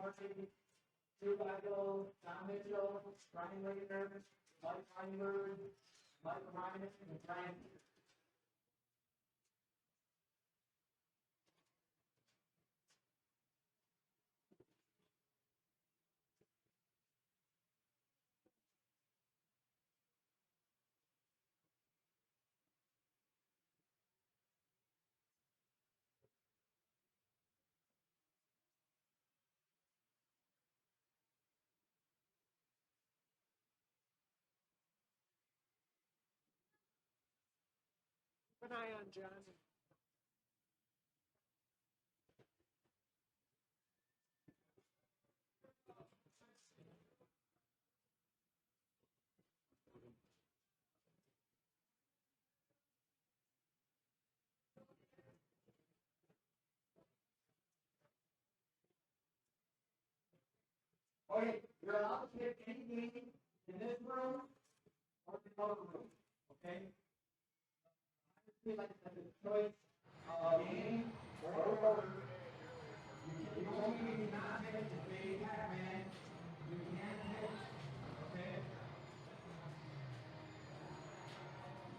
Keep an eye on John. Okay, you're allowed to pick any game in this room or the other room, okay? I feel like that's a choice game or you only cannot pick the big Pac-Man. You can't pick, okay?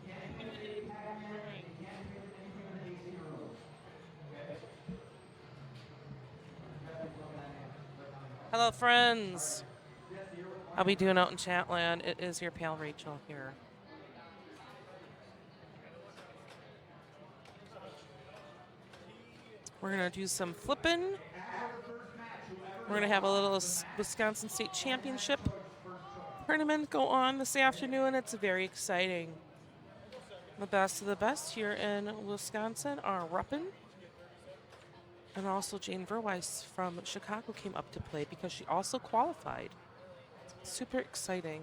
You can't pick the big Pac-Man and you can't pick anything in the AC room, okay? Hello, friends. How we doing out in Chatland? It is your pal Rachel here. We're going to do some flipping. We're going to have a little Wisconsin State Championship tournament go on this afternoon. It's very exciting. The best of the best here in Wisconsin are repping. And also Jane Verweiss from Chicago came up to play because she also qualified. Super exciting.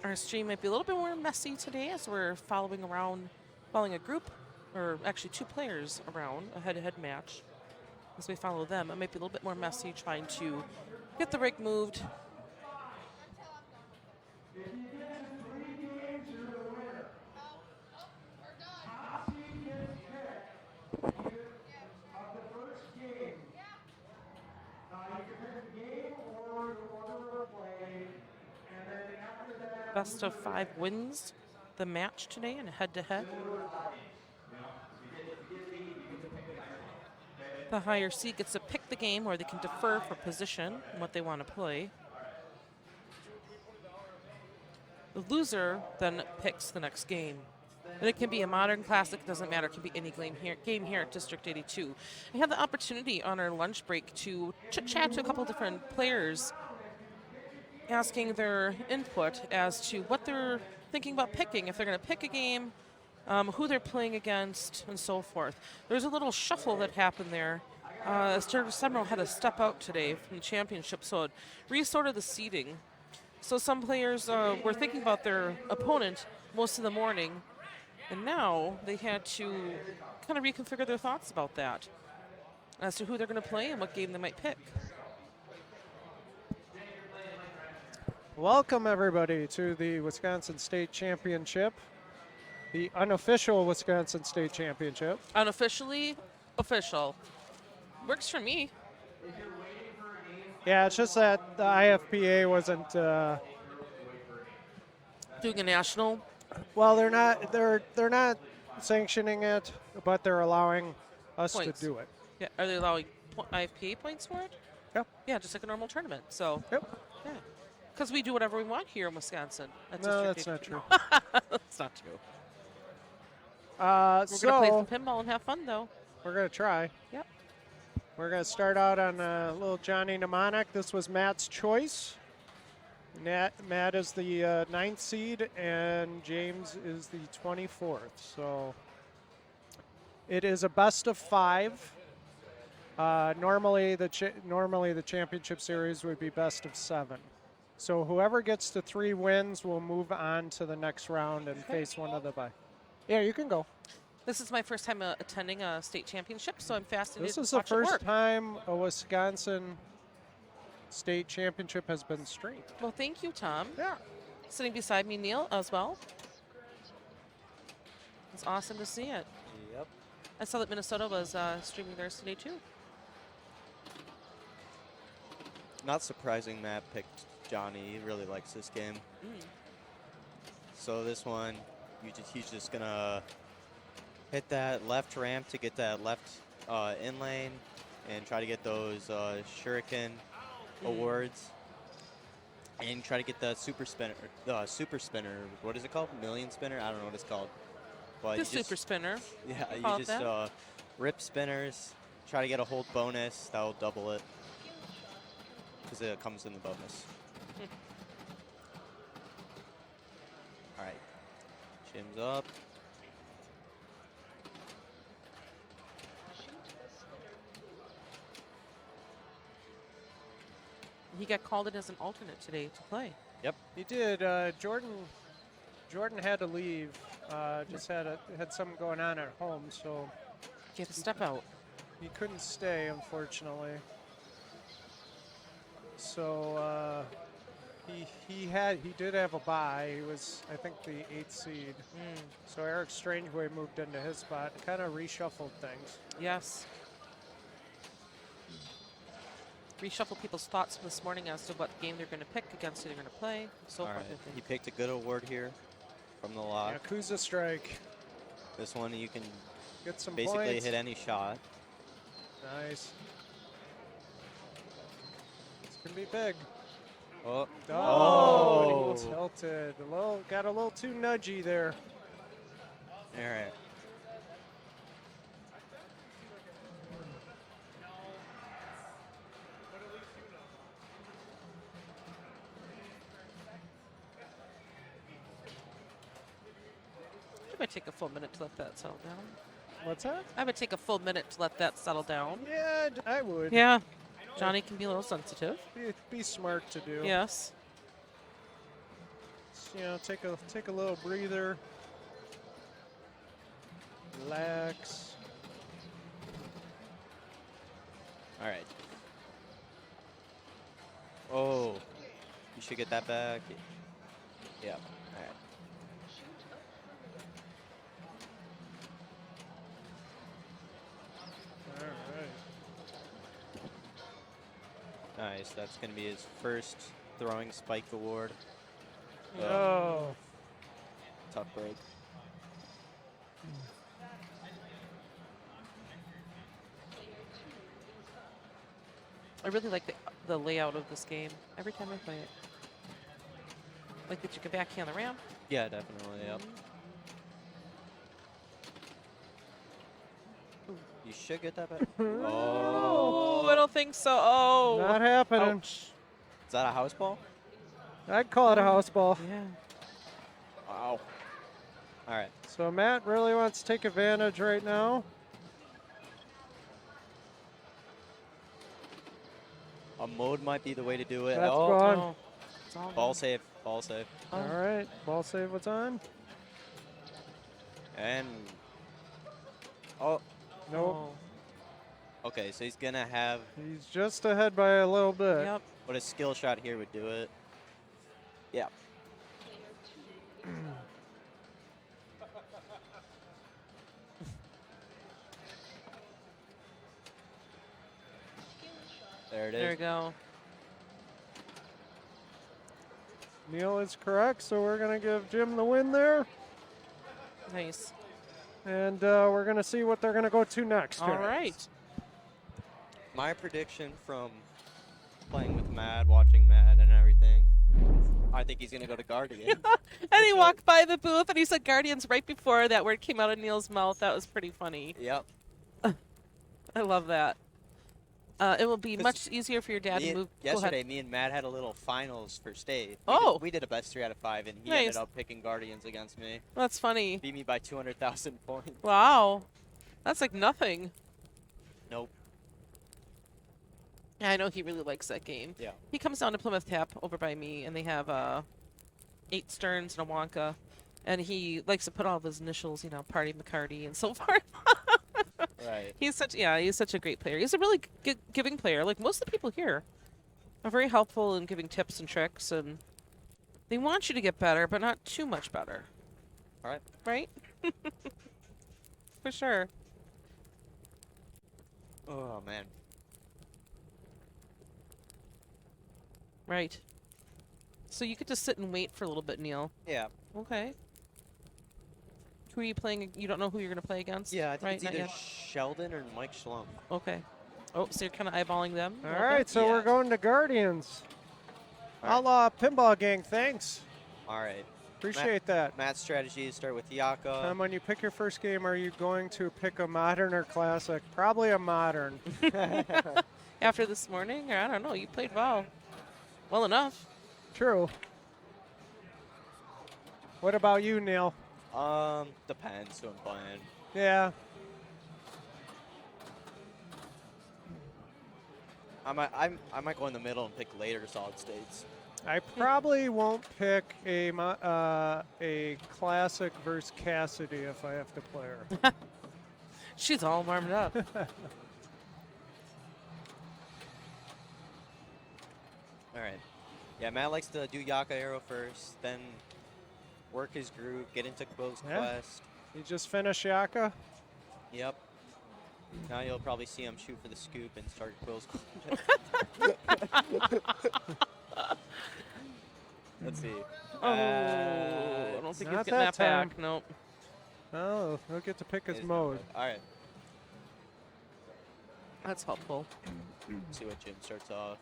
Our stream might be a little bit more messy today as we're following a group, or actually two players around a head-to-head match. As we follow them, it might be a little bit more messy trying to get the rig moved. Best of 5 wins the match today in a head-to-head. The higher seed gets to pick the game, or they can defer for position and what they want to play. The loser then picks the next game. And it can be a modern classic, doesn't matter. It can be any game here at District 82. I had the opportunity on our lunch break to chit-chat to a couple different players, asking their input as to what they're thinking about picking, if they're going to pick a game, who they're playing against, and so forth. There's a little shuffle that happened there. Several had to step out today from the championship, so it resorted the seating. So some players were thinking about their opponent most of the morning, and now they had to kind of reconfigure their thoughts about that as to who they're going to play and what game they might pick. Welcome, everybody, to the Wisconsin State Championship, the unofficial Wisconsin State Championship. Unofficially, official. Works for me. Yeah, it's just that the IFPA wasn't. Doing a national. Well, they're not. They're not sanctioning it, but they're allowing us Points. to do it. Yeah, are they allowing IFPA points for it? Yep. Yeah, just like a normal tournament. So. Yep. Yeah. Because we do whatever we want here in Wisconsin. No, that's not true. That's not true. We're going to play some pinball and have fun, though. We're going to try. Yep. We're going to start out on a little Johnny Mnemonic. This was Matt's choice. Matt is the 9th seed, and James is the 24th. So it is a best of 5. Normally the championship series would be best of 7. So whoever gets to 3 wins will move on to the next round and face one of the bye. Yeah, you can go. This is my first time attending a state championship, so I'm fascinated. This is the first time a Wisconsin state championship has been streamed. Well, thank you, Tom. Yeah. Sitting beside me, Neil, as well. It's awesome to see it. Yep. I saw that Minnesota was streaming theirs today too. Not surprising Matt picked Johnny. He really likes this game. So this one, he's just gonna hit that left ramp to get that left in lane and try to get those shuriken awards and try to get the super spinner. What is it called? Million spinner? I don't know what it's called. But The super spinner. Yeah, Call you it just that? rip spinners. Try to get a hold bonus. That'll double it because it comes in the bonus. All right, Jim's up. He got called in as an alternate today to play. Yep. He did. Jordan had to leave. Just had something going on at home, so You have to step out. he couldn't stay, unfortunately. So he did have a bye. He was, I think, the 8th seed. So Eric Strangeway moved into his spot, kind of reshuffled things. Yes. Reshuffle people's thoughts from this morning as to what game they're going to pick, against who they're going to play, so All forth. right, I think. he picked a good award here from the lock. Yakuza strike. This one you can Get some basically points. hit any shot. Nice. It's gonna be big. Oh, Oh, tilted. Got a little too nudgy there. all right. I might take a full minute to let that settle down. What's that? I would take a full minute to let that settle down. Yeah, I would. Yeah. Johnny can be a little sensitive. Be smart to do. Yes. Take a little breather. Relax. All right. Oh, you should get that back. Yeah. All right. All right. Nice. That's going to be his first throwing spike award. Oh. Tough break. I really like the layout of this game every time I play it. Like that you can backhand the ramp. Yeah, definitely. Yep. You should get that back. Oh, I don't think so. Oh. Not happening. Ouch. Is that a house ball? I'd call it a house ball. Yeah. Wow. All right. So Matt really wants to take advantage right now. A mode might be the way to do it. That's Oh, gone. Oh. It's all ball gone. save. Ball save. Oh. All right. Ball save was on. And oh, Nope. okay. So he's gonna have He's just ahead by a little bit. Yep. what a skill shot here would do it. Yeah. There it is. There we go. Neil is correct, so we're going to give Jim the win there. Nice. And we're going to see what they're going to go to next. All right. My prediction from playing with Mad, watching Mad and everything, I think he's going to go to Guardian. And he walked by the booth and he said Guardians right before that word came out of Neil's mouth. That was pretty funny. Yep. I love that. It will be 'Cause much easier for your dad to move. Go ahead. Yesterday, me and Matt had a little finals for state. Oh. We did a best 3 out of 5, and he Nice. ended up picking Guardians against me. That's funny. Beat me by 200,000 points. Wow. That's like nothing. Nope. Yeah, I know he really likes that game. Yeah. He comes down to Plymouth Tap over by me, and they have 8 Stearns and a Wonka. And he likes to put all of his initials, Party McCarty and so forth. Right. He's such a great player. He's a really giving player. Like most of the people here are very helpful in giving tips and tricks, and they want you to get better, but not too much better. All right. right? For sure. Oh man. Right. So you could just sit and wait for a little bit, Neil. Yeah. Okay. Who are you playing? You don't know who you're going to play against? Yeah, I think right? it's Not either yet? Sheldon or Mike Schlum. Okay. Oh, so you're kind of eyeballing them? a All little right, bit? so we're Yeah. going to Guardians. All right. Outlaw Pinball Gang, thanks. All right. Appreciate that. Matt's strategy is start with Yaka. When you pick your first game, are you going to pick a modern or classic? Probably a modern. After this morning? Or I don't know. You played well. Well enough. True. What about you, Neil? Depends who I'm playing. Yeah. I might go in the middle and pick later solid states. I probably won't pick a classic versus Cassidy if I have to play her. She's all warmed up. All right. Yeah, Matt likes to do Yaka Arrow first, then work his group, get into Quill's Yeah. quest. You just finished Yaka? Yep. Now you'll probably see him shoot for the scoop and start Quill's quest. Let's see. Oh, I don't think he's Not getting that that back. time. Nope. Oh, he'll get to pick his Is- mode. All right. That's helpful. See what Jim starts off.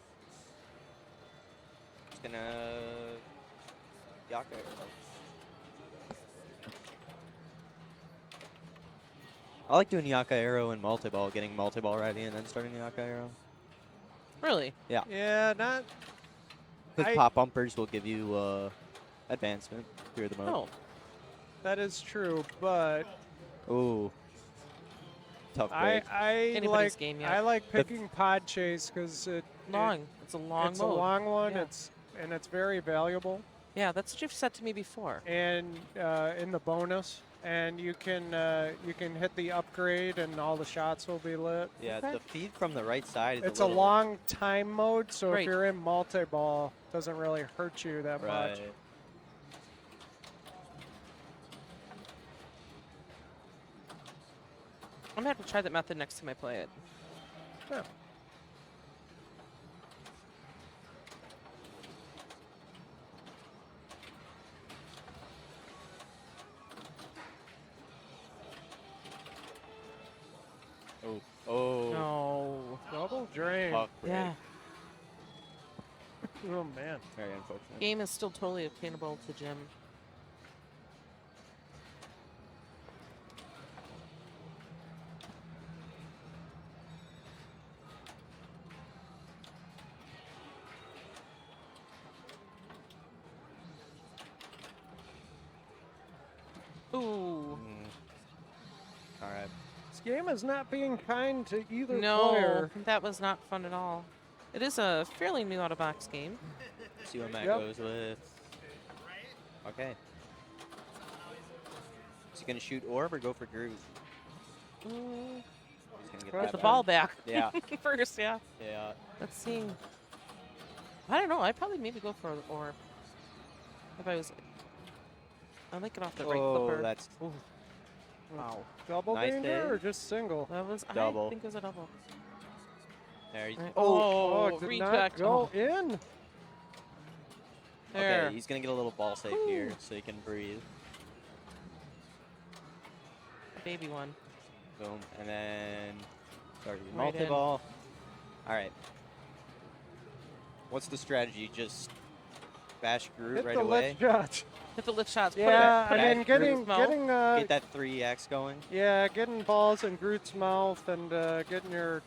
He's gonna Yaka Arrow. I like doing Yaka Arrow and multi-ball, getting multi-ball ready and then starting Yaka Arrow. Really? Yeah, not. Because pop bumpers will give you advancement through the mode. Oh. That is true, but Ooh. Tough break. I Anybody's like game, yeah. I like picking Pod Chase because Long. It's a long it's mode. a long one. Yeah. It's very valuable, Yeah, that's what you've said to me before. and in the bonus, and you can hit the upgrade, and all the shots will be lit. Yeah, Okay. the feed from the right side is It's a a little long time mode, so Right. if you're in multi-ball, it doesn't really hurt you that right. much. I'm going to have to try that method next time I play it. Yeah. Oh. Oh. No. Double drain. Tough break. Yeah. Oh man. Very unfortunate. Game is still totally obtainable to Jim. Ooh. All right. This game is not being kind to either No, player. that was not fun at all. It is a fairly new out-of-box game. See what Matt Yep. goes with. Okay. Is he gonna shoot orb or go for groove? Mm, He's gonna get Well, get that the ball back Yeah. first, yeah. Yeah. Let's see. I don't know. I'd probably maybe go for an orb. If I was... I like it off the right Oh, clipper. that's Ooh. Wow. Double Nice danger day. or just single? That was... I Double. think it was a double. there. He's, Right. Oh, Oh, it did reject. not go Oh, in. there. okay, he's gonna get a little ball save here so he can breathe. Baby one. Boom, and then start your Right in. multi-ball. All right. What's the strategy? Just bash Groot Hit right the away. lift shot. Hit the lift shots. Yeah, put I it mean, in getting Groot's mouth. getting Get that 3x going. yeah, getting balls in Groot's mouth and getting your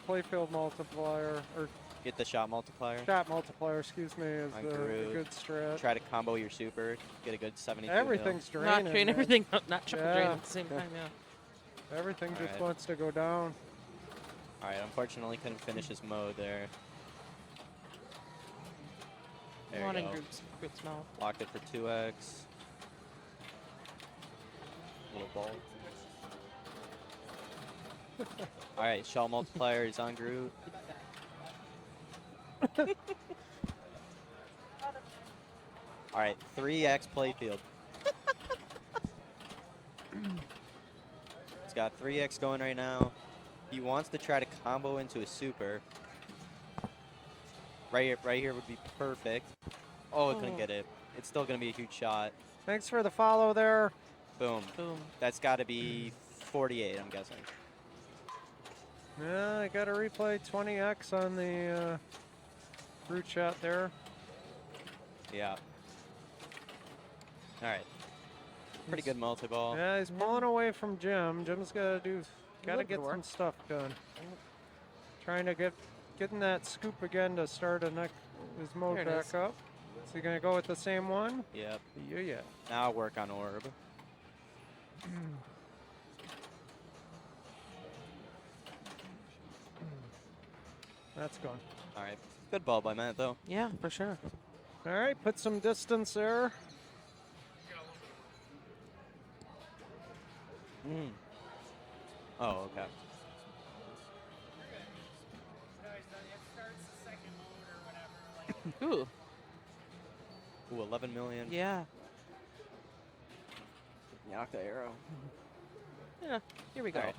playfield multiplier or Get the shot multiplier. shot multiplier, excuse me, is On the Groot. good strat. Try to combo your super. Get a good 72 mil. Everything's draining. Not drain man. everything, not triple drain Yeah. at the same time, yeah. Everything just Alright. wants to go down. All right, unfortunately couldn't finish his mode there. There One you in go. Groot's mouth. Locked it for 2x. Little ball. All right, shell multiplier is on Groot. All right, 3x playfield. He's got 3x going right now. He wants to try to combo into a super. Right here would be perfect. Oh, it couldn't get it. It's still going to be a huge shot. Thanks for the follow there. Boom. Boom. That's got to be 48, I'm guessing. Yeah, I got a replay 20x on the group chat there. Yeah. All right. Pretty good multi-ball. Yeah, he's pulling away from Jim. Jim's got to Good get work. some stuff done. Trying to getting that scoop again to start his mode There it back is. up. Is he gonna go with the same one? Yep. Yeah. Now work on orb. That's gone. All right. Good ball by Matt, though. Yeah, for sure. All right, put some distance there. Oh, okay. Ooh. Ooh, 11 million. Yeah. Knock the arrow. Yeah. Here we go. All right.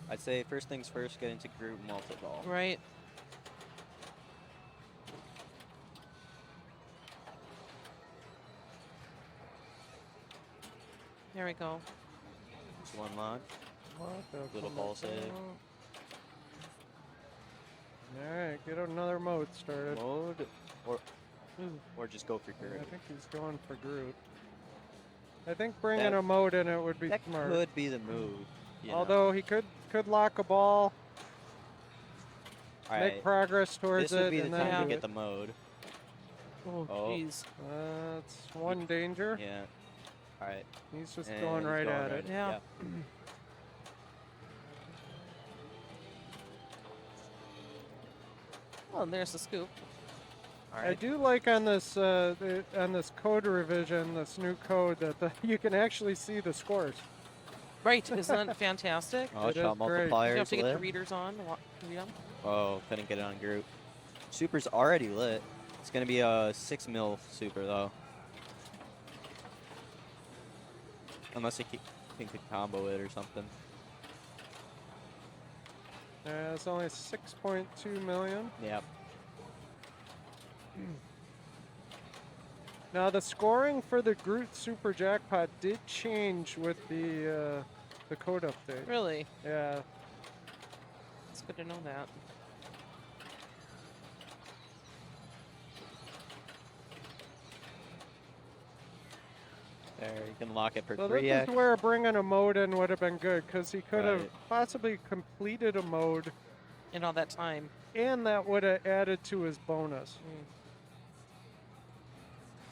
I'd say first things first, get into group multi-ball. Right. There we go. Just one lock. Little ball save. All right, get another mode started. Mode or just go for I group. think he's going for Groot. I think bringing That- a mode in it would be That smart. could be the move. you know. Although he could lock a ball, All make right. progress towards This would it, be the and time then to do get it. the mode. Oh, Oh. jeez. That's one danger. Yeah. All right. He's just And going he's right going at right- it. Yeah. Oh, and there's the scoop. All I right. do like on this code revision, this new code, that you can actually see the scores. Right. Isn't that fantastic? Oh, It shot is great. You multipliers have to get the lit. readers on. Read 'em. Oh, couldn't get it on group. Super's already lit. It's gonna be a 6 mil super though. Unless he can combo it or something. It's only 6.2 million. Yep. Now the scoring for the Groot Super Jackpot did change with the code update. Really? Yeah. It's good to know that. There, you can lock it for So 3x. this is where bringing a mode in would have been good, because he could have Right. possibly completed a mode, In all that time. and that would have added to his bonus.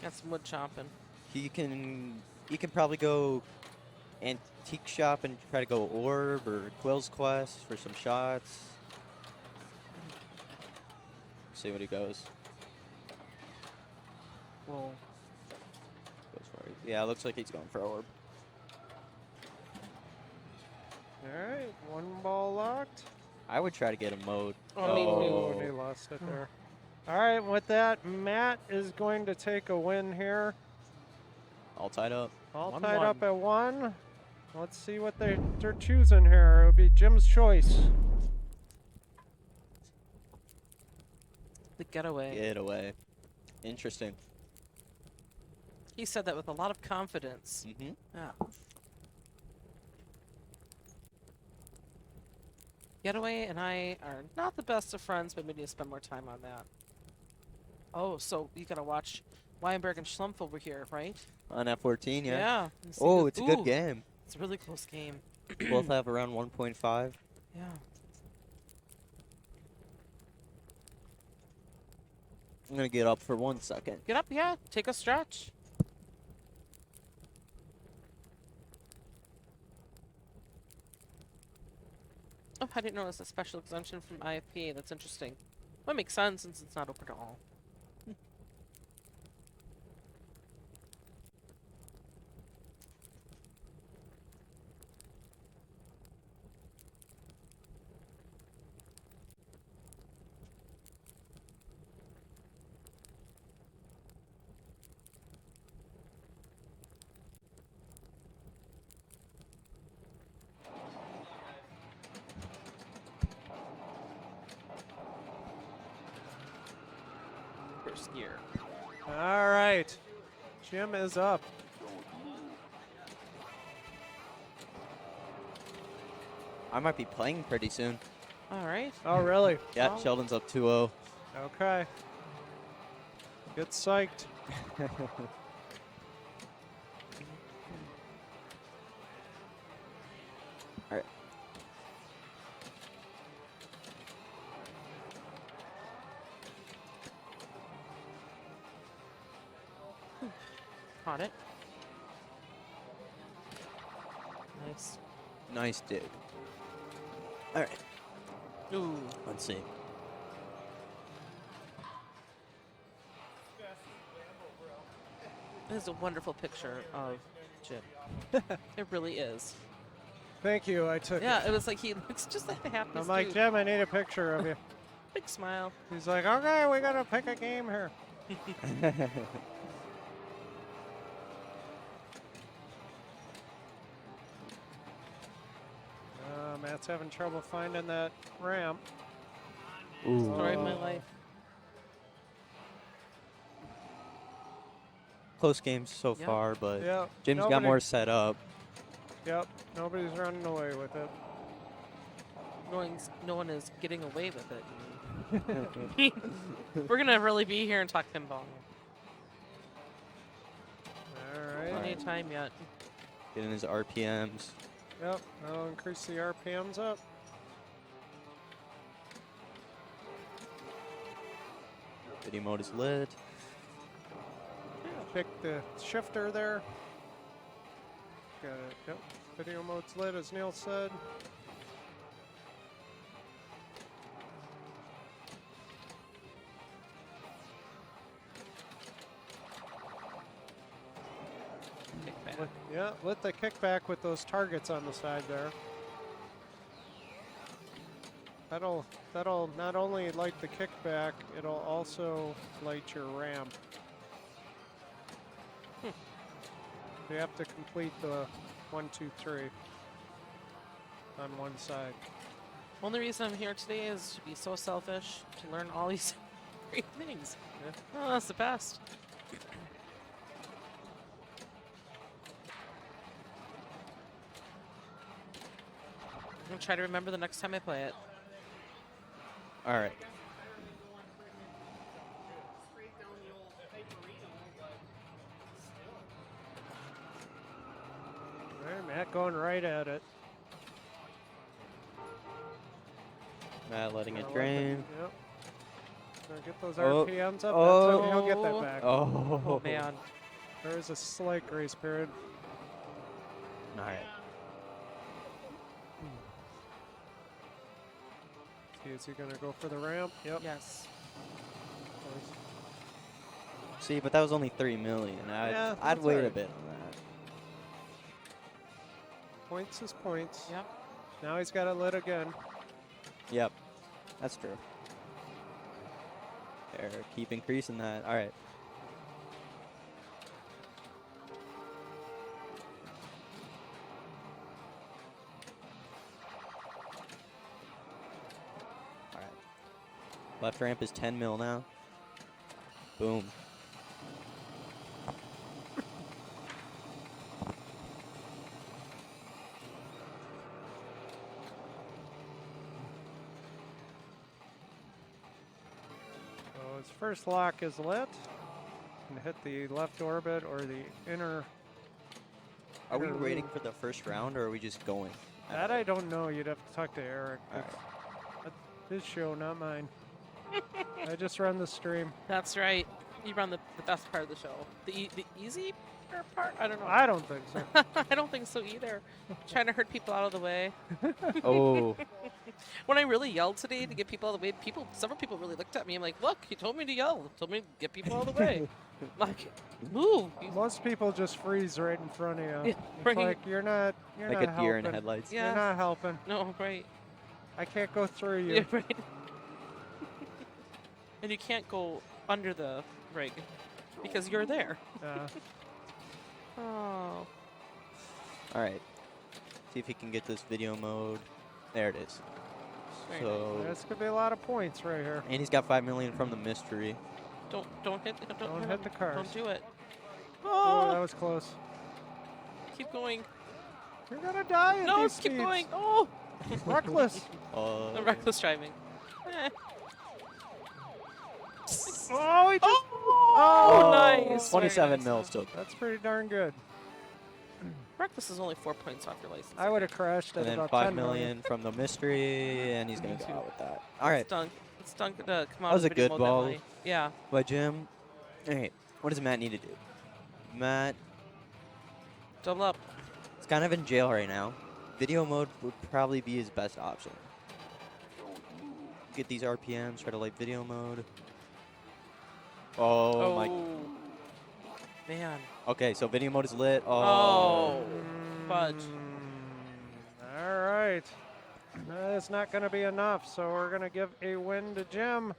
That's wood chopping. He can probably go antique shop and try to go orb or Quill's Quest for some shots. See what he goes. Whoa. Goes for it. Yeah, it looks like he's going for orb. All right, one ball locked. I would try to get a mode. Oh, me Oh, too. and he lost it there. All right, with that, Matt is going to take a win here. All tied up. All 1-1. tied up at 1. Let's see what they're choosing here. It'll be Jim's choice. The getaway. Get away. Interesting. He said that with a lot of confidence. Mm-hmm. Yeah. Getaway and I are not the best of friends, but we need to spend more time on that. Oh, so you gotta watch Weinberg and Schlumpf over here, right? On F14, yeah. Yeah. and see Oh, the- it's a good Ooh, game. It's a really close game. Both have around 1.5. Yeah. I'm gonna get up for 1 second. Get up, yeah. Take a stretch. Oh, I didn't know it was a special exemption from IFPA. That's interesting. Well, it makes sense since it's not open to all. here. All right. Jim is up. I might be playing pretty soon. All right. Oh, really? Yeah, Well- Sheldon's up 2-0. Okay. Get psyched. All right. Caught it. Nice. Nice dig. All right. Ooh. Let's see. This is a wonderful picture of Jim. It really is. Thank you. I took Yeah, it. it was like he looks just like the happiest I'm like, dude. Jim, I need a picture of you. Big smile. He's like, okay, we got to pick a game here. Matt's having trouble finding that ramp. Ooh. Story of my life. Close games so Yeah. far, but Yep. Jim's got nobody- more set up. Yep. Nobody's running away with it. No one is getting away with it. We're gonna really be here and talk pinball. All right. Plenty of time yet. Getting his RPMs. Yep. I'll increase the RPMs up. Video mode is lit. Pick the shifter there. Got it. Yep. Video mode's lit, as Neil said. Kickback. Yeah, lit the kickback with those targets on the side there. That'll not only light the kickback, it'll also light your ramp. You have to complete the 1, 2, 3 on one side. Only reason I'm here today is to be so selfish to learn all these great things. Yeah. Oh, that's the best. I'm gonna try to remember the next time I play it. All right. All right, Matt going right at it. Matt letting it Gonna let drain. Yep. Gonna get those Oh. RPMs up. Oh. That's okay, he'll get that Oh. back. Oh. Oh man. There is a slight grace period. All right. Is he gonna go for the ramp? Yep. Yes. See, but that was only 3 million. Yeah, I'd that's wait a alright. bit on that. Points is points. Yep. Now he's got it lit again. Yep, that's true. There, keep increasing that. All right. All right. Left ramp is 10 mil now. Boom. So his first lock is lit. And hit the left orbit or the inner. Are we inner waiting loop. for the first round, or are we just going? That I don't know. You'd have to talk to Eric. All That's his show, not mine. I just run the stream. That's right. You run the best part of the show. The easy part? I don't know. I don't think so. I don't think so either. Trying to hurt people out of the way. Oh, When I really yelled today to get people out of the way, several people really looked at me. I'm like, look, he told me to yell. He told me to get people out of the way. Like, move. Most people just freeze right in front of you. Yeah, It's right. like you're not like not a deer in helping. headlights. Yeah. You're not helping. No, right. I can't go through you. Yeah, right. And you can't go under the rig because you're there. Oh. All right. See if he can get this video mode. There it is. Very So, This could be a lot of points right here. and he's got 5 million from the mystery. Don't hit the cars. Don't do it. Oh, that Oh, was close. keep going. You're gonna die at No, these keep speeds. going. Oh, Reckless. the reckless driving. Eh. Oh, he just. Oh, nice. Very 27 nice. mils still. That's pretty darn good. Reckless is only 4 points off your license. I would have crashed And at then about 5 10 million. million from the mystery, and he's going to go out with that. All right. It's dunk to come out was of a video good mode ball. that high. Yeah. By Jim. All right. What does Matt need to do? Matt Double up. is kind of in jail right now. Video mode would probably be his best option. Get these RPMs, try to like video mode. Oh, my. Man. Okay, so video mode is lit. Oh. Fudge. All right. That's not going to be enough, so we're going to give a win to Jim.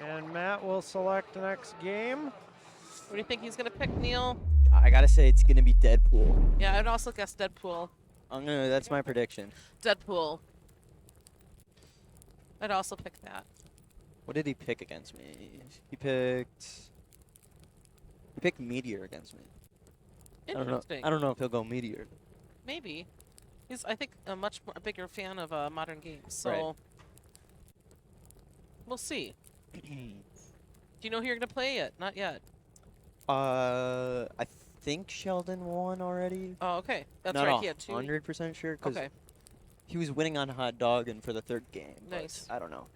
And Matt will select the next game. What do you think he's going to pick, Neil? I got to say, it's going to be Deadpool. Yeah, I'd also guess Deadpool. That's my prediction. Deadpool. I'd also pick that. What did he pick against me? He picked Meteor against me. Interesting. I don't know if he'll go Meteor. Maybe. He's, I think, a much more, a bigger fan of modern games. So Right. we'll see. Do you know who you're going to play yet? Not yet. I think Sheldon won already. Oh, okay. That's Not right. He had 2. 100% sure because Okay. he was winning on hot dog and for the third game. but Nice. I don't know.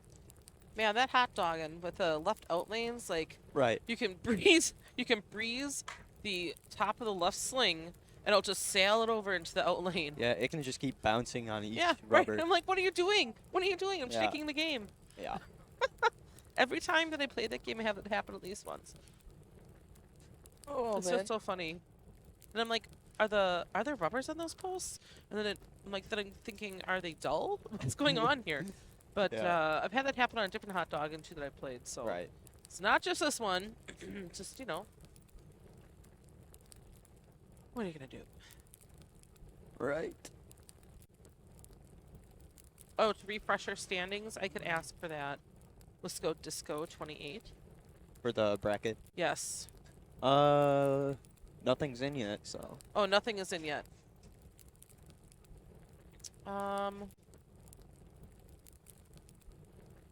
Man, that hot dog and with the left out lanes, like Right. you can breeze the top of the left sling and it'll just sail it over into the out lane. Yeah, it can just keep bouncing on each Yeah, rubber. right. I'm like, what are you doing? What are you doing? I'm Yeah. shaking the game. Yeah. Every time that I play that game, I have it happen at least once. Oh It's just so funny. And I'm like, are there rubbers on those posts? And then I'm thinking, are they dull? What's going on here? But Yeah. I've had that happen on a different hot dog and 2 that I played. So Right. it's not just this one. Just what are you gonna do? Right. Oh, to refresh our standings, I could ask for that. Let's go Disco 28. For the bracket. Yes. Nothing's in yet, so. Oh, nothing is in yet.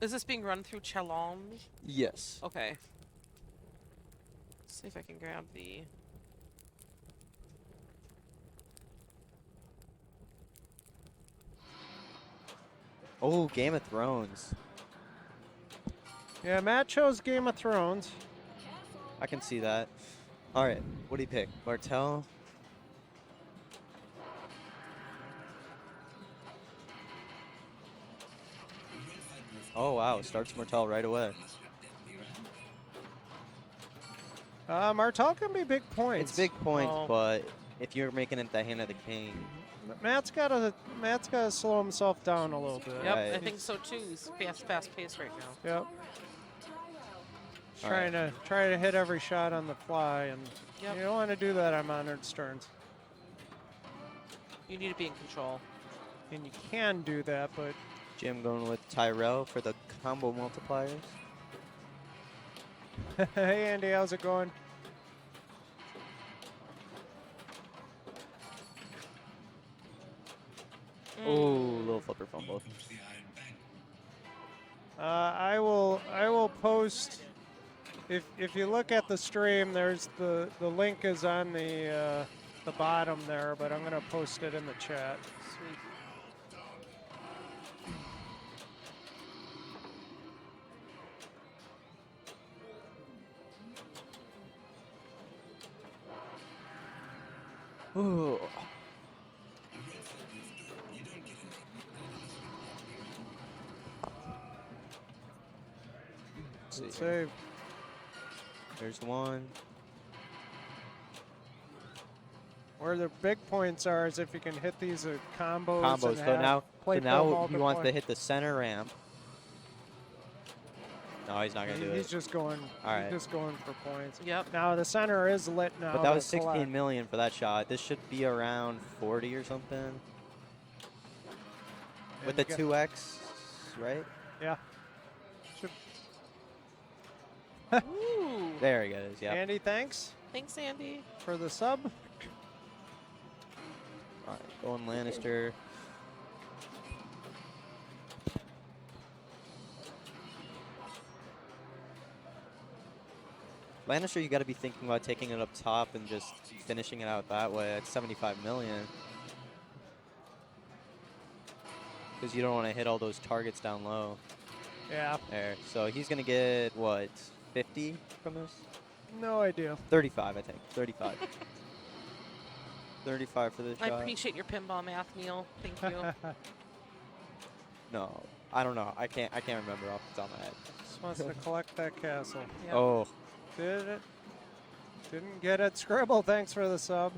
Is this being run through challenge? Yes. Okay. Let's see if I can grab the. Oh, Game of Thrones. Yeah, Matt chose Game of Thrones. I can see that. All right, what do you pick? Martell? Oh, wow, starts Martell right away. Martel can be big points. It's big points, Oh. but if you're making it the hand of the king, Matt's gotta slow himself down a little bit. Yep, Right. I think so too. He's fast paced right now. Yep. All Trying to hit every shot on the fly, and Yep. you don't want to do that on Honored Stearns. You need to be in control. And you can do that, but Jim going with Tyrell for the combo multipliers. hey Andy, how's it going? Oh, little flipper fumble. I will post. If you look at the stream, there's the link is on the bottom there, but I'm gonna post it in the chat. Sweet. Ooh. Good save. There's one. Where the big points are is if you can hit these combos. Combos. And So have now play he wants to hit the center ramp. No, he's not gonna do He's it. just going. All right. He's just going for points. Yep. Now the center is lit now. But that was to 16 collect. million for that shot. This should be around 40 or something. And With the you got- 2x, right? Yeah. Should, Ooh. There he goes. Yeah. Andy, thanks Thanks, Andy. for the sub. All right, going Lannister. Lannister, you got to be thinking about taking it up top and just finishing it out that way. It's 75 million. Because you don't want to hit all those targets down low. Yeah, There. So he's going to get, what, 50 from this? no idea. 35, I think. 35. 35 for this I shot. appreciate your pinball math, Neil. Thank you. No, I don't know. I can't remember off the top of my head. Just wants to collect that castle. Yep. Oh, Did it? Didn't get it. Scribble, thanks for the sub.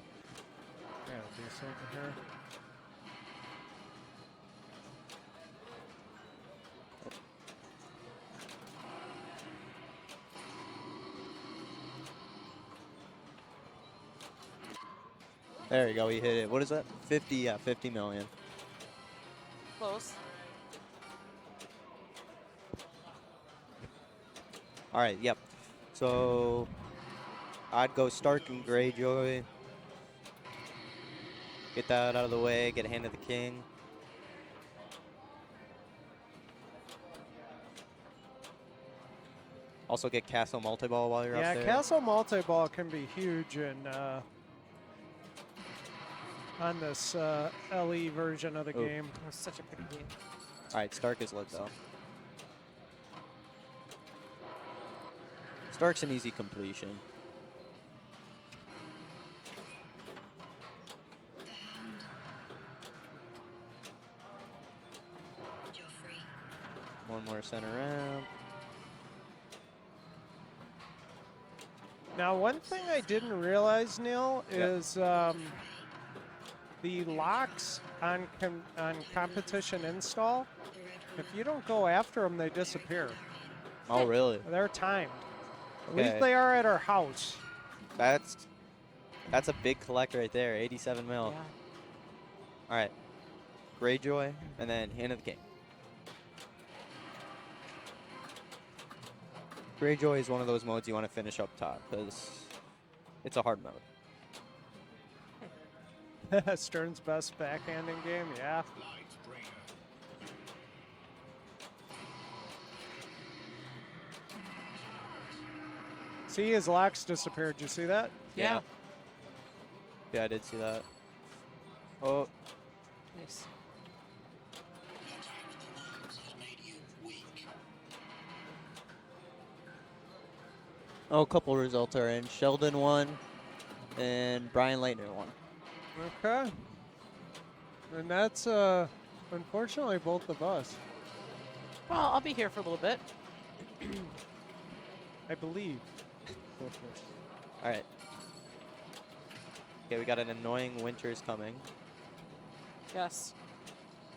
Yeah, do something here. there you go. He hit it. What is that? 50, yeah, 50 million. Close. All right, yep. So I'd go Stark and Greyjoy. Get that out of the way, get a hand of the king. Also get Castle Multi-Ball while you're Yeah, up there. castle multi-ball can be huge on this LE version of the Ooh. game. It was such a pretty game. All right, Stark is lit though. Stark's an easy completion. One more center ramp. Now, one thing I didn't realize, Neil, is the locks on competition install. If you don't go after them, they disappear. Oh, really? They're timed. At Okay. least they are at our house. That's a big collect right there. 87 mil. Yeah. All right, Greyjoy, and then Hand of the King. Greyjoy is one of those modes you want to finish up top because it's a hard mode. Stern's best backhanding game, yeah. See, his locks disappeared. Did you see that? Yeah. Yeah, I did see that. Oh, Nice. oh, a couple results are in. Sheldon won, and Brian Leitner won. Okay. And that's, unfortunately, both of us, Well, I'll be here for a little bit. I believe. All right. Okay, we got an annoying Winters coming. Yes.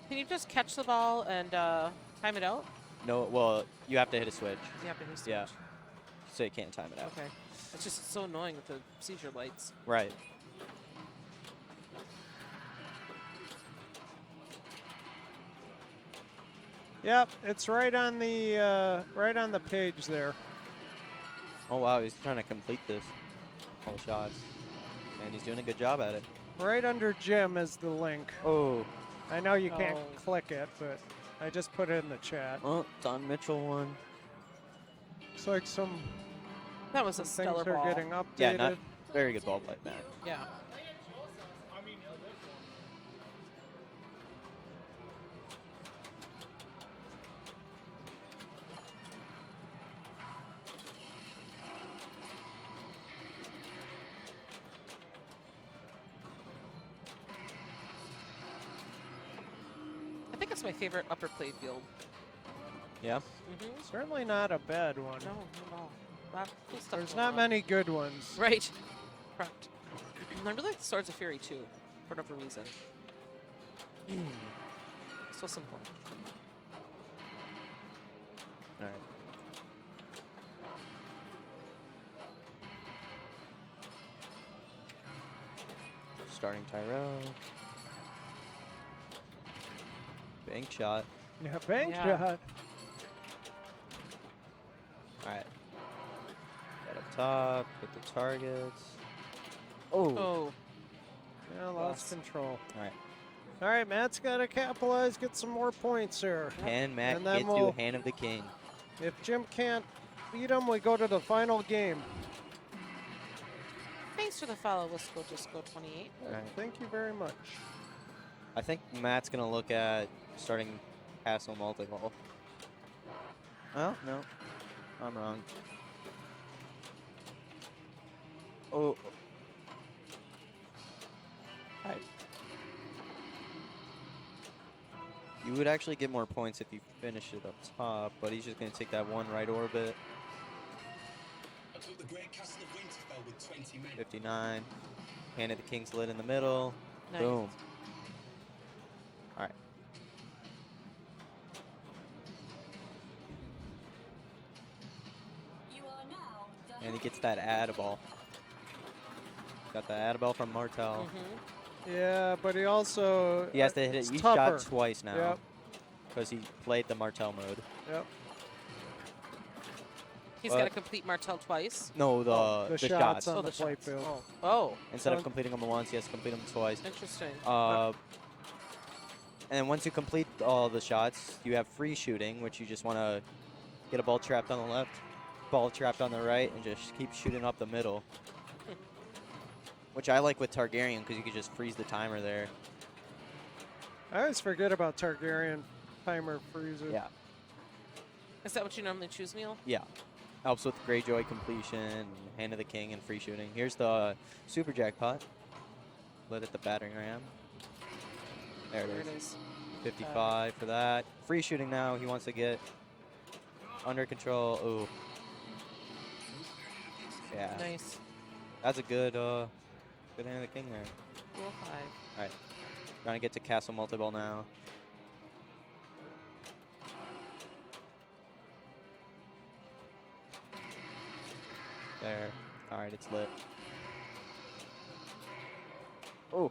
Can you just catch the ball and time it out? No, well, you have to hit a switch, You have to hit Yeah. switch. so you can't time it out. Okay. It's just so annoying with the seizure lights. Right. Yep, it's right on the page there. Oh, wow, he's trying to complete this. All shots. And he's doing a good job at it. Right under Jim is the link. Oh. I know you can't Oh. click it, but I just put it in the chat. Oh, Don Mitchell won. Looks like some That was a things stellar are ball. getting updated. Yeah, not very good ball play, man. Yeah. I think it's my favorite upper play field. Yeah. Mm-hmm. Certainly not a bad one. No, not at all. Cool stuff There's going not on. many good ones. Right. Correct. I really like the Swords of Fury too, for whatever reason. So simple. All right. Starting Tyrell. Bank shot. Yeah, bank Yeah. shot. All right. top, hit the targets. Oh. Oh, Yeah, lost control. All right. All right, Matt's got to capitalize, get some more points here. Can Matt And then get we'll- to Hand of the King? If Jim can't beat him, we go to the final game. thanks for the follow, Wisco Disco 28. All right. Thank you very much. I think Matt's gonna look at starting Castle multi-ball. Oh no, I'm wrong. Oh. Alright. You would actually get more points if you finish it up top, but he's just gonna take that one right orbit. Atop the great castle of Winterfell with 20 men. 59. Hand of the King's lit in the middle. Nice. Boom. Alright. And he gets that add-a-ball. Got the add-a-ball from Martel. Mm-hmm. Yeah, but he also He has to hit it. it's He tougher. shot twice now. Yep. Because he played the Martel mode. Yep. He's What? got to complete Martel twice. No, the the shots. on Oh, the the play shots. field. Oh, Instead of So- completing them once, he has to complete them twice. interesting. And once you complete all the shots, you have free shooting, which you just want to get a ball trapped on the left, ball trapped on the right, and just keep shooting up the middle. Which I like with Targaryen because you can just freeze the timer there. I always forget about Targaryen timer freezer. Yeah. Is that what you normally choose, Neil? Yeah. Helps with Greyjoy completion, Hand of the King, and free shooting. Here's the super jackpot. Lit at the battering ram. There There it it is. is. 55 for that. Free shooting now. He wants to get under control. Ooh. Yeah. Nice. That's a good good Hand of the King there. Cool 5. All right. Trying to get to Castle multi-ball now. There. All right, it's lit. Oh.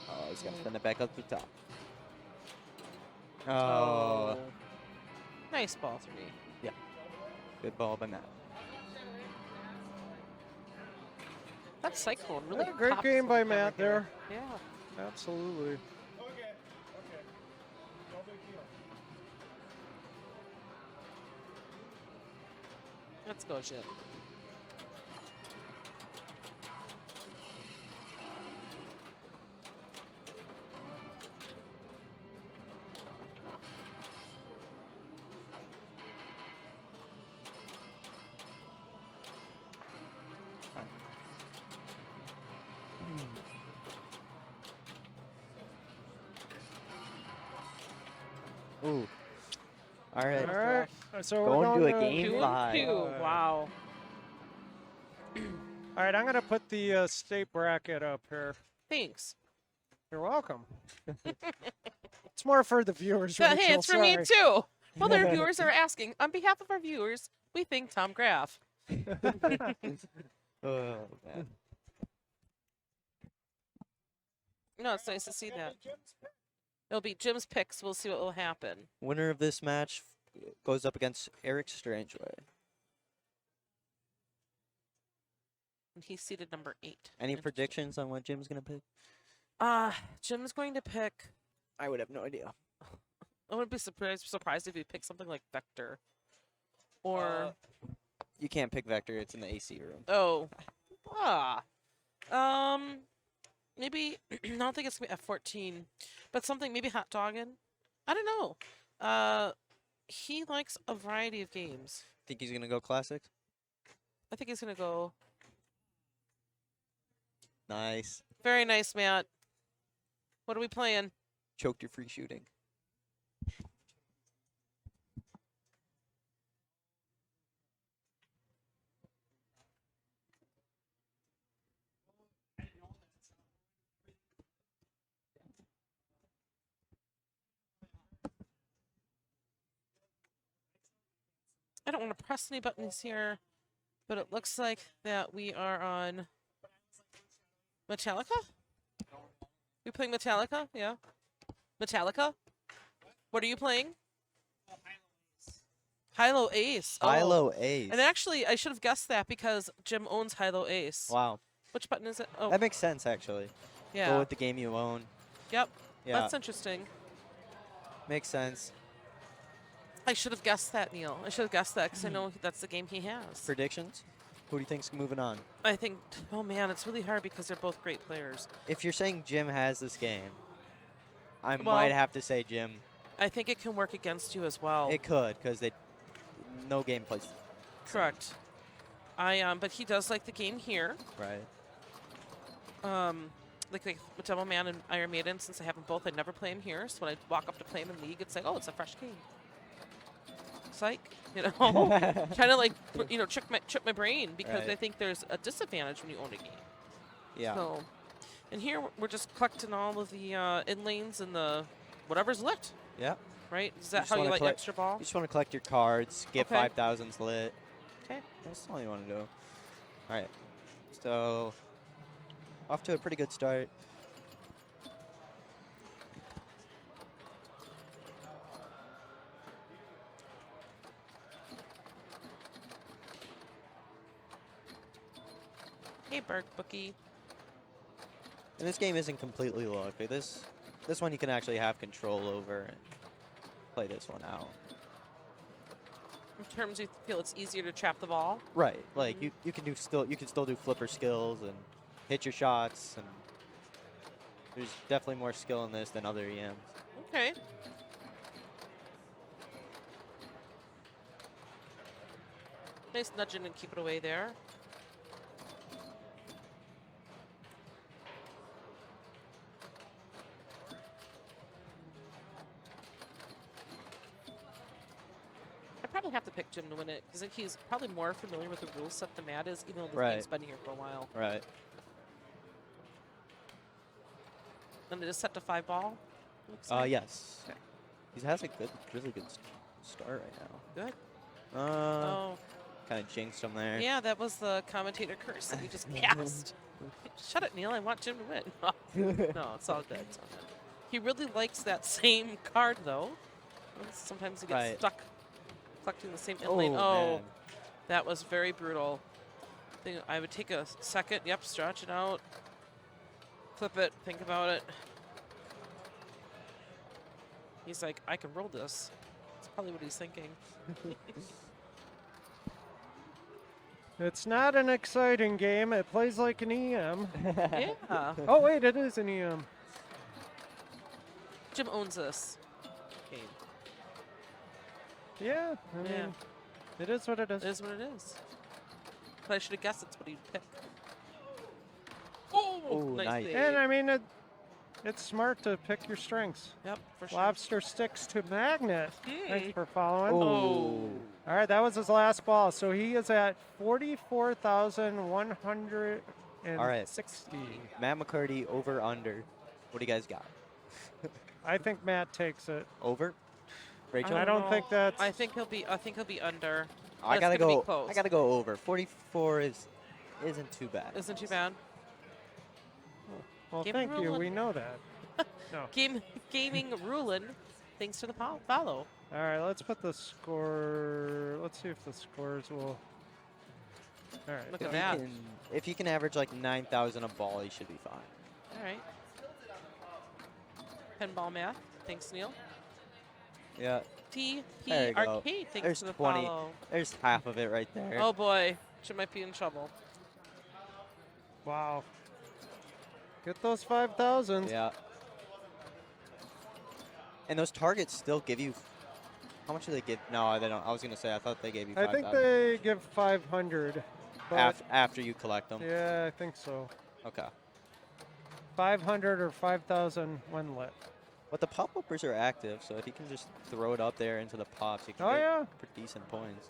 Oh, he's got to send it back up to the top. Oh. Nice ball 3. Good ball by Matt. That cyclone really Yeah, great pops game by over Matt here. there. Yeah. Absolutely. Let's go, Jim. Ooh. All right. All right. So we're Going to a to game 2 5. and 2. Wow. All right, I'm going to put the state bracket up here. Thanks. You're welcome. It's more for the viewers. Yeah, Rachel, hey, it's for me sorry. too. Well, their viewers are asking. On behalf of our viewers, we thank Tom Graff. Oh, man. No, it's nice to see that. It'll be Jim's picks. We'll see what will happen. Winner of this match goes up against Eric Strangeway. And he's seated number 8. Any Interesting. predictions on what Jim's going to pick? Jim's going to pick. I would have no idea. I wouldn't be surprised if he picked something like Vector. Or You can't pick Vector. It's in the AC room. maybe I don't think it's gonna be F-14, but something maybe Hot Doggin. I don't know. He likes a variety of games. Think he's going to go classic? I think he's gonna go. Nice. Very nice, Matt. What are we playing? Choked your free shooting. I don't want to press any buttons here, but it looks like that we are on Metallica. We playing Metallica? Yeah. Metallica? What are you playing? High-low ace. Oh. High-low ace. And actually, I should have guessed that because Jim owns high-low ace. Wow. Which button is it? Oh, That makes sense, actually. Go yeah. with the game you own. Yep. Yeah. That's interesting. Makes sense. I should have guessed that, Neil. I should have guessed that because I know that's the game he has. Predictions? Who do you think's moving on? I think, oh man, it's really hard because they're both great players. If you're saying Jim has this game, I Well- might have to say Jim. I think it can work against you as well. It could, because no game plays. Correct. But he does like the game here. Right. Like Demo Man and Iron Maiden, since I have them both, I never play him here. So when I walk up to play him in League, it's like, oh, it's a fresh game. Psych, you know, kind of like, you know, trick my brain because Right. I think there's a disadvantage when you own a game. Yeah. So, and here we're just collecting all of the in lanes and the whatever's lit, Yeah. right? Is You that just how you wanna like collect- extra ball? You just want to collect your cards, get Okay. 5,000s lit. Okay. That's all you want to do. All right. So, off to a pretty good start. Hey, Berg Bookie. And this game isn't completely lucky. This one you can actually have control over and play this one out. In terms you feel it's easier to trap the ball. Right. Like you can still do flipper skills and hit your shots, and there's definitely more skill in this than other EMs. Okay. Nice nudging and keep it away there. I probably have to pick Jim to win it because he's probably more familiar with the rule set than Matt is, even though this Right. game's been here for a while. Right. And it is set to 5 ball. Looks like. Yes. Okay. He has a really good start right now. Good. Uh, Oh, kind of jinxed him there. yeah, that was the commentator curse that you just cast. Shut it, Neil. I want Jim to win. No, it's all good. It's all good. He really likes that same card, though. Sometimes he gets Right. stuck collecting the same in lane. Oh, Oh, man. that was very brutal. I would take a second. Yep, stretch it out. Flip it. Think about it. He's like, I can roll this. That's probably what he's thinking. It's not an exciting game. It plays like an EM. Yeah. Oh, wait, it is an EM. Jim owns this game. Yeah, I mean, Yeah. it is what it is. It is what it is. But I should have guessed it's what he'd pick. Oh, Ooh, nice. save. And I mean, it's smart to pick your strengths. Yep, for sure. Lobster sticks to magnet. Thanks Mm. for following. Oh. All right, that was his last ball. So he is at 44,160. Matt McCarty over under. What do you guys got? I think Matt takes it. Over? Rachel? I don't think that's. I think he'll be under. I but it's gotta gonna be go. close. I gotta go over. 44 isn't too bad. Isn't too bad. Well, Game thank you. rule. We know that. No. Gaming ruling. Thanks for the follow. All right, let's put the score. Let's see if the scores will. All right. Look If at he that. if he can average like 9,000 a ball, he should be fine. All right. Pinball math. Thanks, Neil. Yeah. TP There you go. Arcade. Thanks There's for the 20. follow. There's half of it right there. Oh boy, Jim might be in trouble. Wow. Get those 5,000. Yeah. And those targets still give you. How much do they give? No, they don't. I was gonna say I thought they gave you. I think 5,000 they give 500. But after you collect them. yeah, I think so. Okay. 500 or 5,000 when lit. But the pop-uppers are active, so if you can just throw it up there into the pops, you can Oh, get yeah. pretty decent points.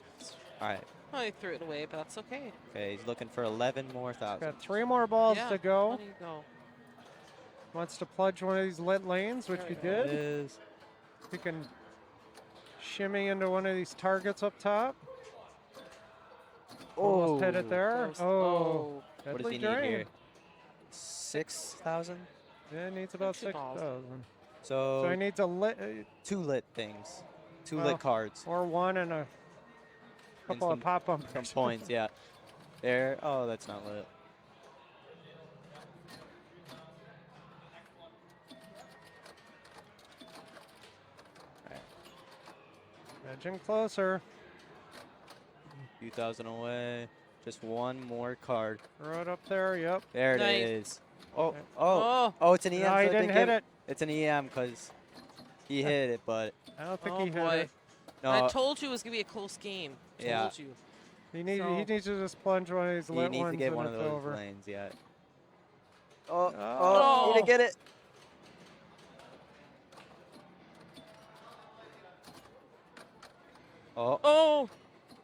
All right. Oh, he threw it away, but that's okay. Okay, he's looking for 11 more thousand. Got 3 more balls Yeah, to go. plenty to go. Wants to plunge one of these lit lanes, which There he we go. It did. is. He can shimmy into one of these targets up top. Almost hit it there. Close. Oh, What does deadly he need drain. here? 6,000? Yeah, he needs about Two balls. 6,000. So, So he needs a lit, 2 lit things. 2 well, lit cards. or one and a couple of pop bumpers. some points. Yeah. There. Oh, that's not lit. Edging closer. Few thousand away. Just one more card. Throw it up there. Yep. There Nice. it is. Oh, Okay. oh, oh! It's an EM. No, so he I didn't think hit it. It's an EM because he hit it, but I don't think Oh he hit boy. it. no. I told you it was gonna be a close game. Yeah. Told you. He So- needs to just plunge one of these he lit needs ones to get and one of it's those over. lanes. Yeah. Oh, Oh. he didn't get it. Oh, Oh,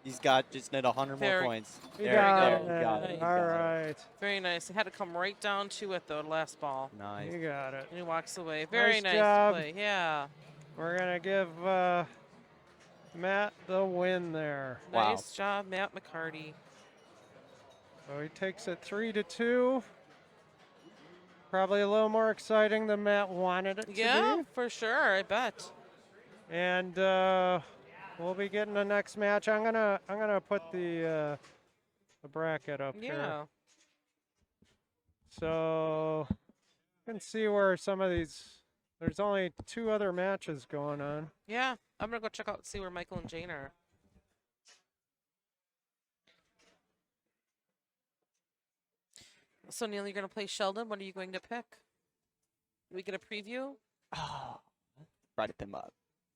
he's got just need 100 There- more points. He There got you it. go. You got it. Nice. You All got it. right. very nice. It had to come right down to it though. Last ball, Nice. You got it. and he walks away. Very Nice nice job. play. Yeah. We're going to give Matt the win there. Wow. Nice job, Matt McCarty. So he takes it 3-2. Probably a little more exciting than Matt wanted it to Yeah, be. for sure. I bet. And we'll be getting the next match. I'm gonna put the bracket up here, Yeah. so you can see where some of these. There's only 2 other matches going on. Yeah. I'm gonna go check out see where Michael and Jane are. So Neil, you're gonna play Sheldon. What are you going to pick? We get a preview. Oh, Bride of Pinball.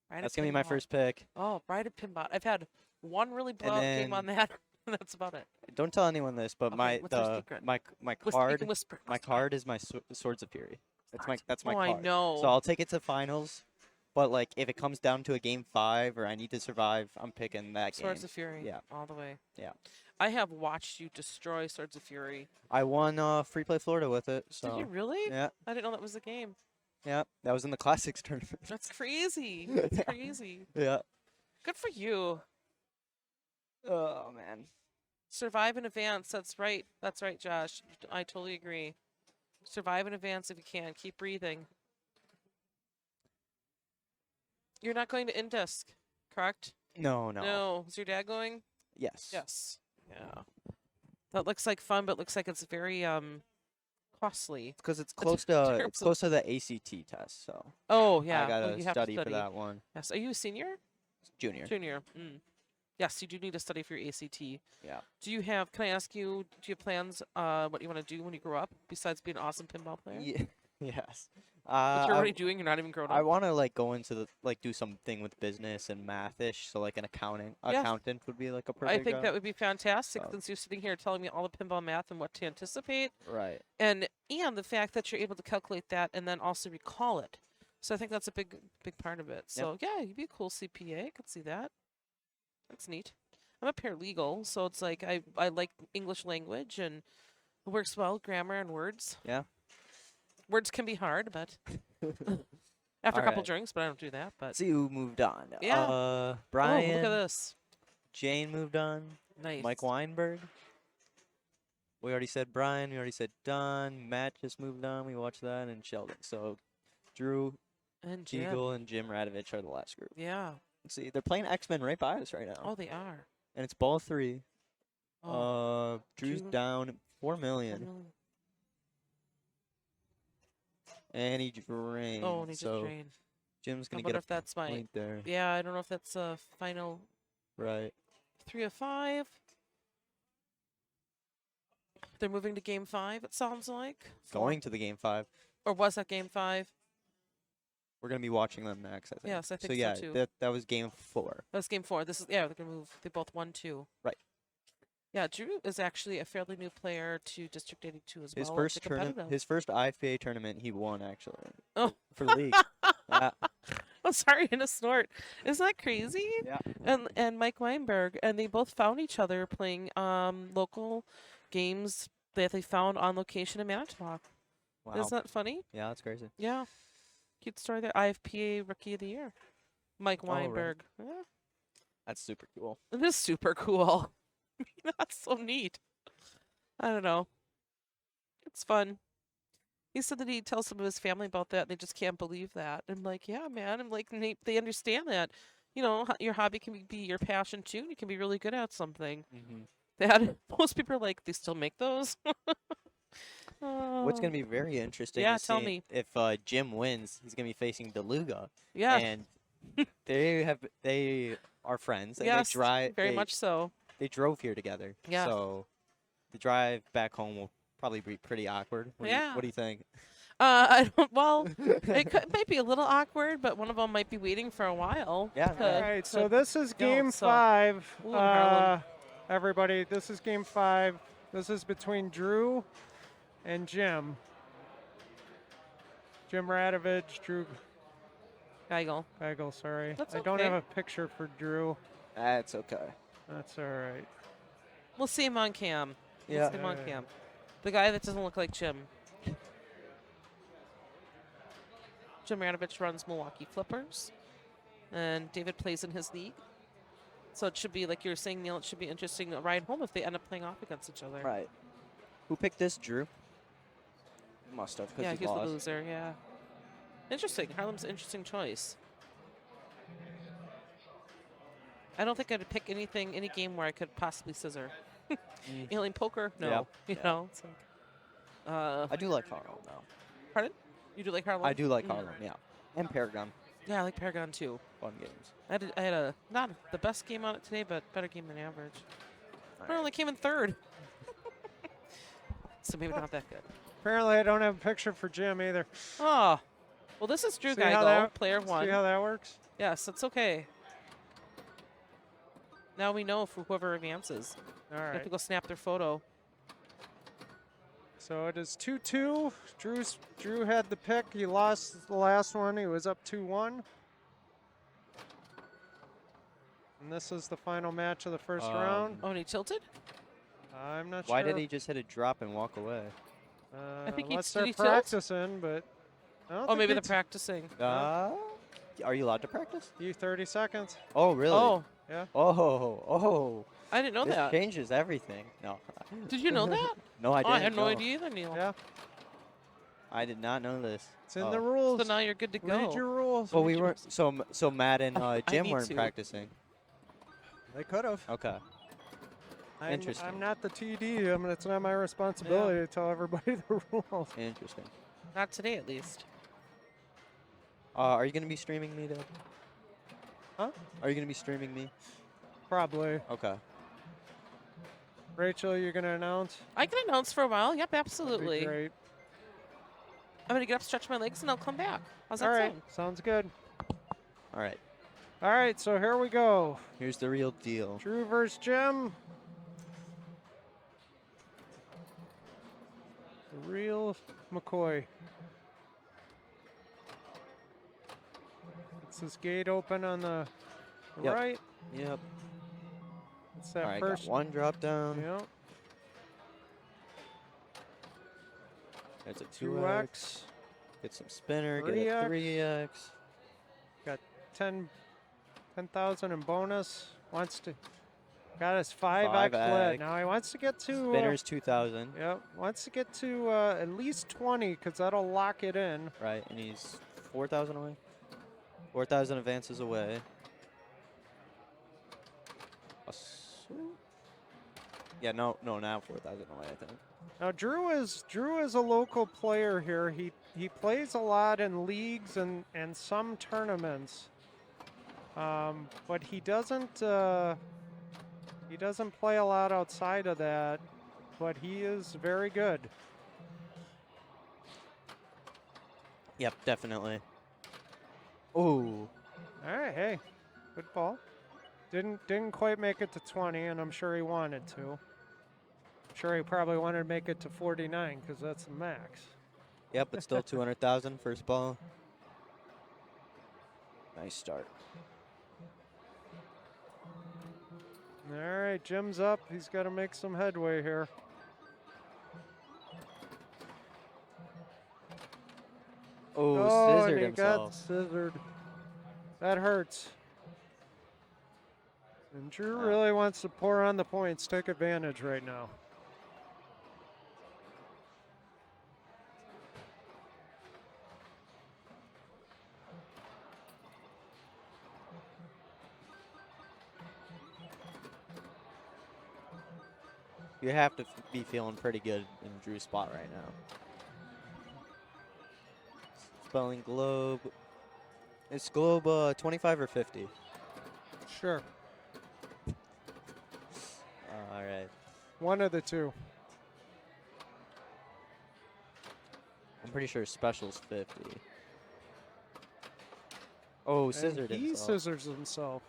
Bride of That's gonna be my Pinball. first pick. Oh, Bride of Pinball. I've had one really blowout game on that. And that's about it. Don't tell anyone this, but Okay, what's our secret? my You card can whisper. my card is my Swords of Fury. That's my Oh, card. I know. So I'll take it to finals. But like if it comes down to a game 5 or I need to survive, I'm picking that Swords game. of Fury. Yeah. All the way. Yeah. I have watched you destroy Swords of Fury. I won Free Play Florida with it. So Did you really? yeah, I didn't know that was the game. yeah, that was in the Classics tournament. That's crazy. That's Yeah. crazy. Yeah. Good for you. Oh man. Survive in advance. That's right. That's right, Josh. I totally agree. Survive in advance if you can. Keep breathing. You're not going to Indisk, correct? No. No. Is your dad going? Yes. Yes. Yeah. That looks like fun, but looks like it's very costly. Because it's In close to terms of- the ACT test, so Oh yeah. I gotta you have to study for that one. Yes. Are you a senior? Junior. Junior. Mm. Yes, you do need to study for your ACT. Yeah. Do you have? Can I ask you? Do you have plans? What you want to do when you grow up besides being an awesome pinball player? Yes. What you're already doing. You're not even grown I up. want to like go into the do something with business and math-ish, so like an Yeah. accountant would be like a I perfect think job. that would be fantastic So- since you're sitting here telling me all the pinball math and what to anticipate, Right. and the fact that you're able to calculate that and then also recall it. So I think that's a big part of it. So yeah, you'd be a cool CPA. I could see that. That's neat. I'm a paralegal, so it's like I like English language and it works well, grammar and words. Yeah. Words can be hard, but after a couple Alright. drinks, but I don't do that. But See who moved on. Yeah. oh, Brian. look at this. Jane moved on. Nice. Mike Weinberg. We already said Brian. We already said Don. Matt just moved on. We watched that. And Sheldon. So Drew, And Jim. Eagle, and Jim Radovich are the last group. Yeah. Let's see, they're playing X-Men right by us right now. Oh, they are. And it's ball 3. Oh, Drew's Drew- down 4 I million. know. And he drained. Oh, and he just so drained. Jim's I going to wonder get if that's a my. point there. Yeah, I don't know if that's a final Right. 3 of 5. They're moving to game 5, it sounds like. Going to the game 5. Or was that game 5? We're going to be watching them next, I think. Yes, I think so. so Yeah, too. that was game 4. That was game 4. This is, yeah, they're going to move. They both won 2. Right. Yeah, Drew is actually a fairly new player to District 82 as His well. first It's tournament, competitive. his first IFA tournament, he won actually. Oh. For league. Yeah. I'm sorry, in a snort. Isn't that crazy? Yeah. And Mike Weinberg, and they both found each other playing local games that they found on location in Manitowoc. Wow. Isn't that funny? Yeah, that's crazy. Yeah. Cute story there. IFPA Rookie of the Year. Mike Oh, right. Weinberg. Yeah. That's super cool. It is super cool. That's so neat. I don't know. It's fun. He said that he tells some of his family about that. And they just can't believe that. I'm like, yeah, man. I'm like, they understand that. you know, your hobby can be your passion too. And you can be really good at something. Mm-hmm. That most people are like, they still make those. What's going to be very interesting Yeah, is tell seeing me. if Jim wins. He's going to be facing DeLuga, Yeah. and they are friends, and Yes, very much so. they drove here together. Yeah. So the drive back home will probably be pretty awkward. Yeah. What do you think? I don't. Well, might be a little awkward, but one of them might be waiting for a while. Yeah. All right, so this is game so- 5. Ooh, in Harlem. Everybody, this is game 5. This is between Drew and Jim. Jim Radovich, Drew Geigel. Geigel, sorry. That's I don't okay. have a picture for Drew. That's okay. That's all right. We'll see him on cam. Yeah. We'll see him on cam. The guy that doesn't look like Jim. Jim Radovich runs Milwaukee Flippers, and David plays in his league. So it should be, like you were saying, Neil, it should be interesting to ride home if they end up playing off against each other. Right. Who picked this, Drew? Must have, Yeah, because he's he the lost. loser, yeah. Interesting. Harlem's an interesting choice. I don't think I'd pick any game where I could possibly scissor. Alien poker? No. Yeah. You know? It's like, I do like Harlem, though. pardon? You do like Harlem? I do like Harlem, yeah. And Paragon. Yeah, I like Paragon too. Fun games. I had a not the best game on it today, but better game than average. But I only came in third. So maybe not that good. Apparently, I don't have a picture for Jim either. Oh. Well, this is Drew See how Geigel, that- player 1. See how that works? Yes, it's okay. Now we know for whoever advances. All You have right. to go snap their photo. So it is 2-2. Drew had the pick. He lost the last one. He was up 2-1. And this is the final match of the first round. Oh, and he tilted? I'm not Why sure. did he just hit a drop and walk away? I think he- unless did they're he tilt? practicing, but I don't Oh, think maybe they they're practicing. Are you allowed to practice? You 30 seconds. Oh, really? Oh, Yeah. Oh. I didn't know This that. changes everything. No. Did you know that? No, I Oh, didn't. I had no know. idea either, Neil. Yeah. I did not know this. It's in Oh. the rules. So now you're good to go. Read your rules. Well, we weren't. So Matt and Jim need weren't to. practicing. They could have. Okay. Interesting. I'm not the TD. I mean, it's not my responsibility to tell everybody the rules. Interesting. Not today, at least. Are you gonna be streaming me, Dad? Huh? Are you gonna be streaming me? Probably. Okay. Rachel, you're gonna announce? I can announce for a while. Yep, That'd be absolutely. great. I'm going to get up, stretch my legs, and I'll come back. How's that All right. sound? Sounds good. All right. All right. So here we go. Here's the real deal. Drew versus Jim. The real McCoy. It's this gate open on the Yep. right. Yep. It's that All right. first. Got one drop down. Yeah. There's a 2x. Get some spinner. Get 3x. a 3x. Got 10,000 in bonus. Wants to. Got his 5x 5x. lead. Now he wants to get to. Spinner's 2,000. Yep. Wants to get to at least 20 because that'll lock it in. Right, and he's 4,000 away. 4,000 advances away. Yeah, no, now 4,000 away, I think. Now Drew is a local player here. He plays a lot in leagues and some tournaments, but he doesn't play a lot outside of that. But he is very good. Yep, definitely. Ooh. All right, hey, good ball. Didn't quite make it to 20, and I'm sure he wanted to. I'm sure he probably wanted to make it to 49 because that's the max. Yep, but still 200,000 first ball. Nice start. All right, Jim's up. He's got to make some headway here. Oh, and scissored he himself. got scissored. That hurts. And Drew really wants to pour on the points, take advantage right now. You have to be feeling pretty good in Drew's spot right now. Spelling globe. Is globe 25 or 50? Sure. All right. One of the two. I'm pretty sure special's 50. Oh, scissored And he himself. scissors himself.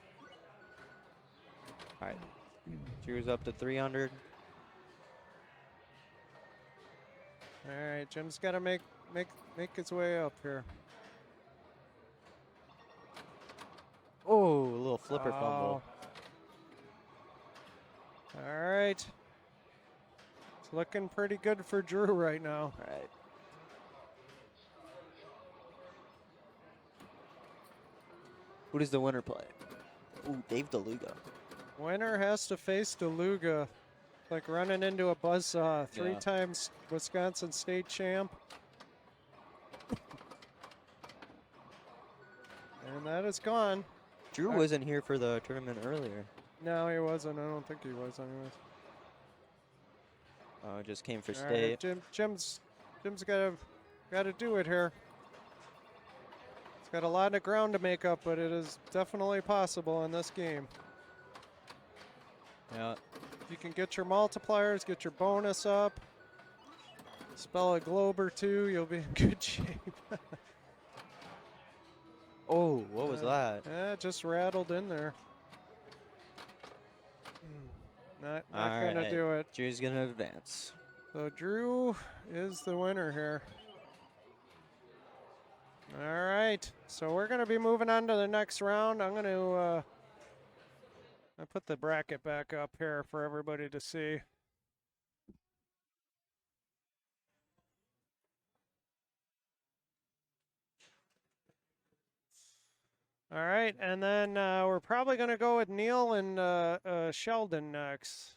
All right. Drew's up to 300. All right, Jim's got to make his way up here. Oh, a little flipper fumble. All right. It's looking pretty good for Drew right now. All right. Who does the winner play? Ooh, Dave DeLuga. Winner has to face DeLuga. Like running into a buzzsaw. Three times Wisconsin state champ. And that is gone. Drew wasn't here for the tournament earlier. No, he wasn't. I don't think he was anyways. Just came for All state. right, Jim's got to do it here. It's got a lot of ground to make up, but it is definitely possible in this game. Yeah. If you can get your multipliers, get your bonus up, spell a globe or two, you'll be in good shape. Oh, what was that? Yeah, just rattled in there. Not All gonna do it. Drew's gonna advance. So Drew is the winner here. All right, so we're gonna be moving on to the next round. I'm gonna I put the bracket back up here for everybody to see. All right, and then we're probably going to go with Neil and Sheldon next.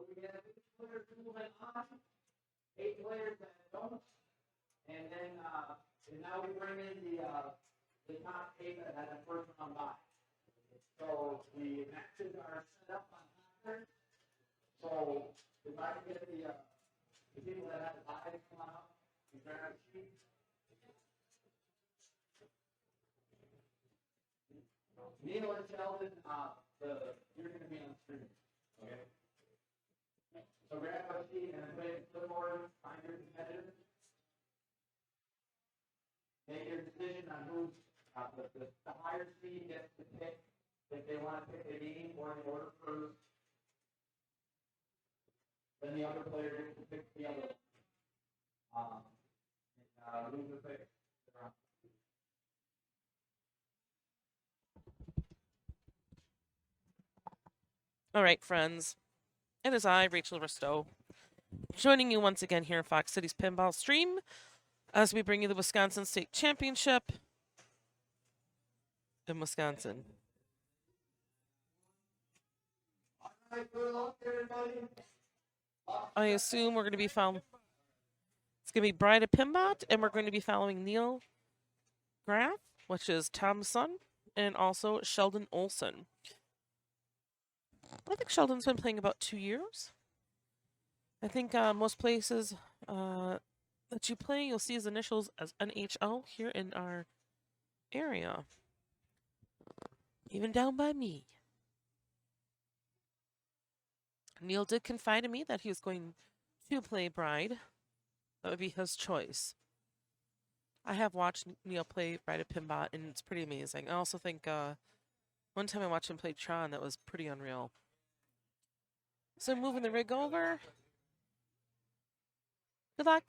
We have 8 players moving on, 8 players that don't, and then and now we bring in the top 8 that had a first round bye. So the matches are set up on pattern. So if I can get the people that have the bye to come on up and grab a sheet. Neil and Sheldon, you're going to be on screen. Okay. So grab a sheet and put it in clipboard, find your competitor. Make your decision on who's the higher seed gets to pick if they want to pick the game or the order first. Then the other player gets to pick the other. Lose the pick. All right, friends. It is I, Rachel Ristow, joining you once again here in Fox City's Pinball stream as we bring you the Wisconsin State Championship in Wisconsin. I assume we're going to be following. It's going to be Bryda Pimbot, and we're going to be following Neil Graff, which is Tom's son, and also Sheldon Olson. I think Sheldon's been playing about 2 years. I think most places, that you play, you'll see his initials as NHL here in our area. Even down by me. Neil did confide in me that he was going to play Bride. That would be his choice. I have watched Neil play Bride of Pinball, and it's pretty amazing. I also think one time I watched him play Tron, that was pretty unreal. So moving the rig over. Good luck.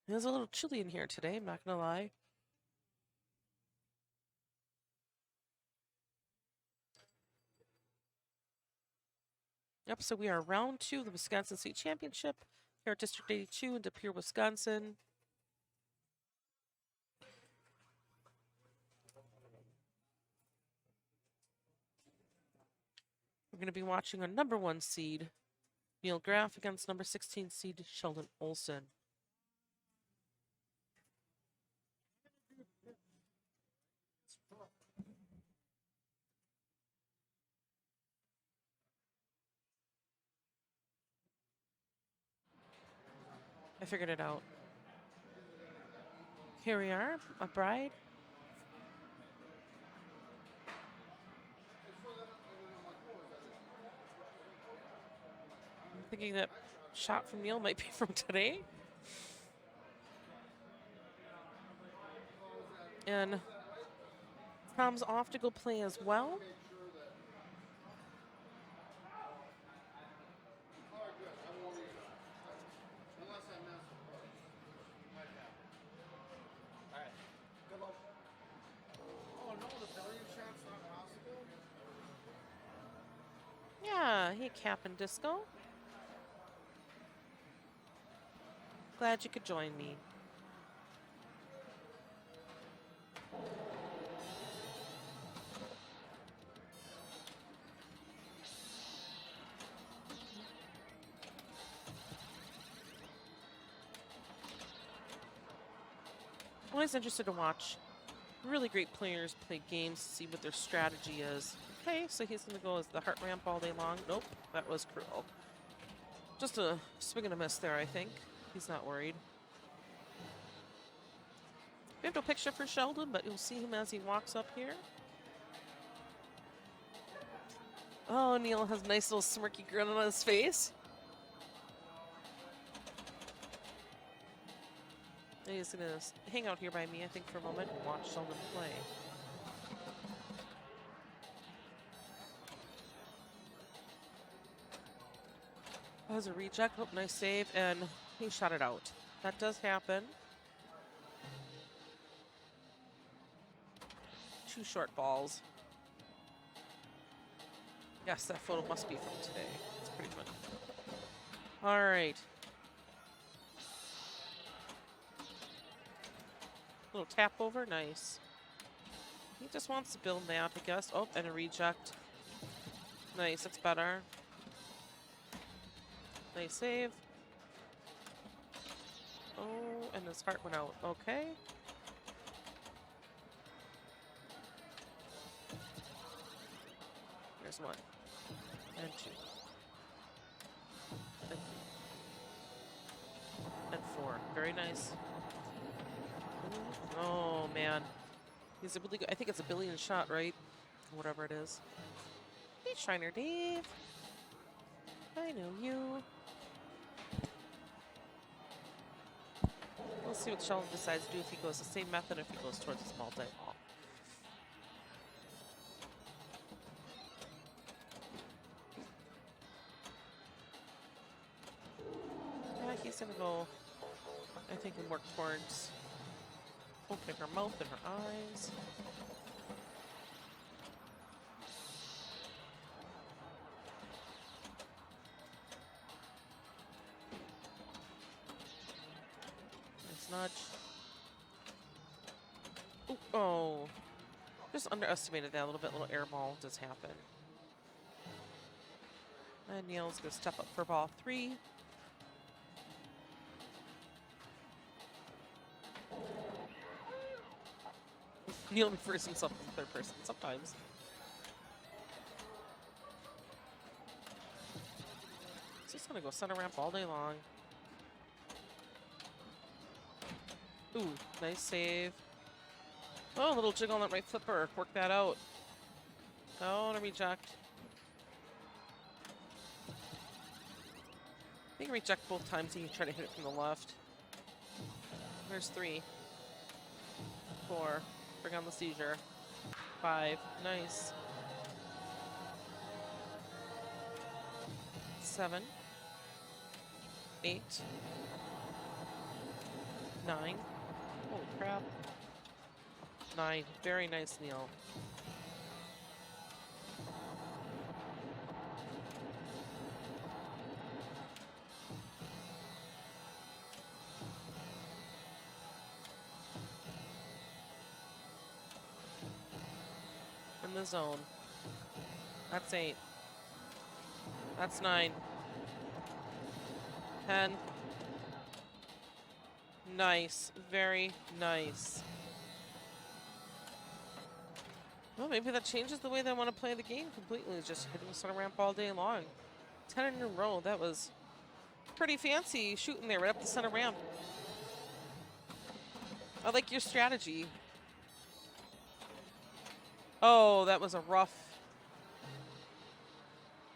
It was a little chilly in here today, I'm not going to lie. Yep, so we are round 2 of the Wisconsin State Championship here at District 82 in De Pere, Wisconsin. We're going to be watching our number 1 seed, Neil Graff, against number 16 seed, Sheldon Olson. I figured it out. Here we are, a Bride. I'm thinking that shot from Neil might be from today. And Tom's off to go play as well. Yeah, hey Cap and Disco. Glad you could join me. Always interested to watch really great players play games to see what their strategy is. Okay, so he's going to go as the heart ramp all day long. Nope, that was cruel. Just a swing and a miss there, I think. He's not worried. We have no picture for Sheldon, but you'll see him as he walks up here. Oh, Neil has a nice little smirky grin on his face. He's going to hang out here by me, I think, for a moment and watch Sheldon play. That was a reject. Oh, nice save, and he shot it out. That does happen. 2 short balls. Yes, that photo must be from today. It's pretty fun. All right. Little tap over, nice. He just wants to build that, I guess. Oh, and a reject. Nice, that's better. Nice save. Oh, and his heart went out. Okay. There's 1. And 2. And 3. And 4. Very nice. Oh, man. He's a really good, I think it's a billion shot, right? Whatever it is. Hey, Shiner Dave. I know you. We'll see what Sheldon decides to do, if he goes the same method or if he goes towards his multi-ball. Yeah, he's going to go, I think, and work towards opening her mouth and her eyes. Nice nudge. Ooh, oh, just underestimated that a little bit. Little air ball does happen. And Neil's going to step up for ball 3. Neil refers himself in third person sometimes. So some gonna go center ramp all day long. Ooh, nice save. Oh, a little jiggle on that right flipper. Work that out. Oh, and a reject. I think reject both times and you try to hit it from the left. There's 3. 4. Bring on the seizure. 5. Nice. 7. 8. 9. Holy crap. 9. Very nice, Neil. In the zone. That's 8. That's 9. 10. Nice. Very nice. Well, maybe that changes the way that I want to play the game completely. Just hitting center ramp all day long. 10 in a row. That was pretty fancy shooting there right up the center ramp. I like your strategy. Oh, that was a rough.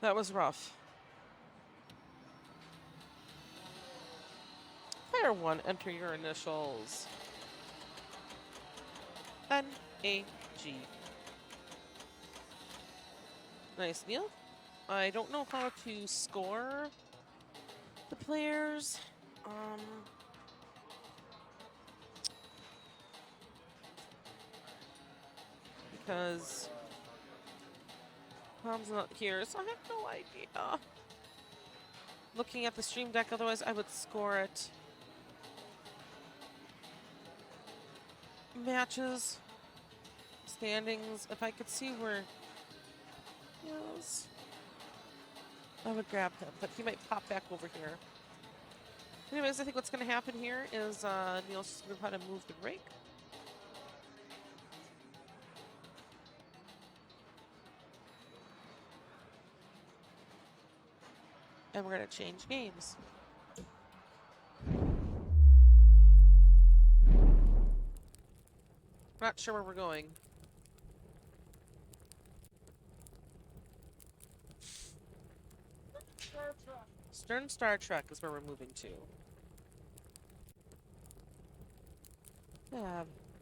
That was rough. Player 1, enter your initials. N-A-G. Nice, Neil. I don't know how to score the players. Because Tom's not here, so I have no idea. Looking at the stream deck, otherwise I would score it. Matches, standings. If I could see where he is, I would grab him, but he might pop back over here. Anyways, I think what's going to happen here is Neil's just going to try to move the break. And we're going to change games. Not sure where we're going. Stern Star Trek is where we're moving to.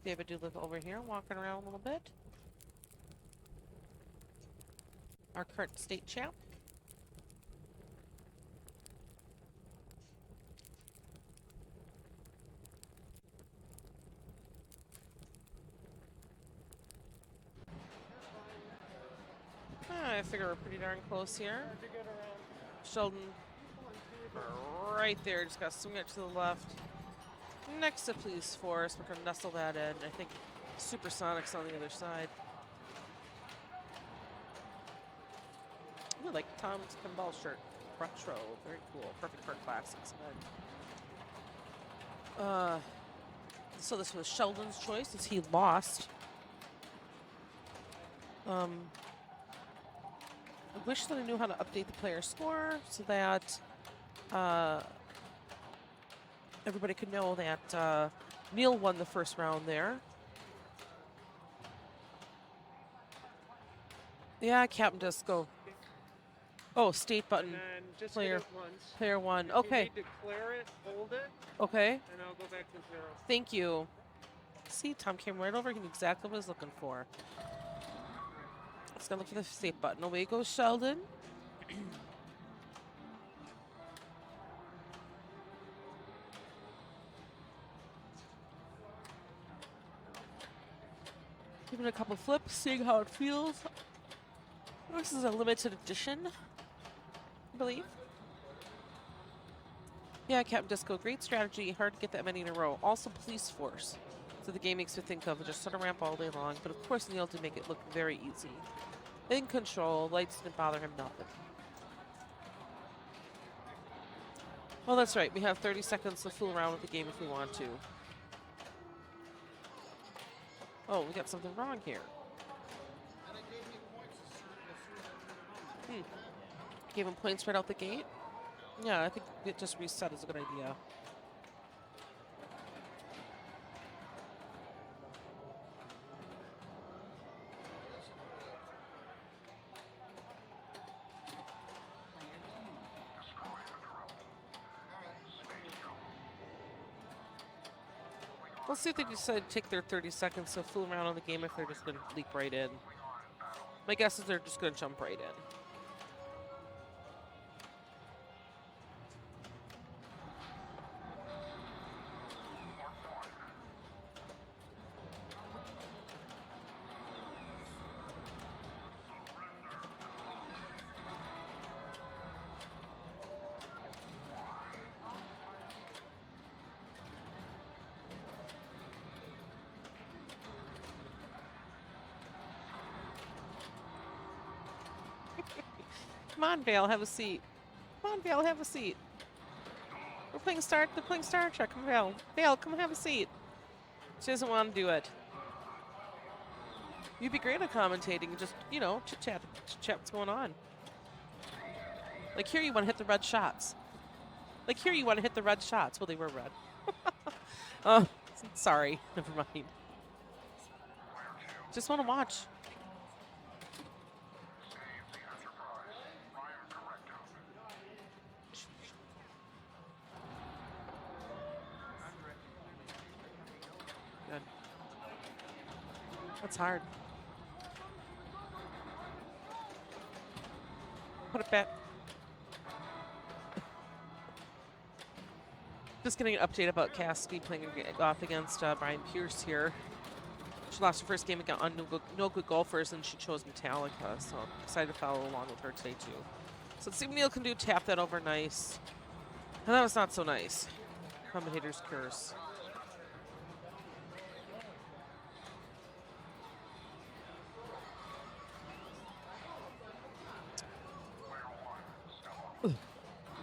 David Doolittle over here, walking around a little bit. Our current state champ. I figure we're pretty darn close here. Sheldon, right there, just got to swing it to the left. Next to police force, we're going to nestle that in. I think Supersonic's on the other side. Ooh, like Tom's Pinball shirt. Retro, very cool. Perfect for classics. So this was Sheldon's choice as he lost. I wish that I knew how to update the player score so that everybody could know that Neil won the first round there. Yeah, Captain Disco. Oh, state button. And then just Player. hit it once. Player 1. If Okay. you need to clear it, hold it, Okay. and I'll go back to 0. Thank you. See, Tom came right over. He knew exactly what he was looking for. Let's go look for the state button. Away goes Sheldon. Giving it a couple flips, seeing how it feels. This is a limited edition, I believe. Yeah, Captain Disco, great strategy. Hard to get that many in a row. Also, police force. So the game makes me think of just center ramp all day long. But of course, Neil did make it look very easy. In control, lights didn't bother him, nothing. Well, that's right. We have 30 seconds to fool around with the game if we want to. Oh, we got something wrong here. Gave him points right out the gate. Yeah, I think it just reset is a good idea. We'll see if they decide to take their 30 seconds to fool around on the game, if they're just going to leap right in. My guess is they're just going to jump right in. Come on, Vale, have a seat. Come on, Vale, have a seat. They're playing Star Trek. Come, Vale. Vale, come have a seat. She doesn't want to do it. You'd be great at commentating and just, you know, chit-chat what's going on. Like here you want to hit the red shots. Well, they were red. Oh, sorry. Never mind. Just want to watch. Good. That's hard. Put it back. Just getting an update about Cassidy playing off against Brian Pierce here. She lost her first game against on No Good Golfers, and she chose Metallica, so I'm excited to follow along with her today, too. So let's see what Neil can do. Tap that over nice. And that was not so nice. Commentator's curse.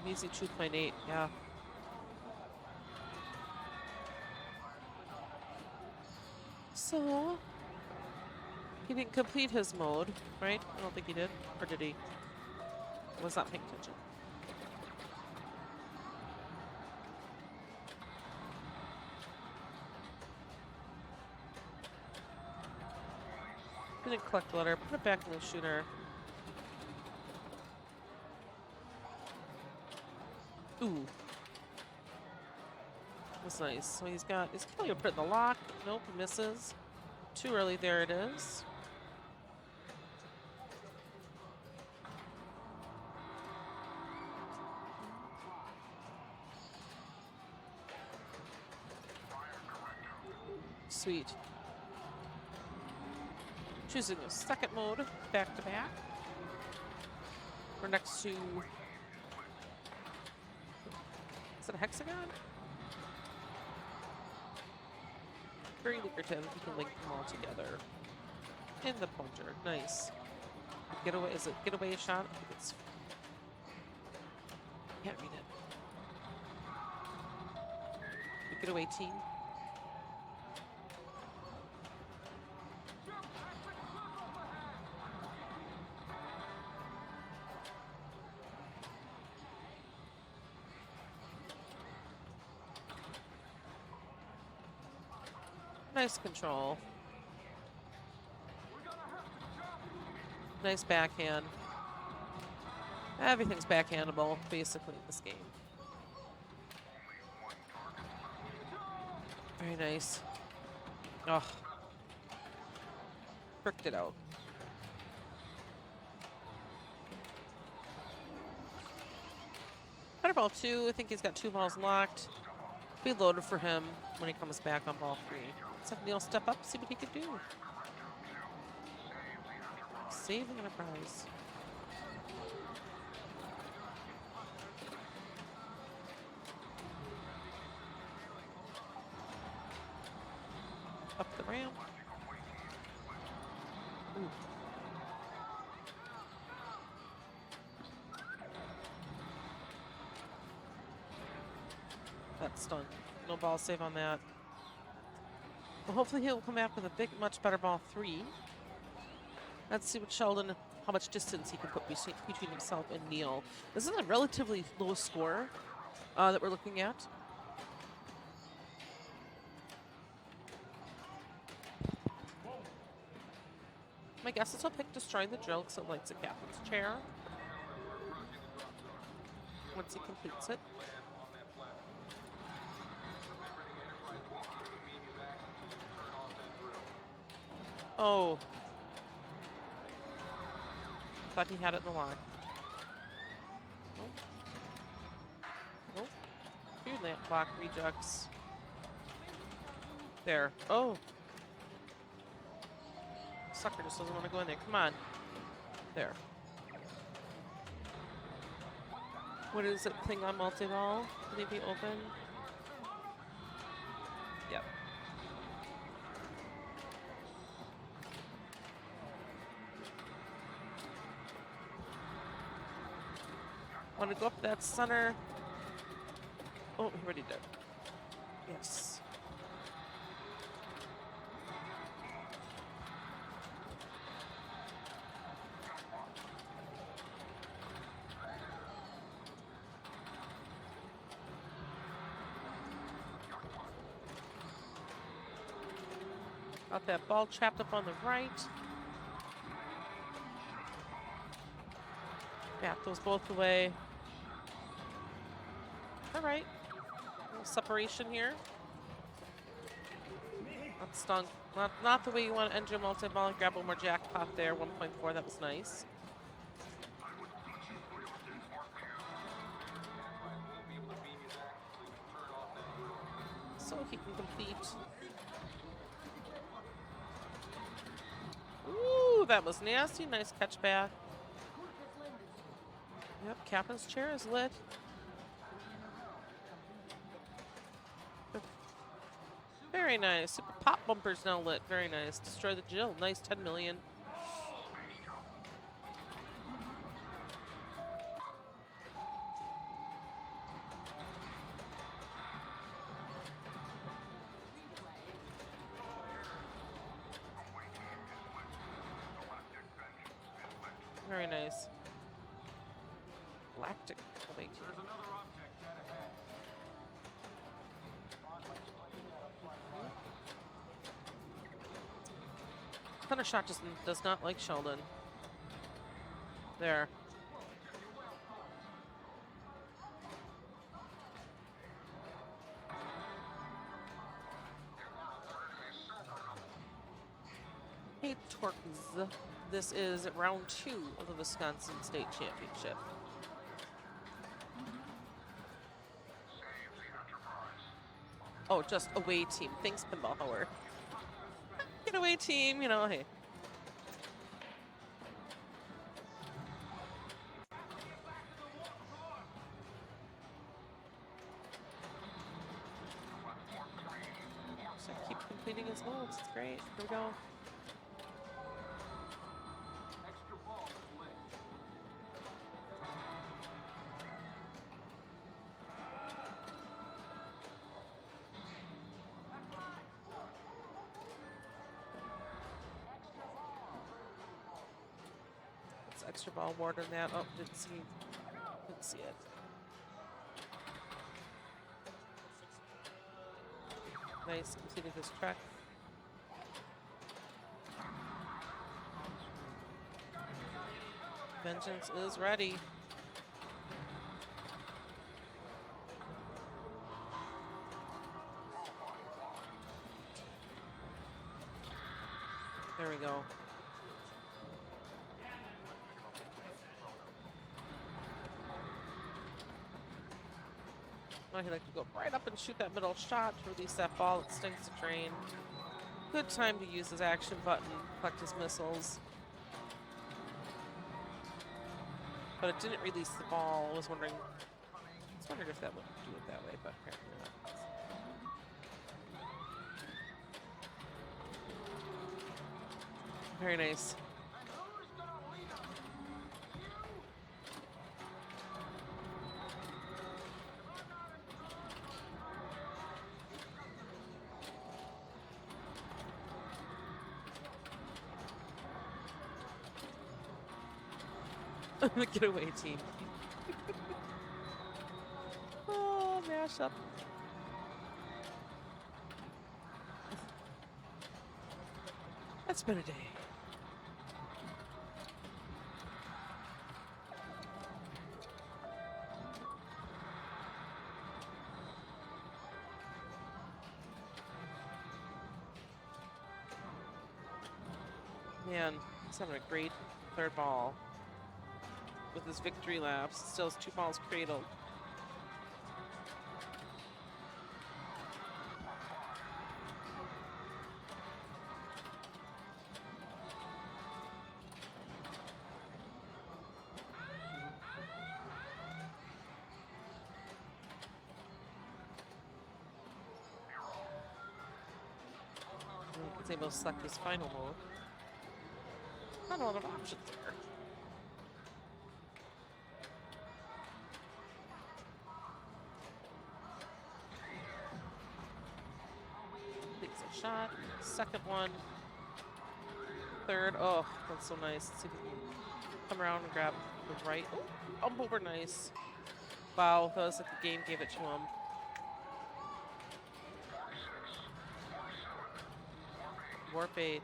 Easy 2.8, yeah. So, he didn't complete his mode, right? I don't think he did. Or did he? I was not paying attention. Didn't collect the letter. Put it back in the shooter. Ooh. That's nice. So he's probably gonna put it in the lock. Nope, misses. Too early, there it is. Sweet. Choosing a second mode, back to back. We're next to, is it a hexagon? Very lucrative. You can link them all together. In the pointer. Nice. Getaway, is it getaway shot? I think it's, can't read it. The getaway team. Nice control. Nice backhand. Everything's backhandable, basically, in this game. Very nice. Oh. Fricked it out. Better ball 2. I think he's got 2 balls locked. Be loaded for him when he comes back on ball 3. Let's have Neil step up, see what he can do. Save the Enterprise. Up the ramp. Ooh. That's done. No ball save on that. Well, hopefully he'll come back with a much better ball 3. Let's see what Sheldon how much distance he can put between himself and Neil. This is a relatively low score that we're looking at. My guess is he'll pick Destroy the Drill because it lights a captain's chair once he completes it. Oh. Thought he had it in the lock. Nope. Nope. Two lamp lock rejects. There. Oh. Sucker just doesn't want to go in there. Come on. There. What is it? Thing on multi-ball? Can they be open? Yep. Want to go up that center? Oh, he already did. Yes. Got that ball trapped up on the right. Bat those both away. All right. A little separation here. That stunk. Not the way you want to end your multi-ball. Grab one more jackpot there. 1.4. That was nice. So he can complete. Ooh, that was nasty. Nice catch back. Yep, captain's chair is lit. Very nice. Super pop bumper's now lit. Very nice. Destroy the Jill. Nice 10 million. Very nice. Galactic. Wait. Thundershot just does not like Sheldon. There. Hey, Torques. This is round 2 of the Wisconsin State Championship. Oh, just away team. Thanks, Pinball Howard. Get away team, you know, hey. So keep completing his molds. It's great. Here we go. Extra ball ward on that. Oh, didn't see it. Nice, completed his track. Vengeance is ready. There we go. He'd like to go right up and shoot that middle shot to release that ball. It stinks the train. Good time to use his action button, collect his missiles. But it didn't release the ball. I was wondering if that would do it that way, but apparently not. Very nice. The getaway team. Oh, mashup. That's been a day. Man, he's having a great third ball. With his victory laps, still has 2 balls cradled. He's able to select his final mode. Not a lot of options there. Takes a shot. Second one. Third. Oh, that's so nice. Let's see if we can come around and grab the right. Oh, bump over nice. Wow, that was like the game gave it to him. Warp 8.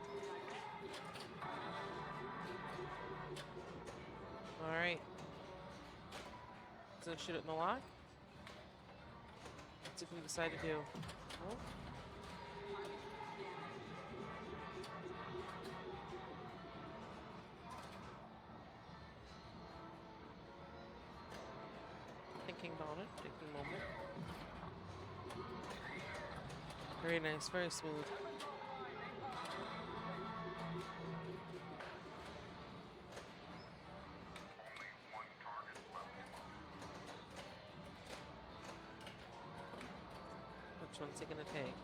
All right. He's gonna shoot it in the lock. Let's see what we decide to do. Oh. Thinking about it. Taking a moment. Very nice. Very smooth. Which one's he gonna take?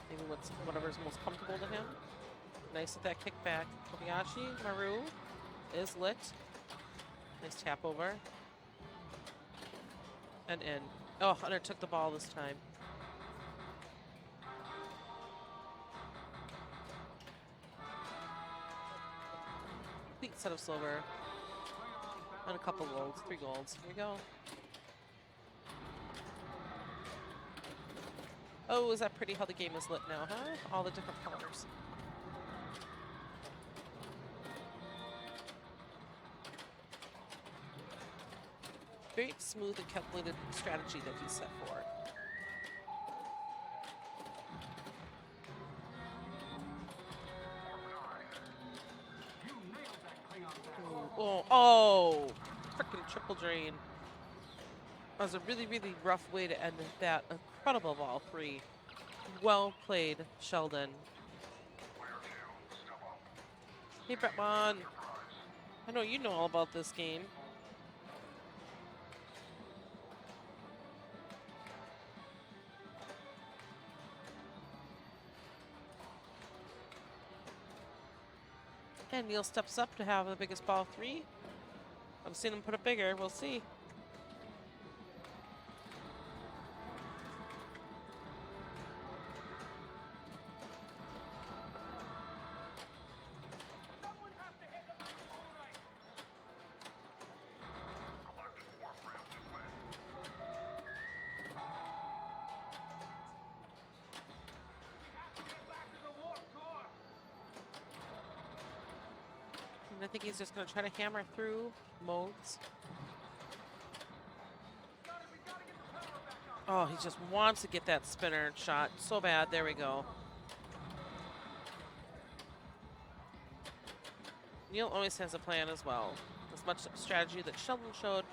Maybe whatever's most comfortable to him. Nice with that kickback. Kobayashi Maru is lit. Nice tap over. And in. Oh, Hunter took the ball this time. Complete set of silver. And a couple golds. 3 golds. Here we go. Oh, is that pretty how the game is lit now, huh? All the different colors. Very smooth and calculated strategy that he set forward. Oh, freaking triple drain. That was a really, really rough way to end that incredible ball 3. Well played, Sheldon. Hey, Bretman. I know you know all about this game. And Neil steps up to have the biggest ball 3. I've seen him put it bigger. We'll see. I think he's just going to try to hammer through modes. Oh, he just wants to get that spinner shot so bad. There we go. Neil always has a plan as well. As much strategy that Sheldon showed,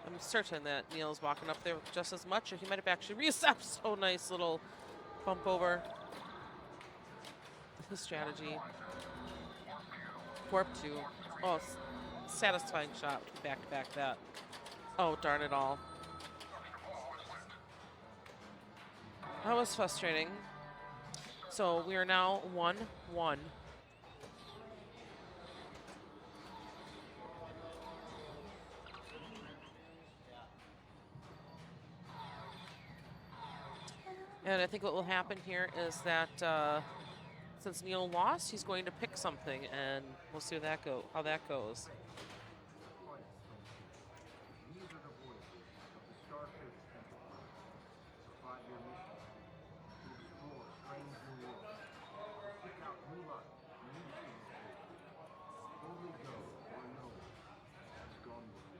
I'm certain that Neil's walking up there with just as much, or he might have actually reset. So nice little bump over his strategy. Warp 2. Oh, satisfying shot. Back to back that. Oh, darn it all. That was frustrating. So we are now 1-1. And I think what will happen here is that since Neil lost, he's going to pick something, and we'll see how that goes. These are the voyages of the starship Enterprise. A 5-year mission to explore strange new worlds, to seek out new life, new civilization. Boldly go where no one has gone before.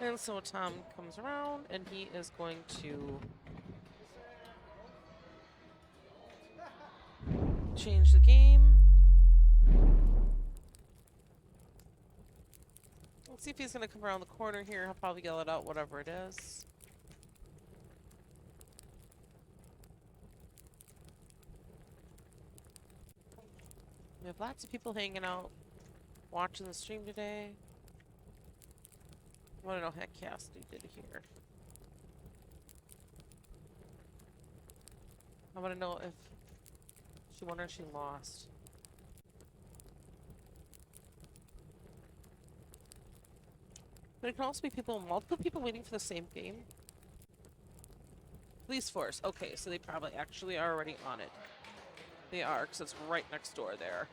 And so Tom comes around, and he is going to change the game. Let's see if he's going to come around the corner here. He'll probably yell it out, whatever it is. We have lots of people hanging out, watching the stream today. I want to know how Cassidy did here. I want to know if she won or she lost. But it can also be multiple people waiting for the same game. Police force. Okay, so they probably actually are already on it. They are, because it's right next door there.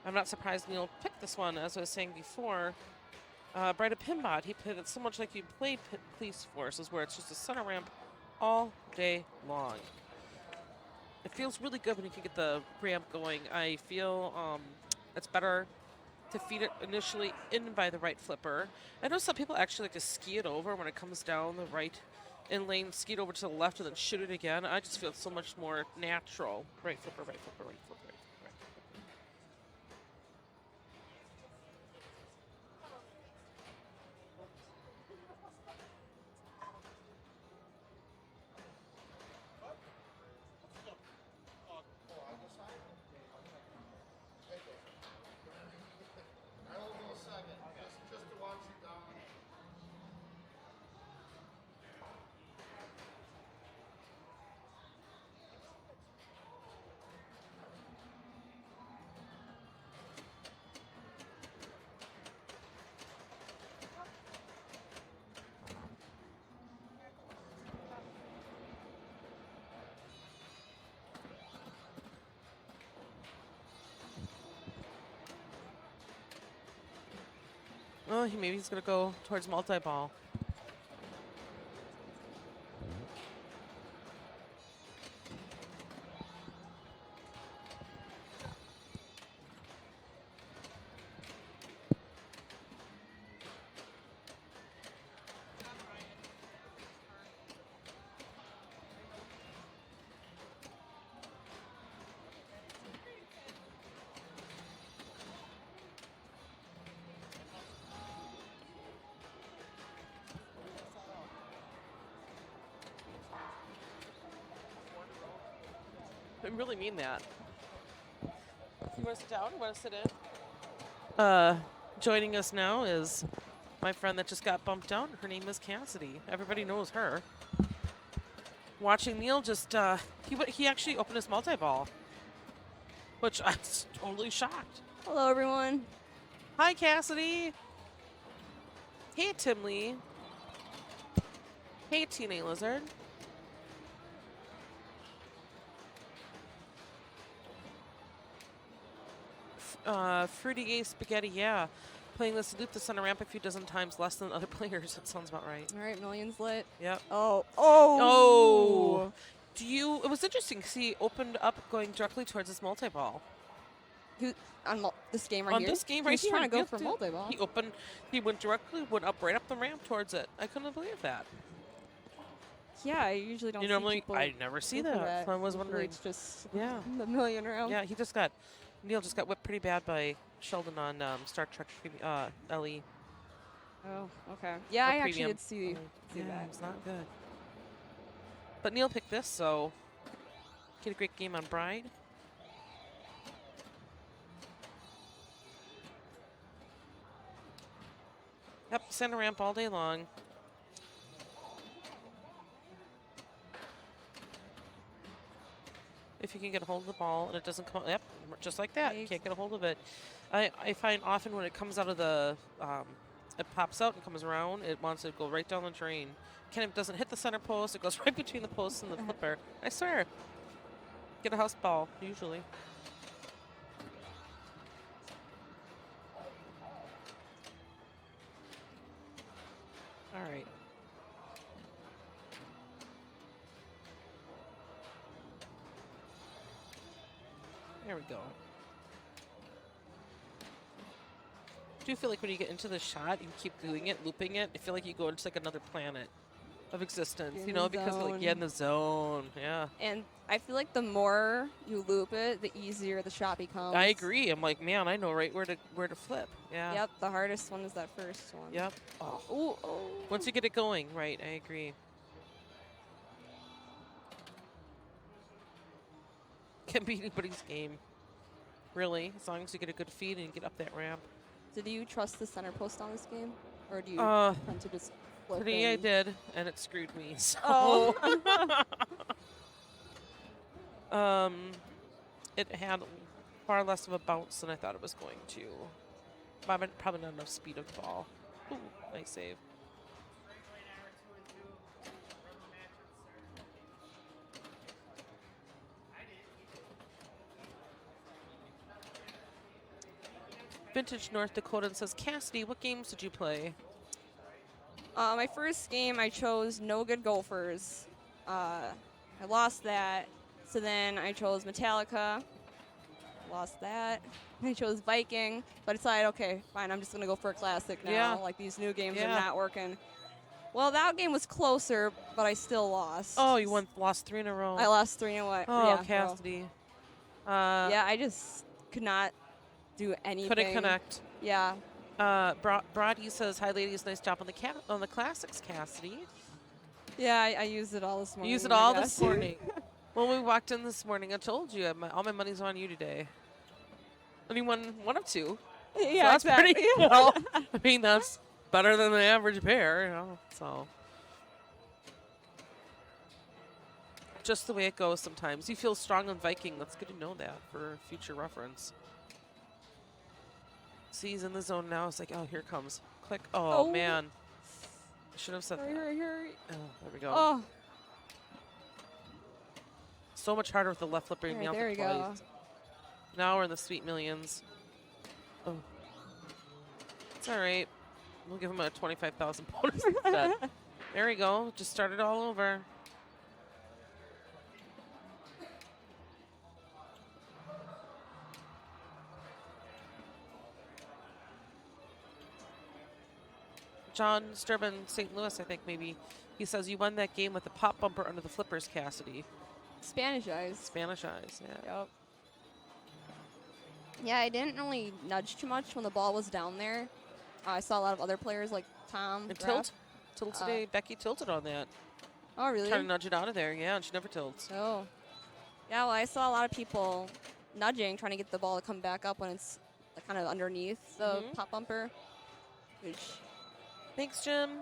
I'm not surprised Neil picked this one, as I was saying before. Bright of Pinball, he played it so much like you played Police Forces, where it's just a center ramp all day long. It feels really good when you can get the ramp going. I feel it's better to feed it initially in by the right flipper. I know some people actually like to ski it over when it comes down the right in lane, ski it over to the left, and then shoot it again. I just feel it's so much more natural. Right flipper, right flipper, right flipper, right flipper. Oh, maybe he's going to go towards multi-ball. I really mean that. You want to sit down? You want to sit in? Joining us now is my friend that just got bumped down. Her name is Cassidy. Everybody knows her. Watching Neil just, he actually opened his multi-ball, which I was totally shocked. Hello, everyone. Hi, Cassidy. Hey, Tim Lee. Hey, TNA Lizard. Fruity Gay Spaghetti, yeah. Playing this loop the center ramp a few dozen times less than other players. That sounds about right. All right, millions lit. Yep. Oh. It was interesting because he opened up going directly towards his multi-ball. On this game right here? On this game right He's here. trying to go Yep, for dude. multi-ball. He went right up the ramp towards it. I couldn't believe that. Yeah, I usually don't see people I never see go for that. So I was Usually wondering. It's just Yeah. the million round. Yeah, Neil just got whipped pretty bad by Sheldon on Star Trek LE. Oh, okay. Yeah, Or I actually premium. did see Yeah, that. it's not good. But Neil picked this, so get a great game on Bride. Yep, center ramp all day long. If you can get a hold of the ball and it doesn't come, yep, just like that. You Right. can't get a hold of it. I find often when it comes out of the, it pops out and comes around, it wants to go right down the drain. It doesn't hit the center post, it goes right between the posts and the flipper. I swear. Get a house ball, usually. All right. There we go. Do you feel like when you get into the shot, you keep doing it, looping it, I feel like you go into like another planet of existence, You're you in know, the because like zone. yeah, in the zone. Yeah. And I feel like the more you loop it, the easier the shot becomes. I agree. I'm like, man, I know right where to flip. Yeah. Yep, the hardest one is that first one. Yep. Oh. Ooh, oh. Once you get it going, right, I agree. Can be anybody's game. Really, as long as you get a good feed and get up that ramp. Did you trust the center post on this game? Or do you Uh, tend to just flip Pretty I in? did, and it screwed me. So Oh. it had far less of a bounce than I thought it was going to. Probably not enough speed of the ball. Ooh, nice save. Vintage North Dakota says, Cassidy, what games did you play? My first game, I chose No Good Gophers. I lost that. So then I chose Metallica. Lost that. I chose Viking. But I decided, okay, fine, I'm just going to go for a classic now. Yeah. Like, these new games Yeah. are not working. Well, that game was closer, but I still lost. Oh, you lost 3 in a row. I lost 3 in a row. Oh, yeah, Cassidy. yeah, I just could not do anything. Couldn't connect. Yeah. Brody says, "Hi, ladies. Nice job on the classics, Cassidy. Yeah, I used it all this morning. You used it I all guess. this morning. When we walked in this morning, I told you all my money's on you today. Only one of two. Yeah, so that's exactly. pretty well. I mean, that's better than the average pair, you know. So just the way it goes sometimes. You feel strong on Viking. That's good to know that for future reference. See, he's in the zone now. It's like, oh, here it comes. Click. Oh, Oh. man. I should have said Hurry, that. hurry, hurry. Oh, there we go. Oh, So much harder with the left flipper. all right, there we go. Now we're in the sweet millions. Oh. It's all right. We'll give him a 25,000 bonus instead. There we go. Just start it all over. John Sturban, St. Louis, I think maybe. He says you won that game with the pop bumper under the flippers, Cassidy. Spanish eyes. Spanish eyes, yeah. Yep. Yeah, I didn't really nudge too much when the ball was down there. I saw a lot of other players like Tom. And Graf. tilt today. Becky tilted on that. Oh, really? Trying to nudge it out of there, yeah, and she never tilts. Oh. Yeah, well, I saw a lot of people nudging, trying to get the ball to come back up when it's like, kind of underneath the Mhm. pop bumper. Which, Thanks, Jim.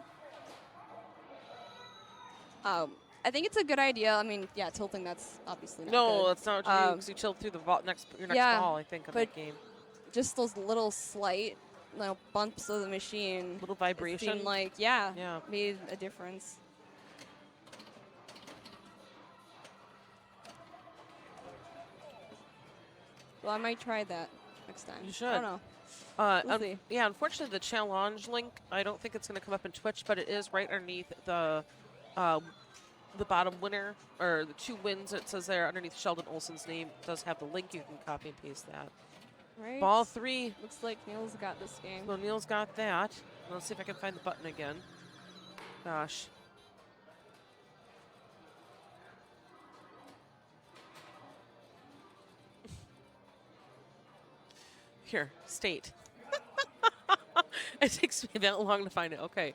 I think it's a good idea. I mean, yeah, tilting, that's obviously not No, good. that's not what you do because you tilt through the your next yeah, ball, I think, on but- that game. Just those little slight bumps of the machine. Little It vibration. seemed like, yeah, Yeah. made a difference. Well, I might try that next time. You should. I don't know. We'll see. Yeah, unfortunately, the challenge link, I don't think it's going to come up in Twitch, but it is right underneath the bottom winner, or the 2 wins. It says there underneath Sheldon Olson's name. It does have the link. You can copy and paste that. Right. Ball 3. Looks like Neil's got this game. So Neil's got that. Let's see if I can find the button again. Gosh. Here, state. It takes me that long to find it. Okay.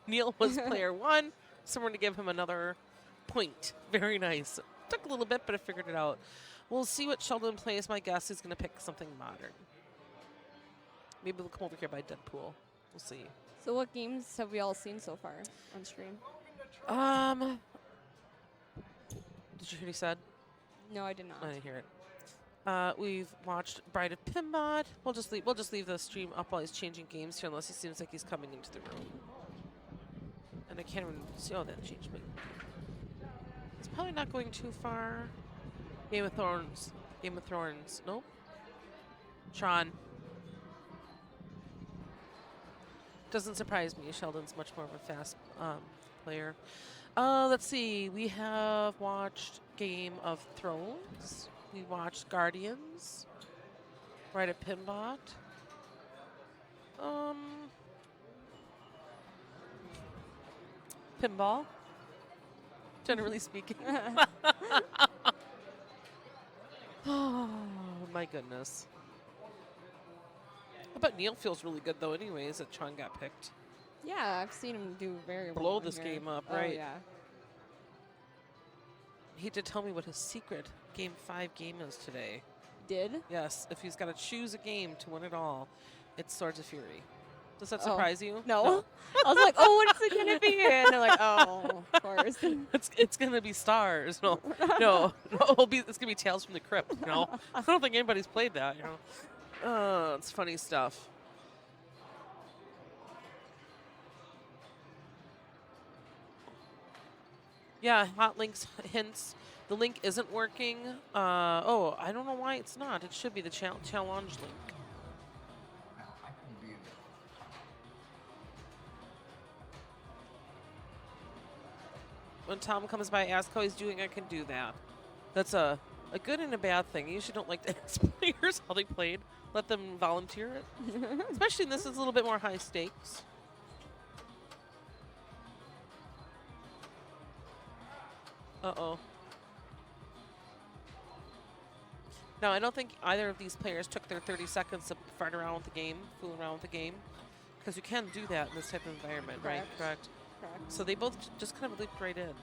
Neil was player 1, so we're going to give him another point. Very nice. Took a little bit, but I figured it out. We'll see what Sheldon plays. My guess is going to pick something modern. Maybe we'll come over here by Deadpool. We'll see. So what games have we all seen so far on stream? Did you hear what he said? No, I did not. I didn't hear it. We've watched Bride of Pinball. We'll just leave the stream up while he's changing games here, unless he seems like he's coming into the room. And I can't even see. Oh, that changed me. It's probably not going too far. Game of Thrones. Game of Thrones. Nope. Sean. Doesn't surprise me. Sheldon's much more of a fast player. Let's see. We have watched Game of Thrones. We watched Guardians. Right at Pinball. Pinball. Generally speaking. Oh my goodness. I bet Neil feels really good though anyways that Sean got picked. Yeah, I've seen him do very well. Blow on this here. game up, Oh, right? yeah. He did tell me what his secret Game 5 game is today. Did? Yes, if he's got to choose a game to win it all, it's Swords of Fury. Does that Oh. surprise you? No. I was like, oh, what's it gonna be? And they're like, oh, of course. It's gonna be Stars. No, it's gonna be Tales from the Crypt. You know, I don't think anybody's played that. You know, it's funny stuff. Yeah, hot links hints. The link isn't working. Oh, I don't know why it's not. It should be the challenge link. When Tom comes by, ask how he's doing. I can do that. That's a good and a bad thing. I usually don't like to ask players how they played. Let them volunteer it. Especially this is a little bit more high stakes. Uh-oh. Now, I don't think either of these players took their 30 seconds to fart around with the game, fool around with the game. Because you can't do that in this type of environment, right? Correct. So they both just kind of leaped right in.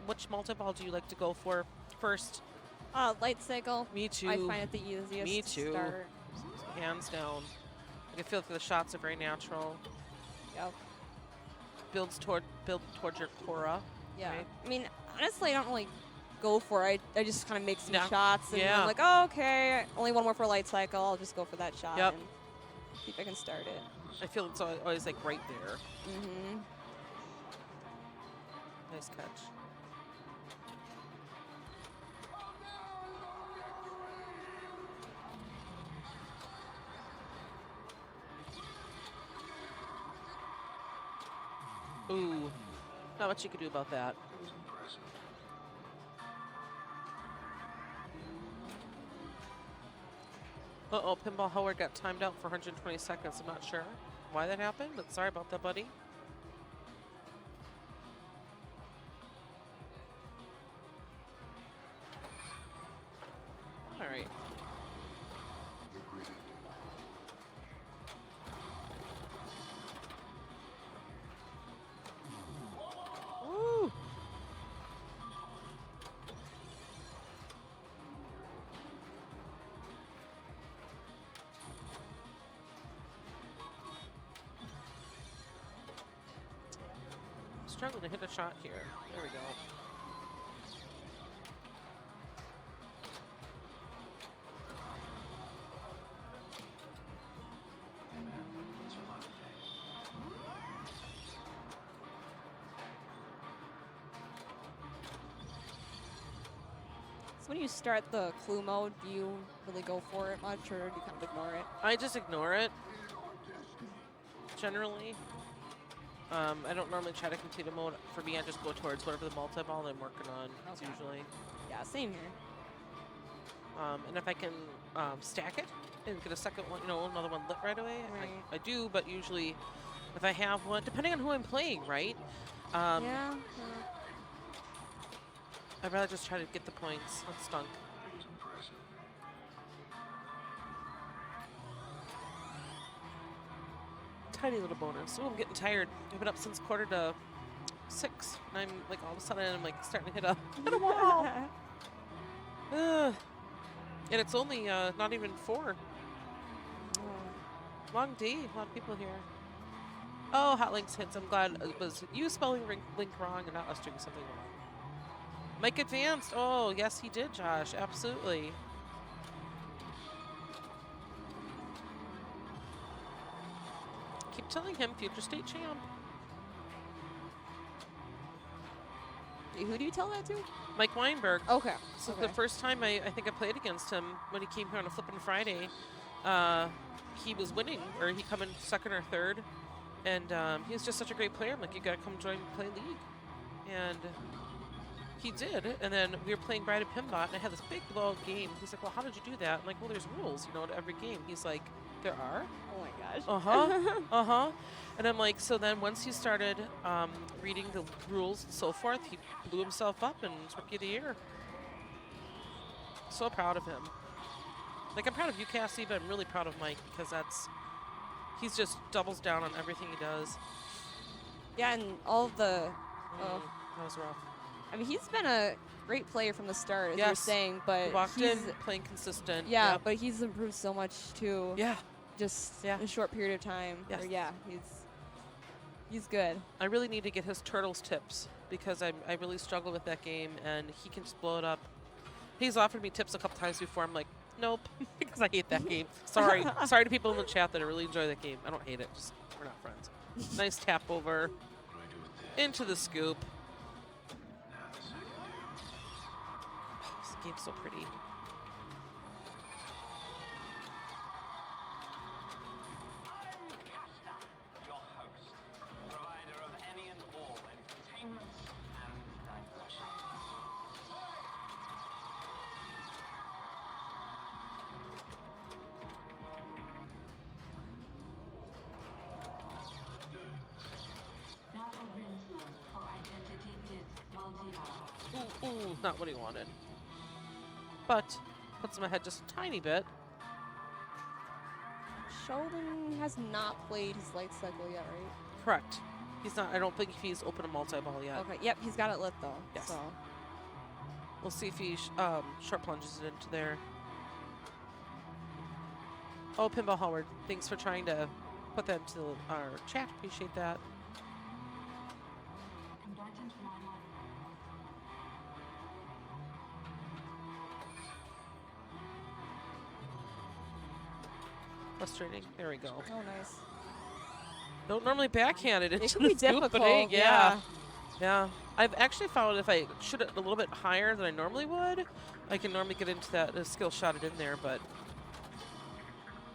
Which multi-ball do you like to go for first? Light cycle. Me too. I find it the easiest. Me to too. start. Hands down. I feel like the shots are very natural. Yep. Build towards your Cora. Yeah. Right? I mean, honestly, I don't really go for it. I just kind of make some Yeah. shots, and Yeah. I'm like, oh, okay, only one more for light cycle. I'll just go for that shot Yep. and see if I can start it. I feel it's always like right there. Mm-hmm. Nice catch. Ooh, not much you could do about that. Uh-oh, Pinball Howard got timed out for 120 seconds. I'm not sure why that happened, but sorry about that, buddy. All right. Woo! Struggling to hit a shot here. There we go. So when you start the clue mode, do you really go for it much, or do you kind of ignore it? I just ignore it, generally. I don't normally try to complete a mode. For me, I just go towards whatever the multi-ball I'm working on, Okay. usually. Yeah, same here. And if I can stack it and get a second one, another one lit right away, Right. I do, but usually if I have one, depending on who I'm playing, right? Yeah. I'd rather just try to get the points. That stunk. Tiny little bonus. Oh, I'm getting tired. I've been up since 5:45, and I'm like all of a sudden I'm like starting to hit a wall. Ugh. And it's only not even 4. Long day. A lot of people here. Oh, Hot Links hits. I'm glad it was you spelling link wrong and not us doing something wrong. Mike advanced. Oh, yes, he did, Josh. Absolutely. Keep telling him future state champ. Who do you tell that to? Mike Weinberg. Okay. So okay. the first time I think I played against him when he came here on a Flippin' Friday, he was winning, or he come in second or third, and he was just such a great player. I'm like, you gotta come join play league, and he did. And then we were playing Bride of Pinball, and I had this big blowout game. He's like, well, how did you do that? I'm like, well, there's rules, you know, to every game. He's like, there are? Oh my gosh. Uh-huh. And I'm like, so then once he started reading the rules and so forth, he blew himself up and was Rookie of the Year. So proud of him. Like, I'm proud of you, Cassie, but I'm really proud of Mike because he's just doubles down on everything he does. Yeah, and all of the, That was rough. I mean, he's been a great player from the start, as you were Yes. saying, but Walked he's, in, playing consistent. yeah, Yep. but he's improved so much too. Yeah. Just Yeah. in a short period of time. Yes. Or, yeah, he's good. I really need to get his Turtles tips because I really struggle with that game, and he can just blow it up. He's offered me tips a couple times before. I'm like, nope, because I hate that game. Sorry to people in the chat that I really enjoy that game. I don't hate it. Just we're not friends. Nice tap over into the scoop. Oh, this game's so pretty. Ooh, not what he wanted. But puts him ahead just a tiny bit. Sheldon has not played his light cycle yet, right? Correct. He's not. I don't think he's opened a multi-ball yet. Okay, yep, he's got it lit though. Yes. So. We'll see if he short plunges it into there. Oh, Pinball Howard, thanks for trying to put that into our chat. Appreciate that. Frustrating. There we go. Oh, nice. Don't normally backhand it into It can the be scoop, but hey, difficult, yeah. Yeah. I've actually found if I shoot it a little bit higher than I normally would, I can normally get into that skill shot it in there, but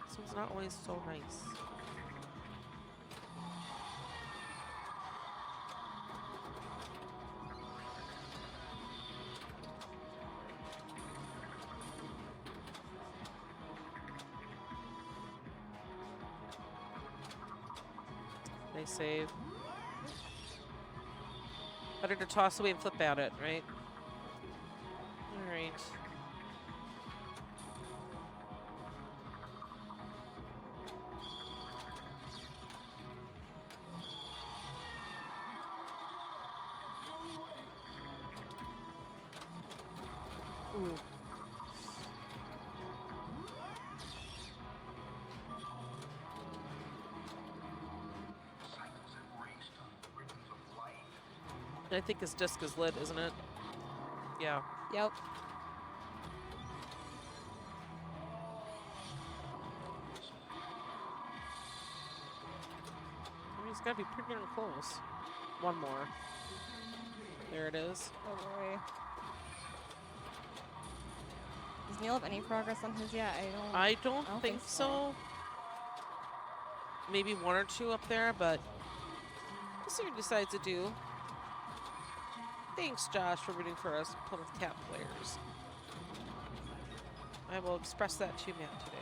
this one's not always so nice. Nice save. Better to toss away and flip at it, right? All right. Ooh. I think his disc is lit, isn't it? Yeah. Yep. I mean, he's got to be pretty darn close. One more. There it is. Oh boy. Does Neil have any progress on his yet? I don't think so. Maybe 1 or 2 up there, but we'll see what he decides to do. Thanks, Josh, for rooting for us Plymouth Cap players. I will express that to Matt today.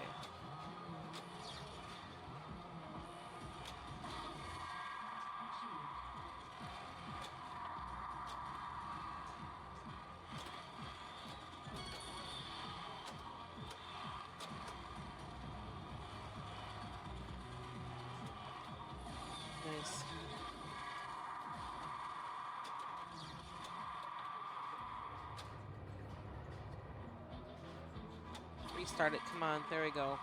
Restart it. Come on. There we go.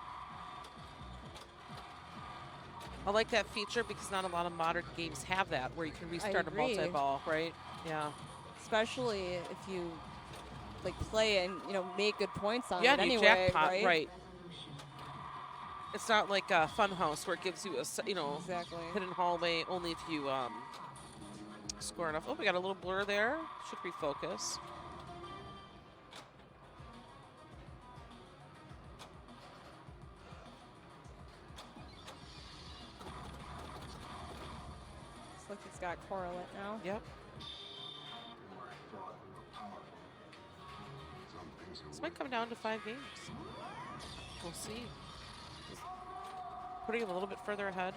I like that feature because not a lot of modern games have that, where you can restart a agree. multi-ball, right? Yeah. Especially if you like play and make good points on Yeah, it and you anyway, jackpot, right? It's not like a fun house where it gives you a Exactly. hidden hallway only if you score enough. Oh, we got a little blur there. Should refocus. Looks like it's got correlate now. Yep. This might come down to 5 games. We'll see. Putting him a little bit further ahead.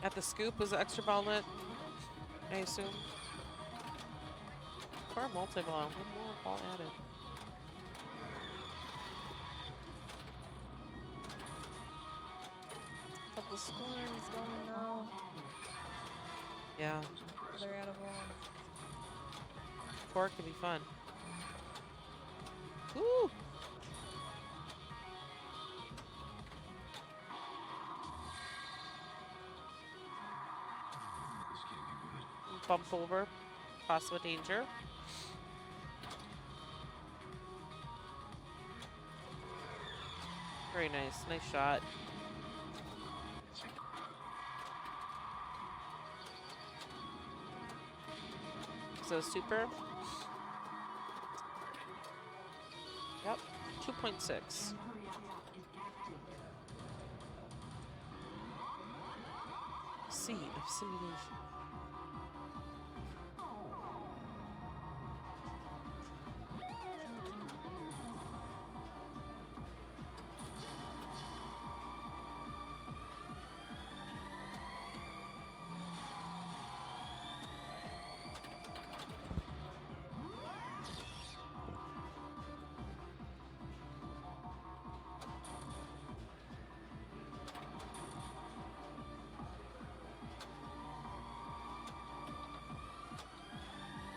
At the scoop was the extra ball lit, I assume. Or a multi-ball. One more ball added. Couple scorns going now. Yeah. They're out of ball. 4 can be fun. Woo! Bump over. Possible danger. Very nice. Nice shot. So super. Yep. 2.6. Seed of simulation.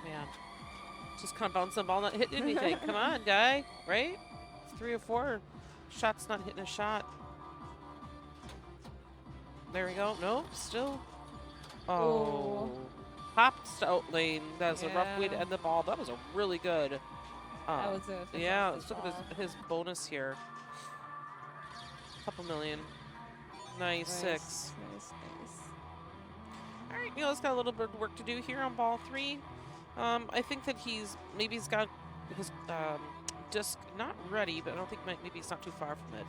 Man. Just kind of bouncing the ball, not hitting anything. Come on, guy. Right? 3 or 4 shots not hitting a shot. There we go. Nope, still. Oh. Popped out lane. That's a rough way to end the ball. That was a really good. That was a yeah, fantastic let's look at his bonus here. Couple million. Nice. 6. Nice. All right, Neil's got a little bit of work to do here on ball 3. I think that he's got his disc not ready, but I don't think maybe he's not too far from it.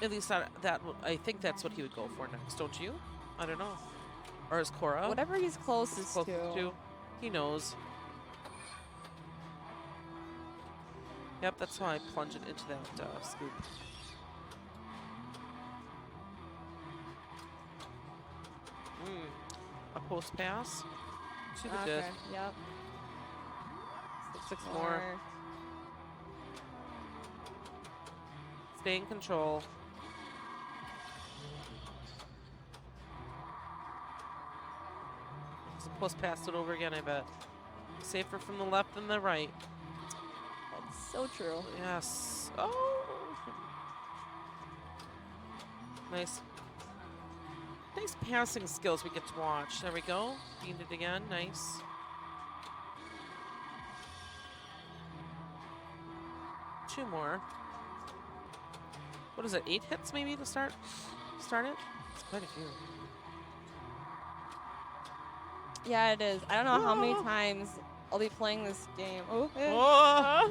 At least I think that's what he would go for next, don't you? I don't know. Or is Cora? Whatever he's closest to. He knows. Yep, that's why I plunge it into that scoop. A post pass to the disc. Yep. 6 more. Stay in control. So post pass it over again, I bet. Safer from the left than the right. That's so true. Yes. Oh. Nice. Nice passing skills we get to watch. There we go. Beamed it again. Nice. Two more. What is it? 8 hits maybe to start it? It's quite a few. Yeah, it is. I don't know how many times I'll be playing this game. Oh, Oh.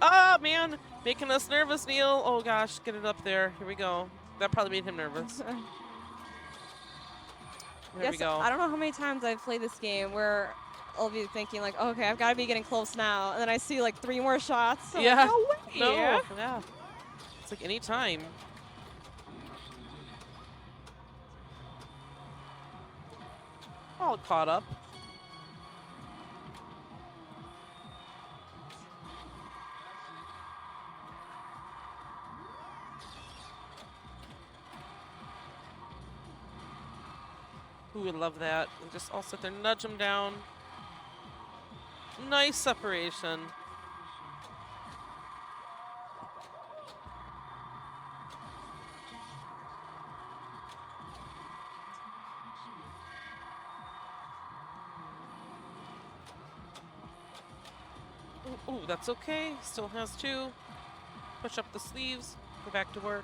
Ah, man. Making us nervous, Neil. Oh, gosh. Get it up there. Here we go. That probably made him nervous. There we Yes, go. I don't know how many times I've played this game where I'll be thinking like, okay, I've got to be getting close now, and then I see like 3 more shots. So I'm Yeah. like, no way. No. Yeah. It's like any time. All caught up. Who would love that? And just all sit there, nudge them down. Nice separation. Ooh, that's okay. Still has 2. Push up the sleeves. Go back to work.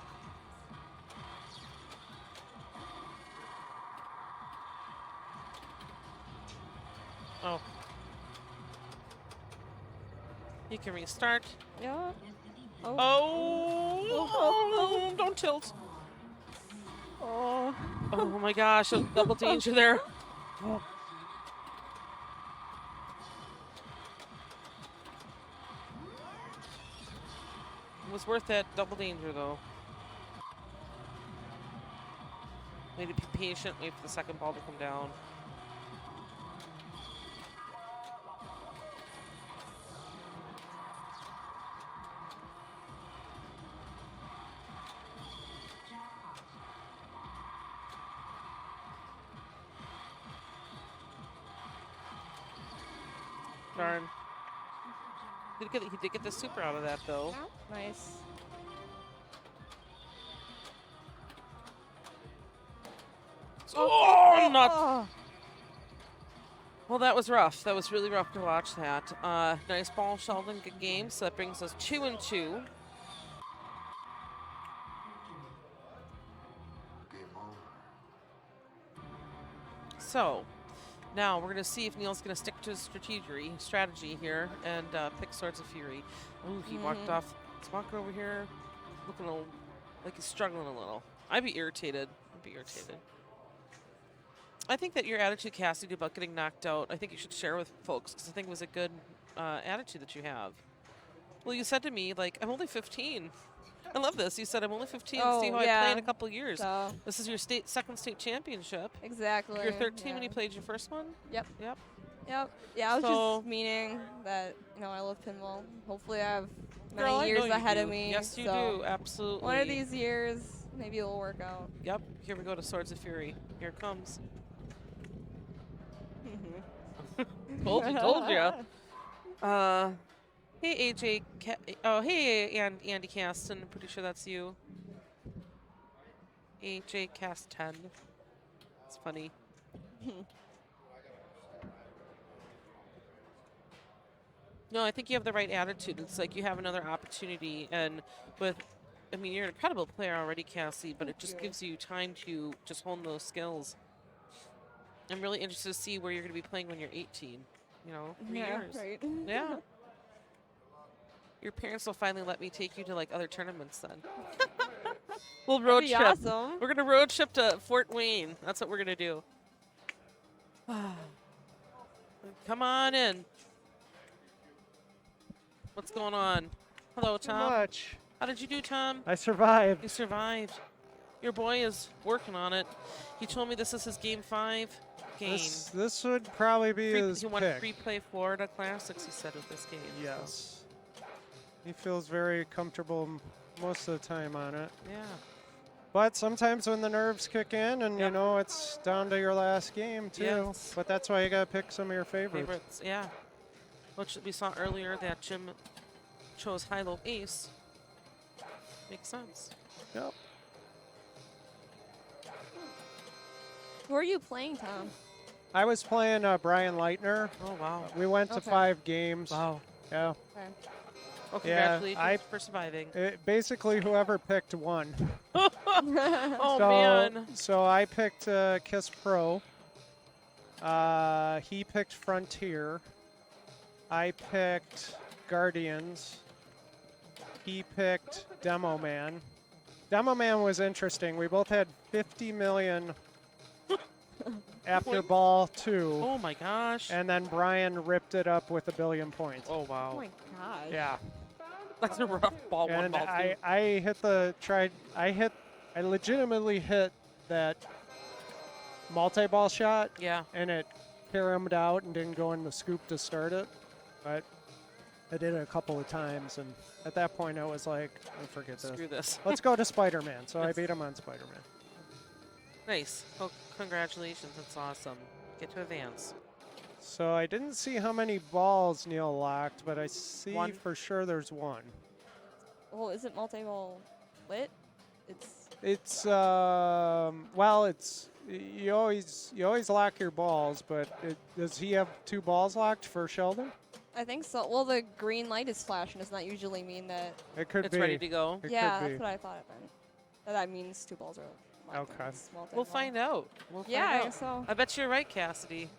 Oh. You can restart. Yeah. Oh. Oh, don't tilt. Oh. Oh my gosh, a double danger there. It was worth that double danger though. Need to be patient, wait for the second ball to come down. Darn. He did get the super out of that though. Nice. Oh, not. Oh. Well, that was rough. That was really rough to watch that. Nice ball, Sheldon. Good game. So that brings us 2-2. So now we're going to see if Neil's going to stick to his strategy here and pick Swords of Fury. Ooh, he walked off. He's walking over here, looking a little, like he's struggling a little. I'd be irritated. I think that your attitude, Cassidy, about getting knocked out, I think you should share with folks because I think it was a good attitude that you have. Well, you said to me, like, I'm only 15. I love this. You said, I'm only 15. Oh, See how I yeah. play in a couple of years. So This is your second state championship. exactly. You're 13 yeah. when you played your first one? Yep. Yep. Yep. Yeah, I was So- just meaning that, I love pinball. Hopefully I have many Girl, I years know you ahead do. of me. Yes, you so do. Absolutely. One of these years, maybe it will work out. Yep. Here we go to Swords of Fury. Here it comes. Told you. Hey, AJ. Hey, Andy Caston. I'm pretty sure that's you. AJ Cast 10. It's funny. No, I think you have the right attitude. It's like you have another opportunity, and you're an incredible player already, Cassie, but it just gives you time to just hone those skills. I'm really interested to see where you're going to be playing when you're 18. 3 years. Right. Yeah. Your parents will finally let me take you to like other tournaments then. We'll road That'd be trip. awesome. We're gonna road trip to Fort Wayne. That's what we're gonna do. Come on in. What's going on? Hello, Too Tom. much. How did you do, Tom? I survived. You survived. Your boy is working on it. He told me this is his game 5 game. This would probably be his He won pick. free play Florida Classics, he said, with this game. so. Yes. He feels very comfortable most of the time on it. Yeah. But sometimes when the nerves kick in and, Yep. it's down to your last game, too. Yes. But that's why you got to pick some of your favorites. Yeah. Which we saw earlier that Jim chose high-low ace. Makes sense. Yep. Who are you playing, Tom? I was playing Brian Leitner. Oh, wow. We went to Okay. 5 games. Wow. Yeah. Okay. Well, Yeah, congratulations for surviving. Basically, whoever picked won. Oh, so, man. So I picked Kiss Pro. He picked Frontier. I picked Guardians. He picked Demo Man. Demo Man was interesting. We both had 50 million after Points? ball 2. Oh my gosh. And then Brian ripped it up with 1,000,000,000 points. Oh Oh wow. my gosh. Yeah. That's a rough ball. One And ball two. I legitimately hit that multi-ball shot, Yeah. and it caromed out and didn't go in the scoop to start it. But I did it a couple of times, and at that point I was like, oh, forget this. Screw this. Let's go to Spider-Man. So I Yes. beat him on Spider-Man. Nice. Oh, congratulations. That's awesome. Get to advance. So I didn't see how many balls Neil locked, but I see One. for sure there's one. Oh, is it multi-ball lit? It's It's well, it's you always lock your balls, but does he have 2 balls locked for Sheldon? I think so. Well, the green light is flashing. Does not usually mean that. It could It's be. ready to go. It Yeah, could that's be. what I thought it meant. That means 2 balls are locked. Okay. It's We'll multi-ball. find out. We'll Yeah, find I out. guess so. I bet you're right, Cassidy.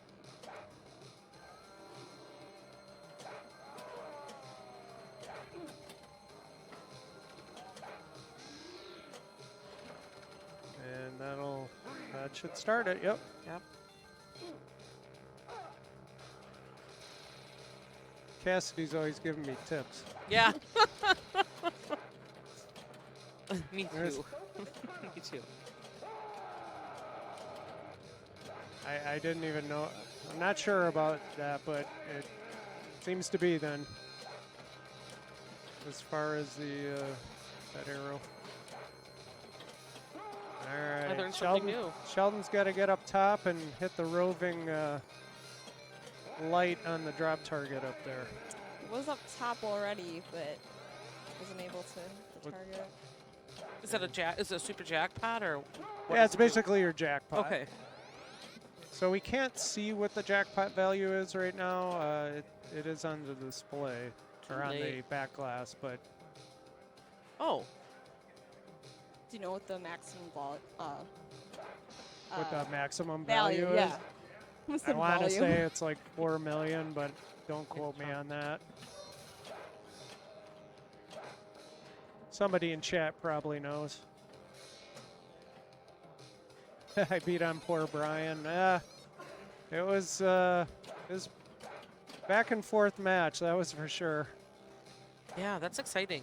And that should start it. Yep. Yep. Cassidy's always giving me tips. Yeah. Me There's- too. Me too. I didn't even know. I'm not sure about that, but it seems to be then. As far as the that arrow. All I right, learned something new. Sheldon's got to get up top and hit the roving light on the drop target up there. It was up top already, but wasn't able to hit the What- target. Is that a jack? Is it a super jackpot or? what Yeah, does it's it do? basically your jackpot. Okay. So we can't see what the jackpot value is right now. It is on the display or on the late. back glass, but Oh, Do you know what the maximum ball? what the maximum value? value is. Yeah. What's I the want to volume? say it's like 4 million, but don't quote me on that. Somebody in chat probably knows. I beat on poor Brian. It was back and forth match, that was for sure. yeah, that's exciting.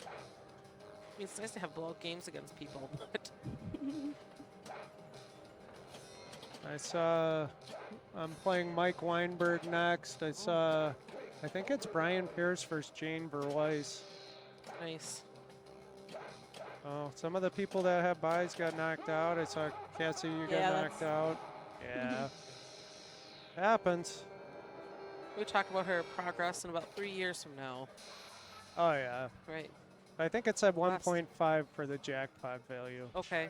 I mean, it's nice to have blowout games against people, but I'm playing Mike Weinberg next. I think it's Brian Pierce versus Jane Verweis. nice. Oh, some of the people that have buys got knocked out. I saw Cassie, you Yeah, got knocked out. Yeah. Happens. We talk about her progress in about 3 years from now, Oh, yeah. right? I think it said Last- 1.5 for the jackpot value. Okay.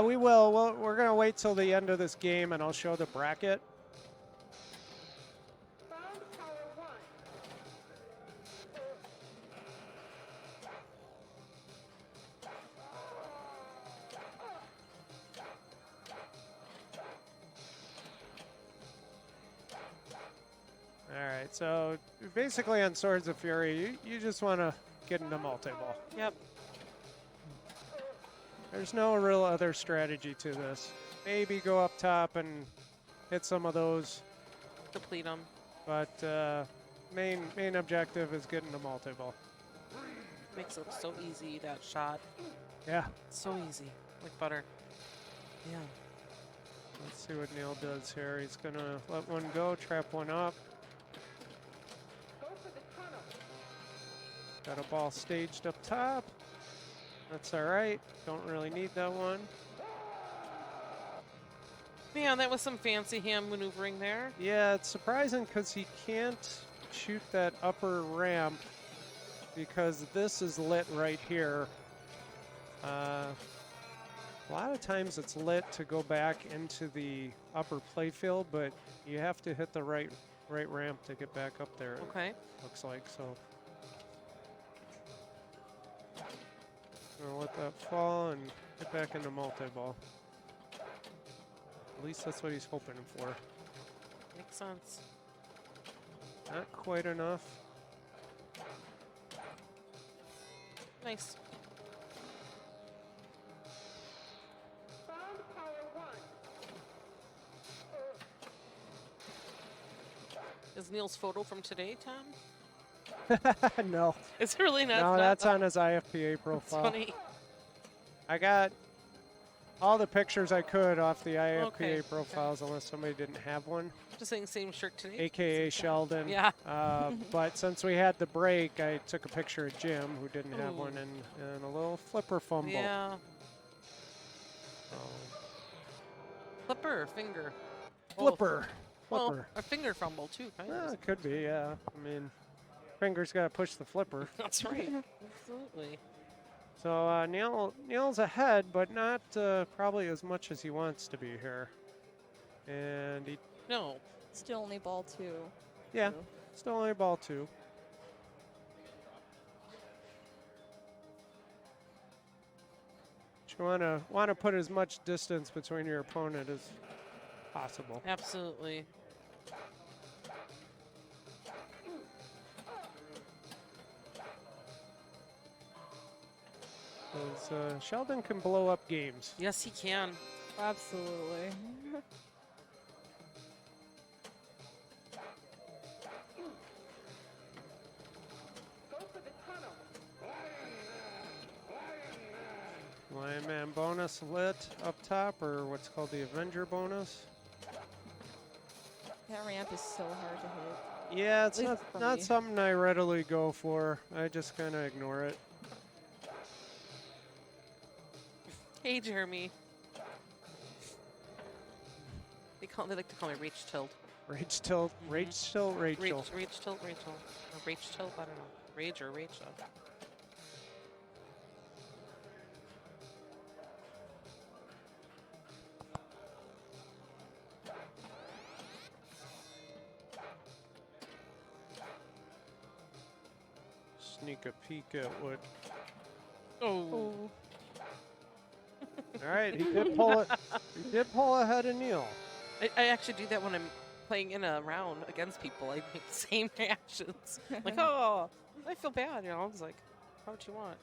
We will. We're going to wait till the end of this game, and I'll show the bracket. All right, so basically on Swords of Fury, you just want to get into multi-ball. Yep. There's no real other strategy to this. Maybe go up top and hit some of those, Deplete them. but main objective is getting to multi-ball. Makes it so easy, that shot. Yeah. So easy. Like butter. Yeah. Let's see what Neil does here. He's gonna let one go, trap one up. Got a ball staged up top. That's all right. Don't really need that one. Man, that was some fancy hand maneuvering there. Yeah, it's surprising because he can't shoot that upper ramp because this is lit right here. A lot of times it's lit to go back into the upper playfield, but you have to hit the right ramp to get back up there. Okay. Looks like so. Gonna let that fall and get back into multi-ball. At least that's what he's hoping for. Makes sense. Not quite enough. Nice. Is Neil's photo from today, Tom? No. It's really not. No, not that's on his IFPA That's profile. funny. I got all the pictures I could off the IFPA Okay, profiles, unless somebody didn't have one, Just saying, same shirt today. AKA Sheldon. Yeah. But since we had the break, I took a picture of Jim, who didn't have Ooh. one, and a little flipper fumble. Yeah. So, Flipper, finger. flipper. Well, Flipper. a finger fumble too, kind Well, of. it could be, yeah. I mean, finger's got to push the flipper. That's right. Absolutely. So Neil's ahead, but not probably as much as he wants to be here. And he, No. Still only ball 2. yeah, still only ball 2. You want to put as much distance between your opponent as possible. Absolutely. Because Sheldon can blow up games. Yes, he can. Absolutely. Lion Man bonus lit up top, or what's called the Avenger bonus. That ramp is so hard to hit. Yeah, it's At least for not me. something I readily go for. I just kind of ignore it. Hey, Jeremy. They like to call me Rach Tilt. Rage tilt, rage tilt, Rachel. Rach Tilt, Rachel. Or Rach Tilt, I don't know. Rage or Rachel. Sneak a peek at what. Oh. All right, he did pull it. He did pull ahead of Neil. I actually do that when I'm playing in a round against people. I make the same reactions. Like, oh, I feel bad. You know, I was like, how would you want?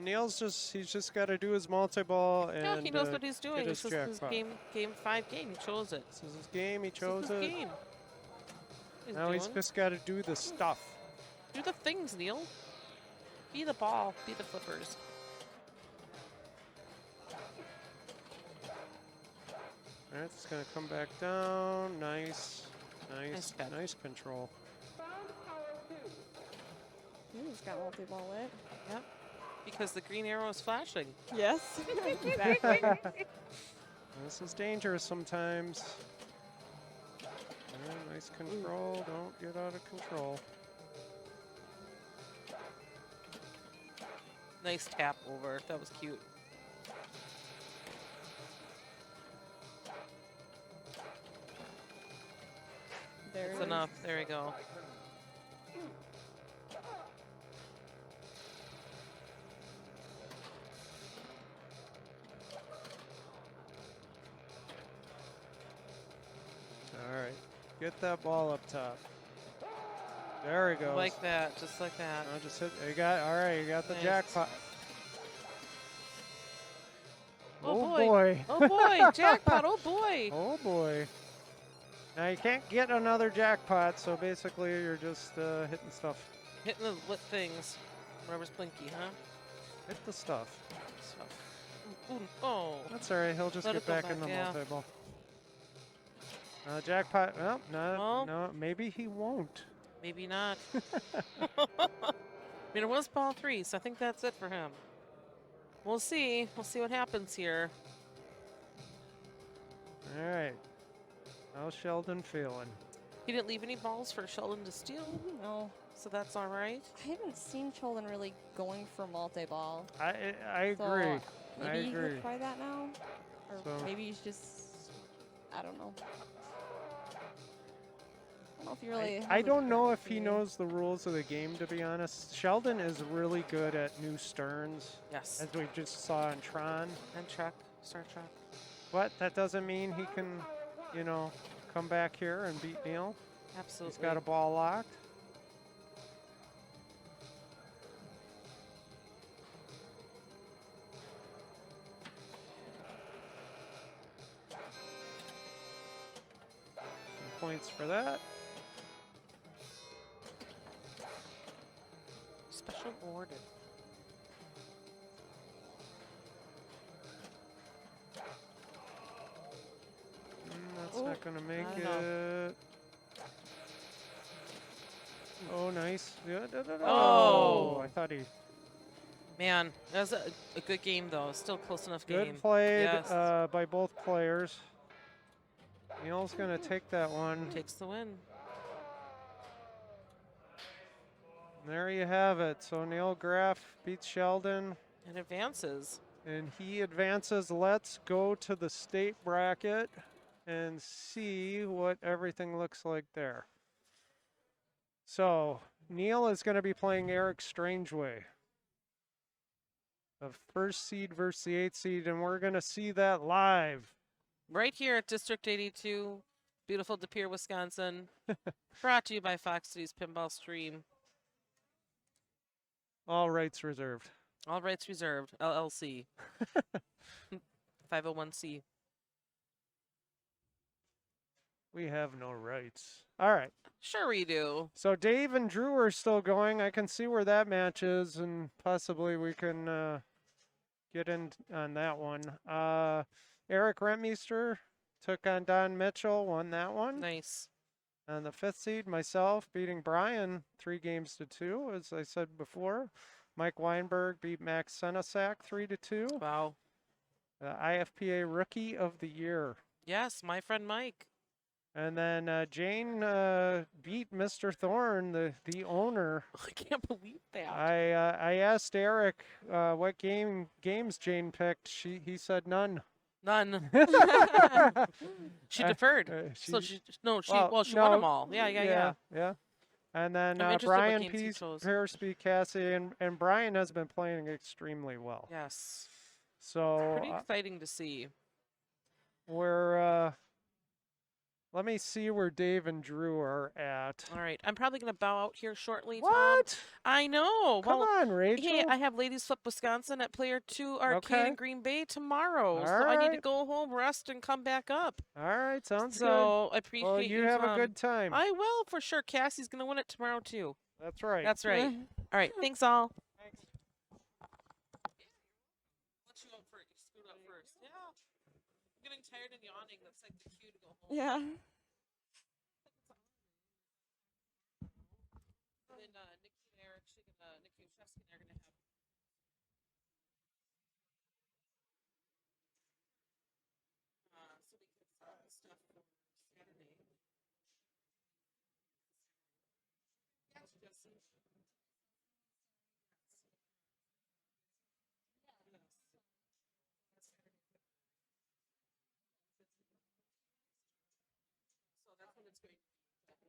Neil's he's just got to do his multi-ball and Yeah, he knows what he's doing. get It's his just his jackpot. game 5 game. He chose it. This is his game. He This chose is his it. game. He's Now he's doing. just got to do the stuff. Do the things, Neil. Be the ball. Be the flippers. All right, it's gonna come back down. Nice, Nice catch. nice control. He's got multi-ball lit. Yep. Because the green arrow is flashing. Yes. Exactly. This is dangerous sometimes. Yeah, nice control. Don't get out of control. Nice tap over. That was cute. There That's it is. enough. There we go. All right, get that ball up top. There he goes. Like that. Just like that. Now just hit. You got. All right, you got the Nice. jackpot. Oh, Oh boy. boy. Oh boy. Jackpot. Oh boy. Oh boy. Now you can't get another jackpot, so basically you're just hitting stuff. Hitting the lit things. Rubber's blinky, huh? Hit the stuff. So. Ooh, oh. That's all right. He'll just Let get it go back in back, the yeah. multi-ball. Jackpot. Well, no, Well. no. Maybe he won't. Maybe not. I mean, it was ball 3, so I think that's it for him. We'll see. We'll see what happens here. All right. How's Sheldon feeling? He didn't leave any balls for Sheldon to steal, No. so that's all right. I haven't seen Sheldon really going for multi-ball. I So agree. I maybe agree. he'll try that now? Or So- maybe he's just, I don't know. I don't know if he really I has a don't know if strategy. he knows the rules of the game, to be honest. Sheldon is really good at new sterns, Yes. as we just saw in Tron. And Trek. Star Trek. But that doesn't mean he can, you know, come back here and beat Neil. Absolutely. He's got a ball locked. Some points for that. Special awarded. That's Oh, not going to make I don't it. Oh, nice. Yeah, Oh. I thought he. Man, that was a good game, though. Still close enough game. Good played Yes. by both players. Neil's going to take that one. Takes the win. There you have it. So Neil Graff beats Sheldon, And advances. and he advances. Let's go to the state bracket and see what everything looks like there. So Neil is going to be playing Eric Strangeway, the first seed versus the 8th seed, and we're going to see that live. Right here at District 82, beautiful De Pere, Wisconsin. Brought to you by Fox Cities Pinball Stream. All rights reserved. All rights reserved. LLC. 501c. We have no rights. All right. Sure we do. So Dave and Drew are still going. I can see where that match is, and possibly we can get in on that one. Eric Rentmeester took on Don Mitchell, won that one. Nice. And the 5th seed, myself, beating Brian 3-2, as I said before. Mike Weinberg beat Max Senesac 3-2. Wow. IFPA Rookie of the Year. Yes, my friend Mike. And then Jane beat Mr. Thorne, the owner. I can't believe that. I asked Eric what games Jane picked. He said none. None. She deferred. So she won them all. Yeah. And then I'm interested Brian what games he chose. Pierce beat Cassie, and Brian has been playing extremely well. Yes. So Pretty exciting to see. we're let me see where Dave and Drew are at. All right. I'm probably going to bow out here shortly, Tom. What? I know. Come well, on, Rachel. Hey, I have Ladies Flip Wisconsin at Player 2 Arcade Okay. in Green Bay tomorrow. All so I need to right. go home, rest, and come back up. All right, sounds good. So I appreciate Well, you have a Tom. good time. I will, for sure. Cassie's going to win it tomorrow, too. That's right. That's right. All right. Thanks, all. Thanks. Let you out first. You screwed up first. Yeah. I'm getting tired and yawning. That's like the cue to go home. Yeah. And then Nikki and Eric, Nikki Ushevsky and I are going to have so we can stuff for Saturday. Yes, Jesse. So that's when it's going to be. Yes.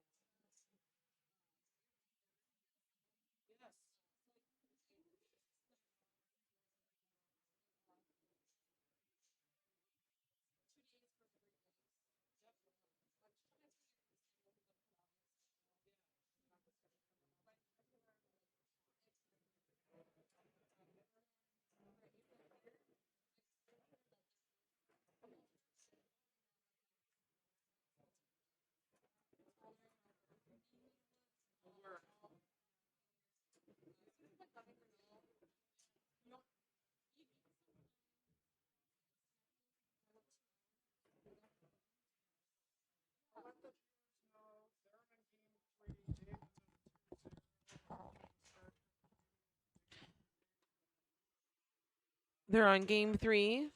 They're on game 3.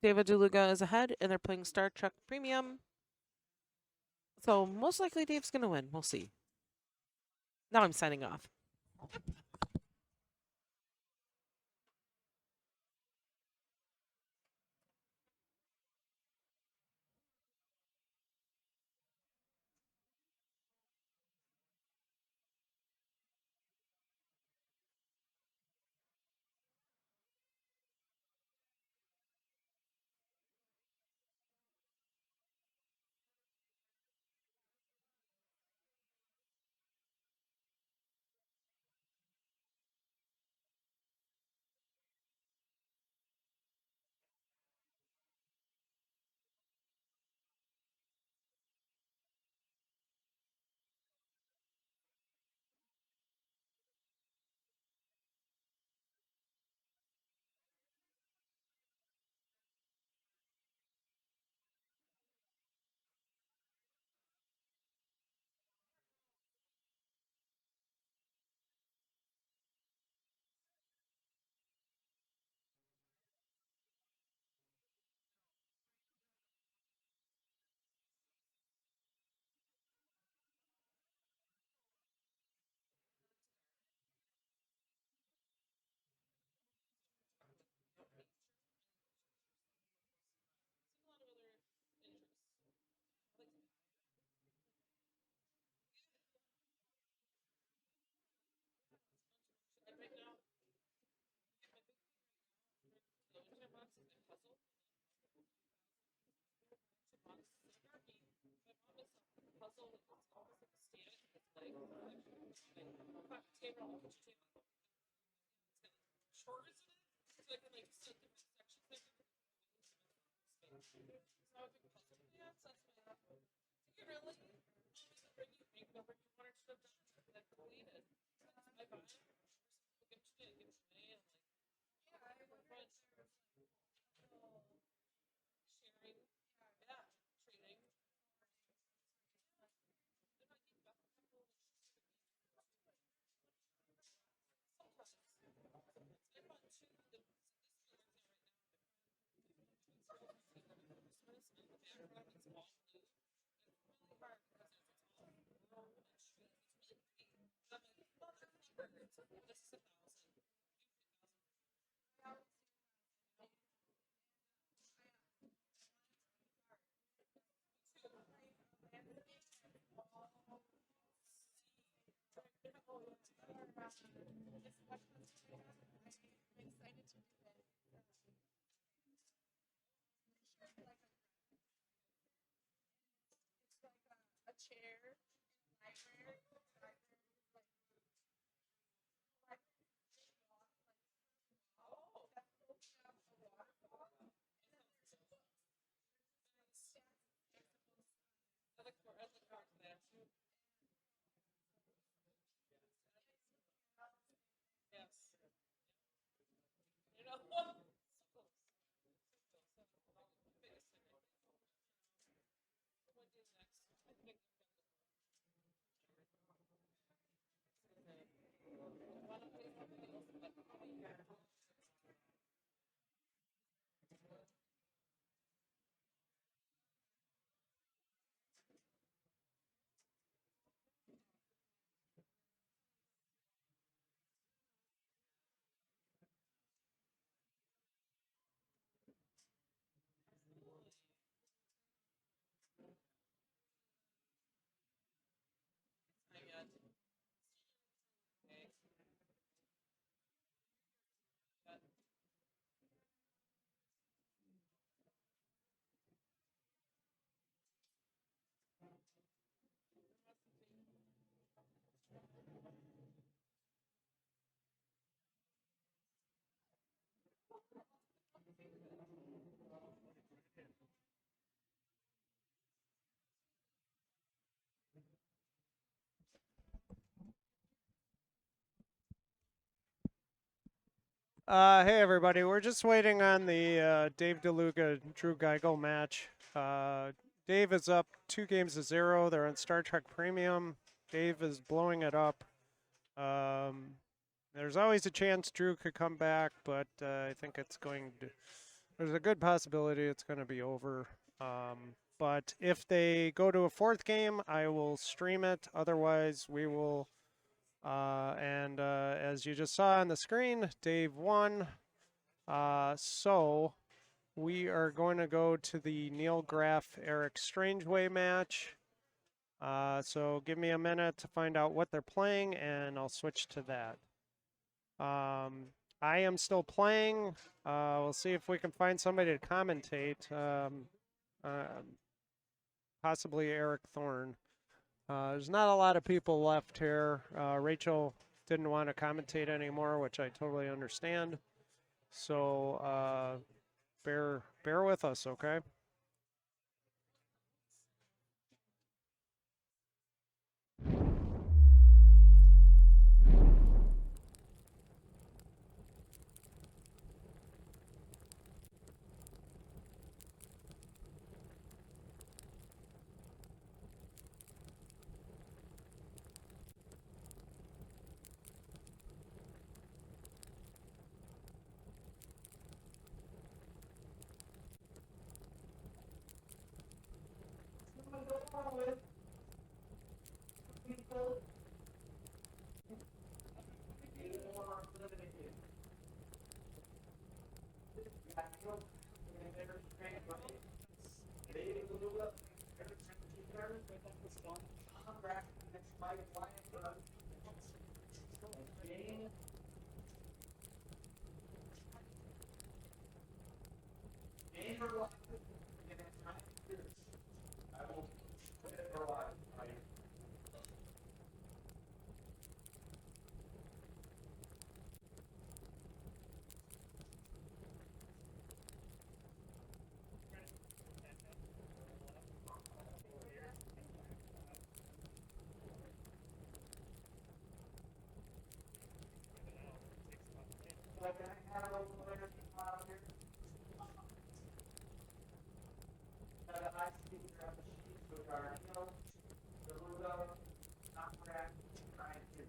David DeLuga is ahead, and they're playing Star Trek Premium. So most likely Dave's going to win. We'll see. Now I'm signing off. Hey everybody, we're just waiting on the Dave DeLuca Drew Geigel match. Dave is up 2-0. They're on Star Trek Premium. Dave is blowing it up. There's always a chance Drew could come back, but I think it's going to. There's a good possibility it's going to be over. But if they go to a fourth game, I will stream it. Otherwise, we will. As you just saw on the screen, Dave won. So we are going to go to the Neil Graff Eric Strangeway match. So give me a minute to find out what they're playing, and I'll switch to that. I am still playing. We'll see if we can find somebody to commentate. Possibly Eric Thorne. There's not a lot of people left here. Rachel didn't want to commentate anymore, which I totally understand. So bear with us, okay? last feature of the sheets, which are Neil, Deluga, Knockback, and Ryan Hughes.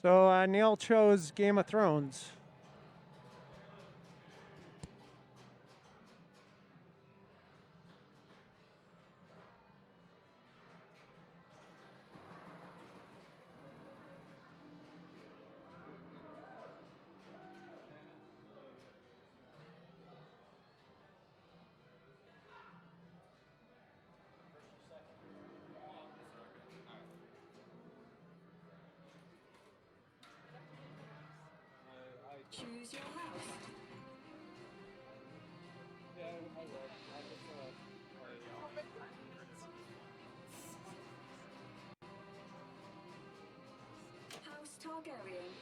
So Neil chose Game of Thrones. Choose your house. House Targaryen.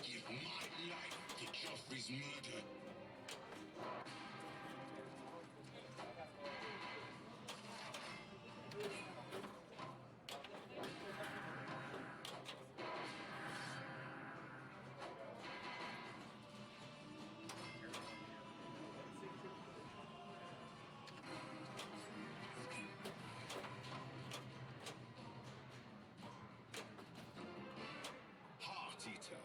Give my life to Joffrey's murder. Heart Eater.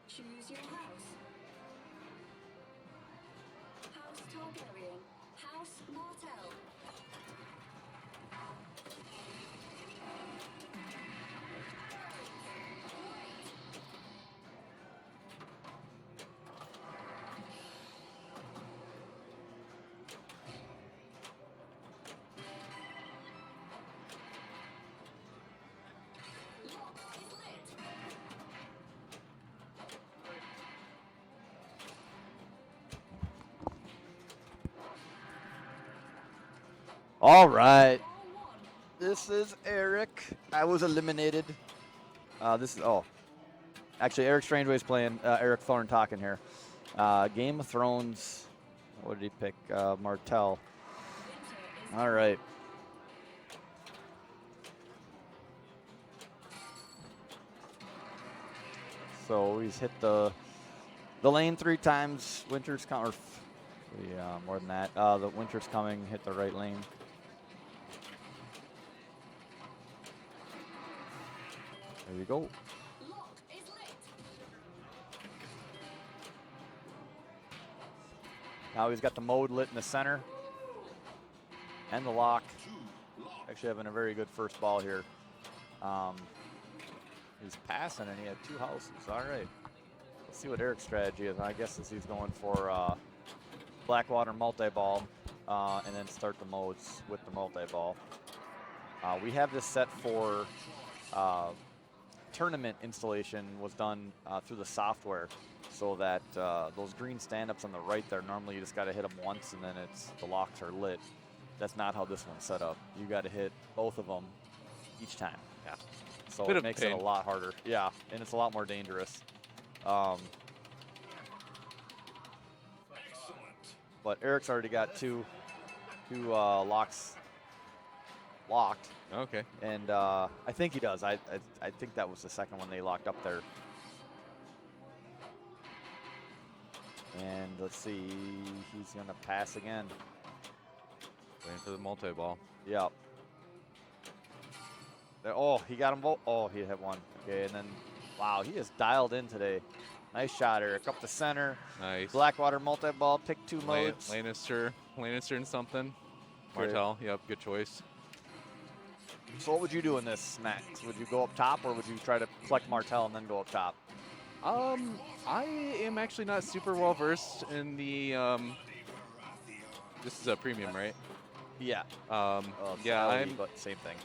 Choose your house. House Targaryen. House Martell. Lock is lit. All right. Ball one. This is Eric. I was eliminated. This is actually Eric Strangeway's playing. Eric Thorne talking here. Game of Thrones. What did he pick? Martell. Winter is All right. So he's hit the lane 3 times. Winter's coming. More than that. The Winter's coming. Hit the right lane. There you go. Lock is lit. Now he's got the mode lit in the center. and the lock. Actually having a very good first ball here. He's passing and he had 2 houses. All right. Let's see what Eric's strategy is. I guess is he's going for Blackwater multi-ball and then start the modes with the multi-ball. We have this set for tournament installation was done through the software, so that those green stand-ups on the right there, normally you just got to hit them once and then the locks are lit. That's not how this one's set up. You got to hit both of them each time. Yeah. So Bit it of makes pain. it a lot harder. Yeah, and it's a lot more dangerous. But Eric's already got two locks locked. Okay. And I think he does. I think that was the second one they locked up there. And let's see, he's gonna pass again. Waiting for the multi-ball. Yep. Oh, he got them both. Oh, he hit one. Okay, and then, wow, he is dialed in today. Nice shot, Eric. Up the center. Nice. Blackwater multi-ball, pick 2 modes. Lannister and something. Okay. Martell, yep, good choice. So what would you do in this, Max? Would you go up top, or would you try to collect Martell and then go up top? I am actually not super well versed in the. This is a premium, right? Yeah. Yeah, LE, but same thing.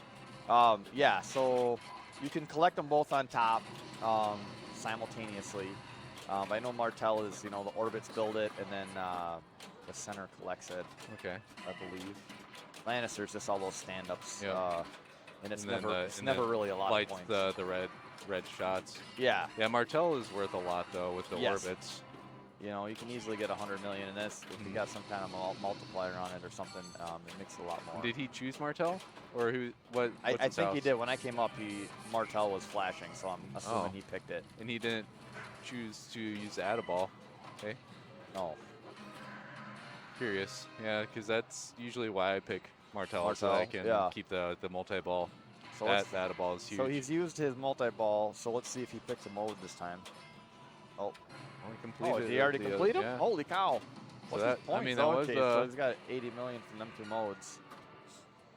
Yeah, so you can collect them both on top simultaneously. I know Martell is, the orbits build it, and then the center collects it. Okay. I believe. Lannister's just all those stand-ups. Yeah. And it's And then never really a lot of lights points. the red shots. Yeah. Yeah, Martell is worth a lot though with the Yes. orbits. You can easily get 100 million in this if you got some kind of multiplier on it or something. It makes it a lot more. Did he choose Martell, or who? What? I what's his think he house? did. When I came up, Martell was flashing, so I'm assuming he picked it. And he didn't choose to use the Add-a-ball. Okay. No. Curious. Yeah, because that's usually why I pick Martell, so Martell, I can yeah. keep the multi-ball. So That Add-a-ball is huge. So he's used his multi-ball, so let's see if he picks a mode this time. Oh. He completed Did he already complete him? Yeah. Holy cow. So What's that- his points? that was, Okay, so he's got 80 million from them 2 modes.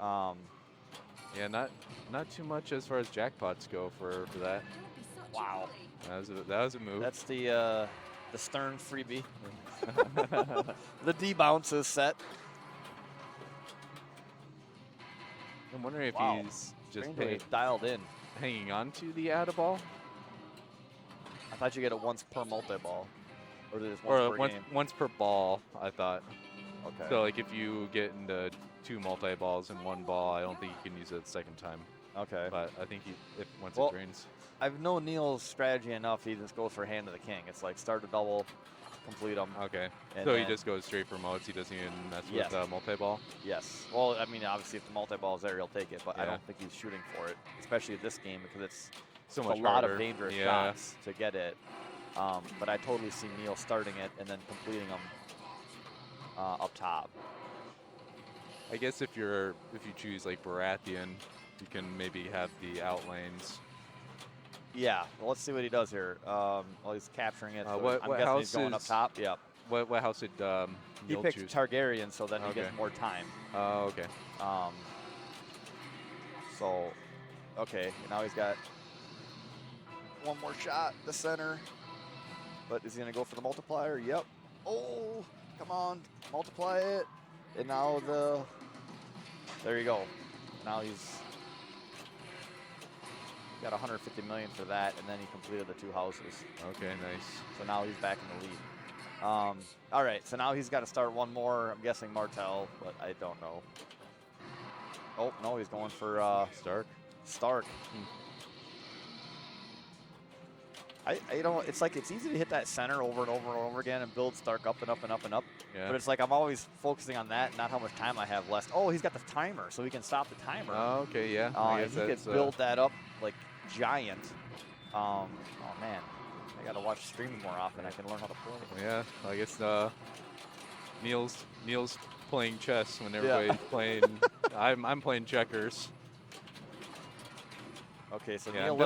Yeah, not too much as far as jackpots go for that. Wow. That was a move. That's the Stern freebie. The D-bounce is set. I'm wondering if Wow. he's just Strangely dialed in. hanging on to the Add-a-ball. I thought you get it once per multi-ball. Or did it just Or once per game? once per ball, I thought. Okay. So like if you get into 2 multi-balls in 1 ball, I don't think you can use it the second time. Okay. But I think once Well, it drains. I've known Neil's strategy enough. He just goes for hand of the king. It's like start a double, complete them. Okay. And So he then- just goes straight for modes. He doesn't even mess Yes. with multi-ball. Yes. Well, I mean, obviously, if the multi-ball is there, he'll take it. But I Yeah. don't think he's shooting for it, especially at this game, because it's So a much lot harder. of dangerous Yeah. shots to get it. But I totally see Neil starting it and then completing them up top. I guess if you choose like Baratheon, you can maybe have the outlanes. Yeah. Well, let's see what he does here. Well, he's capturing it. So What I'm guessing he's house going up is- top. Yep. What house did He Neil picked choose? Targaryen, so then he Okay. gets more time. Oh, okay. So, okay, now he's got one more shot, the center. But is he going to go for the multiplier? Yep. Oh, come on, multiply it. And now there you go. Now he's got 150 million for that, and then he completed the 2 houses. Okay, nice. So now he's back in the lead. All right, so now he's got to start one more. I'm guessing Martell, but I don't know. Oh, no, he's going for Stark. It's like it's easy to hit that center over and over and over again and build Stark up and up and up and up. Yeah. But it's like I'm always focusing on that, not how much time I have left. Oh, he's got the timer, so he can stop the timer. Oh, okay, yeah. And he could build that up like giant. Oh man, I gotta watch streaming more often. I can learn how to play. Yeah, I guess Neil's playing chess when everybody's playing. I'm playing checkers. Okay, so Yeah, Neil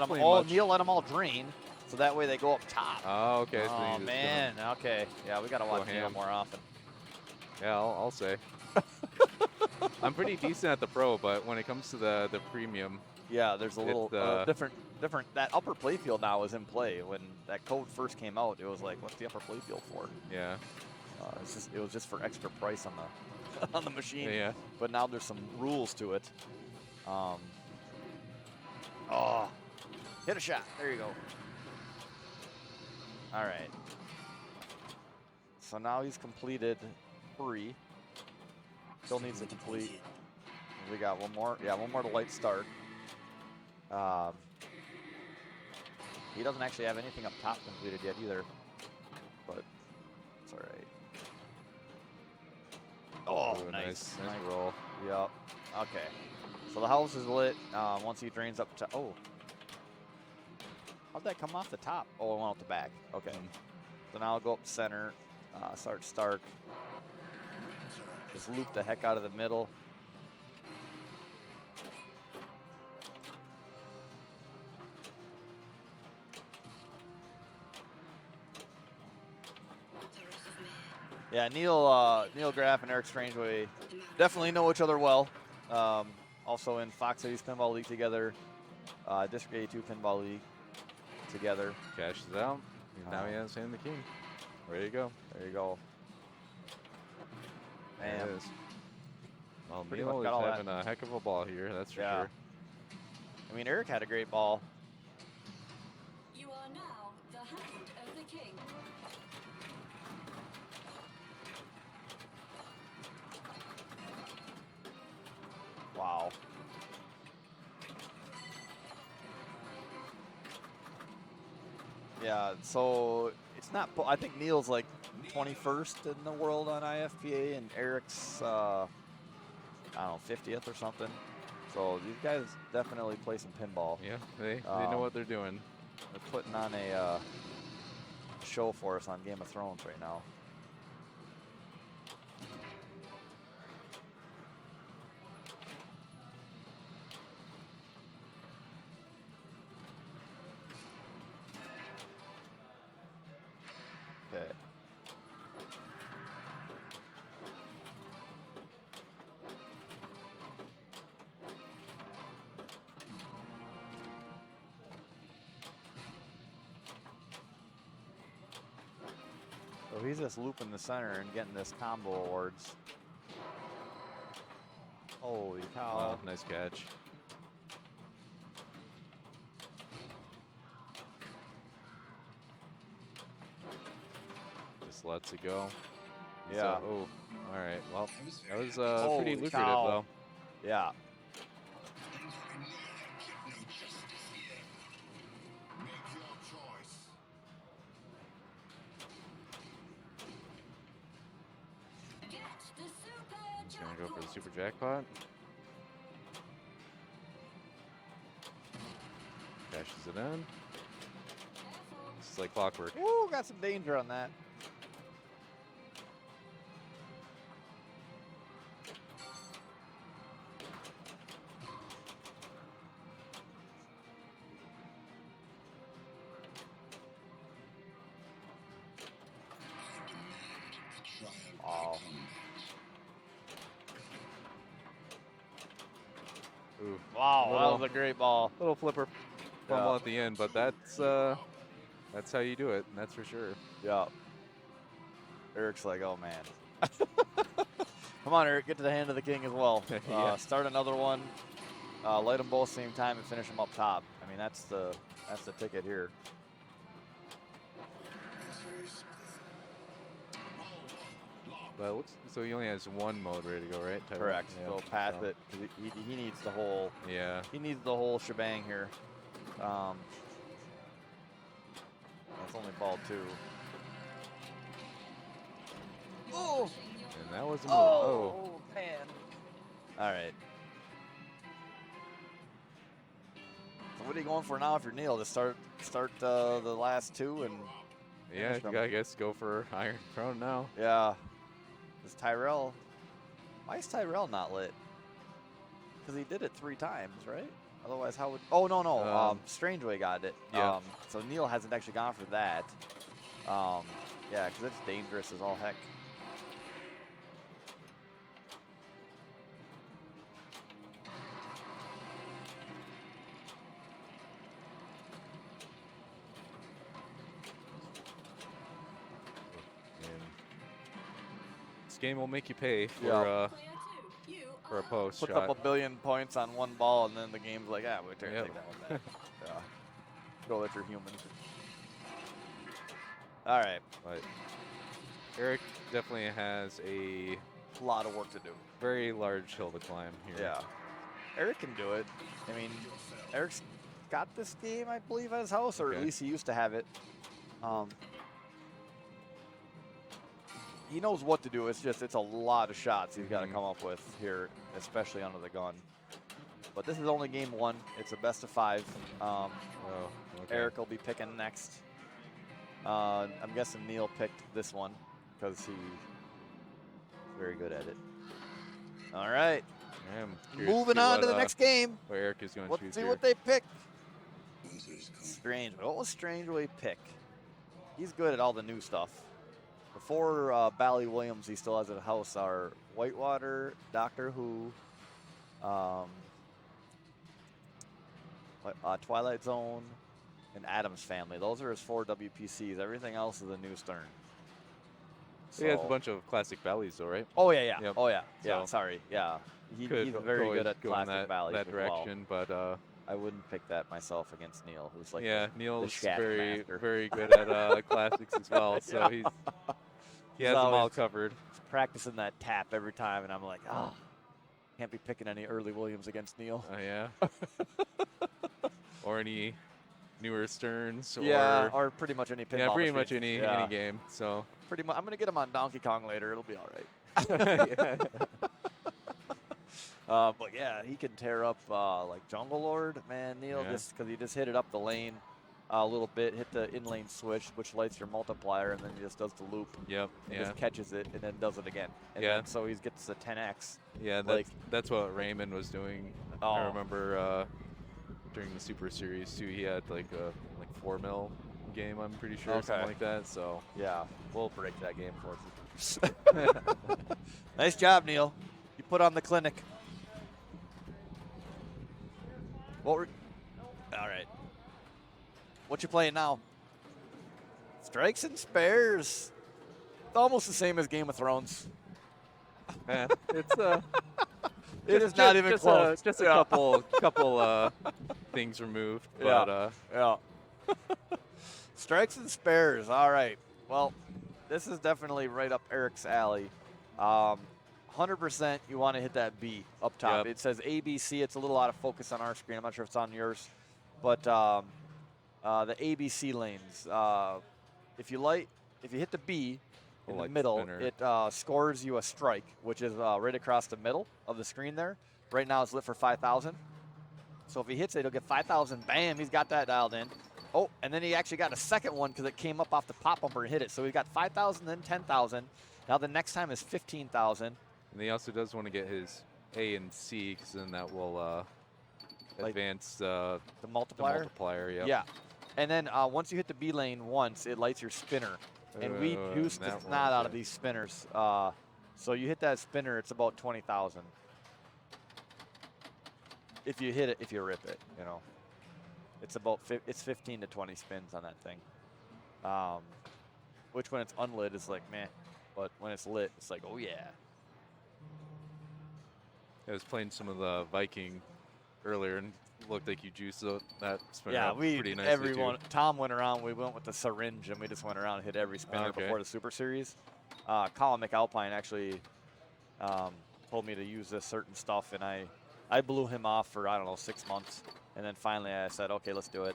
let them all drain, so that way they go up top. Oh, okay. so Oh you just man, okay, yeah, we gotta watch Neil ham. more often. Yeah, I'll say. I'm pretty decent at the pro, but when it comes to the premium, Yeah, there's a little It's, different. That upper playfield now is in play. When that code first came out, it was like, what's the upper playfield for? yeah, It was just for extra price on the on the machine. yeah. But now there's some rules to it. Oh, hit a shot. There you go. All right. So now he's completed 3. Still needs to complete. We got one more. Yeah, one more to light start. He doesn't actually have anything up top completed yet either, but it's all right. Oh, Ooh, nice. nice roll. Yep. Okay. So the house is lit once he drains up to. Oh. How'd that come off the top? Oh, it went out the back. Okay. So now I'll go up center. Start Stark. Just loop the heck out of the middle. Yeah, Neil Graff and Eric Strangeway definitely know each other well. Also in Foxcitiespinball League together, District 82 Pinball League together. Cashes out. Now he has Hand the King. Ready to go. There you go. There Man. it is. Well, Pretty Neil much is got all that. having a heck of a ball here, that's for Yeah. sure. I mean, Eric had a great ball. You are now the hand of the king. Wow. Yeah, so it's not. I think Neil's like 21st in the world on IFPA, and Eric's I don't know, 50th or something. So these guys definitely play some pinball. Yeah, they know what they're doing. They're putting on a show for us on Game of Thrones right now. Okay. So he's just looping the center and getting this combo awards. Holy cow. Wow, nice catch. Just lets it go. Yeah. So, oh, all right. Well, that was Holy pretty lucrative, cow. though. Yeah. Get the super He's going to go for the jackpot. super jackpot. Cashes it in. This is like clockwork. Woo, got some danger on that. Oh. Ooh, Wow, that little, was a great ball. little flipper Yeah. fumble at the end, but that's how you do it. That's for sure. Yeah. Eric's like, oh man. Come on, Eric, get to the hand of the king as well. Yeah. Start another one. Light them both same time and finish them up top. I mean, that's the ticket here. But it looks so he only has one mode ready to go, right? Tyrone? Correct. Yeah, So pass so- it. 'Cause he needs the whole. Yeah. He needs the whole shebang here. That's only ball 2. Oh. And that was a move. Oh. Oh man. All right. So what are you going for now if you're Neil? To start the last 2 and Yeah, finish them? I guess go for Iron Throne now. Yeah. Is Tyrell? Why is Tyrell not lit? Because he did it 3 times, right? Otherwise, how would? Oh no. Strangeway got it. Yeah. So Neil hasn't actually gone for that. Yeah, because it's dangerous as all heck. This game will make you pay for Yeah. for a post Puts shot. up 1 billion points on one ball, and then the game's like, we're going to Yep. take that one back. Yeah. Go that you're human. All right. But Eric definitely has a A lot of work to do. very large hill to climb here. Yeah. Eric can do it. I mean, Eric's got this game, I believe, at his house, or at Okay. least he used to have it. He knows what to do. It's a lot of shots he's got to come up with here, especially under the gun. But this is only game 1. It's a best of 5. Oh, okay. Eric will be picking next. I'm guessing Neil picked this one because he's very good at it. All right. I'm curious Moving see on what, to the next game. What Eric is going to Let's choose see here. what they pick. Strange. What was Strangeway pick? He's good at all the new stuff. Before Bally Williams, he still has at house are Whitewater, Doctor Who, Twilight Zone, and Addams Family. Those are his 4 WPCs. Everything else is a new Stern. He has a So- bunch of classic valleys, though, right? Oh yeah. Yep. Oh yeah. Yeah. So- Sorry. Yeah. Could He's very go good at go in classic that, valleys that as well. direction, but I wouldn't pick that myself against Neil, who's like yeah, the Neil's shaft very master. very good at classics as well. So Yeah. he He's has them all always covered. practicing that tap every time, and I'm like, can't be picking any early Williams against Neil. Yeah. Or any newer Sterns. Yeah, or pretty much any pinball. yeah, pretty much machine. any Yeah. game. So Pretty much. I'm gonna get him on Donkey Kong later. It'll be all right. yeah. But yeah, he can tear up like Jungle Lord, man. Neil, Yeah. just because he just hit it up the lane a little bit, hit the in-lane switch, which lights your multiplier, and then he just does the loop. Yep. And Yeah. just catches it and then does it again. And Yeah. then so he gets the 10x. Yeah. like- That's what Raymond was doing. Oh. I remember during the Super Series too. He had like a 4 mil game. I'm pretty sure, Okay. something like that. So Yeah, we'll break that game for you. Nice job, Neil. You put on the clinic. All right. What you playing now? Strikes and spares. It's almost the same as Game of Thrones. it's It is not even close. Just a Yeah. couple things removed, Yeah. but Yeah. Strikes and spares. All right. Well, this is definitely right up Eric's alley. 100% you want to hit that B up top. Yep. It says ABC. It's a little out of focus on our screen. I'm not sure if it's on yours. But the ABC lanes. If you hit the B in the light middle, spinner. it scores you a strike, which is right across the middle of the screen there. Right now it's lit for 5,000. So if he hits it, he'll get 5,000. Bam, he's got that dialed in. Oh, and then he actually got a second one because it came up off the pop bumper and hit it. So he got 5,000, then 10,000. Now the next time is 15,000. and he also does want to get his A and C, because then that will Like advance The the multiplier. multiplier. Yep. Yeah. And then once you hit the B lane once, it lights your spinner. And we used that to not out of one, these spinners. So you hit that spinner, it's about 20,000. If you hit it, if you rip it, you know. It's about it's 15 to 20 spins on that thing. Which when it's unlit is like meh, but when it's lit, it's like, oh yeah. I was playing some of the Viking earlier, and it looked like you juiced that spinner Yeah, up we pretty nicely everyone. too. Tom went around. We went with the syringe, and we just went around and hit every spinner Okay. before the Super Series. Colin McAlpine actually told me to use this certain stuff, and I blew him off for I don't know 6 months, and then finally I said, okay, let's do it.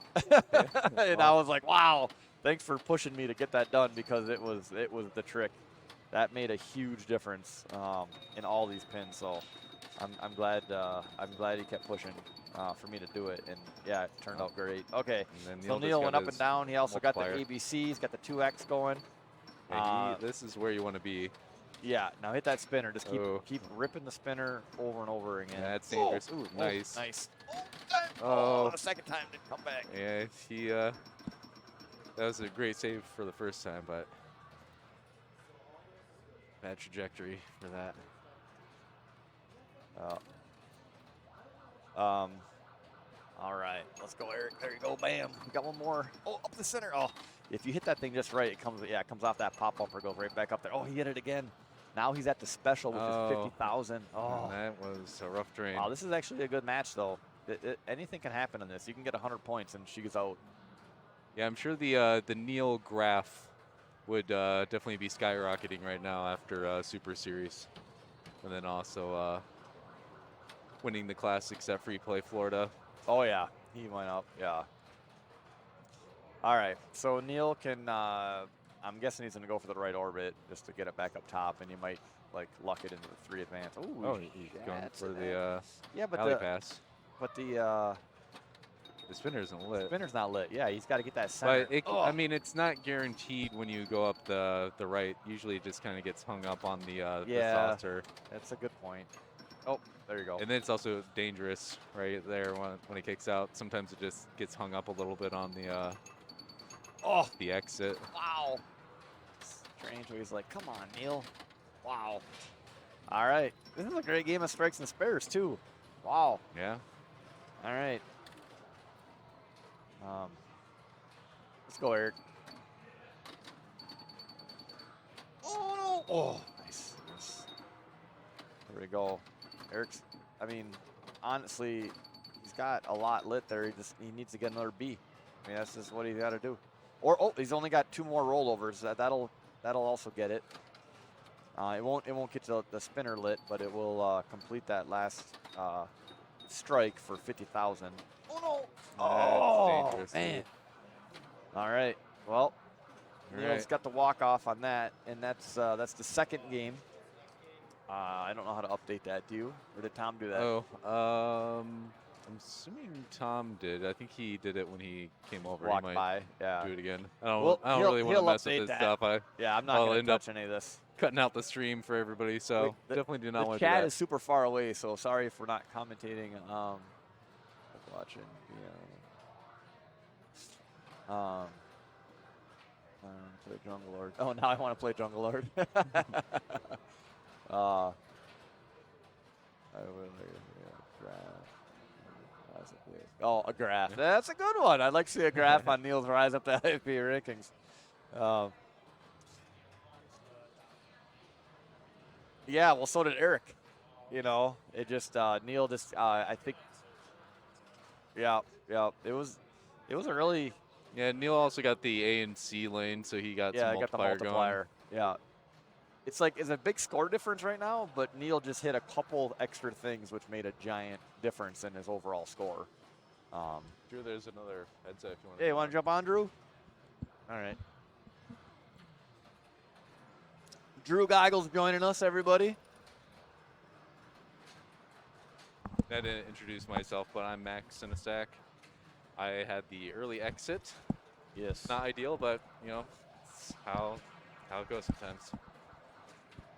And I was like, wow, thanks for pushing me to get that done, because it was the trick. That made a huge difference in all these pins. So I'm glad he kept pushing for me to do it, and yeah, it turned out great. Okay, And then so just Neil got went up his and down. He also got the multiplier. ABC. He's got the 2X going. Yeah, this is where you want to be. Yeah, now hit that spinner. Just Oh. keep ripping the spinner over and over again. Yeah, that's dangerous. Ooh, Oh, nice. nice. Oh. The second time didn't come back. Yeah, he that was a great save for the first time, but bad trajectory for that. All right, let's go, Eric. There you go. Bam. We got one more. Oh, up the center. Oh, if you hit that thing just right, it comes off that pop bumper, goes right back up there. Oh, he hit it again. Now he's at the special, which Oh. is 50,000. Oh, That was a rough drain. wow, this is actually a good match, though. Anything can happen in this. You can get 100 points, and she's out. Yeah, I'm sure the Neil graph would definitely be skyrocketing right now after Super Series, and then also winning the Classics at Free Play Florida. Oh, yeah, he went up, yeah. All right, so Neil can, I'm guessing he's going to go for the right orbit just to get it back up top, and you might, like, luck it into the 3 advance. Ooh, Oh, he's going that's for it. the Yeah, but alley pass. But the spinner isn't lit. spinner's not lit. Yeah, he's got to get that center. But I mean, it's not guaranteed when you go up the right. Usually, it just kind of gets hung up on the saucer. That's a good point. Oh, there you go. And then it's also dangerous right there when it kicks out. Sometimes it just gets hung up a little bit on the exit. Wow. Strange where he's like, come on, Neil. Wow. All right. This is a great game of strikes and spares, too. Wow. Yeah. All right. Let's go, Eric. Oh, no. Oh, nice. There we go. Eric's, I mean, honestly, he's got a lot lit there. He needs to get another B. I mean, that's just what he's got to do. Or, oh, he's only got 2 more rollovers. That'll also get it. It won't get to the spinner lit, but it will complete that last strike for 50,000. Oh no! Oh man! All right. Well, Neil's got the walk off on that, and that's the second game. I don't know how to update that. Do you? Or did Tom do that? Oh, I'm assuming Tom did. I think he did it when he came over. Walked he might by. Yeah. do it again. I Well, don't really want to he'll mess with update his that. stuff. Yeah, I'm not I'll going end to up touch any of this. cutting out the stream for everybody. So definitely do not The want to do chat that. is super far away, so sorry if we're not commentating. Watching. Play Jungle Lord. Oh, now I want to play Jungle Lord. Oh, a graph. That's a good one. I'd like to see a graph on Neil's rise up to IFP rankings. Yeah, well, so did Eric. You know, it just Neil just I think. Yeah. It was a really. Yeah, Neil also got the A and C lane, so he got some I got the multiplier. Yeah. It's a big score difference right now, but Neil just hit a couple extra things which made a giant difference in his overall score. Drew, there's another headset if you want. Hey, want to jump on, Drew? All right. Drew Goggles joining us, everybody. I didn't introduce myself, but I'm Max Sinestack. I had the early exit. Yes. Not ideal, but you know, it's how it goes sometimes.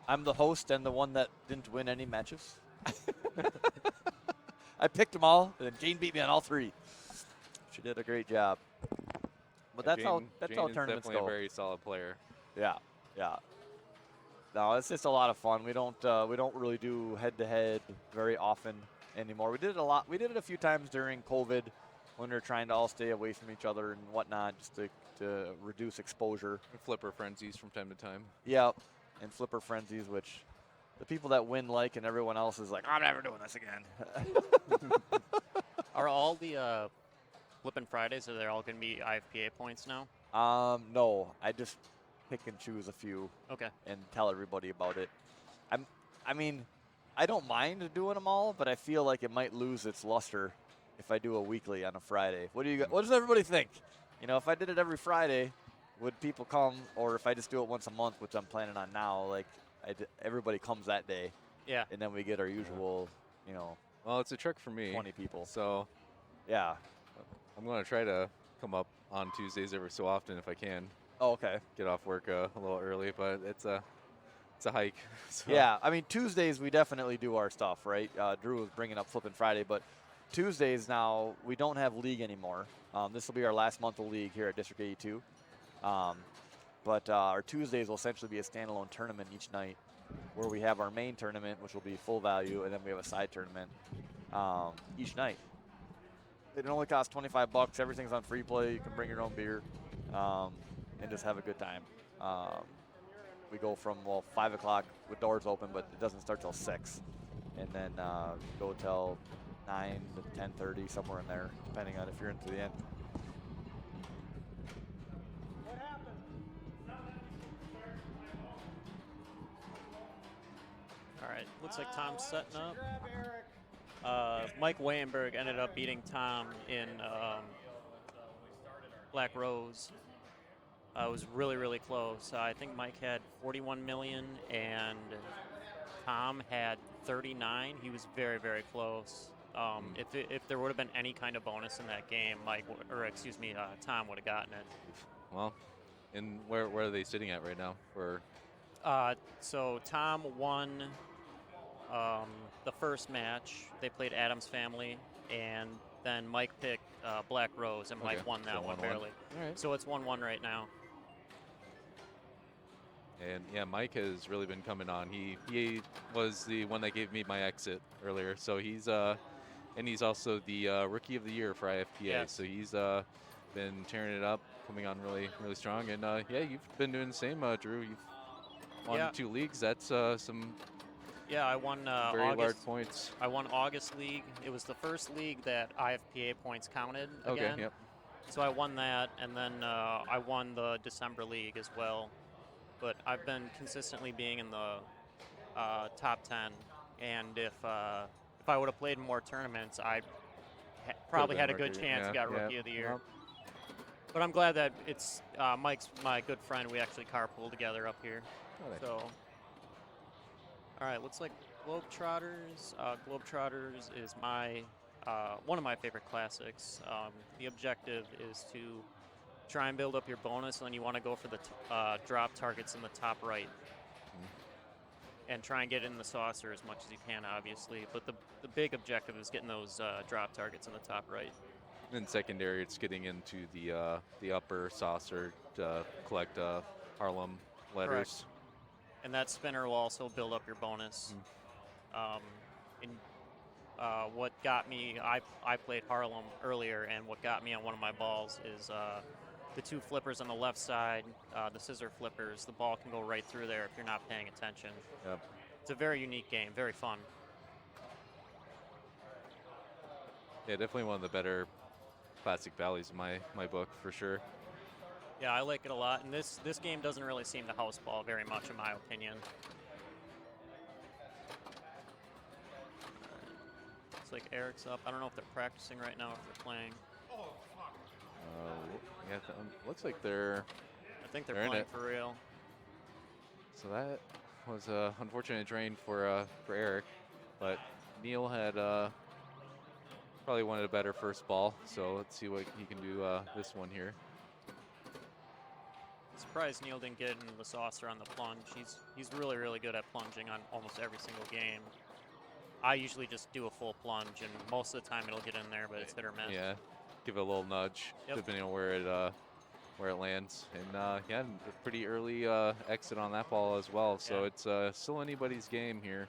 I'm the host and the one that didn't win any matches. I picked them all, and then Jane beat me on all 3. She did a great job. But that's how Jane tournaments is definitely go. a very solid player. Yeah. No, it's just a lot of fun. We don't really do head-to-head very often anymore. We did it a lot. We did it a few times during COVID when we were trying to all stay away from each other and whatnot, just to reduce exposure. And flipper frenzies from time to time. Yeah, and flipper frenzies, which the people that win like, and everyone else is like, I'm never doing this again. Are all the Flippin' Fridays, are they all going to be IFPA points now? No, I just pick and choose a few. Okay. And tell everybody about it. I mean, I don't mind doing them all, but I feel like it might lose its luster if I do a weekly on a Friday. What does everybody think? You know, if I did it every Friday, would people come? Or if I just do it once a month, which I'm planning on now, like everybody comes that day. Yeah. And then we get our usual, you know. Well, it's a trick for me. 20 people. So, yeah. I'm going to try to come up on Tuesdays every so often if I can. Oh, okay. Get off work a little early, but it's a hike. So. Yeah, I mean, Tuesdays we definitely do our stuff, right? Drew was bringing up Flippin' Friday, but Tuesdays now we don't have league anymore. This will be our last month of league here at District 82. But our Tuesdays will essentially be a standalone tournament each night where we have our main tournament, which will be full value, and then we have a side tournament each night. It only costs $25. Everything's on free play. You can bring your own beer and just have a good time. we go from, well, 5 o'clock with doors open, but it doesn't start till 6. And then go till 9 to 10:30, somewhere in there, depending on if you're into the end. All right, looks like Tom's setting up. Mike Wayenberg ended up beating Tom in Black Rose. It was really, really close. I think Mike had 41 million and Tom had 39. He was very, very close. If there would have been any kind of bonus in that game, Tom would have gotten it. Well, and where are they sitting at right now? So Tom won the first match. They played Adam's Family, and then Mike picked Black Rose, and Mike won that So one 1-1. barely. All right. So it's 1-1 right now. And yeah, Mike has really been coming on. He was the one that gave me my exit earlier. So he's and he's also the rookie of the year for IFPA. Yes. So he's been tearing it up, coming on really, really strong. And yeah, you've been doing the same, Drew. You've won 2 leagues. That's some Yeah, I won very August. large points. I won August League. It was the first league that IFPA points counted again. Okay, yep. So I won that, and then I won the December League as well. But I've been consistently being in the top 10, and if I would have played more tournaments, I probably had a good chance to get Rookie of the Year. Well, but I'm glad that it's Mike's my good friend. We actually carpool together up here. Okay. So, all right, looks like Globetrotters. Globetrotters is my one of my favorite classics. The objective is to try and build up your bonus, and then you want to go for the drop targets in the top right. And try and get in the saucer as much as you can, obviously. But the big objective is getting those drop targets in the top right. in secondary, it's getting into the upper saucer to collect Harlem letters. Correct. And that spinner will also build up your bonus. What got me, I played Harlem earlier, and what got me on one of my balls is the 2 flippers on the left side, the scissor flippers. The ball can go right through there if you're not paying attention. Yep. It's a very unique game, very fun. Yeah, definitely one of the better classic valleys in my book, for sure. Yeah, I like it a lot, and this game doesn't really seem to house ball very much, in my opinion. Looks like Eric's up. I don't know if they're practicing right now, or if they're playing. Yeah, looks like they're. I think they're in playing it. for real. So that was a unfortunate drain for Eric, but Neil had probably wanted a better first ball. So let's see what he can do this one here. Surprised Neil didn't get into the saucer on the plunge. He's really, really good at plunging on almost every single game. I usually just do a full plunge, and most of the time it'll get in there, but it's hit or miss. Yeah, give it a little nudge, depending on where it lands. And yeah, a pretty early exit on that ball as well. So it's still anybody's game here.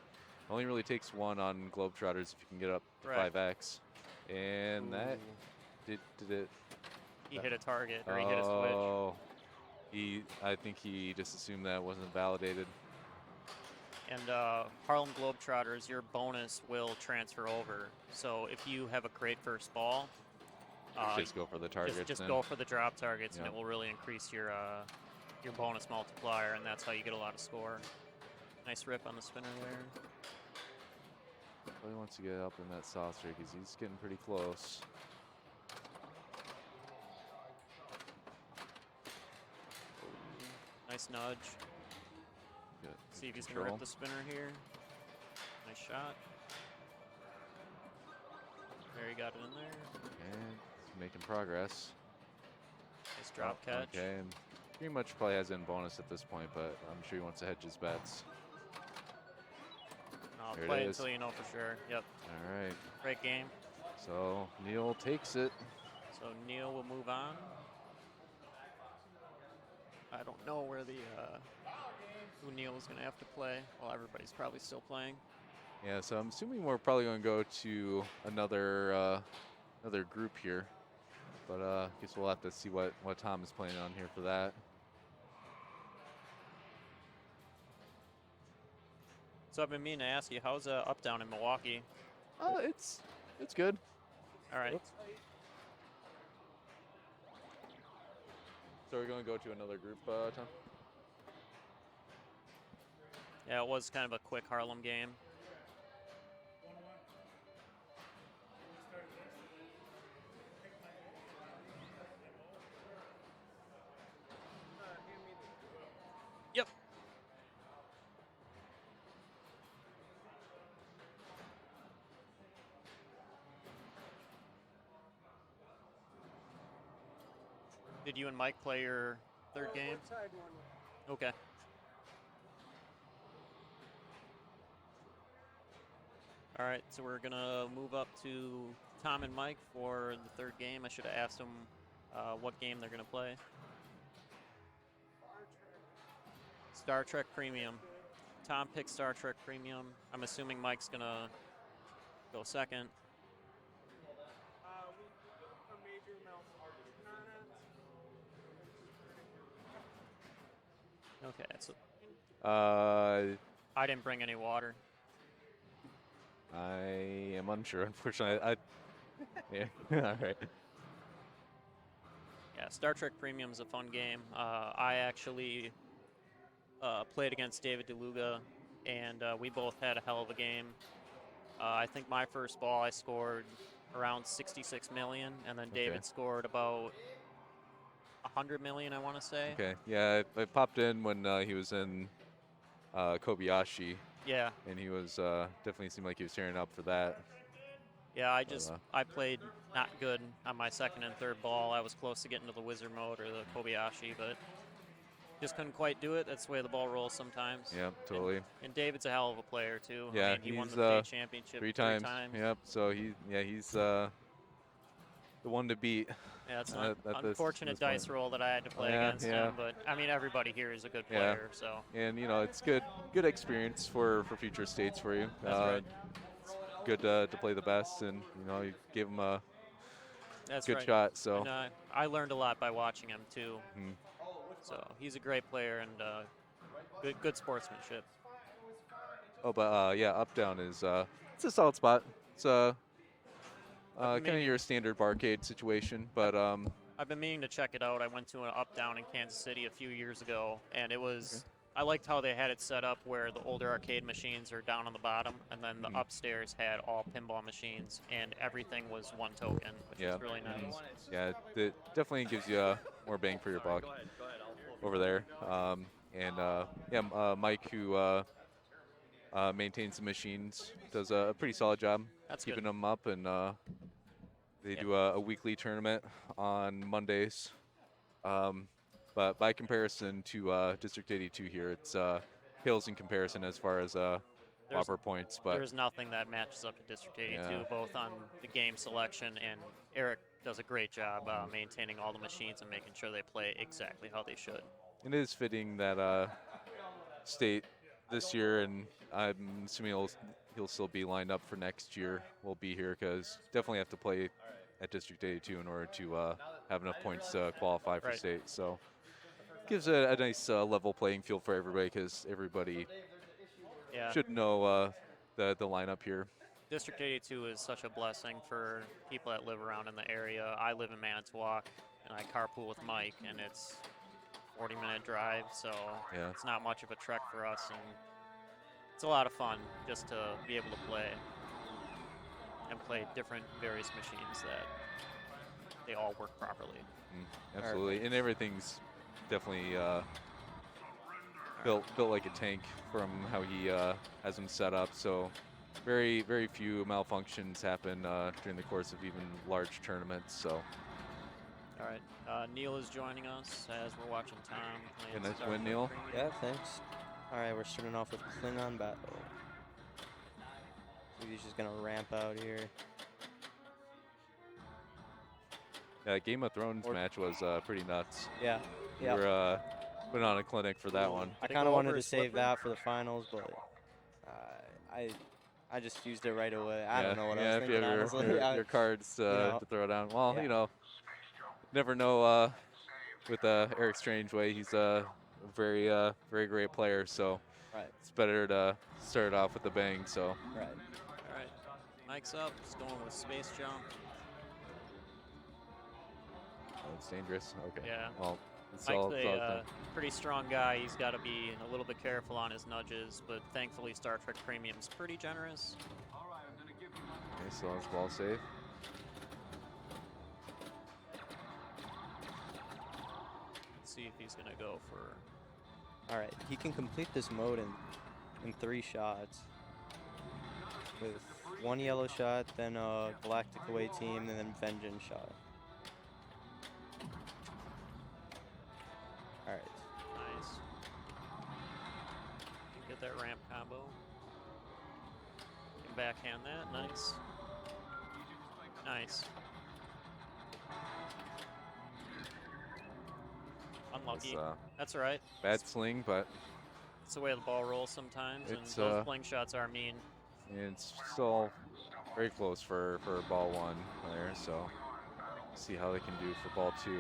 Only really takes one on Globetrotters if you can get up to 5x. And that did it. He hit a target, or he hit a switch. Oh, I think he just assumed that wasn't validated. And Harlem Globetrotters, your bonus will transfer over. So if you have a great first ball, just go for the targets. Just go for the drop targets, and it will really increase your bonus multiplier, and that's how you get a lot of score. Nice rip on the spinner there. Really wants to get up in that saucer because he's getting pretty close. Nice nudge. Good. See if he's going to rip the spinner here. Nice shot. There, he got it in there. And he's making progress. Nice drop catch. Okay, and pretty much probably has in bonus at this point, but I'm sure he wants to hedge his bets. I'll There it play is. until you know for sure. Yep. All right. Great game. So Neil takes it. So Neil will move on. I don't know where who Neil is going to have to play. Well, everybody's probably still playing. Yeah, so I'm assuming we're probably going to go to another group here, but I guess we'll have to see what Tom is playing on here for that. So I've been meaning to ask you, how's up down in Milwaukee? It's good. All right. Oops. So we're going to go to another group, Tom? Yeah, it was kind of a quick Harlem game. Yep. Did you and Mike play your third game? Okay. All right, so we're going to move up to Tom and Mike for the third game. I should have asked them what game they're going to play. Star Trek Premium. Tom picked Star Trek Premium. I'm assuming Mike's going to go second. Okay, so I didn't bring any water. I am unsure, unfortunately. Yeah, all right. Yeah, Star Trek Premium is a fun game. I actually played against David DeLuga, and we both had a hell of a game. I think my first ball I scored around 66 million, and then David scored about 100 million, I want to say. Okay, yeah, I popped in when he was in Kobayashi. Yeah. And he was definitely seemed like he was tearing up for that. Yeah, I played not good on my second and third ball. I was close to getting to the wizard mode or the Kobayashi, but just couldn't quite do it. That's the way the ball rolls sometimes. Yep, totally. And David's a hell of a player too. Yeah, I mean, he won the state championship three times. Yep. So he's the one to beat. Yeah, it's an unfortunate dice roll that I had to play against him, but I mean everybody here is a good player. So. And it's good experience for future states for you. That's right. Good to play the best, and you gave him a good shot. So. And, I learned a lot by watching him too. Mm-hmm. So he's a great player and good sportsmanship. Oh, but yeah, up down is it's a solid spot. It's kind of your standard barcade situation, but I've been meaning to check it out. I went to an up down in Kansas City a few years ago, and it was. I liked how they had it set up where the older arcade machines are down on the bottom, and then the upstairs had all pinball machines, and everything was one token, which is really nice. Yeah, it definitely gives you more bang for your buck over there. Mike, who maintains the machines, does a pretty solid job keeping them up, and they do a weekly tournament on Mondays. But by comparison to District 82 here, it's hills in comparison as far as whopper points. But there's nothing that matches up to District 82, both on the game selection, and Eric does a great job maintaining all the machines and making sure they play exactly how they should. It is fitting that state this year, and I'm assuming he'll still be lined up for next year. We'll be here because definitely have to play at District 82 in order to have enough points to qualify for state. So gives a nice level playing field for everybody because everybody should know the lineup here. District 82 is such a blessing for people that live around in the area. I live in Manitowoc, and I carpool with Mike, and it's a 40-minute drive, so it's not much of a trek for us, and it's a lot of fun just to be able to play and play different various machines that they all work properly. Absolutely, and everything's definitely built like a tank from how he has them set up. So very few malfunctions happen during the course of even large tournaments. So. All right, Neil is joining us as we're watching Tom play. Nice win, Neil. Yeah, thanks. All right, we're starting off with Klingon Battle. So he's just gonna ramp out here. Yeah, Game of Thrones match was pretty nuts. Yeah. We were putting on a clinic for that one. I kind of wanted to save that for the finals, but I just fused it right away. I don't know what I was thinking, honestly. If you have your cards to throw down. Well, never know with Eric Strangeway. He's a very great player, so Right. It's better to start off with a bang. So Right. All right. Mike's up. He's going with space jump. oh, it's dangerous. Okay. Yeah. Well, it's Mike's all a pretty strong guy. He's got to be a little bit careful on his nudges, but thankfully Star Trek Premium's pretty generous. okay, so it's ball safe. Let's see if he's going to go for. All right. He can complete this mode in 3 shots. With 1 yellow shot, then a galactic away team, and then vengeance shot. All right. Nice. Get that ramp combo. Can backhand that. Nice. Nice. Unlucky. It's, That's all right. bad sling, but It's the way the ball rolls sometimes, and It's, those fling shots are mean. it's still very close for ball 1 there. So see how they can do for ball 2.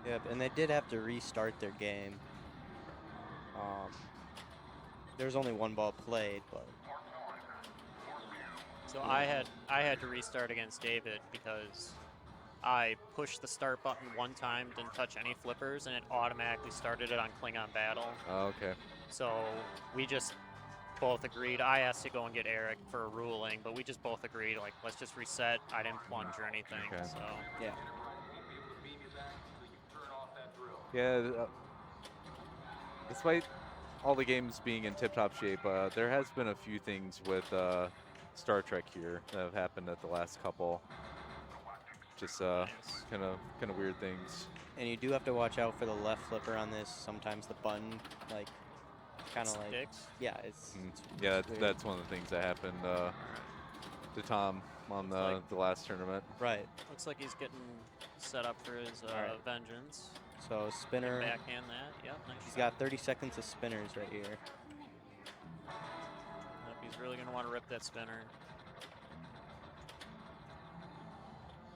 Yep, and they did have to restart their game. There was only 1 ball played, but So I had to restart against David because I pushed the start button 1 time, didn't touch any flippers, and it automatically started it on Klingon Battle. Oh, okay. So we just both agreed. I asked to go and get Eric for a ruling, but we just both agreed, like, let's just reset. I didn't plunge or anything. Okay. So yeah. Yeah, despite all the games being in tip-top shape, there has been a few things with Star Trek here that have happened at the last couple. Just kind of weird things. And you do have to watch out for the left flipper on this. Sometimes the button, like, kind of like, sticks. yeah, it's Yeah, weird. that's one of the things that happened to Tom on the last tournament. Right. Looks like he's getting set up for his Alright. vengeance. So spinner. Backhand that. Yep. Nice He's shot. got 30 seconds of spinners right here. Yep, he's really going to want to rip that spinner.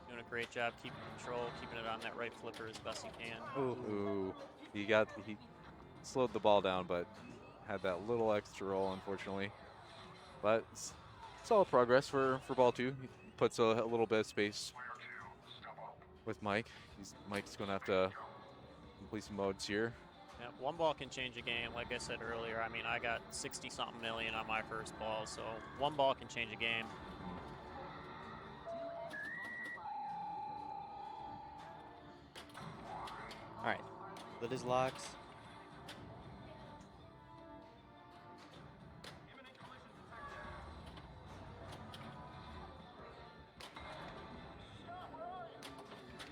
Doing a great job keeping control, keeping it on that right flipper as best he can. Ooh, he slowed the ball down, but had that little extra roll, unfortunately. But it's all progress for ball 2. He puts a little bit of space with Mike. Mike's going to have to complete some modes here. Yeah, 1 ball can change a game. Like I said earlier, I mean, I got 60-something million on my first ball, so 1 ball can change a game. All right. Lit his locks.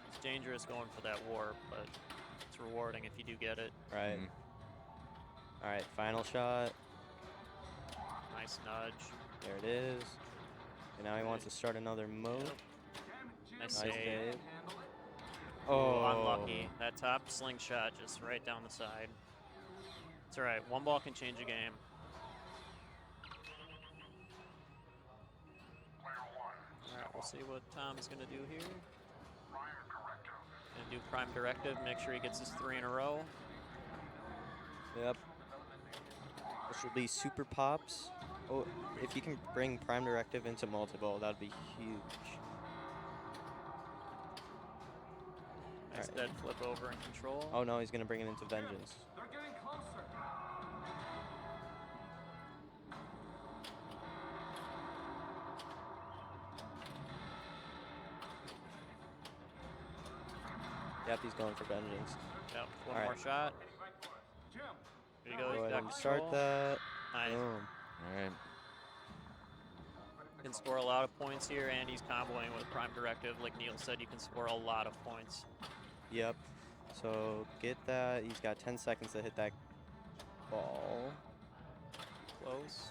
It's dangerous going for that warp, but it's rewarding if you do get it. Right. All right. Final shot. Nice nudge. There it is. And now he wants to start another mode. Nice Nice save. save. Oh, Oh, unlucky. That top slingshot just right down the side. It's all right. 1 ball can change a game. All right, we'll see what Tom's going to do here. Going to do prime directive, make sure he gets his 3 in a row. Yep. This will be super pops. Oh, if you can bring prime directive into multi-ball, that'd be huge. Nice Alright. dead flip over and control. Oh no, he's gonna bring it into vengeance. They're getting closer. Yep, he's going for vengeance. Yep, 1 All more right. shot. There you go. Go He's ahead got and start control. that. Nice. Boom. All right. Can score a lot of points here, and he's comboing with prime directive. Like Neil said, you can score a lot of points. Yep. So get that. He's got 10 seconds to hit that ball. Close.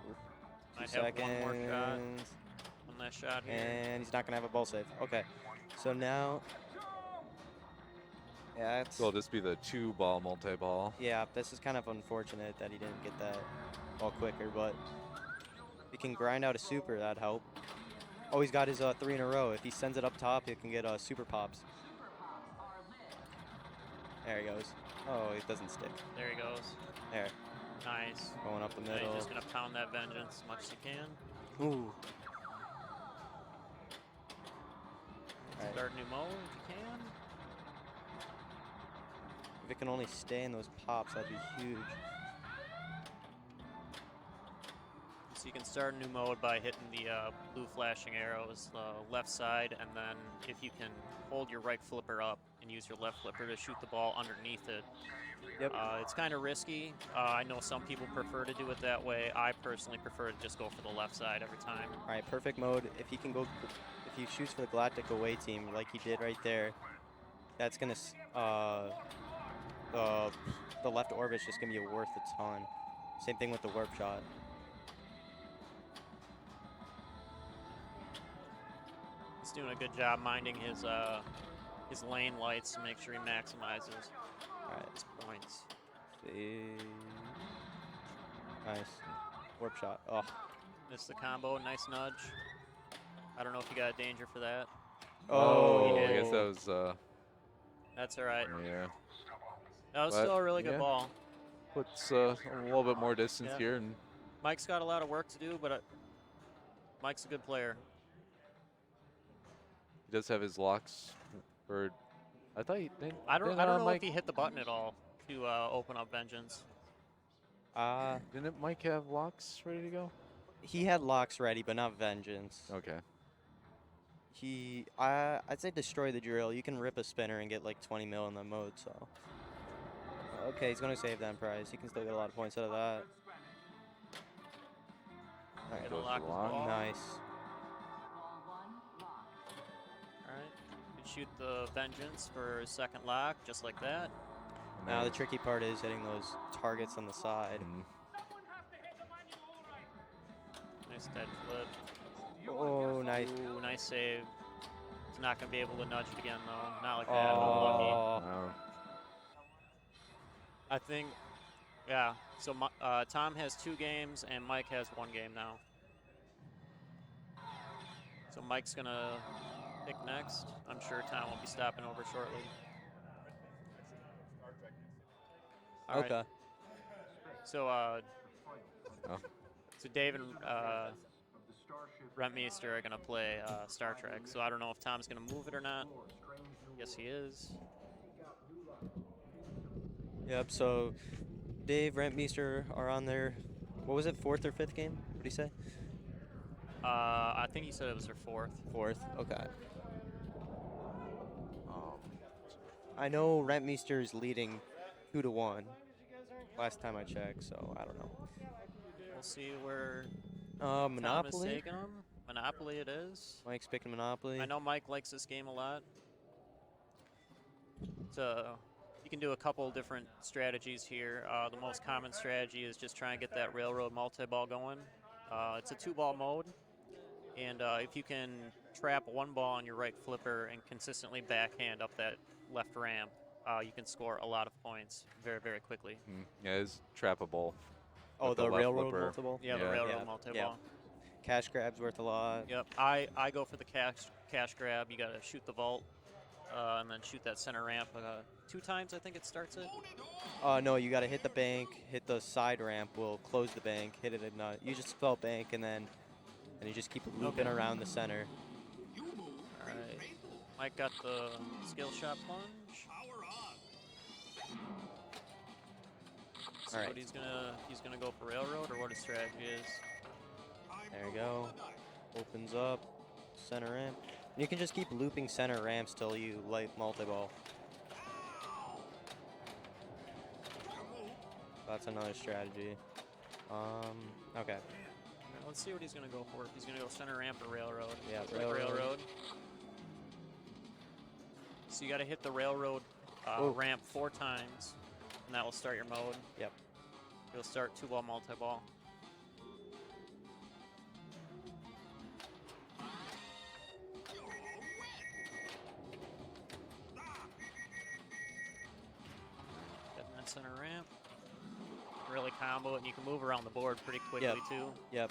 Two Might have seconds. 1 more shot. 1 last shot here. And he's not gonna have a ball save. Okay. So now, Yeah, it's So it'll just be the 2-ball multi-ball. yeah. This is kind of unfortunate that he didn't get that ball quicker, but if he can grind out a super, that'd help. Oh, he's got his 3 in a row. If he sends it up top, he can get super pops. There he goes. Oh, it doesn't stick. There he goes. There, Nice. going up the Now middle. you're just gonna pound that vengeance as much as you can. Ooh. Alright. Start new mode if you can. If it can only stay in those pops, that'd be huge. So you can start a new mode by hitting the blue flashing arrows, the left side, and then if you can hold your right flipper up and use your left flipper to shoot the ball underneath it. Yep. It's kind of risky. I know some people prefer to do it that way. I personally prefer to just go for the left side every time. All right, perfect mode. If he can go, if he shoots for the Galactic away team like he did right there, that's gonna the left orbit's just gonna be worth a ton. Same thing with the warp shot. He's doing a good job minding his lane lights to make sure he maximizes his points. Nice. Warp shot. Oh. Missed the combo. Nice nudge. I don't know if you got danger for that. Oh, he I did. guess that was. That's all right. Yeah. That was But, still a really good yeah. ball. Puts a little bit more distance Yeah. here, and Mike's got a lot of work to do, but Mike's a good player. he does have his locks. Or I thought he didn't. I don't didn't, know Mike, if he hit the button at all to open up Vengeance. Didn't Mike have locks ready to go? He had locks ready, but not Vengeance. Okay. I'd say destroy the drill. You can rip a spinner and get like 20 mil in that mode, so. Okay, he's gonna save that prize. He can still get a lot of points out of that. All Get right, a lock as lock. well. nice. All right. You can shoot the Vengeance for a second lock, just like that. Now the tricky part is hitting those targets on the side. Nice dead flip. Oh, nice. Ooh, nice save. He's not going to be able to nudge it again, though. Not like that. Unlucky. Wow. I think, yeah. So Tom has 2 games, and Mike has 1 game now. So Mike's going to pick next. I'm sure Tom will be stopping over shortly. All right. Okay. So, so Dave and Rentmeester are going to play Star Trek. So I don't know if Tom's going to move it or not. Yes, he is. Yep, so Dave, Rentmeester are on their, what was it, 4th or 5th game? What did he say? I think he said it was their 4th. 4th, okay. I know Rentmeester's leading 2-1 last time I checked, so I don't know. We'll see where Tom is Monopoly? taking him. Monopoly it is. Mike's picking Monopoly. I know Mike likes this game a lot. So you can do a couple different strategies here. The most common strategy is just try and get that railroad multi-ball going. It's a 2-ball mode, and if you can trap 1 ball on your right flipper and consistently backhand up that left ramp, you can score a lot of points very, very quickly. Yeah, it's trappable. Oh, with the left railroad flipper. multiple? Yeah, the Yeah. railroad Yeah, multi-ball. yeah. Cash grab's worth a lot. Yep, I go for the cash grab. You got to shoot the vault, and then shoot that center ramp 2 times. I think it starts it. No, you got to hit the bank, hit the side ramp, will close the bank, hit it in you just spell bank, and you just keep looping around the center. All right, Mike got the skill shot plunge. So All right. what he's gonna go for railroad, or what his strategy is. There you go. Opens up, center ramp. And you can just keep looping center ramps till you light multi-ball. That's another strategy. Okay. All right, let's see what he's gonna go for. If he's gonna go center ramp or railroad. Yeah, Looks like railroad. railroad. So you got to hit the railroad ramp 4 times, and that will start your mode. Yep. You'll start 2-ball multi-ball. center ramp. Really combo it, and you can move around the board pretty quickly too. Yep.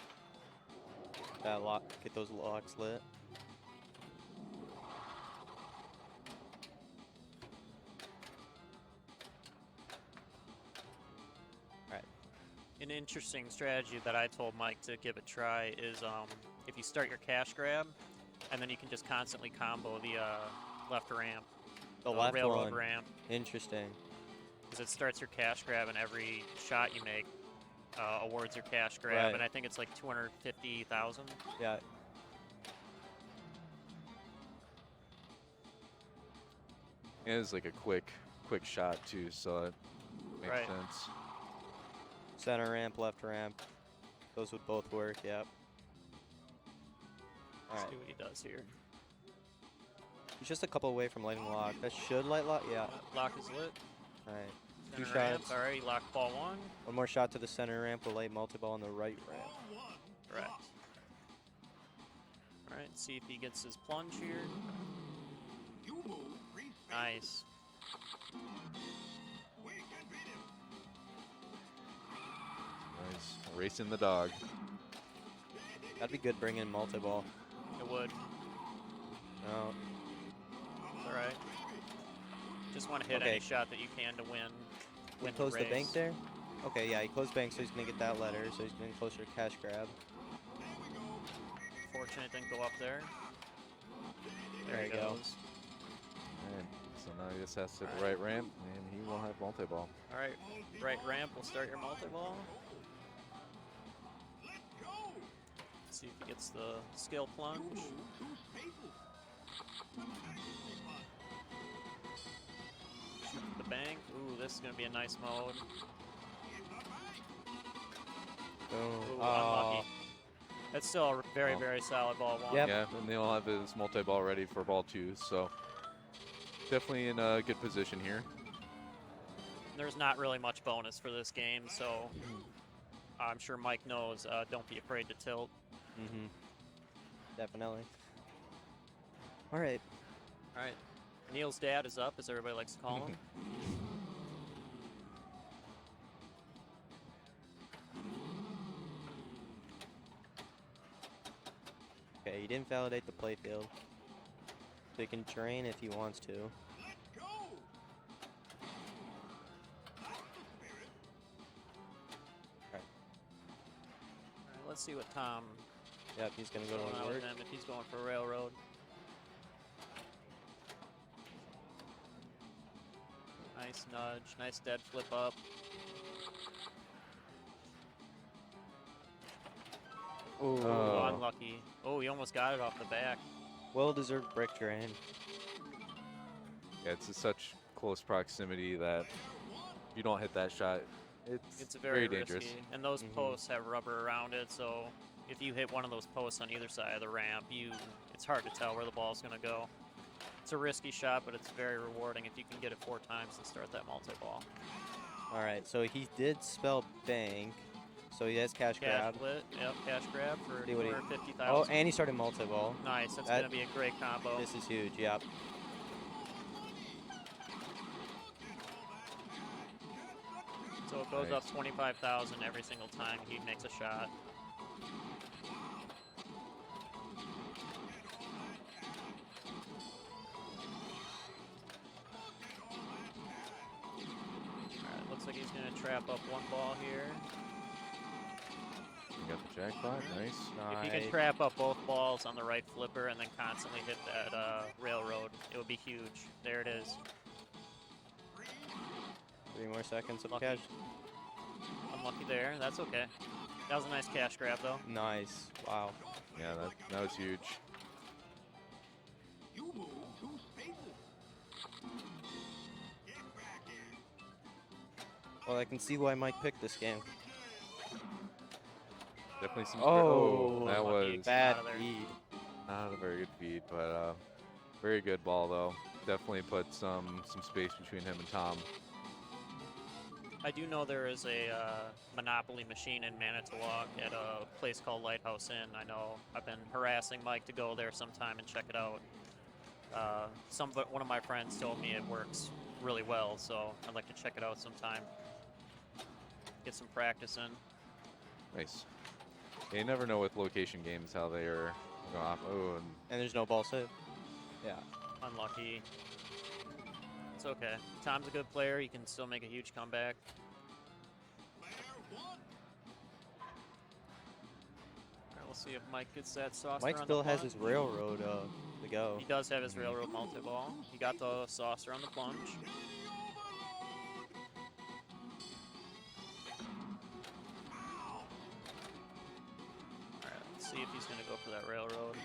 That lock, get those locks lit. Alright. An interesting strategy that I told Mike to give a try is if you start your cash grab, and then you can just constantly combo the left ramp, The left railroad one. ramp, Interesting. because it starts your cash grab, and every shot you make awards your cash grab, Right. and I think it's like 250,000. Yeah. It is like a quick shot too, so it makes Right. sense. Center ramp, left ramp. Those would both work, yep. Let's Alright. see what he does here. He's just a couple away from lighting lock. That should light lock, yeah. Lock is lit. Alright. Two Center ramp. shots. All right, he locked ball one. One more shot to the center ramp will light multi-ball on the right ramp. Correct. All right, see if he gets his plunge here. Nice. Nice. Racing the dog. That'd be good bringing multi-ball. It would. No. It's all right. Just want to hit Okay. any shot that you can to win. We Win close the race. bank there? Okay, yeah, he closed bank, so he's gonna get that letter, so he's getting closer to cash grab. Fortunate didn't go up there. There he you go. goes. And so now he just has to hit the right ramp, and he will have multi-ball. All right, right ramp. We'll start your multi-ball. See if he gets the skill plunge. Shoot the bank. Ooh, this is gonna be a nice mode. Boom. Ooh, unlucky. That's still a very, Oh. very solid ball one. Yep. Yeah, and he'll have his multi-ball ready for ball two, so definitely in a good position here. There's not really much bonus for this game, so I'm sure Mike knows. Don't be afraid to tilt. Mm-hmm. Definitely. All right. All right. Neil's dad is up, as everybody likes to call him. Okay, he didn't validate the playfield. So he can drain if he wants to. All right, let's see what Tom Yep, he's gonna go going to on work. with him if he's going for railroad. Nice nudge, nice dead flip up. Ooh. Oh. Unlucky. Oh, he almost got it off the back. Well-deserved brick drain. Yeah, it's in such close proximity that if you don't hit that shot, It's very dangerous. risky. And those Mhm. posts have rubber around it, so if you hit one of those posts on either side of the ramp, it's hard to tell where the ball's going to go. It's a risky shot, but it's very rewarding if you can get it 4 times and start that multi-ball. All right, so he did spell bank, so he has cash Cash grab. lit, yep, cash grab for See what he- 250,000. Oh, and he started multi-ball. Nice, that's that- going to be a great combo. This is huge, yep. So it goes Nice. up 25,000 every single time he makes a shot. Alright, looks like he's going to trap up one ball here. You got the jackpot, nice. If he can trap up both balls on the right flipper and then constantly hit that railroad, it would be huge. There it is. 3 more seconds of Lucky. cash. Unlucky there. That's okay. That was a nice cash grab, though. Nice. Wow. Yeah, that was huge. Well, I can see why Mike picked this game. Definitely some. Oh, that lucky. was Bad Out of there. feed. not a very good feed, but very good ball though. Definitely put some space between him and Tom. I do know there is a Monopoly machine in Manitowoc at a place called Lighthouse Inn. I know I've been harassing Mike to go there sometime and check it out. One of my friends told me it works really well, so I'd like to check it out sometime. Get some practice in. Nice. Yeah, you never know with location games how they are going off. Oh, And there's no ball save. Yeah. Unlucky. It's okay. Tom's a good player. He can still make a huge comeback. All right, we'll see if Mike gets that saucer Mike on still the has plunge. his railroad to go. He does have his railroad multi-ball. He got the saucer on the plunge. All right, let's see if he's going to go for that railroad.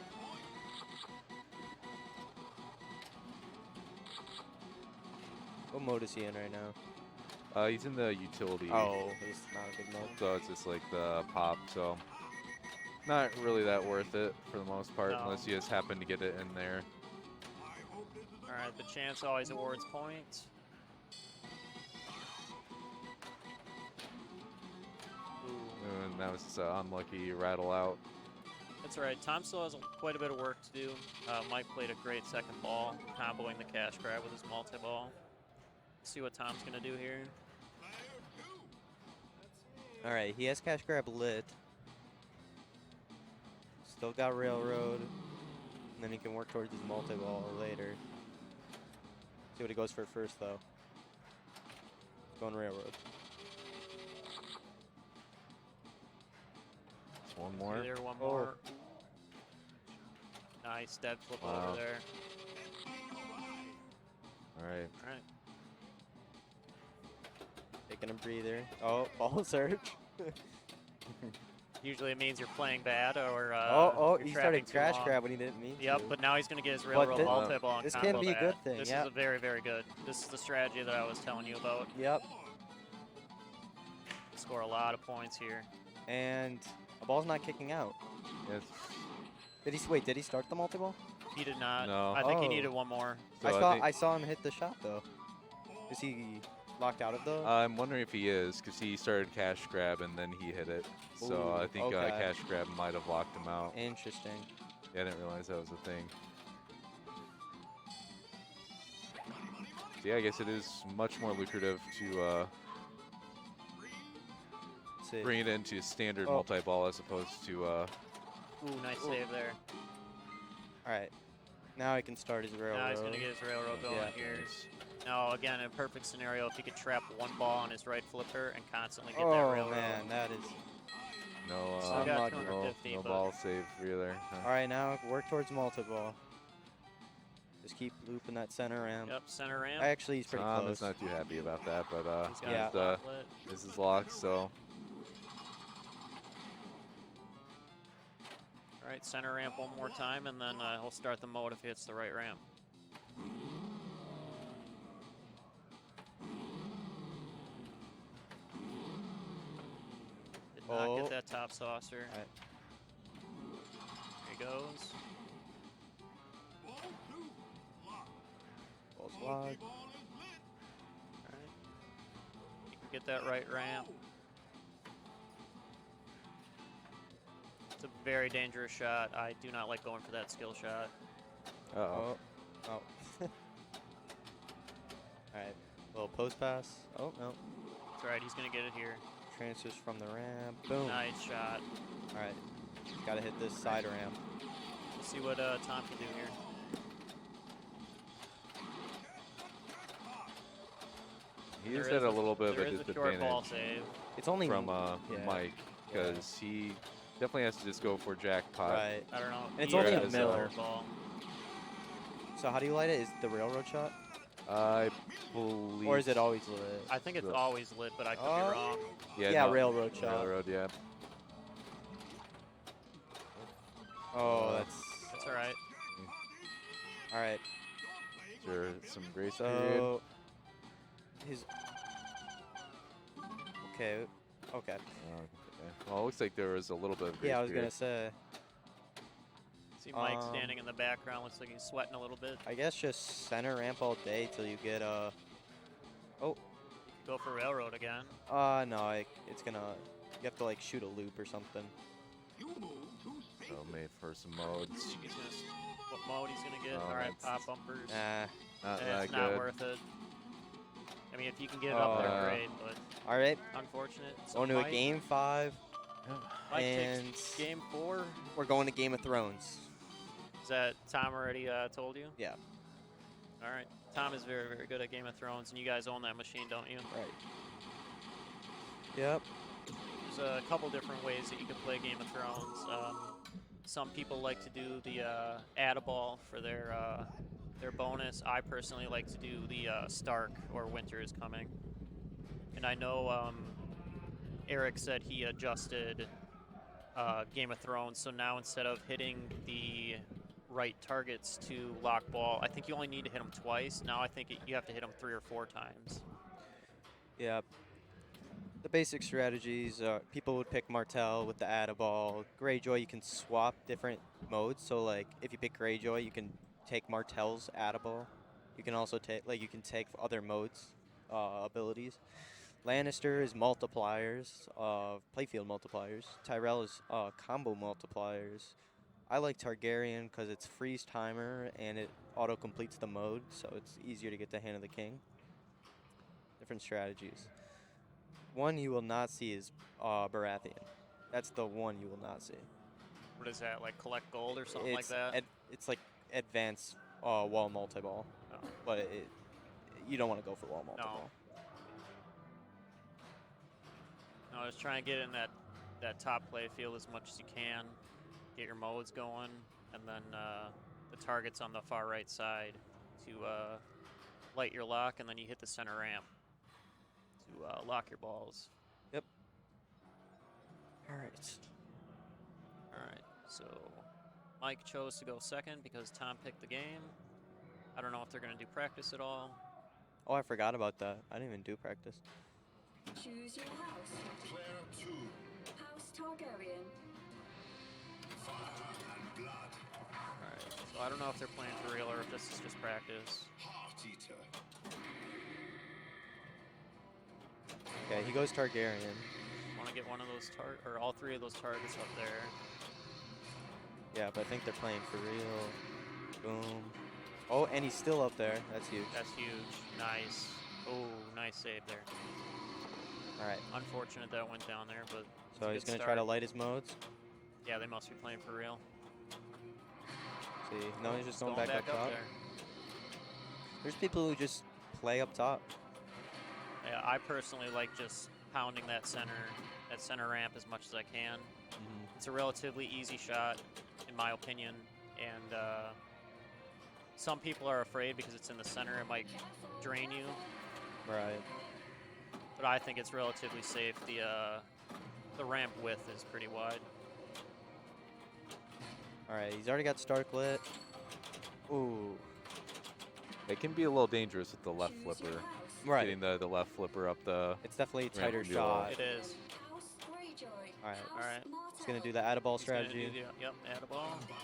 What mode is he in right now? he's in the utility. Oh, it's not a good mode. So it's just like the pop. So not really that worth it for the most part, No. unless you just happen to get it in there. All right, the chance always awards points. Ooh. And that was unlucky rattle out. That's all right. Tom still has quite a bit of work to do. Mike played a great second ball, comboing the cash grab with his multi-ball. See what Tom's going to do here. All right, he has cash grab lit. Still got railroad. And then he can work towards his multi-ball later. See what he goes for first, though. Going railroad. Just one more. There, one more. Nice dead flip over there. All right. All right. Taking a breather. Oh, ball search. Usually it means you're playing bad or he you're started trapping too crash long. grab when he didn't mean Yep, to. but now he's going to get his But railroad thi- multi-ball and this combo can be a that. good thing, This yep. is a very, very good. This is the strategy that I was telling you about. Yep. Score a lot of points here. And the ball's not kicking out. Yes. Did he start the multi-ball? He did not. No. I think he Oh. needed one more. So I saw him hit the shot, though. Is he locked out of the? I'm wondering if he is, because he started cash grab and then he hit it. So Ooh, I think okay. cash grab might have locked him out. Interesting. Yeah, I didn't realize that was a thing. So yeah, I guess it is much more lucrative to See. bring it into standard Oh. multi-ball as opposed to Ooh, nice save there. All right. Now he can start his railroad. Now he's going to get his railroad going Yeah. here. Now, again, in a perfect scenario, if he could trap one ball on his right flipper and constantly get that Oh railroad. man, that is. no, Still got unlucky. 250, no but ball save either. All right, now work towards multi-ball. Just keep looping that center ramp. Yep, center ramp. Actually, he's pretty Tom close. is not too happy about that, but He's got Yeah. his lock lit. this is locked, so All right, center ramp one more time, and then he'll start the mode if he hits the right ramp. Did not Oh. get that top saucer. All right. There he goes. Ball's locked. All right. You can get that right ramp. It's a very dangerous shot. I do not like going for that skill shot. uh-oh. Oh. All right. Little post pass. Oh no. That's right. He's going to get it here. Transfers from the ramp. Boom. Nice shot. All right. Got to hit this side ramp. We'll see what Tom can do here. He There is is at a little bit of There a is a short ball disadvantage save. It's only from yeah. Mike, Yeah. because he definitely has to just go for jackpot. Right. I don't know. And it's He only has a a mill. short ball. So how do you light it? Is it the railroad shot, I believe. or is it always lit? I think it's So- always lit, but I could Oh. be wrong. Yeah, no, railroad shot. Railroad, yeah. Oh, that's That's all right. all right. Sure, some grace period. So his okay. Okay. Well, it looks like there was a little bit of grace Yeah, I was period. gonna say. See Mike Um, standing in the background. Looks like he's sweating a little bit. I guess just center ramp all day till you get Oh, Go for railroad again. no, it's gonna. You have to like shoot a loop or something. So made for some modes. He's gonna, what mode he's gonna get? Oh, All right, that's- pop bumpers. Nah. Not Eh, that it's not good. worth it. I mean, if you can get it up there, Oh. great, but All right, unfortunate. So going to a Mike- game 5, Mike and takes game 4. we're going to Game of Thrones. Is that Tom already told you? Yeah, All right. Tom is very, very good at Game of Thrones, and you guys own that machine, don't you? right. Yep. There's a couple different ways that you can play Game of Thrones. Some people like to do the add-a-ball for their bonus. I personally like to do the Stark or Winter is Coming. And I know Eric said he adjusted Game of Thrones, so now instead of hitting the right targets to lock ball, I think you only need to hit them twice. Now I think you have to hit them 3 or 4 times. Yeah. The basic strategies are people would pick Martell with the add-a-ball. Greyjoy, you can swap different modes. So like if you pick Greyjoy, you can take Martell's add-a-ball. You can also take other modes abilities. Lannister is multipliers, playfield multipliers. Tyrell is combo multipliers. I like Targaryen because it's freeze timer and it auto completes the mode, so it's easier to get the Hand of the King. Different strategies. One you will not see is Baratheon. That's the one you will not see. What is that, like collect gold or something like that? It's like advanced wall multi-ball, Oh. but you don't want to go for wall multi-ball. No, just try and get in that top play field as much as you can. Get your modes going, and then the target's on the far right side to light your lock, and then you hit the center ramp to lock your balls. Yep. All right. All right, so Mike chose to go second because Tom picked the game. I don't know if they're going to do practice at all. Oh, I forgot about that. I didn't even do practice. Choose your house. Player 2, House Targaryen. fire and blood. All right, so I don't know if they're playing for real or if this is just practice. Heart eater. Okay, he goes Targaryen. Want to get one of those or all 3 of those targets up there. Yeah, but I think they're playing for real. Boom. Oh, and he's still up there. That's huge. That's huge. Nice. Oh, nice save there. All right. Unfortunate that went down there, but So he's going to try to light his modes. Yeah, they must be playing for real. See, no, he's just going Going back up top. there. There's people who just play up top. Yeah, I personally like just pounding that center ramp as much as I can. It's a relatively easy shot, in my opinion, and some people are afraid because it's in the center, it might drain you. Right. But I think it's relatively safe. The ramp width is pretty wide. All right, he's already got Stark lit. Ooh. It can be a little dangerous with the left flipper. Right. Getting the left flipper up the. It's definitely a ramp tighter can be a little- shot. It is. House Greyjoy. All right. All right. He's going to do the add-a-ball He's gonna strategy. do yep, add a ball. Unbent,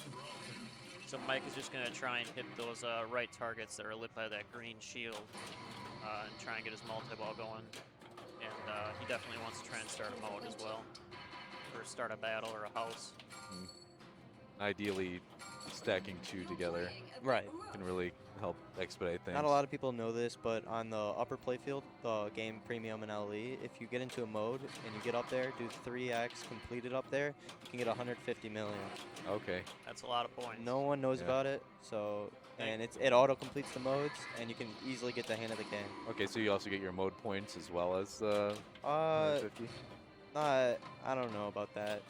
unbroken. So Mike is just going to try and hit those right targets that are lit by that green shield and try and get his multi-ball going. And he definitely wants to try and start a mode as well, or start a battle or a house. Ideally, stacking 2 together Right. can really help expedite things. Not a lot of people know this, but on the upper playfield, the game premium and LE, if you get into a mode and you get up there, do 3x completed up there, you can get 150 million. Okay. That's a lot of points. No one knows Yeah. about it, so and it auto completes the modes, and you can easily get the Hand of the King. Okay, so you also get your mode points as well as the 150? I don't know about that.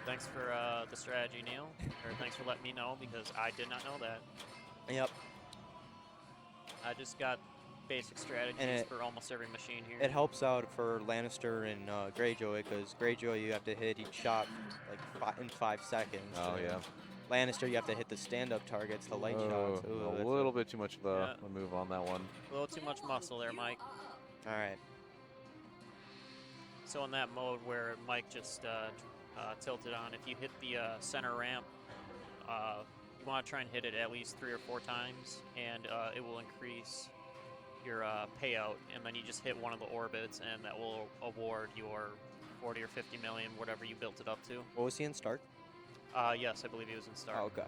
Thanks for the strategy, Neil. Or thanks for letting me know because I did not know that. Yep. I just got basic strategies for almost every machine here. It helps out for Lannister and Greyjoy, because Greyjoy you have to hit each shot like in 5 seconds. Oh, and yeah. Lannister you have to hit the stand-up targets, the light Oh, shots. Ooh, a that's little bit too much of Yeah. a move on that one. A little too much muscle there, Mike. All right. So in that mode where Mike just tilted on, if you hit the center ramp, you want to try and hit it at least 3 or 4 times, and it will increase your payout, and then you just hit one of the orbits, and that will award your 40 or 50 million, whatever you built it up to. What was he in Stark? Yes, I believe he was in Stark. Oh, okay.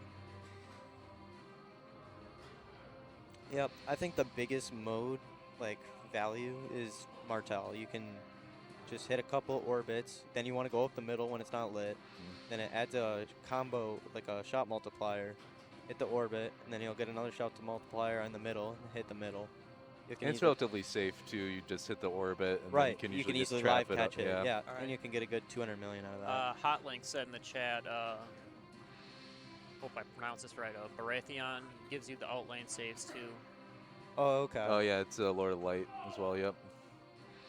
Yep, I think the biggest mode, like, value is Martel. You can just hit a couple orbits, then you want to go up the middle when it's not lit. Then it adds a combo, like a shot multiplier. Hit the orbit, and then you'll get another shot to multiplier in the middle, and hit the middle. You can And it's easily- relatively safe too. You just hit the orbit, and right, then you can just easily trap live catch up. it. Yeah. Yeah, Alright. and you can get a good 200 million out of that. Hotlink said in the chat, hope I pronounce this right, Baratheon gives you the outlane saves too. Oh, okay. Oh yeah, it's Lord of Light as well. Yep.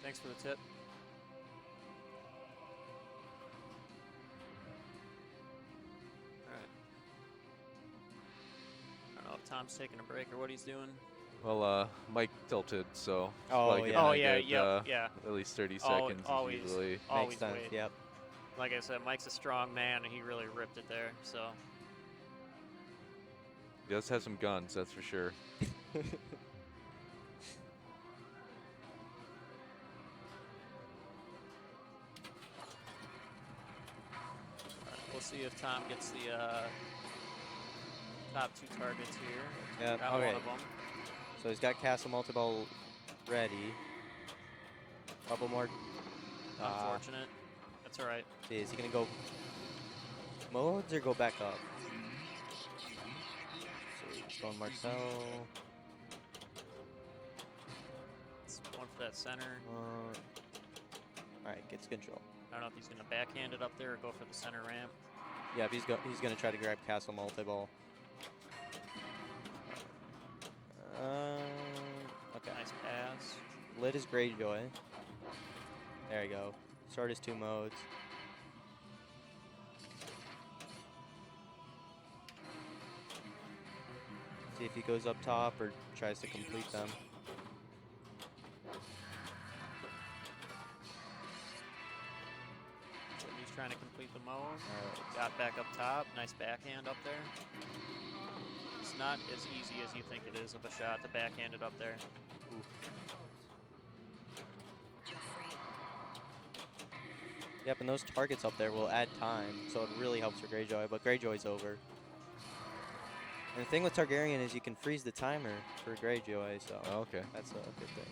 Thanks for the tip. Alright. I don't know if Tom's taking a break or what he's doing. Well, Mike tilted, so Oh, probably yeah. gonna Oh, yeah, get, yep, yeah. at least 30 Al- seconds always. usually. Always Makes sense. wait. Yep. Like I said, Mike's a strong man, and he really ripped it there. So He does have some guns, that's for sure. we'll see if Tom gets the top 2 targets here. Yeah. Got Okay. one of them. So he's got Castle Multi-Ball ready. Couple more. Unfortunate. That's all right. See, is he gonna go modes or go back up? So he's going Marcel. It's going for that center. All right, gets control. I don't know if he's going to backhand it up there or go for the center ramp. Yeah, he's gonna try to grab Castle Multi-Ball. Okay. Nice pass. Lit is Greyjoy. There you go. Start his 2 modes. See if he goes up top or tries to complete them. So he's trying to complete the mode. Alright. Got back up top. Nice backhand up there. It's not as easy as you think it is of a shot to backhand it up there. Yep, and those targets up there will add time, so it really helps for Greyjoy, but Greyjoy's over. And the thing with Targaryen is you can freeze the timer for Greyjoy, so Oh, okay. that's a good thing.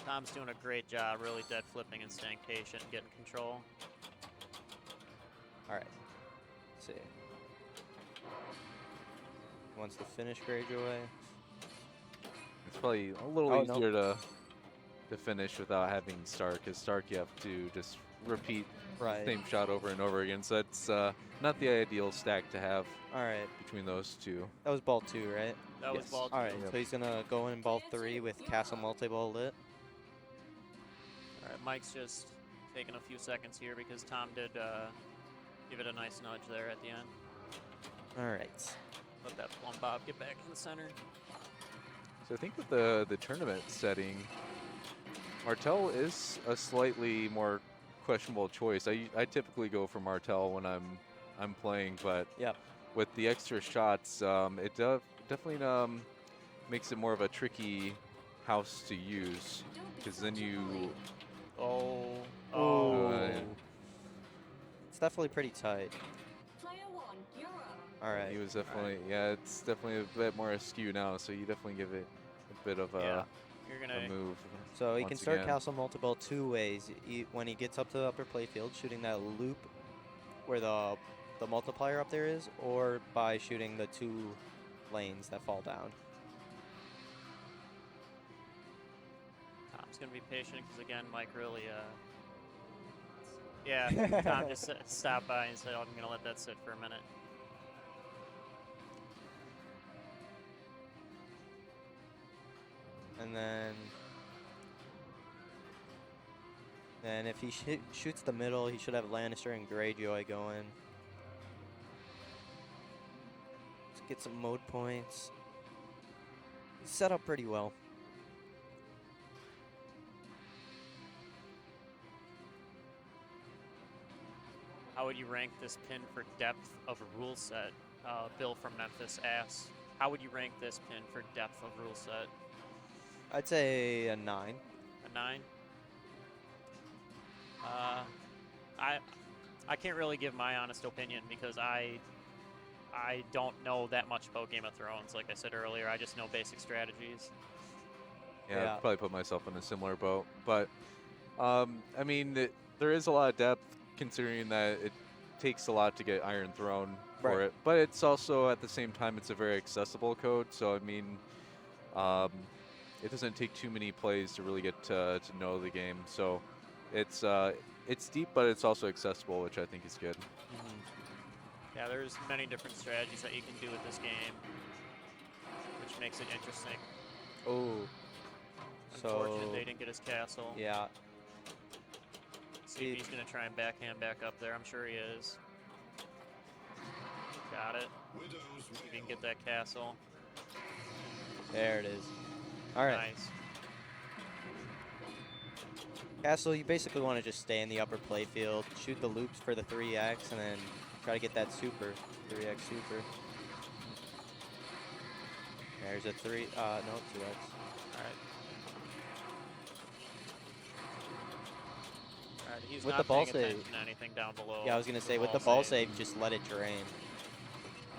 Tom's doing a great job, really dead flipping and staying patient and getting control. Alright. Let's see. Wants to finish Greyjoy. It's probably a little Oh, no. easier to finish without having Stark, because Stark you have to just repeat Right. the same shot over and over again. So it's not the ideal stack to have Alright. between those two. That was ball 2, right? That was Yes. ball two. Alright, Yep. so he's gonna go in ball 3 with Castle Multi-Ball lit. All right, Mike's just taking a few seconds here because Tom did give it a nice nudge there at the end. Alright. Let that plumb bob get back in the center. So I think with the tournament setting, Martel is a slightly more questionable choice. I typically go for Martel when I'm playing, but Yep. with the extra shots, it definitely makes it more of a tricky house to use, because then you Oh. It's definitely pretty tight. Player 1, you're up. Alright. he was definitely it's definitely a bit more askew now. So you definitely give it a bit of Yeah. You're a gonna. move. So he can once start again. Castle Multi-Ball 2 ways. When he gets up to the upper playfield, shooting that loop where the multiplier up there is, or by shooting the 2 lanes that fall down. Tom's gonna be patient because again, Mike really. Yeah. Tom just stopped by and said, "I'm gonna let that sit for a minute." And then if he shoots the middle, he should have Lannister and Greyjoy going. Let's get some mode points. He's set up pretty well. How would you rank this pin for depth of rule set? Bill from Memphis asks, how would you rank this pin for depth of rule set? I'd say a 9. A 9? I can't really give my honest opinion because I I don't know that much about Game of Thrones. Like I said earlier, I just know basic strategies. Yeah, Yeah. I'd probably put myself in a similar boat. But, I mean, there is a lot of depth considering that it takes a lot to get Iron Throne for Right. it. But it's also, at the same time, it's a very accessible code. So, I mean, it doesn't take too many plays to really get to know the game. So it's deep, but it's also accessible, which I think is good. Yeah, there's many different strategies that you can do with this game, which makes it interesting. Oh. Unfortunate So they didn't get his castle. yeah. See if he's going to try and backhand back up there. I'm sure he is. Got it. See if he can get that castle. There it is. All right. Nice. Castle, you basically want to just stay in the upper playfield, shoot the loops for the 3x, and then try to get that super, 3x super. There's a 2x. All right. All right, he's With not the ball paying save. attention to anything down below. Yeah, I was going to say, with the ball save, just let it drain.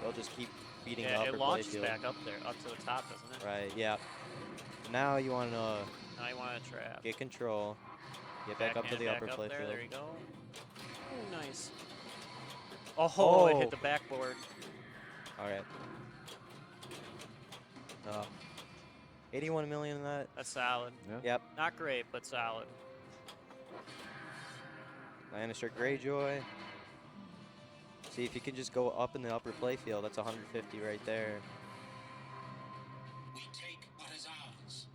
They'll just keep beating the Yeah, upper it launches playfield. back up there, up to the top, doesn't it? Right, yeah. Now you want to Now you want to trap. get control, get back up to Backhand the back upper up playfield. there. There you go. Oh, nice. Oh, it hit the backboard. All right. 81 million in that. That's solid. Yeah. Yep. Not great, but solid. Lannister Greyjoy. See if you can just go up in the upper playfield. That's 150 right there. We take what is ours.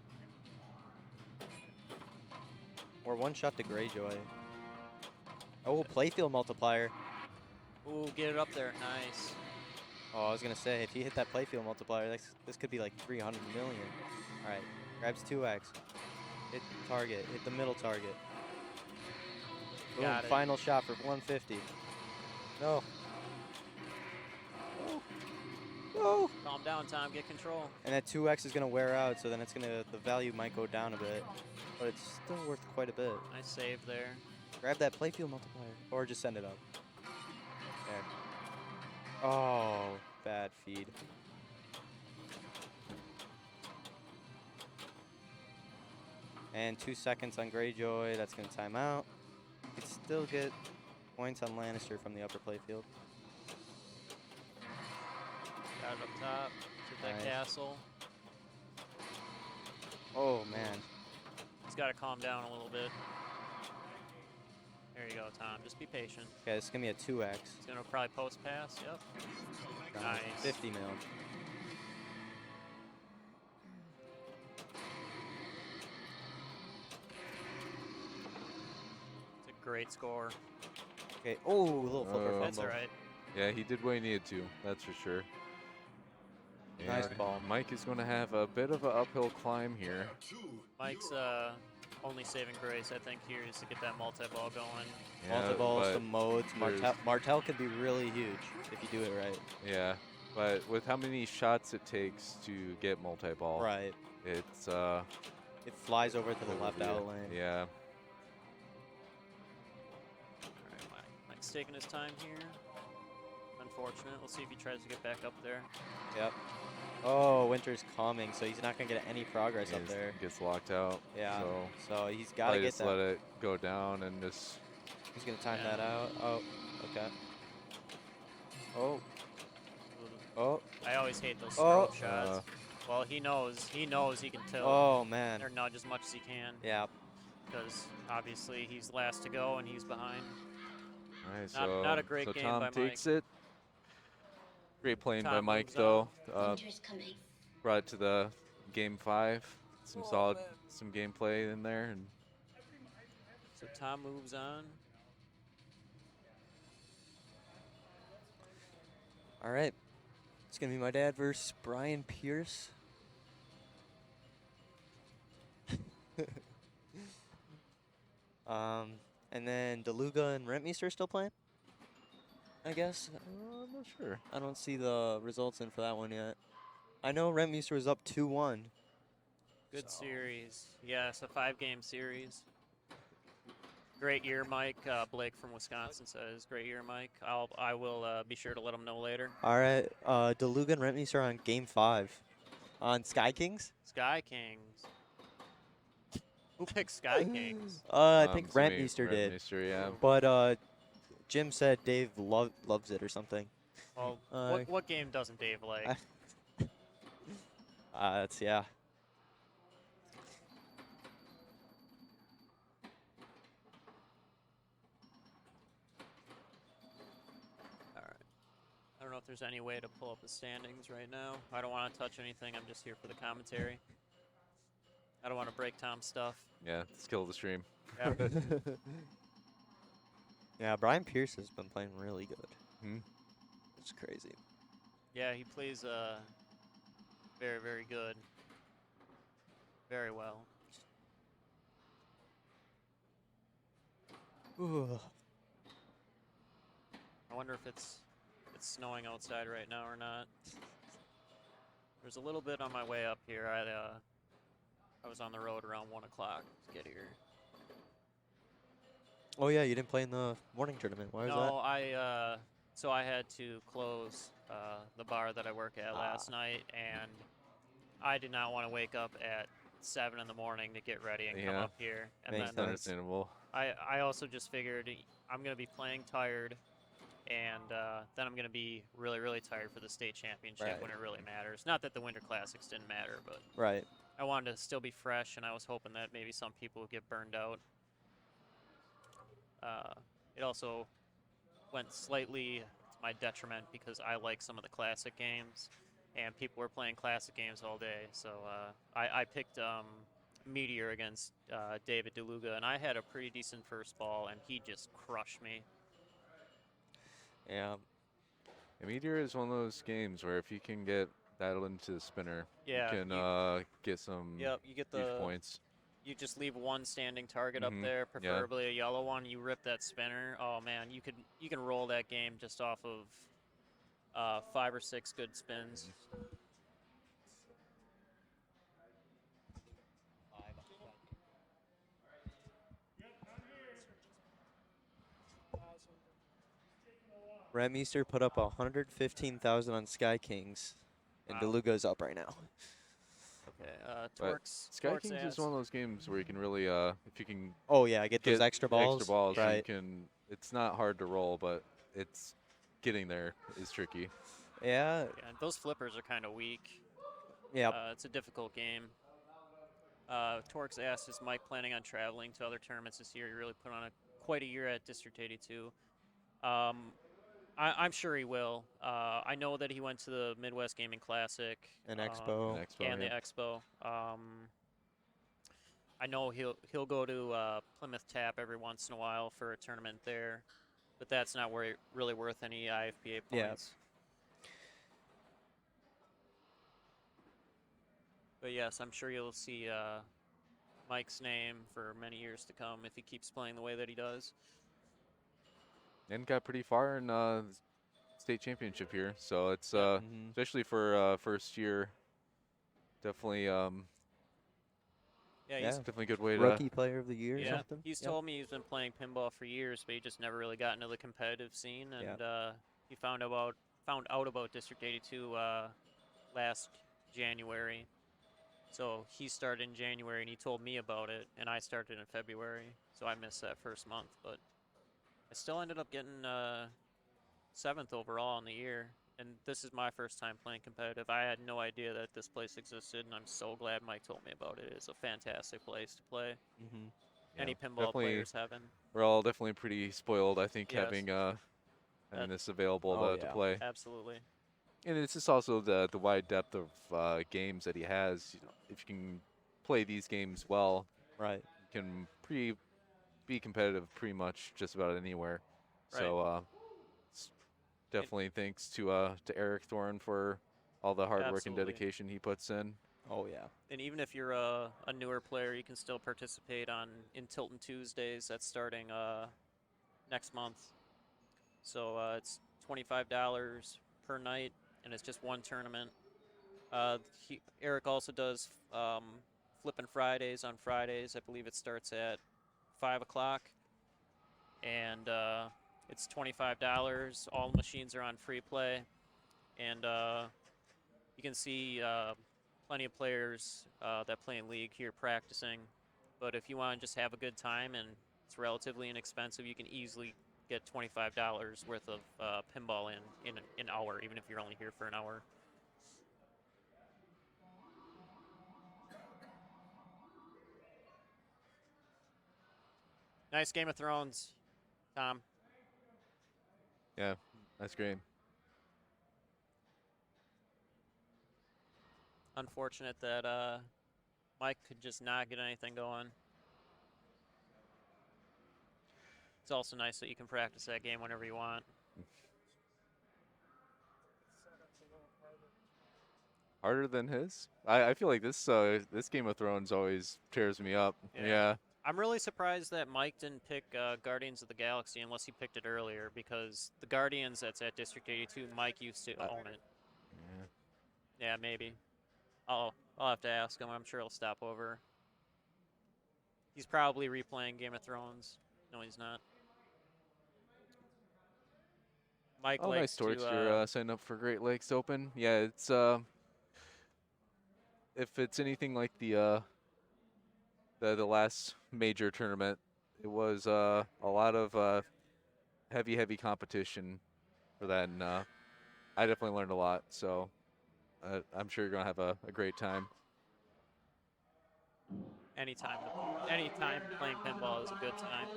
Or one shot to Greyjoy. Oh, playfield multiplier. Ooh, get it up there. Nice. Oh, I was gonna say if you hit that playfield multiplier, this could be like 300 million. All right, grabs 2x. Hit target. Hit the middle target. Boom, Got it. final shot for 150. No. No. No. Calm down, Tom. Get control. And that 2x is gonna wear out, so then the value might go down a bit, but it's still worth quite a bit. Nice save there. Grab that playfield multiplier, or just send it up. There. Oh, bad feed. And 2 seconds on Greyjoy. That's gonna time out. You can still get points on Lannister from the upper playfield. Got it up top. Get that Nice. castle. Oh man. He's got to calm down a little bit. There you go, Tom. Just be patient. Okay, this is gonna be a 2x. He's going to probably post pass. Yep. Nice. 50 mil. It's a great score. Okay. Oh, a little flipper fumble. That's all right. Yeah, he did what he needed to. That's for sure. Nice And ball. Mike is going to have a bit of an uphill climb here. Mike's only saving grace, I think, here is to get that multi-ball going. Yeah, Multi-balls, but some modes. there's- Martel could be really huge if you do it right. Yeah, but with how many shots it takes to get multi-ball, Right. it's It flies over to the left out lane. Yeah. All right, Mike's taking his time here. Unfortunate. Let's see if he tries to get back up there. Yep. Oh, winter's coming, so he's not gonna get any progress up there. Gets locked out. Yeah. So So he's got to probably get just that. let it go down and just. He's gonna time Yeah. that out. Oh, okay. Oh. Ooh, Oh. I always hate those Oh. stroke shots. Well, he knows he can tilt Oh man. or nudge as much as he can Yeah. because obviously he's last to go and he's behind. All right, Not a great so game Tom by takes it. Great playing by Tom Mike moves though. Winter's coming. Brought it to the game 5. Some some gameplay in there, and So Tom moves on. All right. It's gonna be my dad versus Brian Pierce. And then DeLuga and Rentmeester are still playing. I guess. I'm not sure. I don't see the results in for that one yet. I know Rentmeester was up 2-1. Good series. Yes, a 5-game series. Great year, Mike. Blake from Wisconsin says, "Great year, Mike." I will be sure to let him know later. All right, DeLuga and Rentmeester on Game 5 on Sky Kings. Sky Kings. Who picked Sky Kings? I I'm think assuming Rentmeester did. Rentmeester, yeah. But Jim said Dave loves it or something. Well, Uh, what game doesn't Dave like? That's yeah. All right. I don't know if there's any way to pull up the standings right now. I don't want to touch anything. I'm just here for the commentary. I don't want to break Tom's stuff. Yeah, let's kill the stream. Yeah. Yeah, Brian Pierce has been playing really good. Hmm. It's crazy. Yeah, he plays very, very good. Very well. Ooh. I wonder if it's snowing outside right now or not. There's a little bit on my way up here. I was on the road around 1 o'clock to get here. Oh yeah, you didn't play in the morning tournament. Why was No, so I had to close the bar that I work at last night, and I did not want to wake up at 7 in the morning to get ready and come Yeah. up here. And Makes then sense. Understandable. I also just figured I'm going to be playing tired, and then I'm going to be really, really tired for the state championship Right. when it really matters. Not that the Winter Classics didn't matter, but that? Right. I wanted to still be fresh, and I was hoping that maybe some people would get burned out. It also went slightly to my detriment because I like some of the classic games, and people were playing classic games all day. So I picked Meteor against David DeLuga, and I had a pretty decent first ball, and he just crushed me. Yeah. And Meteor is one of those games where if you can get that into the spinner, Yeah, you can get some Yep, you get huge the points. You just leave one standing target up Mhm, there, yeah. preferably a yellow one. You rip that spinner. Oh man, you can roll that game just off of 5 or 6 good spins. Rentmeester put up 115,000 on Sky Kings, and Wow. DeLuga's up right now. Okay, But Torx. Sky Torx Kings adds- is one of those games where you can really, if you can Oh yeah, get those extra balls. extra balls, Right. you can. It's not hard to roll, but it's getting there is tricky. Yeah. Yeah, those flippers are kind of weak. Yeah. It's a difficult game. Torx asked, is Mike planning on traveling to other tournaments this year? He really put on quite a year at District 82. I'm sure he will. I know that he went to the Midwest Gaming Classic. An expo. An expo, And yeah. the expo. I know he'll go to Plymouth Tap every once in a while for a tournament there, but that's not really worth any IFPA Yeah. points. But yes, I'm sure you'll see Mike's name for many years to come if he keeps playing the way that he does. And got pretty far in state championship here, so it's Mhm. especially for first year. Definitely, Yeah, Yeah. definitely a good way Rookie player of the year or yeah. something. He's Yep. told me he's been playing pinball for years, but he just never really got into the competitive scene. And he found out about District 82 last January. So he started in January, and he told me about it, and I started in February. So I missed that first month, but I still ended up getting 7th overall in the year. And this is my first time playing competitive. I had no idea that this place existed, and I'm so glad Mike told me about it. It's a fantastic place to play. Mhm. Any Yeah, pinball definitely- players haven't. We're all definitely pretty spoiled, I think, Yes. having That- this available Oh, to yeah. play. Absolutely. And it's just also the wide depth of games that he has. You know, if you can play these games well, Right. you can be competitive pretty much just about anywhere. So definitely thanks to Eric Thorne for all the hard work and Absolutely. dedication he puts in. Oh yeah. And even if you're a newer player, you can still participate in Tilton Tuesdays. That's starting next month. So it's $25 per night, and it's just one tournament. Eric also does Flippin' Fridays on Fridays. I believe it starts at 5 o'clock. and it's $25. All the machines are on free play, and you can see plenty of players that play in League here practicing. But if you want to just have a good time and it's relatively inexpensive, you can easily get $25 worth of pinball in an hour, even if you're only here for an hour. Nice Game of Thrones, Tom. Yeah, that's great. Unfortunate that Mike could just not get anything going. It's also nice that you can practice that game whenever you want. Harder than his? I feel like this Game of Thrones always tears me up. Yeah. I'm really surprised that Mike didn't pick Guardians of the Galaxy unless he picked it earlier, because the Guardians that's at District 82, Mike used to own it. Yeah, maybe. I'll have to ask him. I'm sure he'll stop over. He's probably replaying Game of Thrones. No, he's not. Mike Oh, likes nice, Torch. to, You're signing up for Great Lakes Open. Yeah, it's if it's anything like the last major tournament, it was a lot of heavy competition for that, and I definitely learned a lot. So I'm sure you're gonna have a great time. anytime playing pinball is a good time.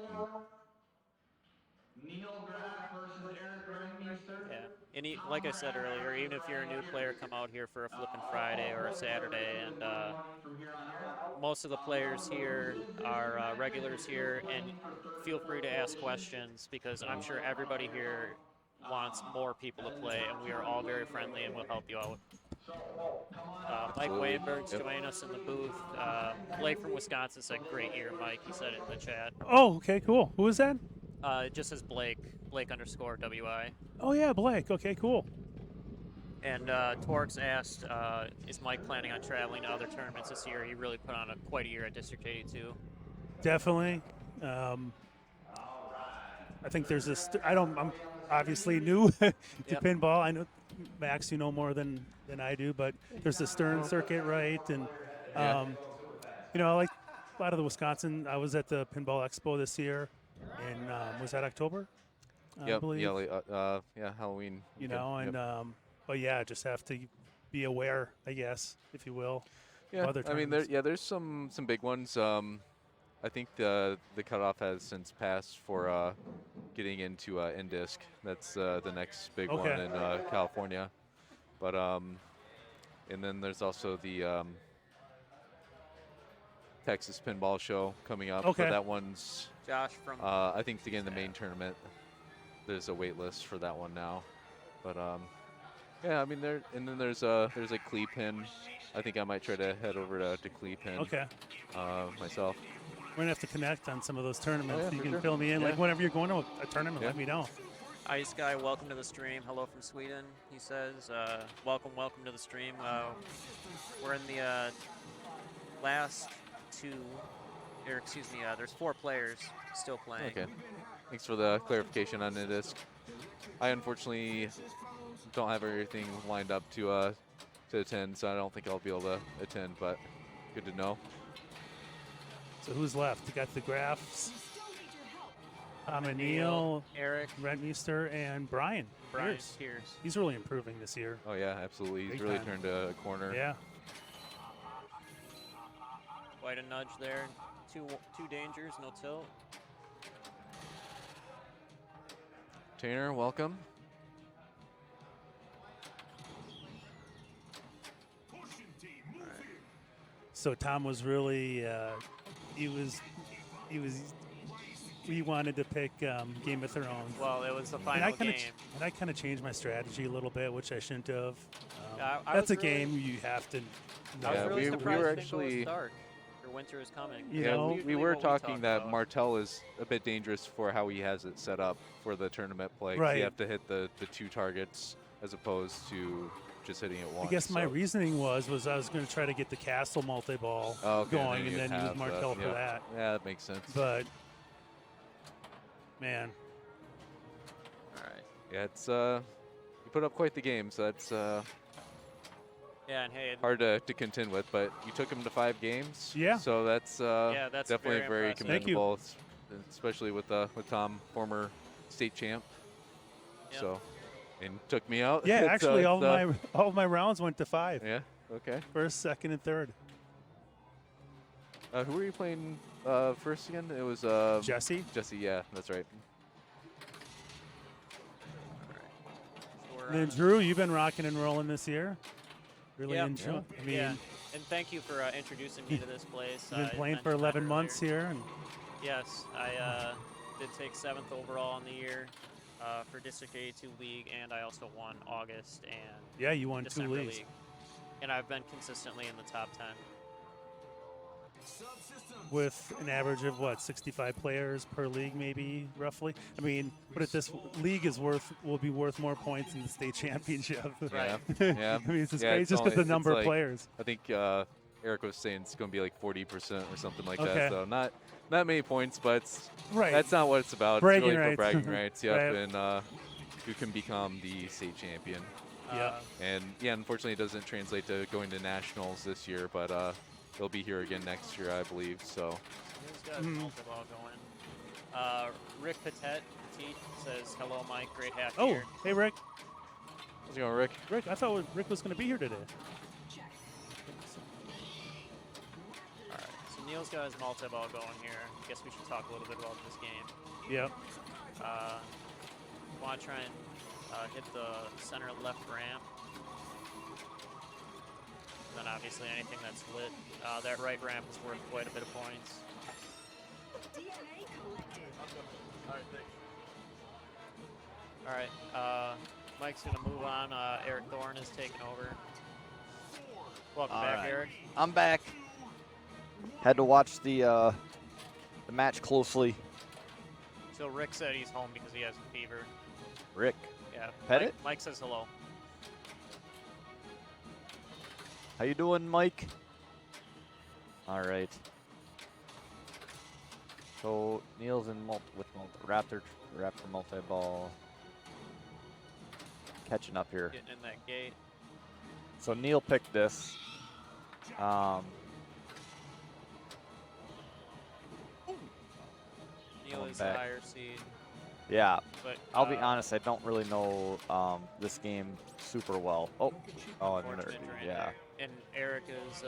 Neil Graff versus Eric Ringmeister. Yeah, like I said earlier, even if you're a new player, come out here for a flippin' Friday or a Saturday, and most of the players here are regulars here, and feel free to ask questions, because I'm sure everybody here wants more people to play, and we are all very friendly and will help you out. Mike Wainberg's joining us in the booth. Blake from Wisconsin said, "Great year, Mike." He said it in the chat. Oh, okay, cool. Who is that? It just says Blake _WI. Oh, yeah, Blake. Okay, cool. And Torx asked, is Mike planning on traveling to other tournaments this year? He really put on quite a year at District 82. Definitely. I think there's this. I'm obviously new to pinball. I know, Max, you know more than I do, but there's the Stern circuit, right? And you know, like a lot of the Wisconsin. I was at the Pinball Expo this year, and was that October? I believe. Yeah, Halloween. You know, and but yeah, just have to be aware, I guess, if you will. Yeah, of other I mean, there's some big ones. I think the cutoff has since passed for getting into Indisc. That's the next big one in California. But and then there's also the Texas Pinball Show coming up. Okay. But that one's Josh from I think to get in the main tournament, there's a wait list for that one now. But yeah, I mean there's a Clee Pin. I think I might try to head over to Clee Pin. Okay. Myself. We're gonna have to connect on some of those tournaments. Oh, yeah, You can sure. fill me in, like whenever you're going to a tournament, let me know. Ice Guy, welcome to the stream. Hello from Sweden, he says. Welcome to the stream. We're in the last two, or excuse me, there's 4 players still playing. Okay. Thanks for the clarification on Indisc. I unfortunately don't have everything lined up to attend, so I don't think I'll be able to attend, but good to know. So who's left? You got the Graphs, Neil, Eric, Rentmeester, and Brian Pierce. He's really improving this year. Oh yeah, absolutely. He's Big really time. turned a corner. Yeah. Quite a nudge there. Two dangers, no tilt. Tanner, welcome. So Tom was really, he wanted to pick Game of Thrones. Well, it was the final game. And I kind of changed my strategy a little bit, which I shouldn't have. I That's was a really- game you have to. I was really we surprised were it didn't go as actually dark. Or winter is coming. You yeah, know, we usually were what we talking talk that about. Martel is a bit dangerous for how he has it set up for the tournament play. 'Cause Right. You have to hit the 2 targets as opposed to just hitting it once. I guess my so- reasoning was I was going to try to get the Castle multi-ball Oh, okay, going, and you'd then use have Martel the- for yeah. that. Yeah, that makes sense. But Man. All right. Yeah, it's you put up quite the game, so that's Yeah, and hey, hard to contend with. But you took him to 5 games. Yeah. So that's yeah, that's definitely very impressive. Thank you. commendable, especially with Tom, former state champ. Yep. So, and took me out. Yeah, So actually, all it's, of my rounds went to 5. Yeah. Okay. First, second, and third. Who were you playing first again? It was Jesse. Jesse. Yeah, that's right. So And then Drew, you've been rocking and rolling this year. Really Yep. enjoy. I mean, yeah, and thank you for introducing me to this place. you've been I playing for mentioned that 11 months earlier. here, and Yes, I did take 7th overall in the year for District 82 League, and I also won August and yeah, you won 2 December leagues. League. And I've been consistently in the top 10. With an average of what, 65 players per league, maybe roughly. I mean, but if this league will be worth more points than the state championship. Right. Yeah. I mean, it's just Yeah, crazy it's just because only- the number it's of like- players. I think Eric was saying it's going to be like 40% or something like Okay. that. So not many points, but Right. that's not what it's about. Bragging it's really for rights. bragging rights. Yep, Right. and who can become the state champion. Yeah. And yeah, unfortunately, it doesn't translate to going to nationals this year, but they'll be here again next year, I believe. So He's got multi-ball going. Rick Petite says, hello, Mike. Great hat Oh, here. hey, Rick. how's it going, Rick? Rick, I thought Rick was going to be here today. All right, so Neil's got his multi-ball going here. I guess we should talk a little bit about this game. Yep. Want to try and hit the center left ramp. And then obviously anything that's lit. That right ramp is worth quite a bit of points. DNA collected. All right, Mike's going to move on. Eric Thorne is taking over. Welcome All back, right. Eric. I'm back. Had to watch the match closely. So Rick said he's home because he has a fever. Rick, Yeah. Pettit? Mike says hello. how you doing, Mike? All right. So Neil's in Raptor multi-ball. Catching up here. Getting in that gate. So Neil picked this. Neil Going is the back. higher seed. Yeah, But I'll be honest, I don't really know this game super well. Oh, and Fortunate there, drain yeah. there. And Eric is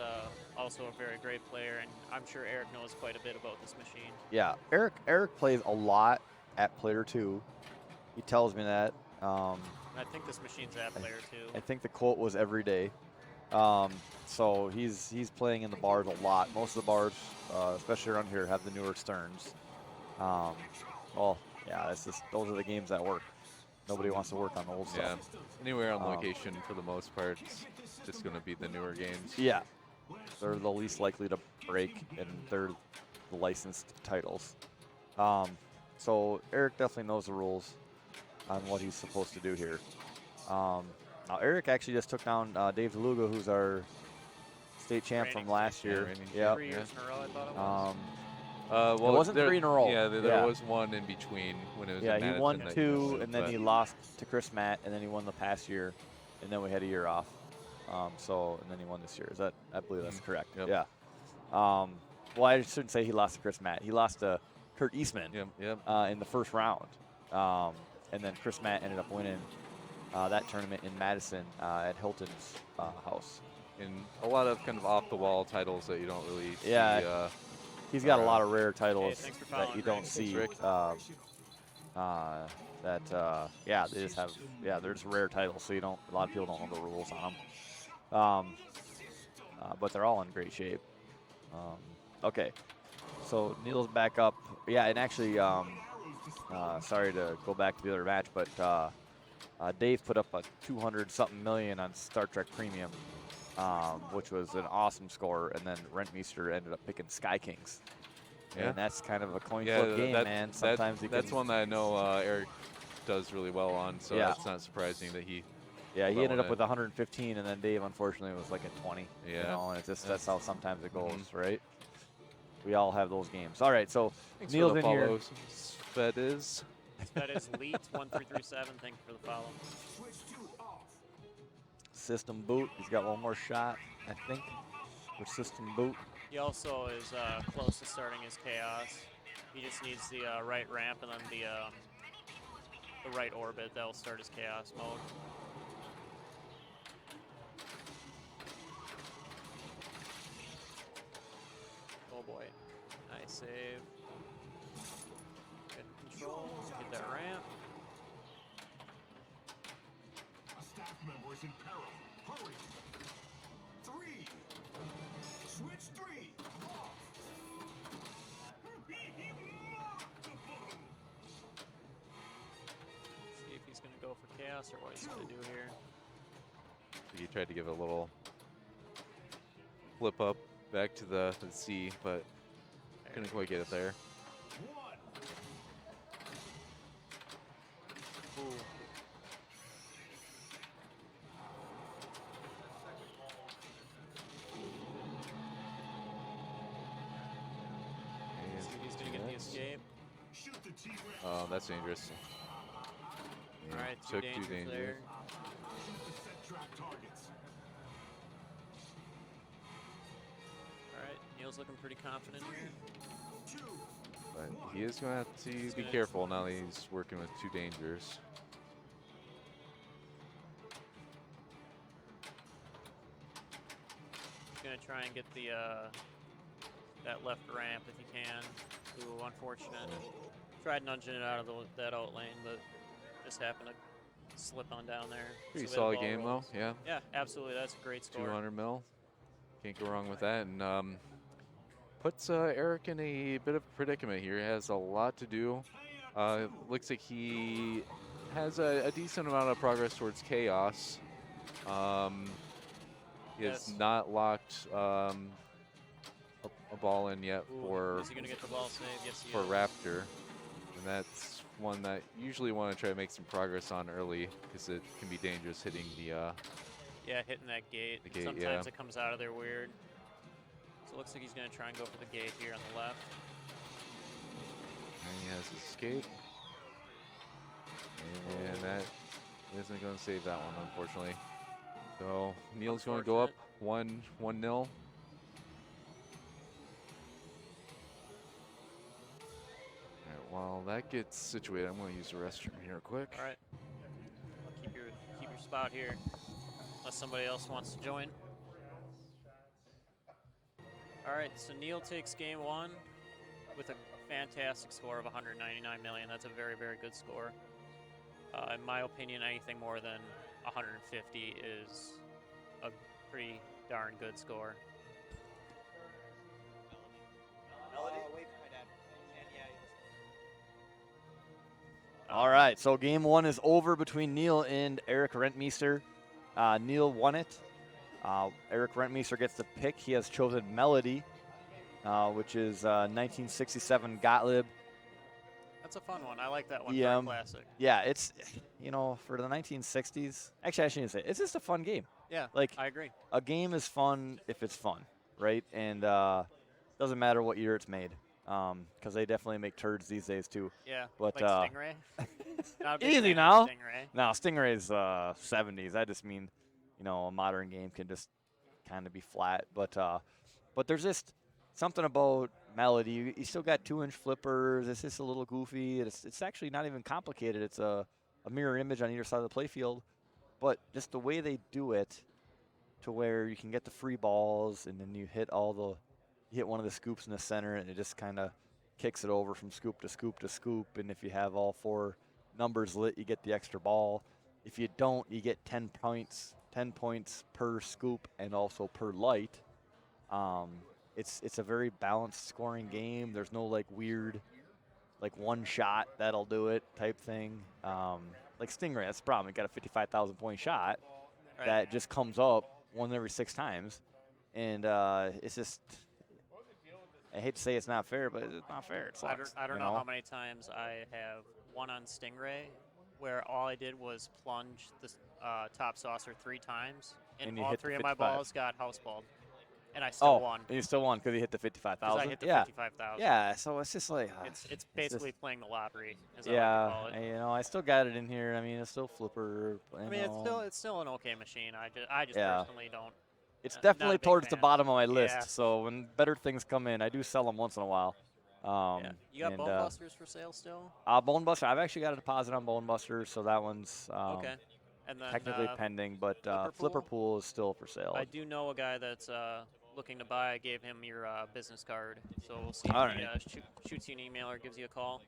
also a very great player, and I'm sure Eric knows quite a bit about this machine. Yeah, Eric plays a lot at Player 2. He tells me that. I think this machine's at player 2. I think the quote was every day. So he's playing in the bars a lot. Most of the bars, especially around here, have the newer Sterns. Well, yeah, those are the games that work. Nobody wants to work on the old Yeah. stuff. Anywhere on location, for the most part, it's just going to be the newer games. Yeah, they're the least likely to break, and they're the licensed titles. So Eric definitely knows the rules on what he's supposed to do here. Now Eric actually just took down Dave DeLuga, who's our state champ from last year. Yeah. 3 years in a row, I thought it was. Well, it wasn't 3 in a row. Yeah, there was one in between when it was. Yeah, in he won Madison that 2, year, and then but- he lost to Chris Matt, and then he won the past year, and then we had a year off. And then he won this year. I believe that's correct. Yep. Yeah. Well, I shouldn't say he lost to Chris Matt. He lost to Kurt Eastman in the first round. And then Chris Matt ended up winning that tournament in Madison at Hilton's house. And a lot of kind of off-the-wall titles that you don't really see. Yeah. He's got a lot of rare Hey, titles thanks for that following, you don't Rick. see. Thanks, They just have, they're just rare titles, so a lot of people don't know the rules on them. But they're all in great shape. Okay, so Neil's back up. Yeah, and actually, sorry to go back to the other match, but Dave put up a 200-something million on Star Trek Premium, which was an awesome score, and then Rentmeester ended up picking Sky Kings. Yeah. And that's kind of a coin flip game, man. Sometimes that's one that I know Eric does really well on, so it's not surprising that he. Yeah, he well ended up in with 115, and then Dave unfortunately was like at 20. Yeah. You know, and it's just that's how sometimes it goes, right? we all have those games. All right, so Thanks Neil's for in the here. follow. That is. That is Leet1337. Thank you for the follow. System boot. He's got one more shot, I think, for system boot. He also is close to starting his chaos. He just needs the right ramp and then the right orbit. That will start his chaos mode. Oh boy. Nice save. Good control. Get that ramp. A staff member is in peril. Hurry. 3. Switch 3. Off. See if he's going to go for chaos or what he's going to do here. He tried to give a little flip up back to the C, but couldn't quite get it there. Ooh. See if he's going to get the escape. Oh, that's dangerous. All right, Took two two dangers there. All right, Neil's looking pretty confident here. But he is going to have to be careful now that he's working with two dangers. He's going to try and get the that left ramp if he can. Ooh, unfortunate. Tried nudging it out of that out lane, but just happened to slip on down there. Pretty So the solid ball game, rolls. though. Yeah. Yeah, absolutely. That's a great score. 200 mil. Can't go wrong with that. And puts Eric in a bit of a predicament here. He has a lot to do. Looks like he has a decent amount of progress towards chaos. He has not locked a ball in yet. Ooh, for is he going to get the ball save? Yes, he for is. Raptor. And that's one that usually want to try to make some progress on early because it can be dangerous hitting the Yeah, hitting that gate. The gate, Sometimes yeah. it comes out of there weird. So it looks like he's going to try and go for the gate here on the left. and he has escape. And that isn't going to save that one, unfortunately. So Neil's going to go up 1-0. While that gets situated, I'm going to use the restroom here quick. All right. Keep your spot here, unless somebody else wants to join. All right, so Neil takes game one with a fantastic score of 199 million. That's a very, very good score. In my opinion, anything more than 150 is a pretty darn good score. All right, so game one is over between Neil and Eric Rentmeester. Neil won it. Eric Rentmeester gets the pick. He has chosen Melody, which is 1967 Gottlieb. That's a fun one. I like that one EM. for a classic. Yeah, it's, for the 1960s. Actually, I shouldn't say. It's just a fun game. Yeah, like I agree. A game is fun if it's fun, right? And doesn't matter what year it's made, because they definitely make turds these days too. Yeah, but like Stingray. Not a big easy fan of now. Stingray. No, Stingray's 70s. I just mean, a modern game can just kind of be flat. But there's just something about Melody. You still got 2-inch flippers. It's just a little goofy. It's actually not even complicated. It's a mirror image on either side of the playfield. But just the way they do it, to where you can get the free balls and then you hit one of the scoops in the center and it just kind of kicks it over from scoop to scoop to scoop. And if you have all 4 numbers lit, you get the extra ball. If you don't, you get 10 points per scoop and also per light. It's a very balanced scoring game. There's no weird one shot that'll do it type thing. Like Stingray, that's the problem. You got a 55,000 point shot that just comes up once every 6 times, and it's just. I hate to say it's not fair, but it's not fair. It sucks, I don't know how many times I have won on Stingray, where all I did was plunge the top saucer 3 times, and you all hit the 3 of my 55. balls got house balled. and I still won. You still won because you hit the 55,000. I hit the yeah. 55,000. Yeah. So it's just like It's basically playing the lottery, as I yeah. like to call it. You know, I still got it in here. I mean, it's still flipper. I mean, it's still an okay machine. I just Yeah. personally don't. It's not a definitely big towards the fan. bottom of my list. Yeah. So when better things come in, I do sell them once in a while. Yeah. You got and, Bone Busters for sale still? Bone Buster. I've actually got a deposit on Bone Buster, so that one's Okay. And then technically pending, but Flipper Pool is still for sale. I do know a guy that's looking to buy. I gave him your business card, so we'll see All if he right. shoots you an email or gives you a call.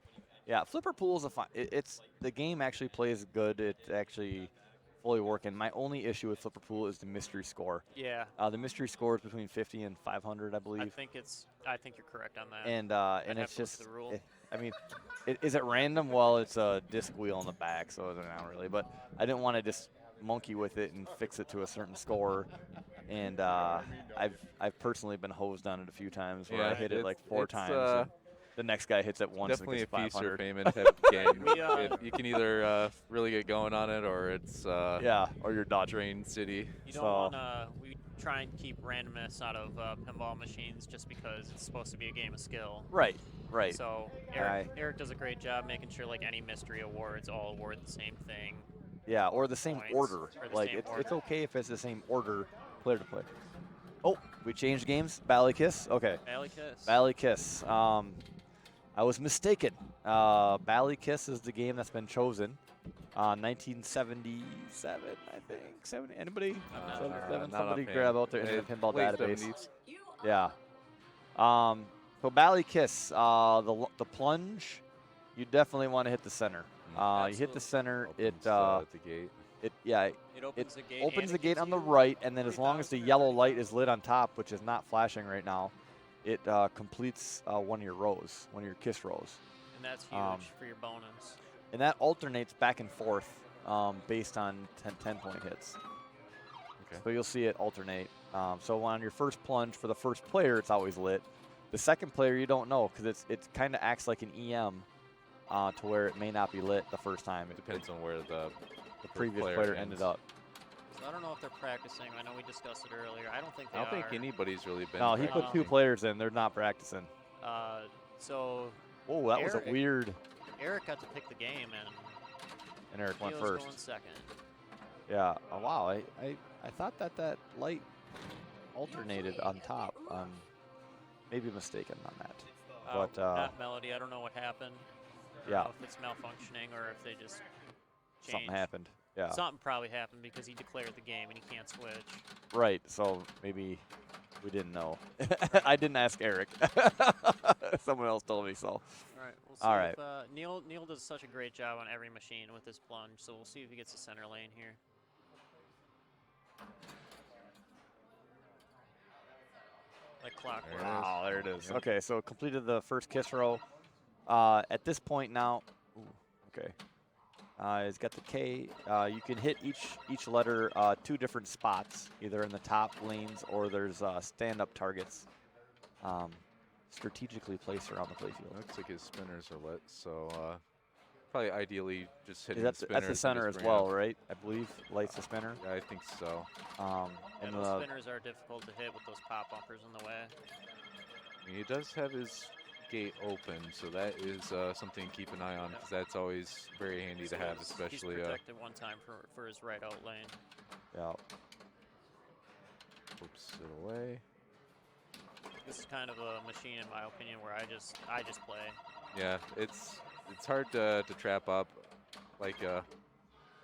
Yeah, Flipper Pool is a fun. It's the game actually plays good. It's actually fully working. My only issue with Flipper Pool is the mystery score. Yeah. The mystery score is between 50 and 500, I believe. I think you're correct on that. And I'd it's have to look just, at the rule. I mean, is it random? Well, it's a disc wheel on the back, so it's not really. But I didn't want to just monkey with it and fix it to a certain score. And I've personally been hosed on it a few times where I hit it like 4 times. And the next guy hits it once. Definitely and a gets feast or 500. famine type game. You can either really get going on it, or it's or you're done. Drain City. You don't want to. We try and keep randomness out of pinball machines just because it's supposed to be a game of skill. Right. So Eric does a great job making sure like any mystery awards all award the same thing. Yeah, or the same points, order. or the Like same it's order. okay if it's the same order, player to player. Oh, we changed games. Bally Kiss. Okay. Bally Kiss. Bally Kiss. I was mistaken. Bally Kiss is the game that's been chosen. 1977, I think. 70. Anybody? Somebody grab out there in the pinball late database. 70s. Yeah. So Bally Kiss, the plunge, you definitely want to hit the center. You hit the center, at the gate. It opens the gate on and the gives you right, and then as long as the yellow light is lit on top, which is not flashing right now, it completes one of your rows, one of your kiss rows. And that's huge for your bonus. And that alternates back and forth based on 10-point hits. Okay. So you'll see it alternate. So on your first plunge for the first player, it's always lit. The second player, you don't know because it kind of acts like an EM to where it may not be lit the first time. It Depends on where the previous player ended up. So I don't know if they're practicing. I know we discussed it earlier. I don't think they I don't are. think anybody's really been. No, he put 2 players in. They're not practicing. So. Oh, that was a weird. Eric got to pick the game, And Eric went Neil's first. going second. Yeah. Oh, wow. I thought that light alternated on top. Maybe mistaken on that. But that melody, I don't know what happened. I don't Yeah. know if it's malfunctioning or if they just changed. Something happened. Yeah. Something probably happened because he declared the game and he can't switch. Right. So maybe we didn't know. I didn't ask Eric. Someone else told me so. All right. We'll see All right. if, Neil does such a great job on every machine with this plunge, so we'll see if he gets the center lane here. Like clockwork. Wow, there it is. Okay, so completed the first kiss row. At this point now, okay. It's got the K. You can hit each letter 2 different spots, either in the top lanes or there's stand-up targets strategically placed around the playfield. Looks like his spinners are lit, so probably ideally just hitting That's the the spinners. and center just as bring well, up- right? I believe lights the spinner. Yeah, I think so. And And those spinners are difficult to hit with those pop bumpers in the way. I mean, he does have his gate open, so that is something to keep an eye on because that's always very handy to have, especially. He's protected one time for his right out lane. Yeah. Oops, it away. This is kind of a machine, in my opinion, where I just play. Yeah, it's hard to trap up. Like,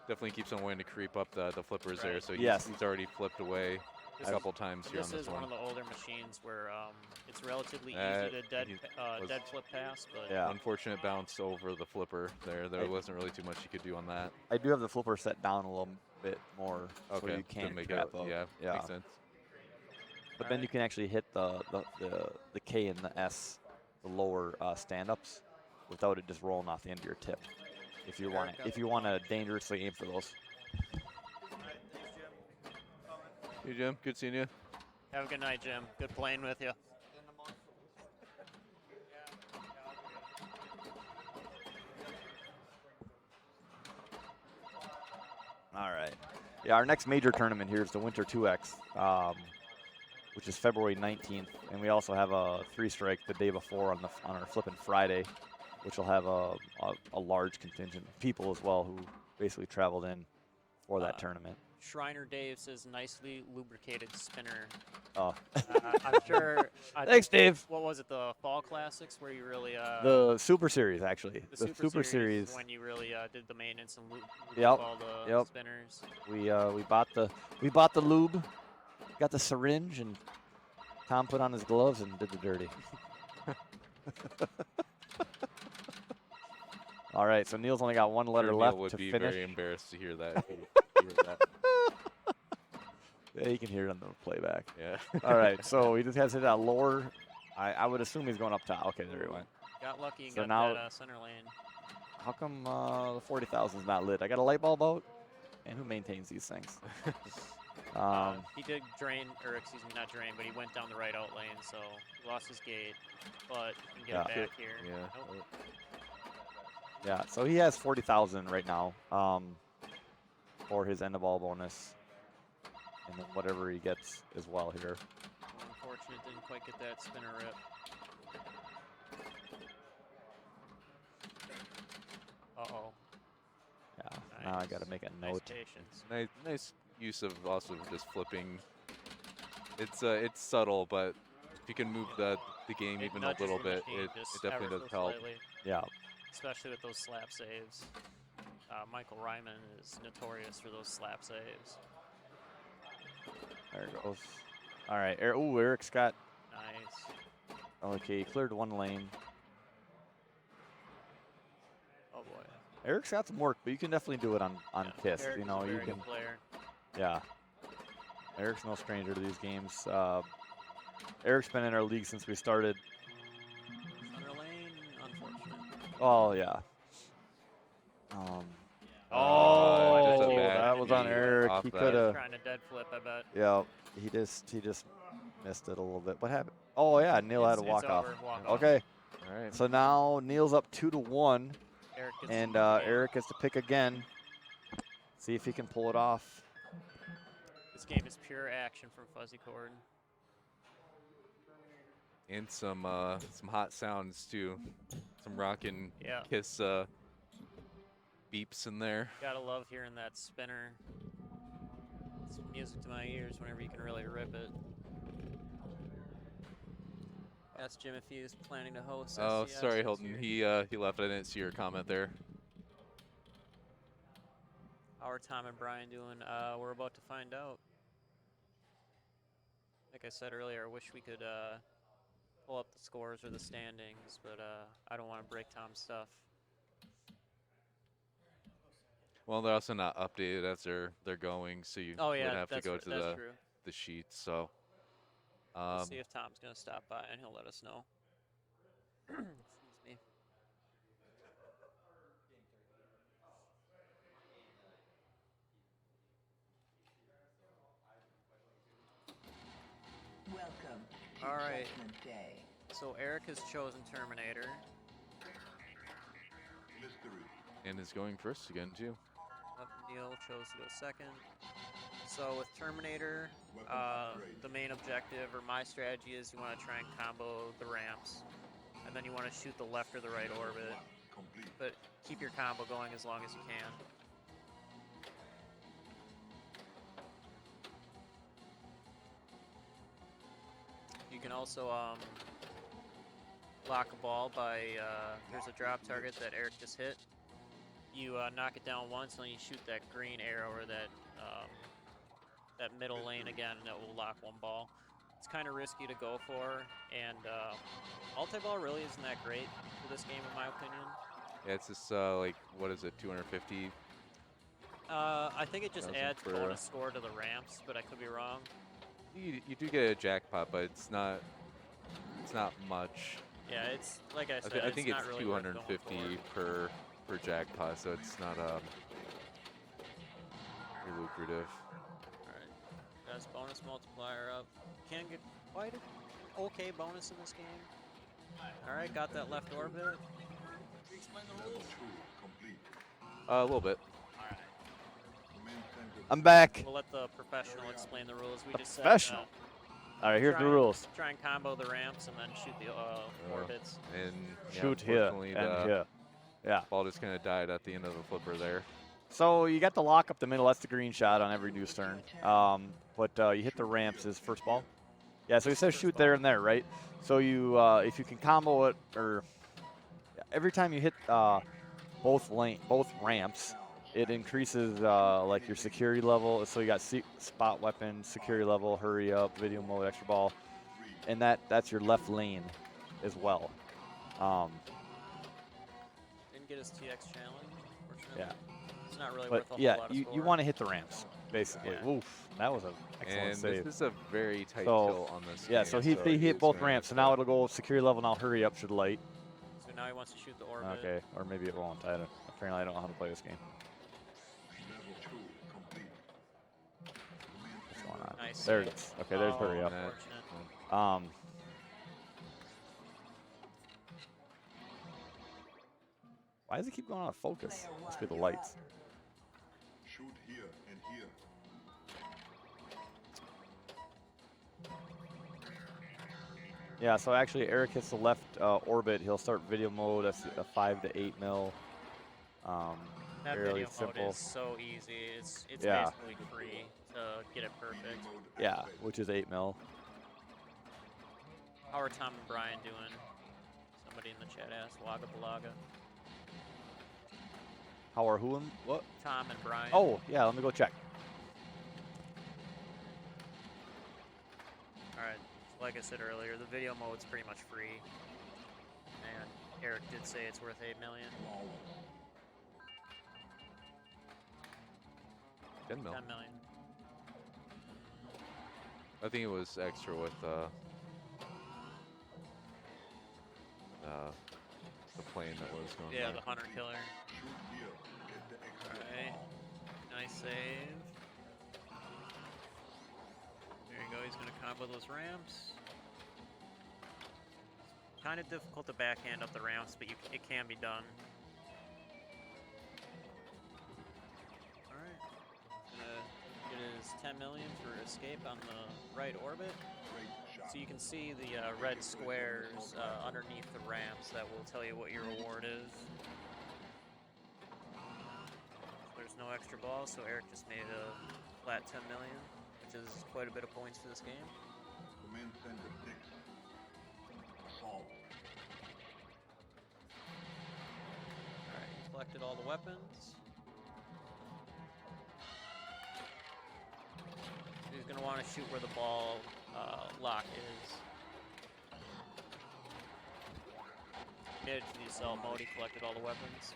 definitely keeps on wanting to creep up the flippers there. So he's already flipped away a couple times here on This this is one. one of the older machines where it's relatively easy to dead flip pass, but Unfortunate bounce over the flipper there. There wasn't really too much you could do on that. I do have the flipper set down a little bit more, so Okay, you to can't make trap it, up. yeah, makes sense. But then you can actually hit the K and the S, the lower stand-ups, without it just rolling off the end of your tip. If you want to dangerously aim for those. Hey Jim, good seeing you. Have a good night, Jim. Good playing with you. All right. Yeah, our next major tournament here is the Winter 2X. which is February 19th, and we also have a 3-strike the day before on our flipping Friday, which will have a large contingent of people as well who basically traveled in for that tournament. Shriner Dave says nicely lubricated spinner. Oh. I'm sure. Thanks, Dave. What was it? The Fall Classics where you really. The Super Series, actually. The Super Series is when you really did the maintenance and lube all the spinners. We bought the lube, got the syringe, and Tom put on his gloves and did the dirty. All right, so Neil's only got one letter left Neil would to be finish. very embarrassed to hear that. Yeah, you can hear it on the playback. Yeah. All right, so he just has it out lower. I would assume he's going up top. Okay, there he went. Got lucky and So got now- that center lane. How come the 40,000 is not lit? I got a light bulb out, and who maintains these things? He did drain, or excuse me, not drain, but he went down the right out lane, so he lost his gate, but he can get it back here. Yeah. Nope. Yeah, so he has 40,000 right now for his end of all bonus, and then whatever he gets as well here. Unfortunate, didn't quite get that spinner rip. Uh-oh. Yeah, now I got to make a Nice note. patience. Nice use of also just flipping. It's subtle, but if you can move the game It even a nudges little the bit, machine it just definitely ever does so help. slightly, Yeah. especially with those slap saves. Michael Ryman is notorious for those slap saves. There it goes. All right. Ooh, Eric's got. Nice. Okay, he cleared one lane. Oh boy. Eric's got some work, but you can definitely do it on KISS. Eric You is know, a you very can. good player. Yeah. Eric's no stranger to these games. Eric's been in our league since we started. Center lane, unfortunate. Oh yeah. That's a bad that was on beat Eric. off He that. could have. Trying to dead flip, I bet. Yeah. He just missed it a little bit. What happened? Oh yeah, Neil had a It's walk off. over, walk off. Okay. All right. So now Neil's up 2-1, Eric gets and the game. Eric gets to pick again. See if he can pull it off. This game is pure action from Fuzzy Cord. And some hot sounds too. Some rockin' Yeah. KISS beeps in there. Gotta love hearing that spinner. It's music to my ears whenever you can really rip it. Ask Jim if he was planning to host. Oh, SCS sorry, this Hilton. year. He left. I didn't see your comment there. How are Tom and Brian doing? We're about to find out. Like I said earlier, I wish we could pull up the scores or the standings, but I don't want to break Tom's stuff. Well, they're also not updated as they're going, so you Oh yeah, would have to that's go r- to that's true. the sheets. So, We'll see if Tom's gonna stop by and he'll let us know. Excuse me. Welcome to All right. Judgment Day. So Eric has chosen Terminator. and is going first again too. Neil chose to go second. So with Terminator, the main objective or my strategy is you want to try and combo the ramps, and then you want to shoot the left or the right orbit, but keep your combo going as long as you can. You can also lock a ball by, there's a drop target that Eric just hit. You knock it down once, and then you shoot that green arrow or that that middle lane again, and it will lock one ball. It's kind of risky to go for, and multi-ball really isn't that great for this game, in my opinion. Yeah, it's just like, what is it, 250? I think it just adds for bonus score to the ramps, but I could be wrong. You do get a jackpot, but it's not much. Yeah, it's like I said. I think not it's really worth going 250 for. per jackpot, so it's not very lucrative. Alright, got his bonus multiplier up. Can get quite an okay bonus in this game. Alright, got that left orbit. A little bit. I'm back. We'll let the professional explain the rules. We just said Professional. All right, here's try the and- rules. Try and combo the ramps and then shoot the orbits. And yeah, Shoot here unfortunately, and the here. Yeah. ball just kind of died at the end of the flipper there. So you got to lock up the middle. That's the green shot on every deuce turn. But you hit the ramps is first ball. Yeah, so he says shoot there and there, right? So you, if you can combo it, or every time you hit both ramps, it increases like your security level. So you got spot weapon, security level, hurry up, video mode, extra ball, and that's your left lane as well. Didn't get his TX challenge, unfortunately. Yeah. It's not really But worth a yeah, whole lot of you score. want to hit the ramps, basically. Yeah. Oof, that was an excellent And save. this is a very tight So, tilt on this. yeah, game, so he hit he's both gonna ramps, so have now to- it'll go security level, now hurry up should light. So now he wants to shoot the orbit. Okay, or maybe it won't. Apparently I don't know how to play this game. What's going on? Nice There it save. is. Okay, there's hurry up. Unfortunate. Why does it keep going out of focus? Must be the lights. Shoot here and here. Yeah, so actually Eric hits the left orbit. He'll start video mode. That's a 5 to 8 mil. That Fairly video simple. mode is so easy. It's Yeah. basically free to get it perfect. Yeah, which is 8 mil. How are Tom and Brian doing? Somebody in the chat asked. Laga Balaga. How are who and what? Tom and Brian. Oh, yeah, let me go check. All right. Like I said earlier, the video mode's pretty much free. And Eric did say it's worth 8 million. 10 mil. 10 million. I think it was extra with the plane that was going. Yeah, there. the hunter killer. Alright. Nice save. There you go. He's going to combo those ramps. Kind of difficult to backhand up the ramps, but it can be done. Alright. Gonna get his 10 million for escape on the right orbit. So you can see the red squares underneath the ramps that will tell you what your reward is. There's no extra ball, so Eric just made a flat 10 million, which is quite a bit of points for this game. Command center pick. Solve. Alright, he's collected all the weapons. He's going to want to shoot where the ball lock is. Made it to the assault mode, he collected all the weapons.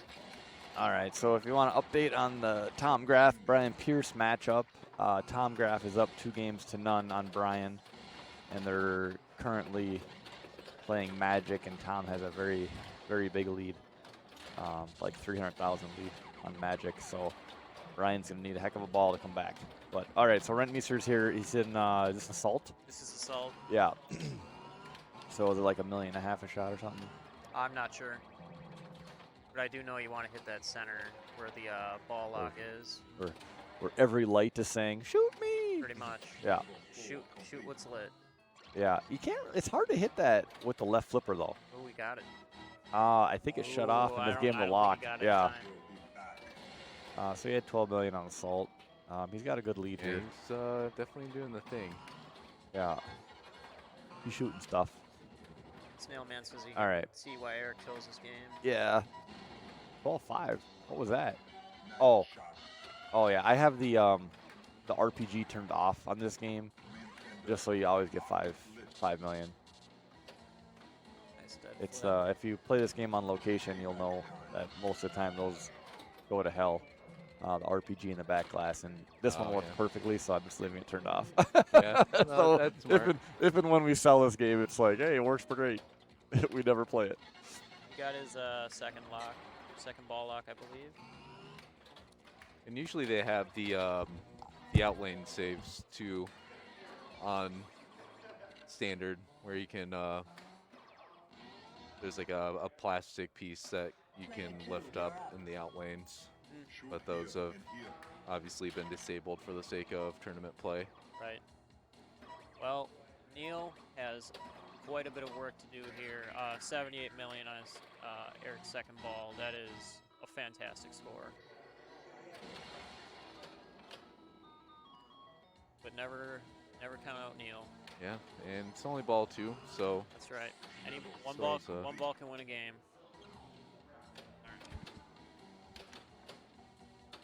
All right, so if you want to update on the Tom Graff, Brian Pierce matchup, Tom Graff is up 2-0 on Brian, and they're currently playing Magic, and Tom has a very, very big lead, like 300,000 lead on Magic, so Brian's going to need a heck of a ball to come back. But all right, so Rentmeester's here. He's in, is this Assault? This is assault. Yeah. So is it like $1.5 million a shot or something? I'm not sure. But I do know you want to hit that center where the ball lock is. Where every light is saying, shoot me! Pretty much. Yeah. Shoot what's lit. Yeah, you can't, it's hard to hit that with the left flipper though. Oh, we got it. I think it shut off Ooh, and I just don't- gave him I the don't think lock. he got it in Yeah. time. So he had 12 million on Assault. He's got a good lead Yeah, here. he's definitely doing the thing. Yeah. He's shooting stuff. Snailman says he All can right. see why Eric kills this game. Yeah. 12-5. What was that? Oh. Oh yeah, I have the RPG turned off on this game, just so you always get 5 million. Nice dead It's flip. if you play this game on location, you'll know that most of the time those go to hell. The RPG in the back glass, and this one worked perfectly, so I'm just leaving it turned off. Yeah, no, so that's smart. if and when we sell this game, it's like, hey, it works great. We never play it. He got his second ball lock, I believe. And usually they have the outlane saves too on standard, where you can there's like a plastic piece that you can lift up in the outlanes, but those have obviously been disabled for the sake of tournament play. Right. Well, Neil has quite a bit of work to do here. 78 million on his, Eric's second ball. That is a fantastic score. But never count out Neil. Yeah, and it's only ball 2, so. That's right. One So ball it's, one ball can win a game.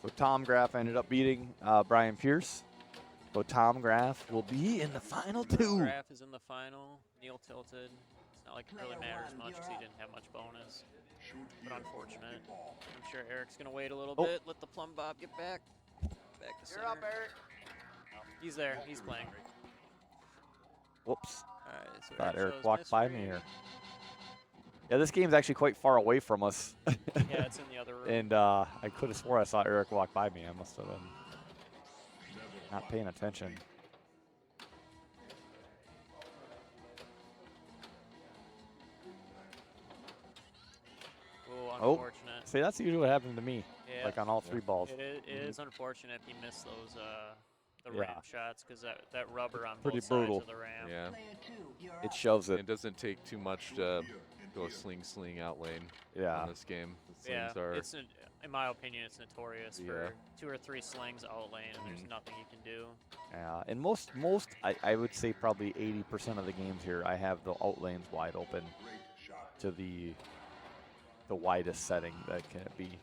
So Tom Graff ended up beating Brian Pierce. So Tom Graff will be in the final 2. Graf is in the final. Neil tilted. It's not like it really matters much because he didn't have much bonus. But unfortunate. I'm sure Eric's going to wait a little bit. Let the plumb bob get back. Back to center. You're up, Eric. He's there. He's playing. Whoops. All right, so Thought Eric shows walked by me mystery. here. Yeah, this game's actually quite far away from us. Yeah, it's in the other room. And I could have swore I saw Eric walk by me. I must have been not paying attention. Oh, unfortunate. See, that's usually what happened to me, Yeah. like on all 3 balls. It is unfortunate if you miss those the Yeah. ramp shots because that rubber on Pretty both brutal. sides of the ramp. Yeah. It shoves it. It doesn't take too much to go sling out lane Yeah. on this game. The Yeah, slings are it's in my opinion, it's notorious Yeah. for 2 or 3 slings out lane, and there's nothing you can do. Yeah, and most I would say probably 80% of the games here, I have the out lanes wide open to the widest setting that can be.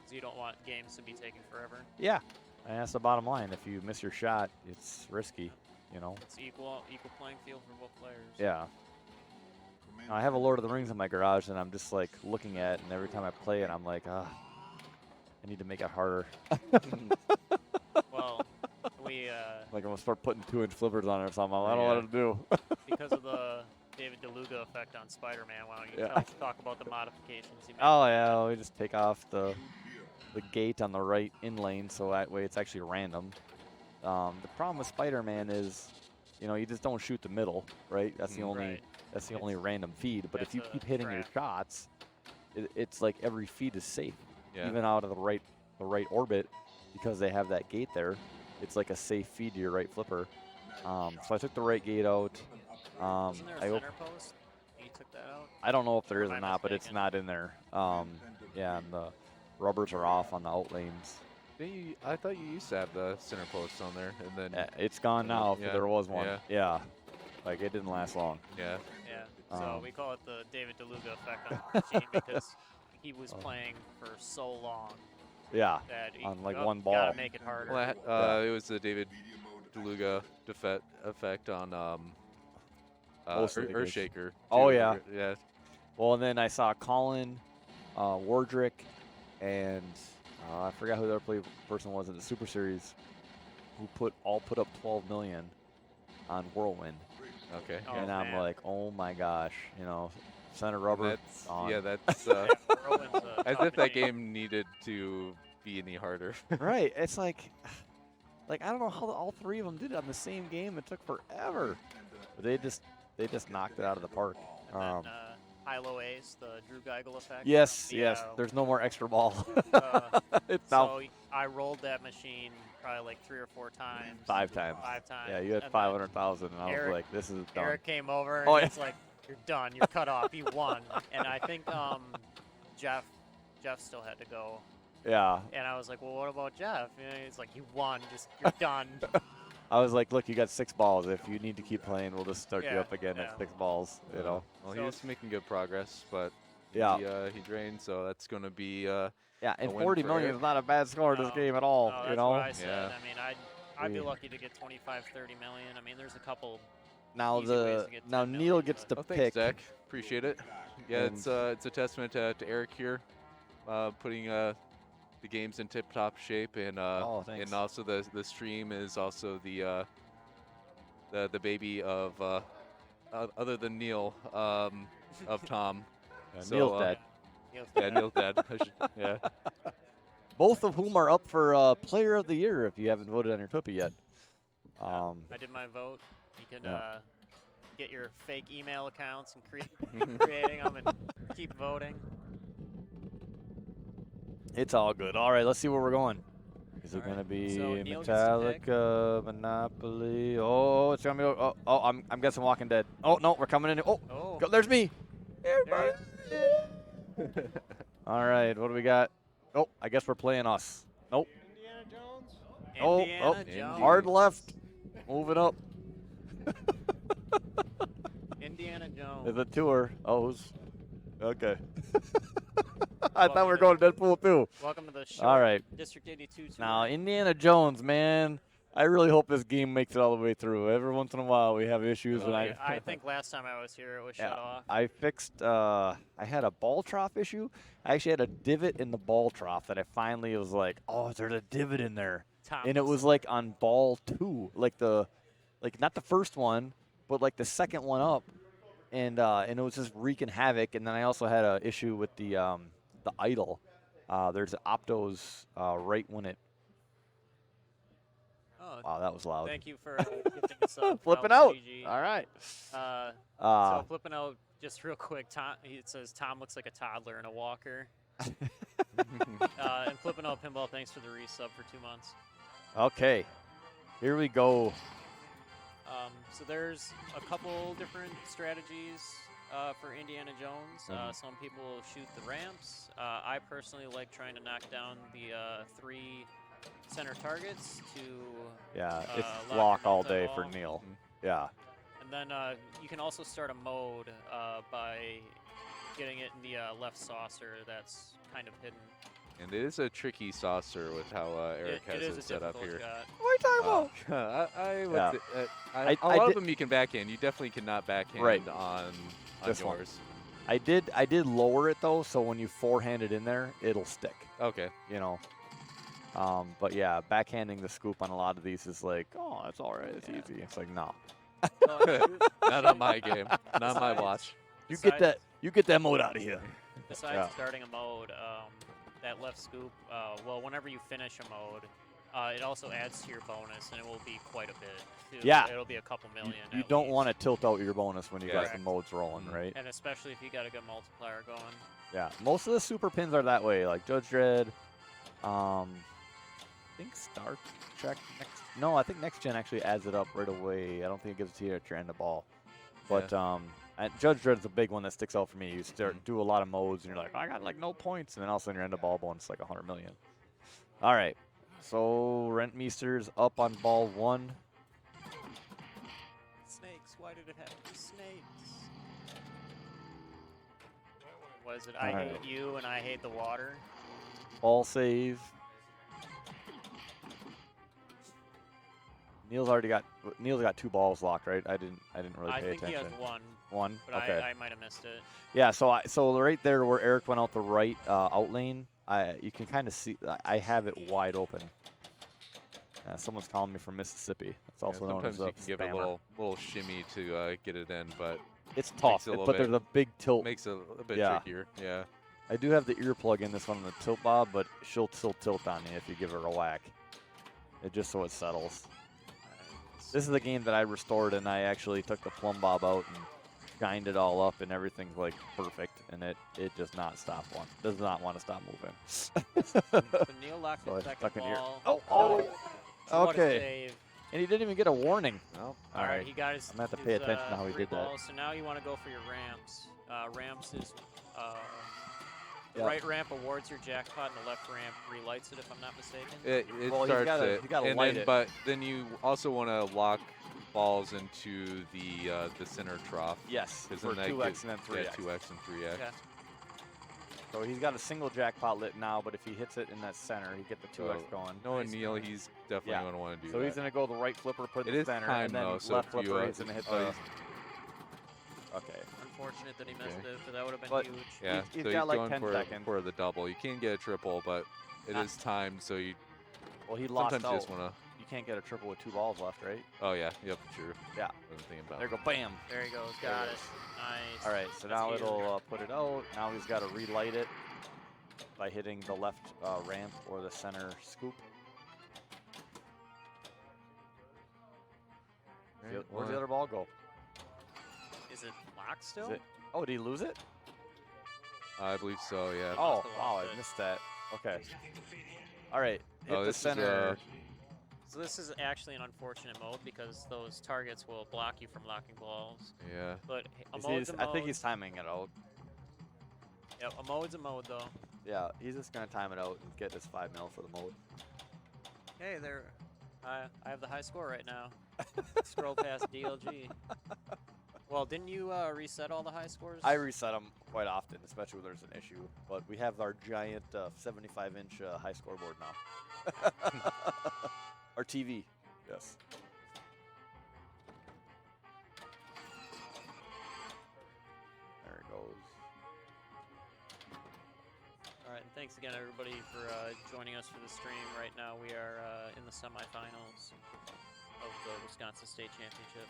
So you don't want games to be taking forever. Yeah, and that's the bottom line. If you miss your shot, it's risky, you know. It's equal playing field for both players. Yeah. I have a Lord of the Rings in my garage, and I'm just like looking at it, and every time I play it, I'm like, I need to make it harder. Well, we Like I'm gonna start putting 2-inch flippers on it or something. I don't know Yeah. what to do. because of the David DeLuca effect on Spider-Man. Why don't you Yeah. talk about the modifications you made? Oh yeah, we just take off the gate on the right in lane, so that way it's actually random. The problem with Spider-Man is, you know, you just don't shoot the middle, right? That's the only Right. that's the only random feed. But if That's you a keep hitting your trap. shots, it's like every feed is safe, Yeah. even out of the right orbit, because they have that gate there. It's like a safe feed to your right flipper. So I took the right gate out. Wasn't there a I center post? You took that out? I don't know if there is Am or I not, but it's mistaken? not in there. Yeah, and the rubbers are off on the out lanes. I thought you used to have the center post on there, and then It's gone now if Yeah, there was one. yeah. Yeah. Like it didn't last long. yeah. Yeah. So Um, we call it the David DeLuca effect on the machine because he was playing for so long Yeah. that he On like one ball. gotta make it harder. Well, it was the David DeLuca effect on Most of the games. Earthshaker. Oh, too. yeah. Yeah. Well, and then I saw Colin, Wardrick, and I forgot who the other person was in the Super Series, who put up 12 million on Whirlwind. Okay. Oh, and I'm man. like, oh my gosh, you know, center rubber. That's on. yeah. That's Whirlwind's a as tough if that machine. game needed to be any harder. Right. It's like I don't know how all 3 of them did it on the same game. It took forever. But they just knocked it out of the park. And then high-low ace, the Drew Geigel effect. Yes, from the, yes. There's no more extra ball. It's so I rolled that machine probably like 3 or 4 times. 5 times. 5 times. Yeah, you had And then 500,000, and I was Eric- like, this is done. Eric came over and Oh, yeah. it's like, you're done. You're cut off. You won. And I think Jeff still had to go. Yeah. And I was like, well, what about Jeff? And he's like, you won. You're done. I was like, look, you got 6 balls. If you need to keep playing, we'll just start you Yeah, up again yeah. at 6 balls, you know? Well, So- he was making good progress, but Yeah. he drained, so that's going to be Yeah, and a win 40 for million Eric. is not a bad score in this No, game at all, No, you that's know? what I said. Yeah. I mean, I'd be We- lucky to get 25, 30 million. I mean, there's a couple. Now easy ways to get 10 Neil million, gets but- to Oh, pick. thanks, Zach. Appreciate it. Yeah, And- it's a testament to Eric here, putting the games in tip-top shape, and Oh, thanks. and also the stream is also the baby of other than Neil of Tom. So, Neil's dead. Yeah, Neil's dead. I should- yeah. Both of whom are up for Player of the Year if you haven't voted on your Tuppy yet. I did my vote. You can Yeah. get your fake email accounts and creating them and keep voting. It's all good. All right, let's see where we're going. Is it All gonna right, be so Neil gets to pick. Metallica, Monopoly? Oh, it's gonna be. Oh, I'm guessing Walking Dead. Oh no, we're coming in. Oh, Oh. there's me. There All right, what do we got? Oh, I guess we're playing us. Nope. Indiana Jones. Indiana oh, Jones. hard left. Moving up. Indiana Jones. It's a tour. Oh, who's okay. I thought we were going to Deadpool too. Welcome to the show. All right. District 82 tour. Now, Indiana Jones, man. I really hope this game makes it all the way through. Every once in a while, we have issues. Well, when I think last time I was here, it was shut off. I fixed. I had a ball trough issue. I actually had a divot in the ball trough that I finally was like, oh, there's a divot in there, and it was like on ball 2, like not the first one, but like the second one up, and it was just wreaking havoc. And then I also had an issue with the idle. There's Optos right when it. Oh, Wow, that was loud. Thank you for gifting us up. Flipping Help, out. GG. All right. So flipping out, just real quick, Tom, it says Tom looks like a toddler in a walker. And flipping out Pinball, thanks for the resub for 2 months. Okay, here we go. So there's a couple different strategies for Indiana Jones. Some people shoot the ramps. I personally like trying to knock down the 3 center targets to It's lock lock your all day for multi-ball. Neil. Yeah. And then you can also start a mode by getting it in the left saucer that's kind of hidden. And it is a tricky saucer with how Eric It has is it a set up difficult here. shot. What are you talking about? A lot of them you can backhand. You definitely cannot backhand on this one. yours. I did lower it though, so when you forehand it in there, it'll stick. Okay. You know. But yeah, backhanding the scoop on a lot of these is like, oh, that's all right, it's easy. It's like, no. Not on my game. Not on my watch. You get that mode out of here. Besides starting a mode, that left scoop, well, whenever you finish a mode, it also adds to your bonus, and it will be quite a bit. Too. Yeah. It'll be a couple million. You at don't least. want to tilt out your bonus when you got the Correct. modes rolling, right? And especially if you got a good multiplier going. Yeah, most of the super pins are that way, like Judge Dredd. I think Star Trek next. No, I think Next Gen actually adds it up right away. I don't think it gives it to you at your end of ball. But Judge Dredd's a big one that sticks out for me. You start do a lot of modes, and you're like, I got like no points, and then all of a sudden your end of ball bonus like 100 million. All right, so Rentmeester's up on ball 1. Snakes. Why did it have to be snakes? Was it I hate you and I hate the water? Ball save. Neil's got 2 balls locked, right? I didn't really pay I think attention. he has one. One? But Okay. I might have missed it. Yeah, so right there where Eric went out the right out lane, you can kind of see I have it wide open. Someone's calling me from Mississippi. It's also known as sometimes a you can give spammer. a little shimmy to get it in, but It's tough, but there's a big tilt. Makes it a bit Yeah. trickier. Yeah. I do have the earplug in this one on the tilt bob, but she'll still tilt on you if you give her a whack. Just so it settles. This is the game that I restored, and I actually took the plumb bob out and shined it all up, and everything's like perfect, and it does not stop does not want to stop moving. So Neil locked So the I second stuck in here. ball. What a Okay. save. And he didn't even get a warning. No. All right, he got his. I'm gonna have to pay his, attention to how he 3 did that. balls. So now you want to go for your ramps. Ramps is the Yeah. right ramp awards your jackpot, and the left ramp relights it, if I'm not mistaken. It Well, you starts gotta- it, you gotta and light then it. but then you also want to lock balls into the center trough. Yes, 'cause for then that 2x gives- and then 3x. Yeah, 2x and 3x. Okay. So he's got a single jackpot lit now, but if he hits it in that center, he get the 2x going. Knowing Neil, he's definitely going to want to do So that. he's going to go the right flipper, put It the is center, time, and then though, so left if you, flipper, he's going to hit oh, the... he's- Okay. Unfortunate that he missed Okay. it, but that would have been But- huge. Yeah, He's so got he's like going 10 for, seconds. for the double. You can get a triple, but it is timed, so you Well, he lost sometimes you out. just want to. You can't get a triple with 2 balls left, right? Oh yeah, yep, true. Yeah. Wasn't thinking about There you go, bam. There he goes. There Got it it. is. Nice. All right, so That's now easy. it'll put it out. Now he's got to relight it by hitting the left ramp or the center scoop. Where's the other ball go? Is it locked still? Is it, oh, did he lose it? I believe so. Yeah. Oh, must have wow, lost I it. missed that. Okay. All right. hit Oh, the this is, center. So this is actually an unfortunate mode because those targets will block you from locking balls. Yeah. But a mode's a mode. I think he's timing it out. Yep, a mode's a mode though. Yeah, he's just gonna time it out and get his 5 mil for the mode. Hey, there. I have the high score right now. Scroll past DLG. Well, didn't you reset all the high scores? I reset them quite often, especially when there's an issue. But we have our giant 75-inch high scoreboard now. Our TV, yes. There it goes. All right, and thanks again, everybody, for joining us for the stream. Right now, we are in the semifinals of the Wisconsin State Championship.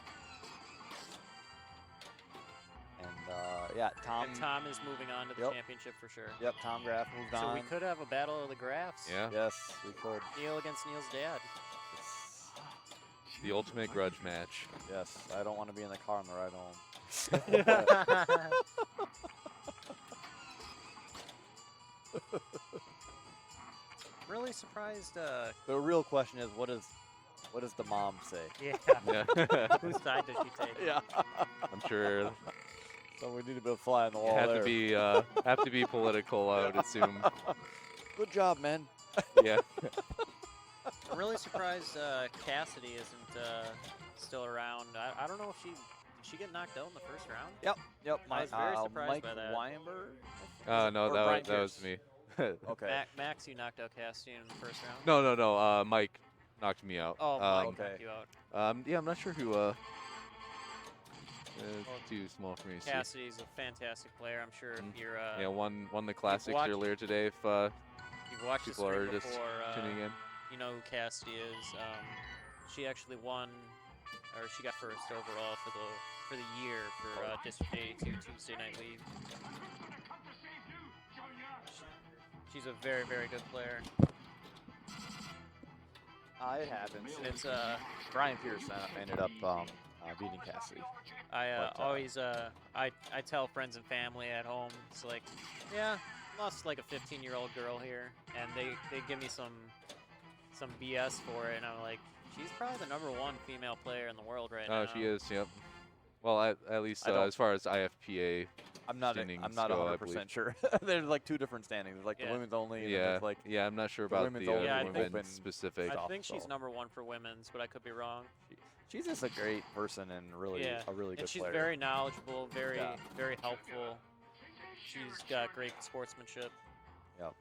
And yeah, Tom. And Tom is moving on to the championship for sure. Yep, Tom Graff moved on. So we could have a battle of the graphs. Yeah. Yes, we could. Neil against Neil's dad. The ultimate grudge match. Yes, I don't want to be in the car on the ride home. Really surprised. The real question is, what does the mom say? Yeah. Whose side does she take? Yeah. I'm sure. So we need a bit of fly on the wall have there. have to be political, I would assume. Good job, man. Yeah. I'm really surprised Cassidy isn't still around. I don't know if did she get knocked out in the first round? Yep. I was very surprised Mike by that. Weinberg? No, Or that Brian was Pierce? me. Okay. Max, you knocked out Cassidy in the first round? No. Mike knocked me out. Oh, Mike okay. knocked you out. Yeah, I'm not sure who. It's too small for me to see. Cassidy's a fantastic player. I'm sure if you're Yeah, won the classics watched- earlier today. If you've watched the people are stream just before, tuning in. you know who Cassidy is. She actually won, or she got first overall for the year for District 82 Tuesday Night League. She's a very, very good player. It happens. And it's Brian Pierce ended up beating Cassidy. I But, always I tell friends and family at home, it's like, yeah, lost like a 15-year-old girl here, and they give me some BS for it, and I'm like, she's probably the #1 female player in the world right now. Oh, she is. Yep. Well, at least I don't- as far as IFPA I'm not standings 100% sure. There's like 2 different standings. There's like the women's only. And then Yeah. there's like Yeah, I'm not sure the about women's the only Yeah, I and think- women's specific. I think she's so. #1 for women's, but I could be wrong. She's just a great person and really Yeah, a really good and she's player. very knowledgeable, very Yeah. very helpful. She's got great sportsmanship. Yep.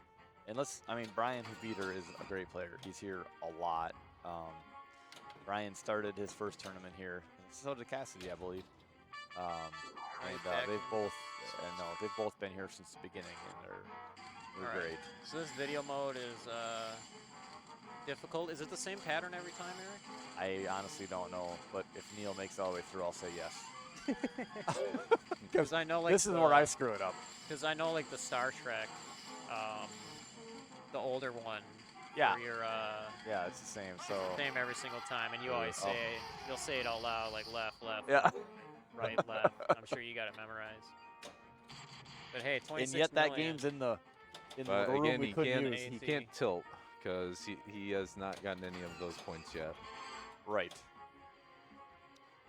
And Brian, who beat her, is a great player. He's here a lot. Brian started his first tournament here. So did Cassidy, I believe. And they've both been here since the beginning, and they're All right. great. So this video mode is difficult. Is it the same pattern every time, Eric? I honestly don't know, but if Neil makes it all the way through, I'll say yes. Because I know like This is where I screw it up. Because I know like the Star Trek, the older one. Yeah. Where you're Yeah, it's the same. So same every single time, and you always Oh. say you'll say it out loud like left, yeah. right, left. I'm sure you got it memorized. But hey, 26 And yet that million. game's in the But room again, we he couldn't can't use. he can't tilt because he has not gotten any of those points yet. Right.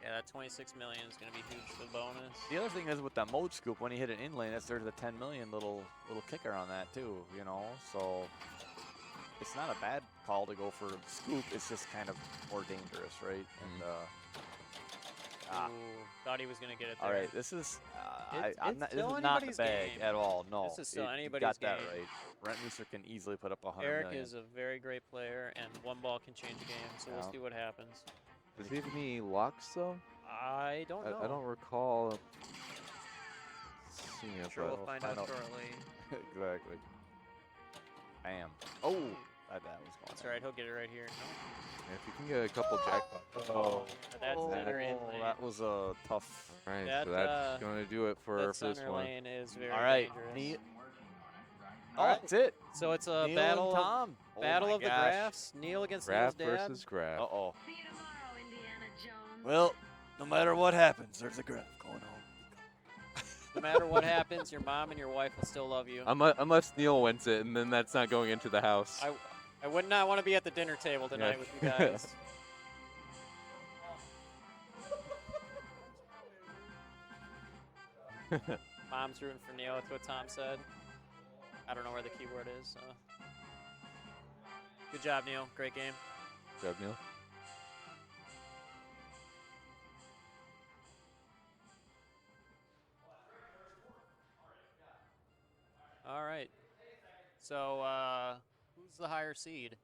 Yeah, that 26 million is going to be huge for the bonus. The other thing is with that mode scoop, when you hit an in lane, there's a 10 million little kicker on that too, you know. So it's not a bad call to go for the scoop. It's just kind of more dangerous, right? And Ooh, thought he was going to get it there. all right, this is It's this still is not the anybody's bag game. at all. No, This is still you anybody's got that game. right. Brent Musser can easily put up 100 Eric million. is a very great player, and one ball can change a game, so we'll Yeah. see what happens. Does he have any locks though? I don't know. I don't recall seeing it. Sure, but we'll find out shortly. Exactly. Bam. Oh, that was going. That's all right, he'll get it right here. If you can get a couple jackpots. Oh, that's center in lane. That was a tough. Right, That, so that's going to do it for That this center one. lane is very All right, dangerous. Oh, that's it. So it's a Neil battle and of, Tom. Oh battle my of the gosh. graphs. Neil against Graph Neil's dad. versus graph. Uh-oh. Well, no matter what happens, there's a graph going on. No matter what happens, your mom and your wife will still love you. Unless Neil wins it, and then that's not going into the house. I would not want to be at the dinner table tonight with you guys. Mom's rooting for Neil. That's what Tom said. I don't know where the keyboard is. So. Good job, Neil. Great game. Good job, Neil. All right. So, who's the higher seed?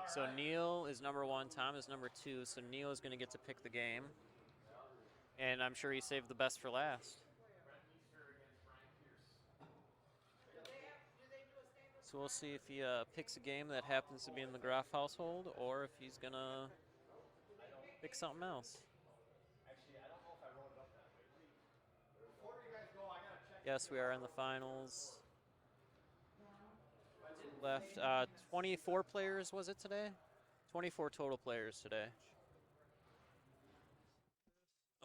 So Neil is number 1, Tom is number 2, so Neil is going to get to pick the game. And I'm sure he saved the best for last. So we'll see if he picks a game that happens to be in the Graf household or if he's going to pick something else. Yes, we are in the finals. 2 left. 24 players was it today? 24 total players today.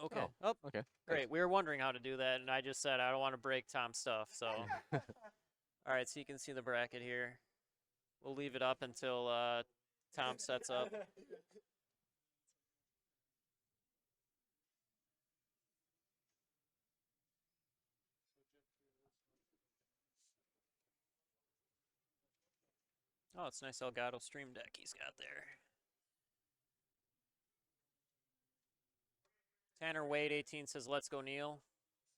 Okay. Oh, okay. Great. Thanks. We were wondering how to do that, and I just said I don't want to break Tom's stuff. So, all right. So you can see the bracket here. We'll leave it up until Tom sets up. Oh, it's nice Elgato Stream Deck he's got there. Tanner Wade 18 says, "Let's go, Neil."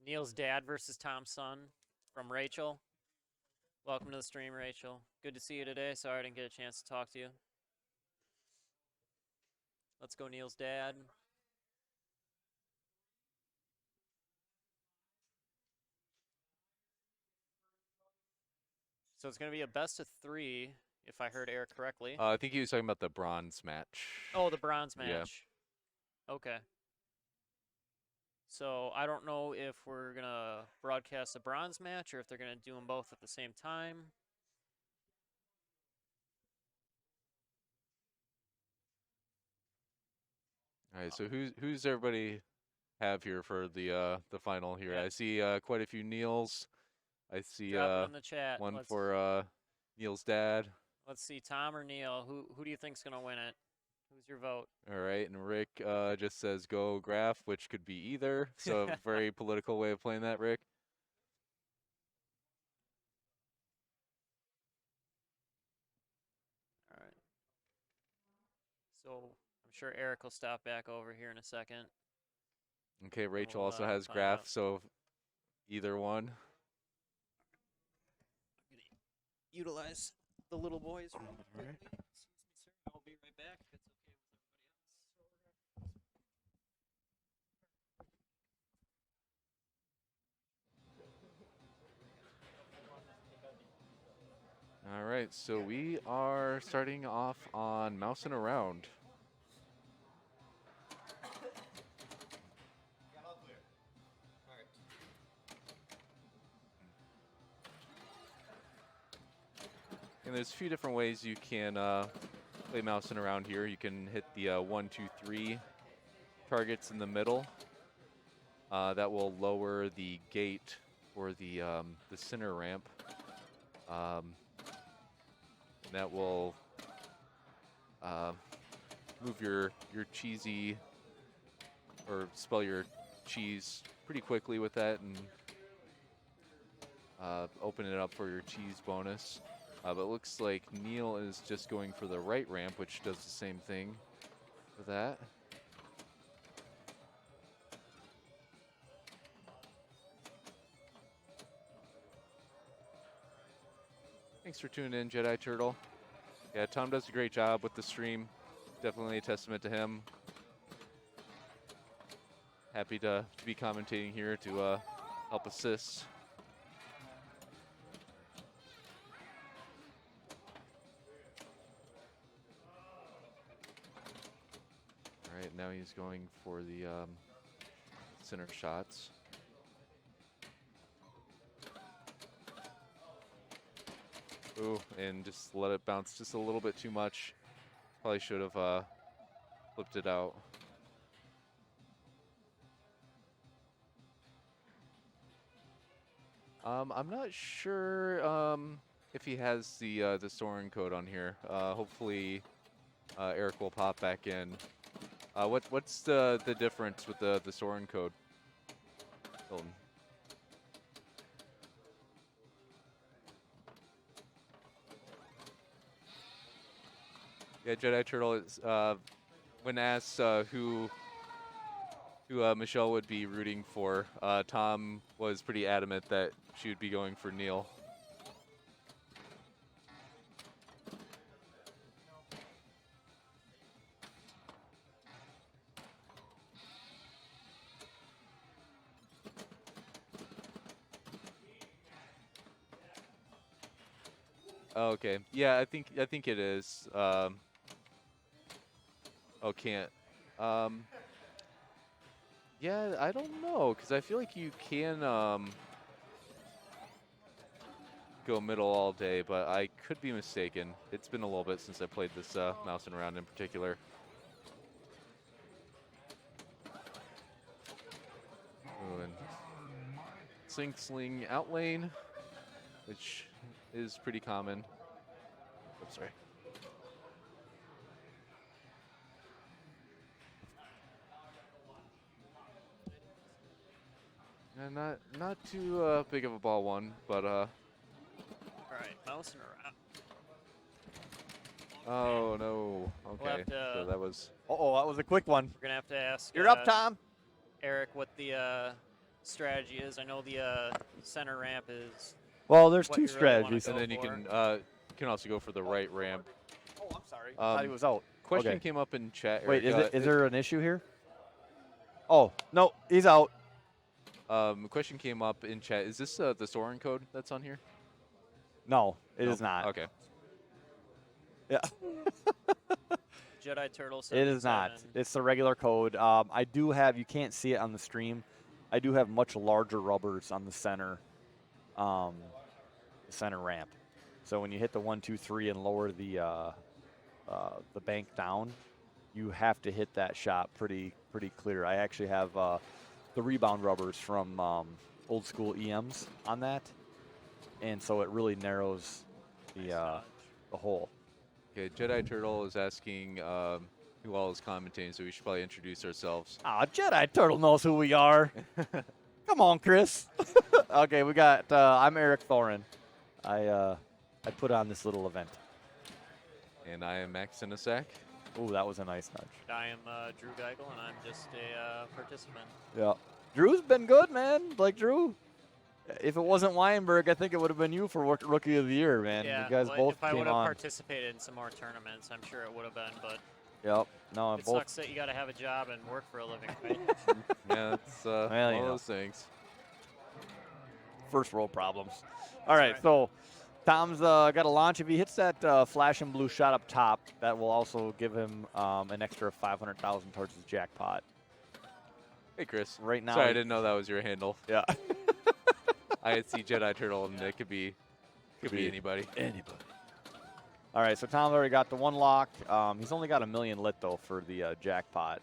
Neil's dad versus Tom's son from Rachel. Welcome to the stream, Rachel. Good to see you today. Sorry I didn't get a chance to talk to you. Let's go, Neil's dad. So it's going to be a best of 3, if I heard Eric correctly. I think he was talking about the bronze match. Oh, the bronze match. Yeah. Okay. So I don't know if we're going to broadcast the bronze match or if they're going to do them both at the same time. All right, so who's everybody have here for the final here? Yeah. I see quite a few Neils. I see Drop it in the chat. one for Neil's dad. Let's see, Tom or Neil. Who do you think's going to win it? Who's your vote? All right, and Rick just says go Graf, which could be either. So a very political way of playing that, Rick. All right. So I'm sure Eric will stop back over here in a second. Okay, Rachel We'll, also has find Graf, out. so either one. Utilize the little boys. All right. Excuse me, sir. I'll be right back if it's okay with everybody else. All right, so we are starting off on Mousing Around. And there's a few different ways you can play Mousing Around here. You can hit the 1, 2, 3 targets in the middle. That will lower the gate for the center ramp. That will move your cheesy, or spell your cheese pretty quickly with that, and open it up for your cheese bonus. But it looks like Neil is just going for the right ramp, which does the same thing for that. Thanks for tuning in, Jedi Turtle. Yeah, Tom does a great job with the stream. Definitely a testament to him. Happy to be commentating here to help assist. All right, now he's going for the center shots. Ooh, and just let it bounce just a little bit too much. Probably should have flipped it out. I'm not sure if he has the Soren code on here. Hopefully, Eric will pop back in. What's the difference with the Soren code? Sheldon? Yeah, Jedi Turtle is when asked who Michelle would be rooting for, Tom was pretty adamant that she would be going for Neil. Okay. Yeah, I think it is. Oh, can't. Yeah, I don't know, because I feel like you can go middle all day, but I could be mistaken. It's been a little bit since I played this mouse and around in particular. Oh, and sling out lane, which is pretty common. Oops, sorry. And not too big of a ball one, but All right, mouse and around. oh no. We'll Okay. have to- So that was Uh-oh, that was a quick one. We're gonna have to ask. You're up, Tom. Eric, what the strategy is. I know the center ramp is. Well, there's what two you really wanna strategies. go and then you for. can also go for the right ramp. Oh, I'm sorry. I thought he was out. Question Okay. came up in chat. Wait, Eric, is there an issue here? Oh, no, he's out. a question came up in chat. Is this the Soren code that's on here? No, it Nope. is not. Okay. Yeah. Jedi Turtle. It is not. 77. It's the regular code. I do have, you can't see it on the stream, I do have much larger rubbers on the center ramp. So when you hit the 1, 2, 3 and lower the bank down, you have to hit that shot pretty clear. I actually have the rebound rubbers from old school EMs on that, and so it really narrows the hole. Okay, Jedi Turtle is asking who all is commentating, so we should probably introduce ourselves. Ah, Jedi Turtle knows who we are. Come on, Chris. Okay, we got. I'm Eric Thorin. I put on this little event. And I am Max Sinasak. Ooh, that was a nice nudge. I am Drew Geigel, and I'm just a participant. Yeah. Drew's been good, man. Like Drew. If it wasn't Weinberg, I think it would have been you for Rookie of the Year, man. Yeah, You guys well, both if I came would have on. participated in some more tournaments, I'm sure it would have been. But Yep. No, it both. sucks that you got to have a job and work for a living, right? Yeah, it's Well, one you of know. those things. First world problems. All right, right. so Tom's got a launch. If he hits that flash and blue shot up top, that will also give him an extra 500,000 towards his jackpot. Hey, Chris. Right now, Sorry, I didn't know that was your handle. Yeah. I see Jedi Turtle, and it could be anybody. Anybody. All right, so Tom's already got the one lock. He's only got $1 million lit though for the jackpot.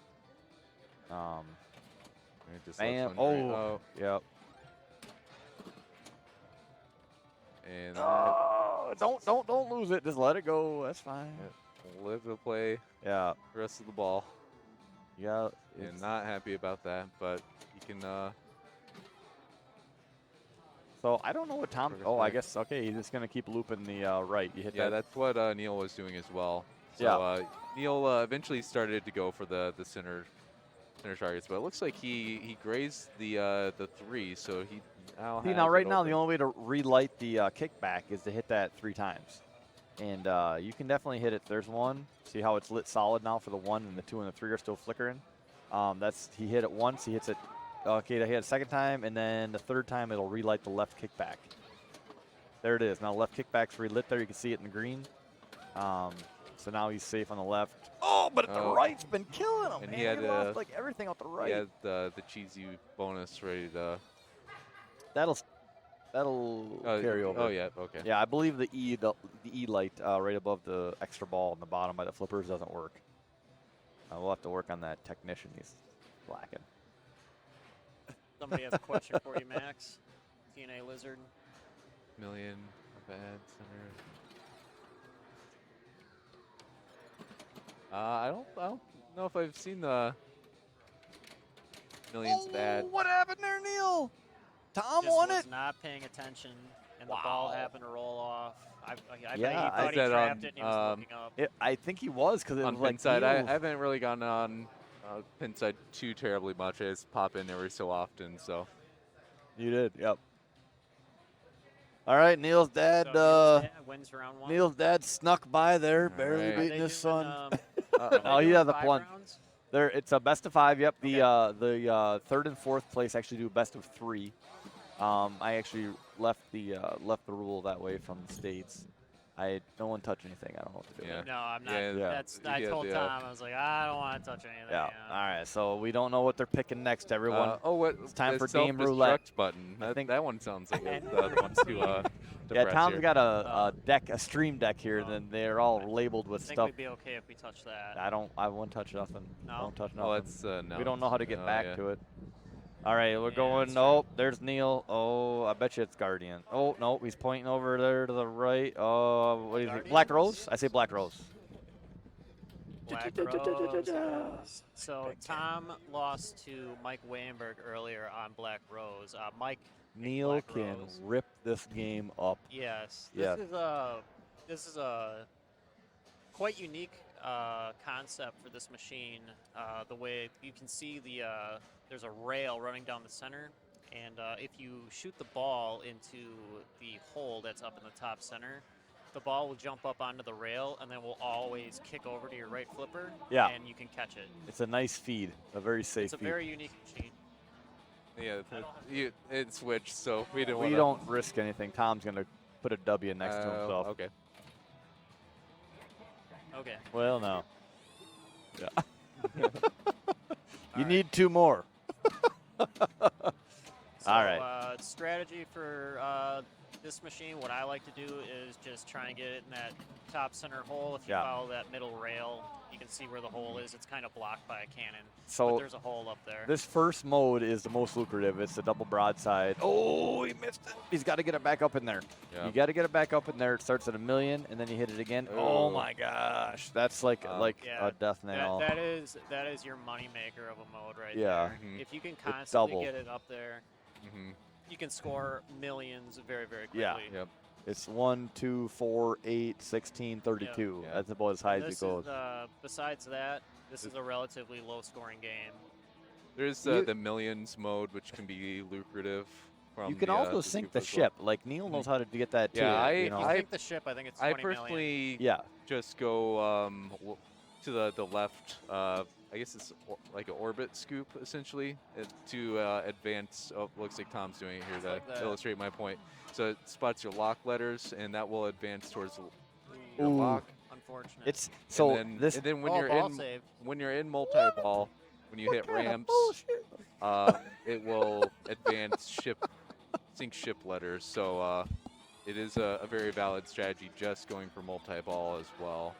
It just Bam. lets one right- Oh. Yep. And Oh, don't lose it. Just let it go. That's fine. live to play Yeah. the rest of the ball. Yeah. And not happy about that, but you can. So I don't know what Tom. Perfect Oh, I play. guess okay. He's just gonna keep looping the right. You hit Yeah, that. that's what Neil was doing as well. So Yeah. Neil eventually started to go for the center targets, but it looks like he grazed the 3, so he now See, has now right it now open. the only way to relight the kickback is to hit that 3 times, and you can definitely hit it. There's one. See how it's lit solid now for the 1, and the 2 and the 3 are still flickering. That's he hit it once. He hits it. Okay, he hit it a second time, and then the third time it'll relight the left kickback. There it is. Now left kickback's relit there. You can see it in the green. So now he's safe on the left. Oh, but the Oh. right's been killing him. And Man. he had lost like everything out the right. He had the cheesy bonus ready to. That'll carry over. Oh yeah, okay. Yeah, I believe the E light right above the extra ball on the bottom by the flippers doesn't work. We'll have to work on that technician. He's lacking. Somebody has a question for you, Max. TNA Lizard. Million. Bad center. I don't know if I've seen the millions bad. What happened there, Neil? Tom Just won was it. not paying attention, and the ball happened to roll off. I bet Yeah, he thought he said, trapped it and he was looking up. I think he was because it On was like pin side, I Neil. haven't really gone on pin side too terribly much. I just pop in every so often. So You did, yep. All right, Neil's dad. So Neil's dad wins round 1. Neil's dad snuck by there, barely right. Are beating they his doing, son. are they Oh, he doing has a 5 one. rounds? There, it's a best of 5. Yep. The third and fourth place actually do a best of 3. I actually left the rule that way from the states. No one touch anything. I don't know what to do. Yeah. No, I'm not. Yeah. I Yeah, told the, Tom, I was like, I don't want to touch anything. Yeah. All right. So we don't know what they're picking next, everyone. It's time the for game roulette. self-destruct button. I think- that one sounds like the one to Yeah, press Tom's here. got a stream deck here. Then they're all labeled with I think stuff. we'd be okay if we touch that. I won't touch nothing. No? Don't touch nothing. Oh, it's no. We don't know how to get Oh, back yeah. to it. All right, we're going. that's Nope, there's Neil. Oh, I bet you it's Guardian. Oh, no, he's pointing over there to the right. Oh, what is it? Black Rose? I say Black Rose. Black Rose. So Tom lost to Mike Weinberg earlier on Black Rose. Mike. Neil Black can Rose. rip this game up. Yes. Yes. This is a quite unique concept for this machine. The way you can see there's a rail running down the center, and if you shoot the ball into the hole that's up in the top center, the ball will jump up onto the rail and then will always kick over to your right flipper. Yeah. And you can catch it. It's a nice feed, a very safe It's a feed. very unique machine. Yeah, it switched, so we didn't. We wanna, don't risk anything. Tom's gonna put a W next to himself. Okay. Okay. Well, no. Yeah. you right. need 2 more. So, All right. Strategy for this machine, what I like to do is just try and get it in that top center hole. If you Yeah. follow that middle rail, you can see where the hole is. It's kind of blocked by a cannon, So but there's a hole up there. This first mode is the most lucrative. It's the double broadside. Oh, he missed it. He's got to get it back up in there. Yeah. You got to get it back up in there. It starts at $1 million, and then you hit it again. Oh Oh. my gosh, that's like Yeah, a death nail. that is your money maker of a mode right Yeah. there. Mhm. If you can double. constantly get it up there, Mm-hmm. you can score millions very, very quickly. Yeah. Yep. It's 1, 2, 4, 8, 16, 32. Yeah. That's about as high And as this it goes. is, besides that, this is a relatively low-scoring game. There's You- the millions mode, which can be lucrative. From You can the, also the sink scoop the as well. ship. Like Neil knows how to get that too. Yeah, you know? If you think the ship, I think it's I 20 million. personally Yeah. just go to the left. I guess it's like an orbit scoop essentially to advance. Oh, looks like Tom's doing it here to like that. illustrate my point. So it spots your lock letters, and that will advance towards Ooh. your lock. Unfortunate. It's so and then, this. and then when Oh, you're ball in save. when you're in multi-ball, when you hit ramps, it will advance sink ship letters. So it is a very valid strategy just going for multi-ball as well,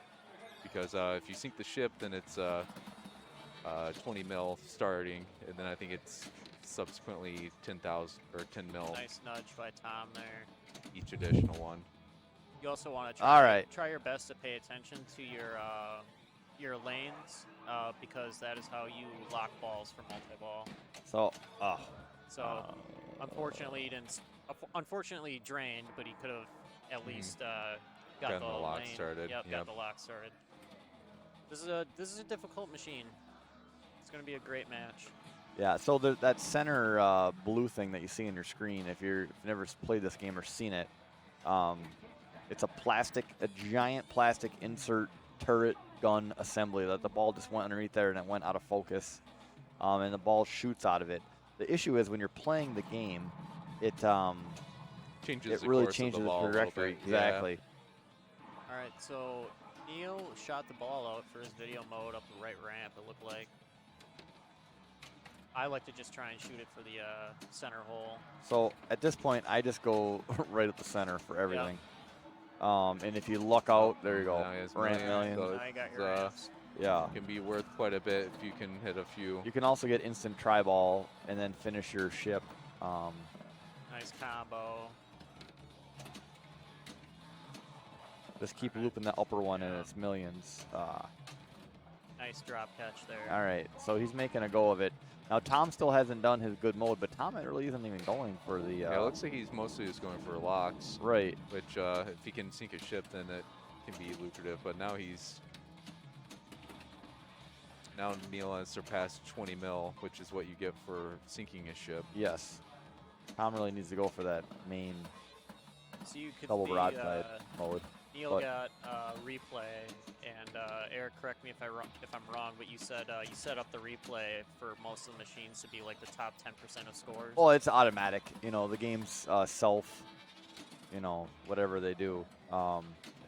because if you sink the ship, then it's 20 mil starting, and then I think it's subsequently 10,000 or 10 mil Nice nudge by Tom there. each additional one. You also want to All right. try your best to pay attention to your lanes because that is how you lock balls for multi-ball. So, So unfortunately, he didn't. Unfortunately, he drained, but he could have at least got Gotten the the lock lane. started, Yep, yep. got the lock started. This is a difficult machine. It's going to be a great match. yeah. So that center blue thing that you see on your screen, if you've never played this game or seen it, it's a giant plastic insert turret gun assembly that the ball just went underneath there and it went out of focus, and the ball shoots out of it. The issue is when you're playing the game, it Changes the really course of changes the the ball a little trajectory. bit. Yeah. Exactly. All right, so Neil shot the ball out for his video mode up the right ramp, it looked like. I like to just try and shoot it for the center hole. So at this point, I just go right at the center for everything. And if you luck out, there you go. Now he has Ramp millions, million. so Now you got it's, your ramps. Yeah. can be worth quite a bit if you can hit a few. You can also get instant try ball and then finish your ship. Nice combo. Just keep looping the upper one, and it's millions. Nice drop catch there. All right, so he's making a go of it. Now, Tom still hasn't done his good mode, but Tom really isn't even going for the... yeah, it looks like he's mostly just going for locks. Right. Which, if he can sink a ship, then it can be lucrative. But now Neil has surpassed 20 mil, which is what you get for sinking a ship. Yes. Tom really needs to go for that main So you could double be, broadside mode. Neil But- got replay, and Eric, correct me if I'm wrong, but you said you set up the replay for most of the machines to be like the top 10% of scores. Well, it's automatic. You know, the game's self, whatever they do,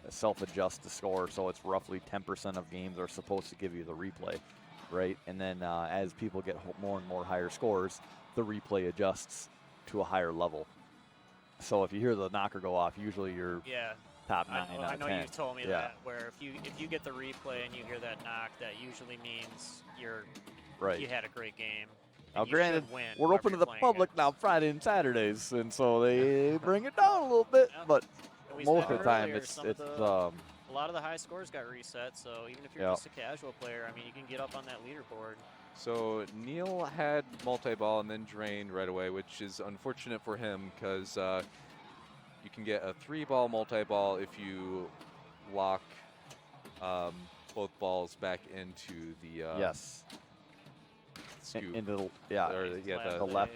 self-adjust the score. So it's roughly 10% of games are supposed to give you the replay, right? And then as people get more and more higher scores, the replay adjusts to a higher level. So if you hear the knocker go off, usually you're Yeah. top 9 I out of know 10. you've told me Yeah. that. Where if you get the replay and you hear that knock, that usually means Right. you had a great game. Now, and you granted, should win we're whoever open to you're the playing public against. now Friday and Saturdays, and so they bring it down a little bit. Yep. But And we most said of the time, earlier, it's some of a lot of the high scores got reset. So even if you're Yep. just a casual player, I mean, you can get up on that leaderboard. So Neil had multi-ball and then drained right away, which is unfortunate for him because you can get a 3-ball multi-ball if you lock both balls back into the yes, scoop. into the the left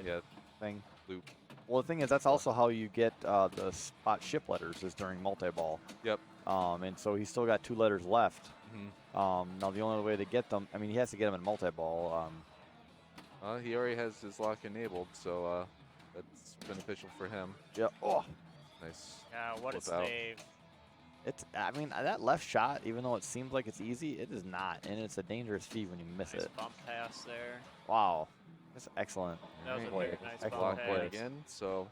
thing. Loop. Well, the thing is, that's also how you get the spot ship letters is during multi-ball. Yep. And so he's still got 2 letters left. Mhm. Now the only way to get them, I mean, he has to get them in multi-ball. He already has his lock enabled, so that's beneficial for him. Yeah. Oh, Nice. Yeah, what a Flip out. save. I mean, that left shot, even though it seems like it's easy, it is not, and it's a dangerous feat when you miss Nice it. bump pass there. Wow, that's excellent. That was a Play. very nice Excellent bump Lock play. it again, so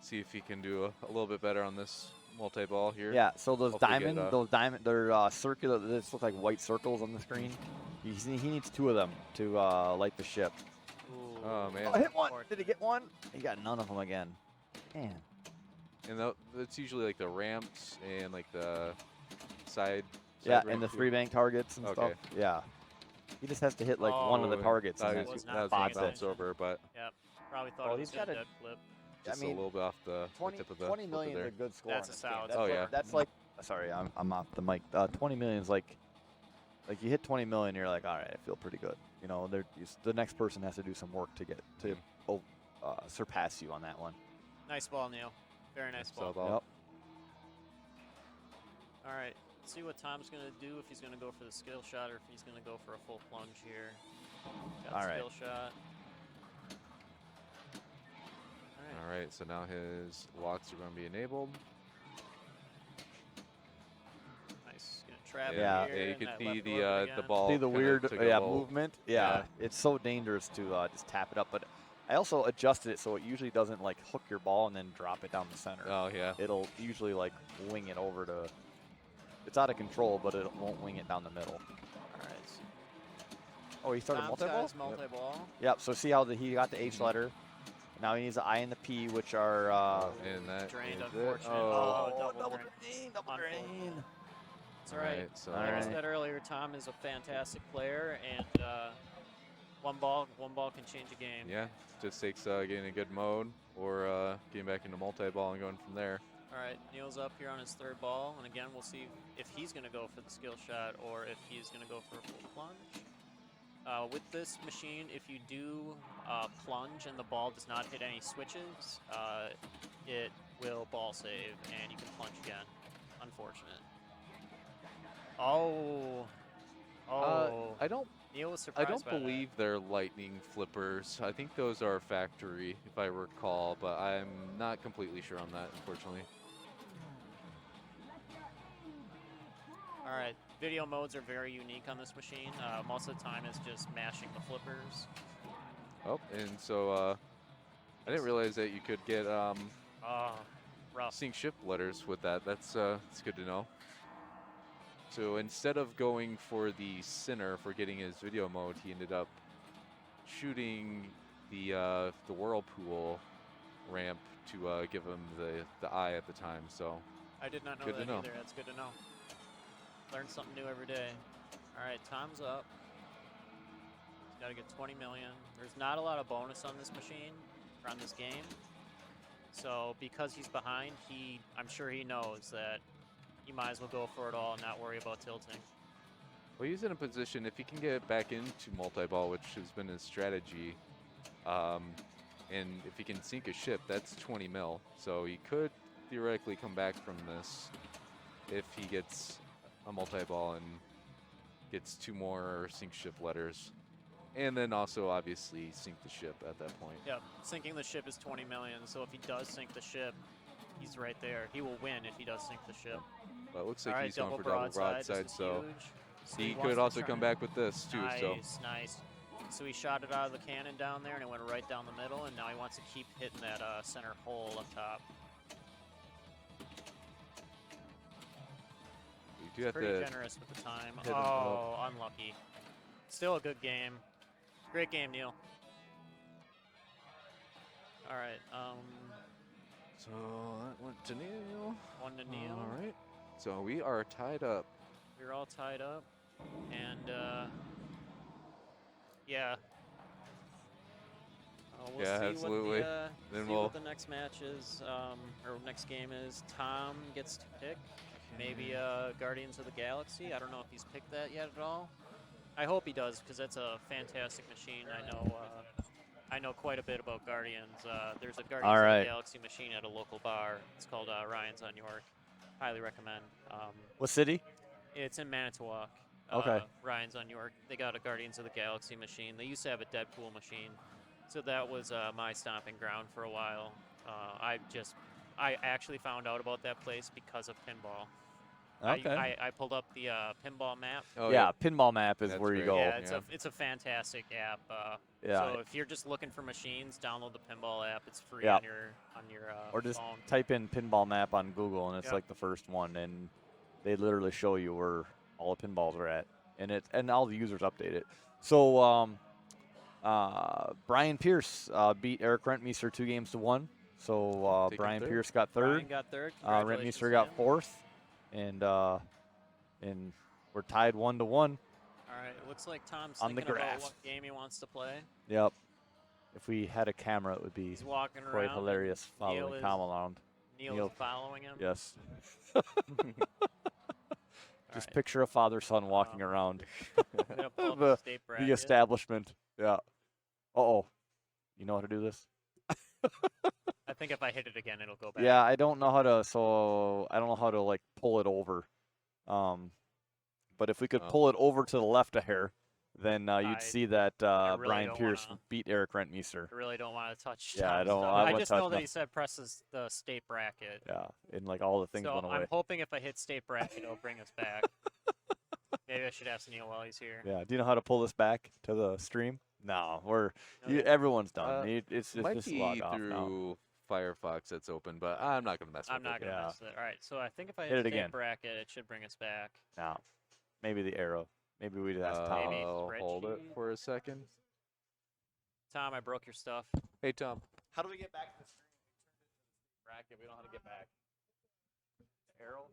see if he can do a little bit better on this multi-ball here. Yeah, so those Hopefully get, they're circular. This look like white circles on the screen. He needs 2 of them to light the ship. Ooh. Oh, man. Oh, hit one. Did he get one? He got none of them again. Man. And that's usually like the ramps and like the side. Yeah, side and the ramp too. 3-bank targets and Okay. stuff. Yeah. He just has to hit like one of the Oh, targets That and was, that not that paying was spots bounce it. over, but Yep. Probably thought Well, it he's was a got a- dead flip. just I mean, a little bit off the 20, tip of the 20 flipper million is there. a good score. That's on a this game. solid That's score. like, Oh, yeah. That's like, sorry, I'm off the mic. 20 million is like you hit 20 million, you're like, all right, I feel pretty good. You know, the next person has to do some work to get to surpass you on that one. Nice ball, Neil. Very nice Sell ball. ball. Yep. All right. Let's see what Tom's going to do, if he's going to go for the skill shot or if he's going to go for a full plunge here. Got All the right. skill shot. All right. All right, so now his locks are going to be enabled. Nice. Going to trap Yeah. it here. Yeah, you and can that see left the orbit the again. ball. See the kinda weird took a little- movement? Yeah. It's so dangerous to just tap it up. But I also adjusted it so it usually doesn't like hook your ball and then drop it down the center. Oh yeah. It'll usually like wing it over to. It's out of control, but it won't wing it down the middle. All right. Oh, he started Tom's got multi-ball? his multi-ball. Yep, so see how he got the H letter. Now he needs the I and the P, which are. And that Drained, is it. unfortunate. Oh. Double drain. Double drain. It's all right. So Like I Alright. said earlier, Tom is a fantastic player, and one ball can change a game. yeah, just takes getting a good mode or getting back into multi-ball and going from there. All right, Neil's up here on his 3rd ball, and again, we'll see if he's going to go for the skill shot or if he's going to go for a full plunge. With this machine, if you do plunge and the ball does not hit any switches, it will ball save, and you can plunge again. Unfortunate. Oh. I don't Neil was surprised I don't by that. believe they're lightning flippers. I think those are factory, if I recall, but I'm not completely sure on that, unfortunately. All right, video modes are very unique on this machine. Most of the time it's just mashing the flippers. Oh, and so I didn't realize that you could get Rough. sync ship letters with that. That's good to know. So instead of going for the center for getting his video mode, he ended up shooting the whirlpool ramp to give him the eye at the time. So I did not know Good to that know. either. That's good to know. Learn something new every day. All right, Tom's up. He's got to get 20 million. There's not a lot of bonus on this machine or on this game. So because he's behind, I'm sure he knows that he might as well go for it all and not worry about tilting. Well, he's in a position, if he can get back into multi-ball, which has been his strategy, and if he can sink a ship, that's 20 mil. So he could theoretically come back from this if he gets a multi-ball and gets 2 more sink ship letters. And then also, obviously, sink the ship at that point. Yep, sinking the ship is 20 million. So if he does sink the ship, he's right there. He will win if he does sink the ship. But it looks like All right, he's going for double broadside, this is so huge. So he wants could to also try- come back with this, too. Nice, So nice. So he shot it out of the cannon down there, and it went right down the middle, and now he wants to keep hitting that center hole up top. we do have Pretty to generous with the time. hit him Oh, unlucky. Still a good game. Great game, Neil. All right. So that went to Neil. 1 to Neil. All right. So we are tied up. We're all tied up, and yeah. We'll Yeah, see absolutely. What the, Then see we'll- what the next match is, or next game is. Tom gets to pick. Maybe Guardians of the Galaxy. I don't know if he's picked that yet at all. I hope he does, because that's a fantastic machine. I know quite a bit about Guardians. There's a Guardians of the Galaxy machine at a local bar. It's called Ryan's on York. Highly recommend. What city? It's in Manitowoc. Okay. Ryan's on York. They got a Guardians of the Galaxy machine. They used to have a Deadpool machine. So that was my stomping ground for a while. I actually found out about that place because of pinball. Okay. I pulled up the pinball map. Oh, yeah, pinball map is That's where you great. go. Yeah, it's a fantastic app. Yeah. So if you're just looking for machines, download the pinball app. It's free Yeah. on your Or just phone. type in pinball map on Google, and it's Yep. like the first one, and they literally show you where all the pinballs are at, and all the users update it. So Brian Pierce beat Eric Rentmeester 2-1. So Taking Brian third. Pierce got third. Brian got third. Rentmeester Congratulations got to him. fourth, and we're tied 1-1. All right. It looks like Tom's On the thinking about graph. what game he wants to play. Yep. If we had a camera, it would be He's walking quite around. hilarious Neil following is- Tom around. Neil Neil- is following him. Yes. All Just right. picture a father-son walking around I'm gonna pull up the, state the bracket. establishment. Yeah. Uh-oh. You know how to do this? I think if I hit it again, it'll go back. Yeah, I don't know how to. So I don't know how to like pull it over. But if we could Oh. pull it over to the left a hair, then you'd I- see that really Brian don't Pierce wanna- beat Eric Rentmeester. I really don't want to touch. Yeah, I Tom's don't- stuff. I I wouldn't just touch know that nothing. he said presses the state bracket. Yeah, and like all the things So went away. I'm hoping if I hit state bracket, it'll bring us back. Maybe I should ask Neil while he's here. Yeah. Do you know how to pull this back to the stream? No, Okay. everyone's done. Uh, It's might just be log off now. through Firefox that's open, but I'm not going to mess I'm with not it. gonna Yeah. miss it. All right, so I think if I Hit hit it state again. bracket, it should bring us back. No, maybe the arrow. Maybe we'd ask Tom. Maybe. I'll hold it Spreadsheet. for a second. Tom, I broke your stuff. Hey, Tom. How do we get back to the stream? Bracket. We don't know how to get back. Arrow.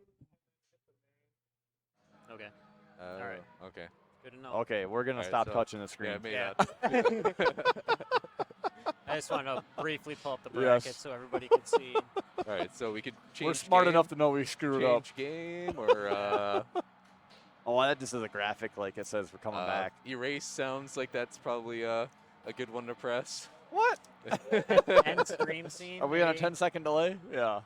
Okay, All right. Okay. good to know. Okay, we're gonna All right, stop so- touching the screen. Yeah, maybe Yeah. not. I just want to briefly pull up the Yes. bracket so everybody can see. All right, so we could change. We're smart game, enough to know we screwed up. change game or Oh, that just is a graphic, like it says we're coming back. erase. Sounds like that's probably a good one to press. What? End stream scene. Are we on a maybe? 10-second delay? Yeah.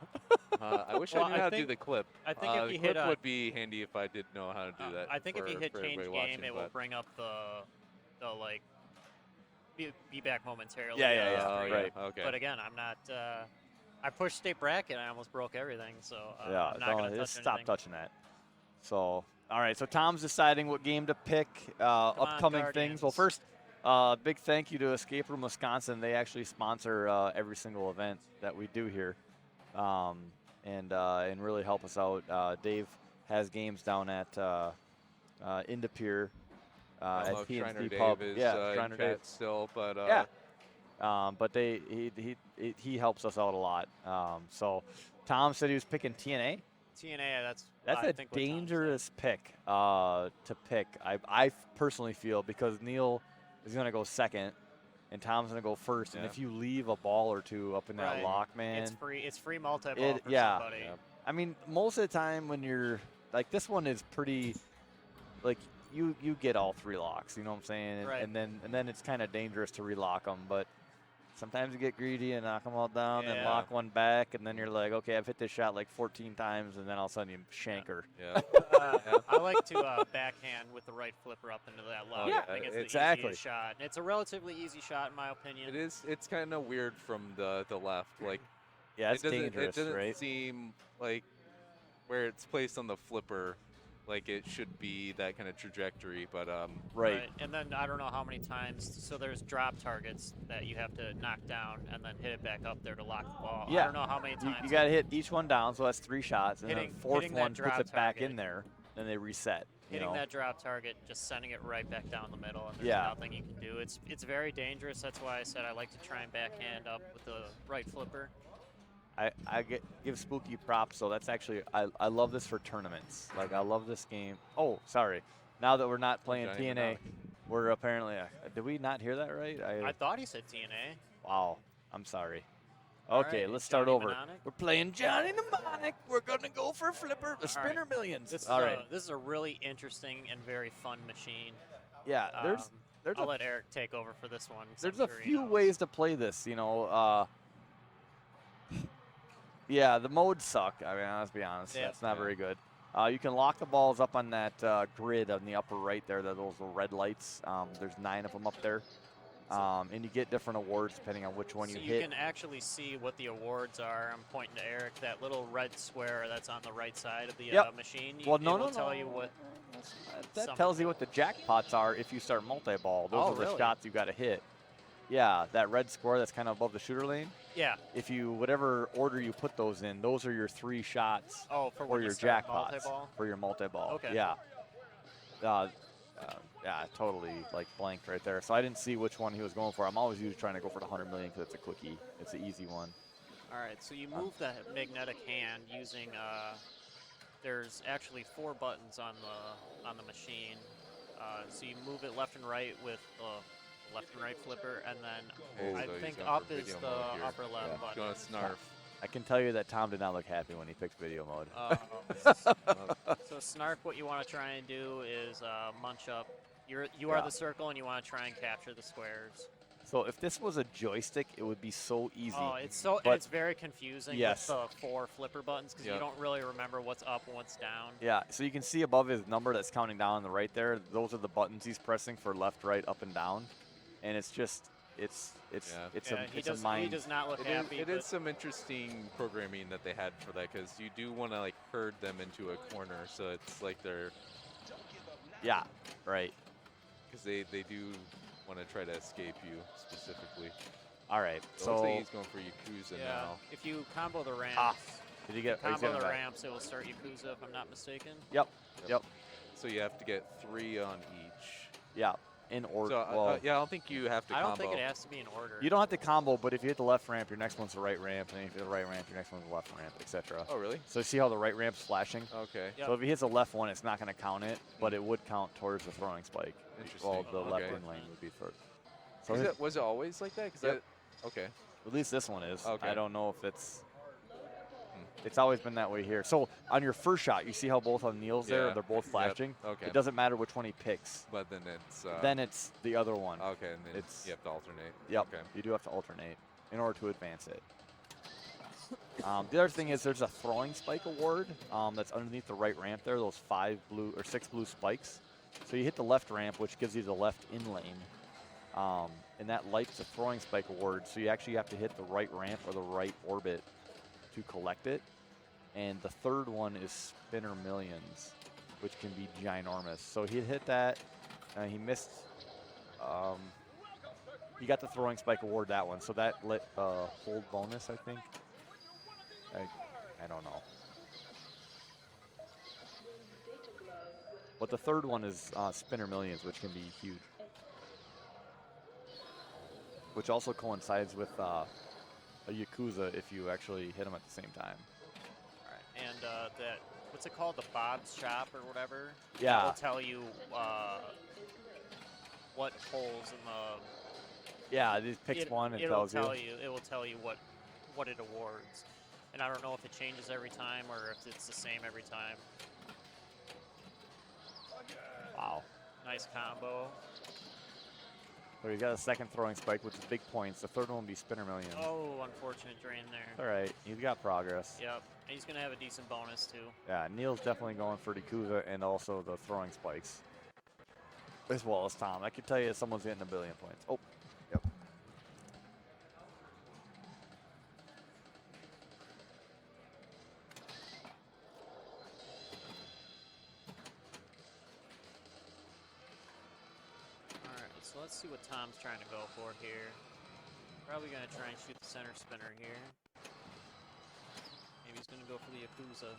I wish Well, I knew I how to do think- the clip. I think if the you clip hit would be handy if I did know how to do that. I think if you for- hit for change everybody game, watching, it will but- bring up the like be back momentarily. Yeah, yeah, yeah. Oh, yeah, Right. Okay. But again, I'm not. I pushed state bracket. And I almost broke everything. So Yeah. I'm not gonna touch just stop anything. touching that. So, all right. So Tom's deciding what game to pick. on, Upcoming things. Well, Guardians. first, big thank you to Escape Room Wisconsin. They actually sponsor every single event that we do here, and really help us out. Dave has games down at Indapier. I don't know at if Shriner PNC Dave Pub. is Yeah, in Shriner chat Dave. still, but Yeah. But he helps us out a lot. So Tom said he was picking TNA. TNA, That's I a think what Tom said. dangerous pick to pick. I personally feel because Neil is going to go second, and Tom's going to go first. And Yeah. if you leave a ball or two up in that Right. lock, man, It's free multi-ball for yeah. somebody. Yeah. I mean, most of the time when you're like this one is pretty, like you get all 3 locks. You know what I'm saying? Right. And then it's kind of dangerous to relock them, but. Sometimes you get greedy and knock them all down and Yeah. lock one back, and then you're like, okay, I've hit this shot like 14 times, and then all of a sudden you shank her. Yeah. I like to backhand with the right flipper up into that lock. Yeah, I think it's exactly. the easiest shot. And it's a relatively easy shot in my opinion. It is. It's kind of weird from the left. Like, Yeah, it's it doesn't, dangerous, it doesn't right? seem like where it's placed on the flipper, like it should be that kind of trajectory. But Right. And then I don't know how many times. So there's drop targets that you have to knock down and then hit it back up there to lock the ball. Yeah. I don't know how many times. You got to hit each one down, so that's 3 shots, and then Hitting- the fourth hitting that one puts drop it back target. in there, then they reset. You Hitting know? that drop target, just sending it right back down the middle, and there's Yeah. nothing you can do. It's very dangerous. That's why I said I like to try and backhand up with the right flipper. give Spooky props, so that's actually I love this for tournaments. Like I love this game. Oh, sorry. Now that we're not playing Giant TNA, mnemonic. we're apparently. Did we not hear that right? I thought he said TNA. Wow. I'm sorry. All Okay, right, let's start Johnny over. Mnemonic. We're playing Johnny Mnemonic. We're gonna go for flipper, the All right. spinner millions. This is All right. this is a really interesting and very fun machine. Yeah, there's I'll a let Eric take over for this one. 'cause There's I'm a sure he few knows. ways to play this, you know. Yeah, the modes suck. I mean, let's be honest. Yeah. That's not very good. You can lock the balls up on that grid on the upper right there. Those little red lights. There's 9 of them up there. And you get different awards depending on which one So you you hit. can actually see what the awards are. I'm pointing to Eric. That little red square that's on the right side of the Yep. machine. Well, it no, will no, tell no. you what. That some- tells you what the jackpots are if you start multi-ball. Those Oh, are the really? shots you got to hit. Yeah, that red square that's kind of above the shooter lane. Yeah. If you, whatever order you put those in, those are your 3 shots Oh, for for when you your start jackpots. multi-ball? For your multi-ball. Okay. Yeah. Yeah, totally like blanked right there. So I didn't see which one he was going for. I'm always usually trying to go for the 100 million because it's a quickie. It's an easy one. All right. So you move the magnetic hand using. There's actually 4 buttons on the machine. So you move it left and right with the left and right flipper, and then Okay, I so he's think going up for is video the mode here. upper left Yeah. button. you want to snarf? I can tell you that Tom did not look happy when he picked video mode. So snarf, what you want to try and do is munch up. You are Yeah. the circle, and you want to try and capture the squares. So if this was a joystick, it would be so easy. Oh, and But- it's very confusing Yes. with the 4 flipper buttons because Yeah. you don't really remember what's up and what's down. Yeah, so you can see above his number that's counting down on the right there. Those are the buttons he's pressing for left, right, up, and down. And it's just, it's Yeah. it's Yeah, a he it's does. a mind. He does not look It happy. is some interesting programming that they had for that because you do want to like herd them into a corner, so it's like they're Yeah, right. because they do want to try to escape you specifically. All right. It looks like So he's going for Yakuza Yeah. now. If you combo the ramps, did you get? he's combo getting the back. ramps, it will start Yakuza if I'm not mistaken. Yep. Yep. So you have to get 3 on each. Yeah. In order. So well, yeah, I don't think you have to I don't combo. think it has to be in order. you don't have to combo, but if you hit the left ramp, your next one's the right ramp, and if you hit the right ramp, your next one's the left ramp, etc. Oh, really? So see how the right ramp's flashing? Okay. Yep. So if he hits the left one, it's not going to count it, but it would count towards the throwing spike. Interesting. Well, the left Okay. in lane would be third. So Was it always like that? 'Cause Yep. okay. at least this one is. Okay. I don't know if it's. It's always been that way here. So on your first shot, you see how both on Neil's there, Yeah. they're both Yep. flashing. Okay. It doesn't matter which one he picks. But then it's. Then it's the other one. Okay, and then it's- you have to alternate. Yep. Okay. You do have to alternate in order to advance it. The other thing is there's a throwing spike award that's underneath the right ramp there. Those 6 blue spikes. So you hit the left ramp, which gives you the left in lane, and that lights the throwing spike award. So you actually have to hit the right ramp or the right orbit to collect it. And the third one is Spinner Millions, which can be ginormous. So he hit that. He missed. He got the throwing spike award that one. So that lit hold bonus, I think. I don't know. But the third one is Spinner Millions, which can be huge. Which also coincides with a Yakuza if you actually hit them at the same time. All right. and that what's it called, the Bob's shop or whatever. Yeah. It will tell you what holes in the. Yeah, it picks one and tells you. It will tell you what it awards, and I don't know if it changes every time or if it's the same every time. Wow. Nice combo. So he's got a second throwing spike, which is big points. The third one will be spinner million. Oh, unfortunate drain there. All right, he's got progress. Yep, and he's gonna have a decent bonus too. Yeah, Neil's definitely going for Yakuza and also the throwing spikes, as well as Tom. I can tell you someone's getting a billion points. Oh, yep. Alright, so let's see what Tom's trying to go for here. Probably gonna try and shoot the center spinner here. Maybe he's gonna go for the Yakuza.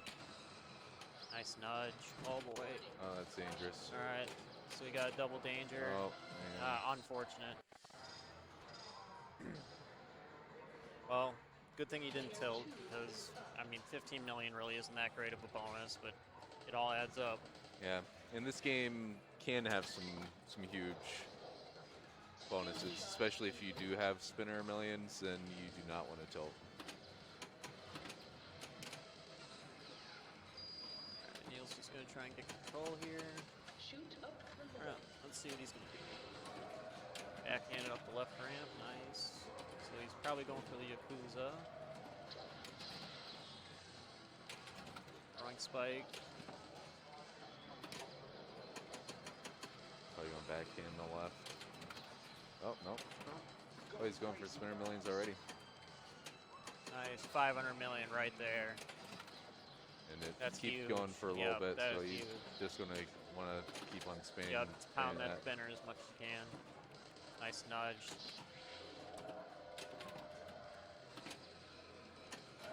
Nice nudge. Oh boy. Oh, that's dangerous. Alright, so we got a double danger. Oh, man. Unfortunate. Well, good thing he didn't tilt, because, I mean, 15 million really isn't that great of a bonus, but it all adds up. Yeah, and this game can have some huge bonuses, especially if you do have spinner millions, then you do not want to tilt. Alright, Neil's just going to try and get control here. Alright, let's see what he's going to do. Backhanded up the left ramp, nice. So he's probably going for the Yakuza. Throwing spike. Probably going backhand the left. Oh, no. Oh, he's going for spinner millions already. Nice, 500 million right there. And it That's keeps huge. going for a little Yep, bit, that so is he's huge. just going to want to keep on spinning. Yep, pound spinning that spinner as much as you can. Nice nudge.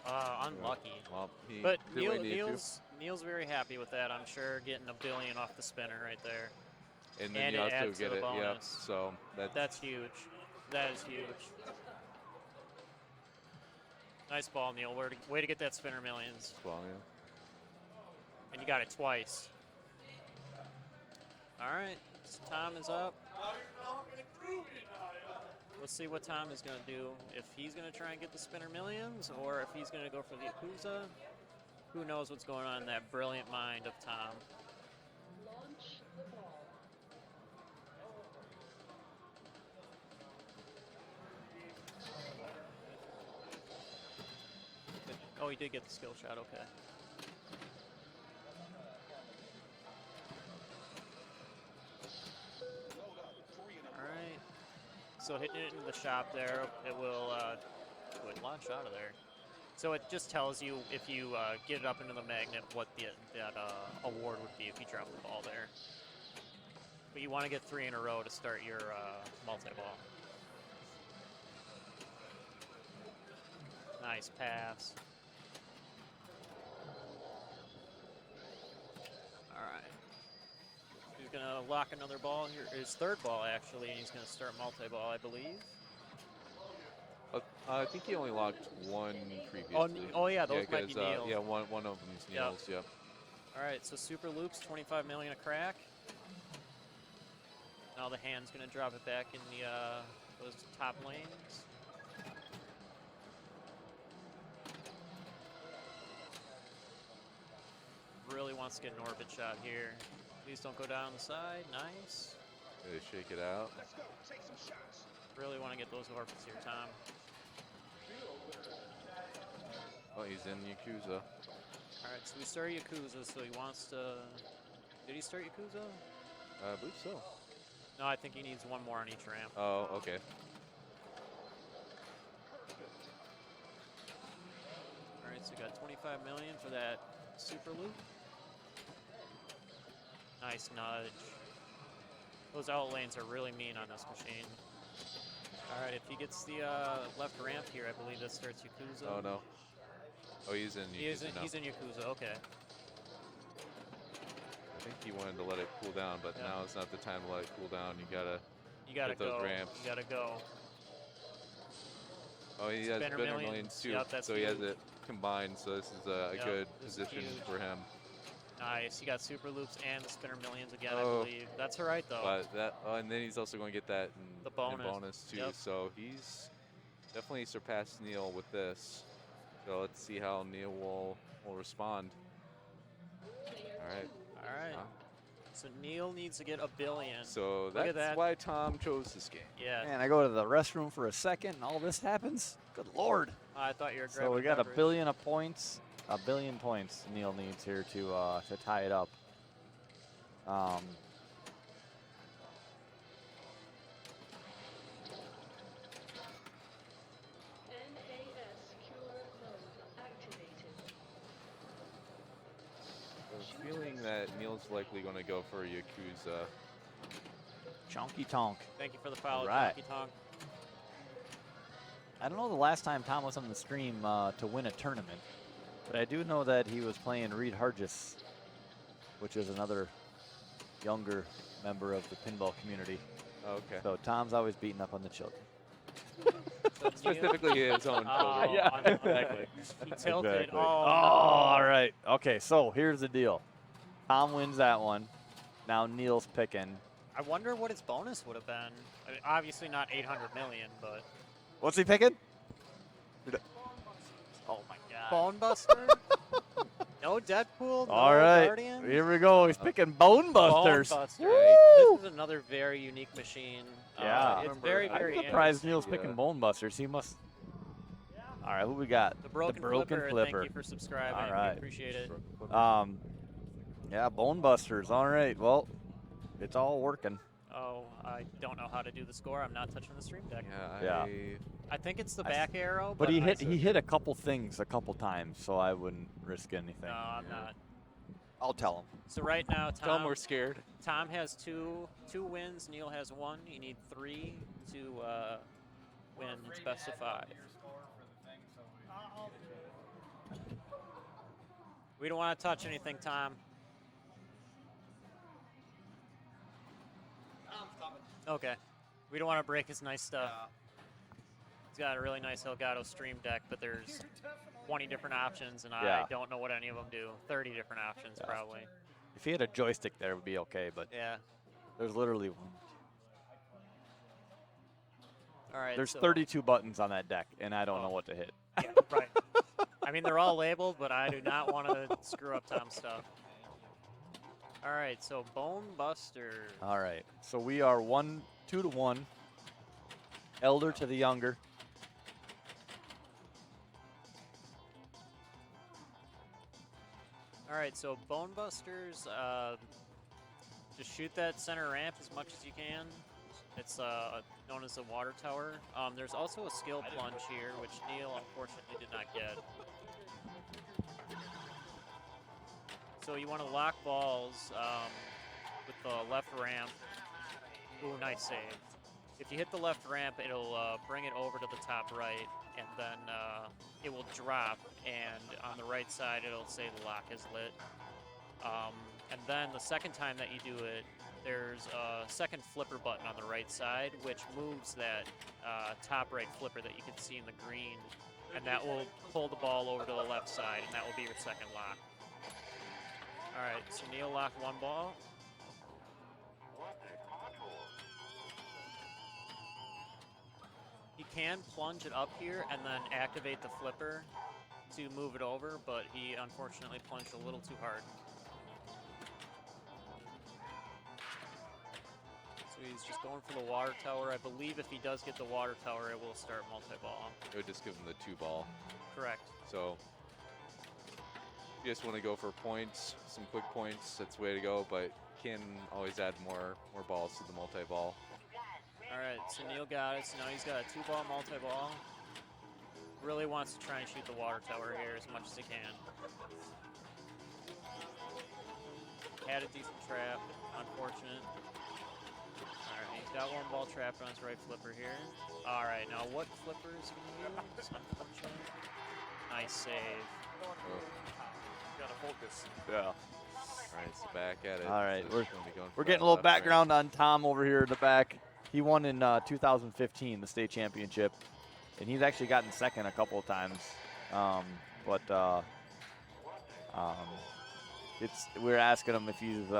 Unlucky. Well, he But did what he needed Neil's very happy with that, I'm sure, getting a billion off the spinner right there. And then And you it also adds to get the it. Yep. bonus. So That's huge. That is huge. Nice ball, Neil. Way to get that spinner millions. well, yeah. And you got it twice. All right, so Tom is up. Let's see what Tom is going to do. If he's going to try and get the spinner millions, or if he's going to go for the Yakuza. Who knows what's going on in that brilliant mind of Tom. Oh, he did get the skill shot, okay. Alright. So hitting it into the shop there, it will launch out of there. So it just tells you if you get it up into the magnet what that award would be if you drop the ball there. But you want to get 3 in a row to start your multi-ball. Nice pass. Alright. He's going to lock another ball here. His third ball, actually, and he's going to start multi-ball, I believe. I think he only locked one previously. Oh yeah, those might be 'cause, Neil's. yeah, one of them's Neil's, yep. Alright, so super loops, 25 million a crack. Now the hand's going to drop it back in the those top lanes. Really wants to get an orbit shot here. Please don't go down the side. Nice. Gotta shake it out. Really want to get those orbits here, Tom. Oh, he's in Yakuza. Alright, so we start Yakuza, so he wants to... Did he start Yakuza? I believe so. No, I think he needs one more on each ramp. Oh, okay. Alright, so we got 25 million for that super loop. Nice nudge. Those out lanes are really mean on this machine. Alright, if he gets the left ramp here, I believe that starts Yakuza. Oh, no. Oh, he's in Yakuza now. He's in Yakuza, okay. I think he wanted to let it cool down, but now it's not the time to let it cool down. You gotta hit go. those ramps. You gotta go. Oh, he has Spinner spinner millions. millions too, Yep, that's so he has huge. it. combined, so this is a Yep, good this is position huge. for him. Nice. You got super loops and the spinner millions again, Oh. I believe. That's all right though. But that, and then he's also going to get that The in bonus. bonus too. Yep. So he's definitely surpassed Neil with this. So let's see how Neil will respond. All right. All right. So Neil needs to get a billion. So Look at that's that. why Tom chose this game. Yeah. Man, I go to the restroom for a second and all this happens? Good Lord. I thought you were So grabbing we got a beverage. billion of points. A billion points Neil needs here to tie it up. I have a feeling that Neil's likely going to go for Yakuza. Chonky Tonk. Thank you for the follow, Right. Donkey Tonk. I don't know the last time Tom was on the stream to win a tournament, but I do know that he was playing Reed Hargis, which is another younger member of the pinball community. Okay. So Tom's always beating up on the children. So Specifically his own children. yeah, exactly. He tilted. Exactly. Oh, all right. Okay, so here's the deal. Tom wins that one. Now Neil's picking. I wonder what his bonus would have been. I mean, obviously not 800 million, but What's he picking? oh my god. Bone Buster? No Deadpool? No All right. Guardian? Here we go. He's picking Bone Busters. Bone Buster. Woo! This is another very unique machine. Yeah. It's very, very I'm surprised interesting. Neil's picking Bone Busters. He must. All right, who we got? The Broken, Flipper. Thank you for subscribing. All We right. appreciate it. Yeah, Bone Busters. All right. Well, it's all working. Oh, I don't know how to do the score. I'm not touching the stream deck. Yeah. I think it's the back arrow. But he I hit a couple things a couple times, so I wouldn't risk anything. No, I'm not. I'll tell him. So right now, Tell him Tom, we're scared. Tom has two wins. Neil has one. You need 3 to win. It's best of 5. We don't want to touch anything, Tom. Okay. We don't want to break his nice stuff. He's got a really nice Elgato Stream Deck, but there's 20 different options, and Yeah. I don't know what any of them do. 30 different options, probably. If he had a joystick there, it would be okay, but Yeah. there's literally one. All right. There's so- 32 buttons on that deck, and I don't know what to hit. Yeah, right. I mean, they're all labeled, but I do not want to screw up Tom's stuff. All right, so Bone Buster. All right, so we are 2 to 1. Elder to the younger. All right, so Bone Busters, just shoot that center ramp as much as you can. It's known as the water tower. There's also a skill plunge here, which Neil unfortunately did not get. So you want to lock balls with the left ramp. Ooh, nice save. If you hit the left ramp, it'll bring it over to the top right, and then it will drop, and on the right side, it'll say the lock is lit. And then the second time that you do it, there's a second flipper button on the right side, which moves that top right flipper that you can see in the green, and that will pull the ball over to the left side, and that will be your second lock. All right, so Neil locked one ball. He can plunge it up here and then activate the flipper to move it over, but he unfortunately plunged a little too hard. So he's just going for the water tower. I believe if he does get the water tower, it will start multi-ball. It would just give him the 2-ball. Correct. So if you just want to go for points, some quick points, that's the way to go, but can always add more balls to the multi-ball. All right, so Neil got it. So now he's got a 2-ball multi-ball. Really wants to try and shoot the water tower here as much as he can. Had a decent trap, unfortunate. All right, he's got one ball trapped on his right flipper here. All right, now what flipper is he going to use? Unfortunate. Nice save. Gotta focus. Yeah. All right, so back at it. All right, So we're it's gonna be going we're for getting that a little left ramp. background on Tom over here in the back. He won in 2015, the state championship, and he's actually gotten second a couple of times. but we're asking him if he's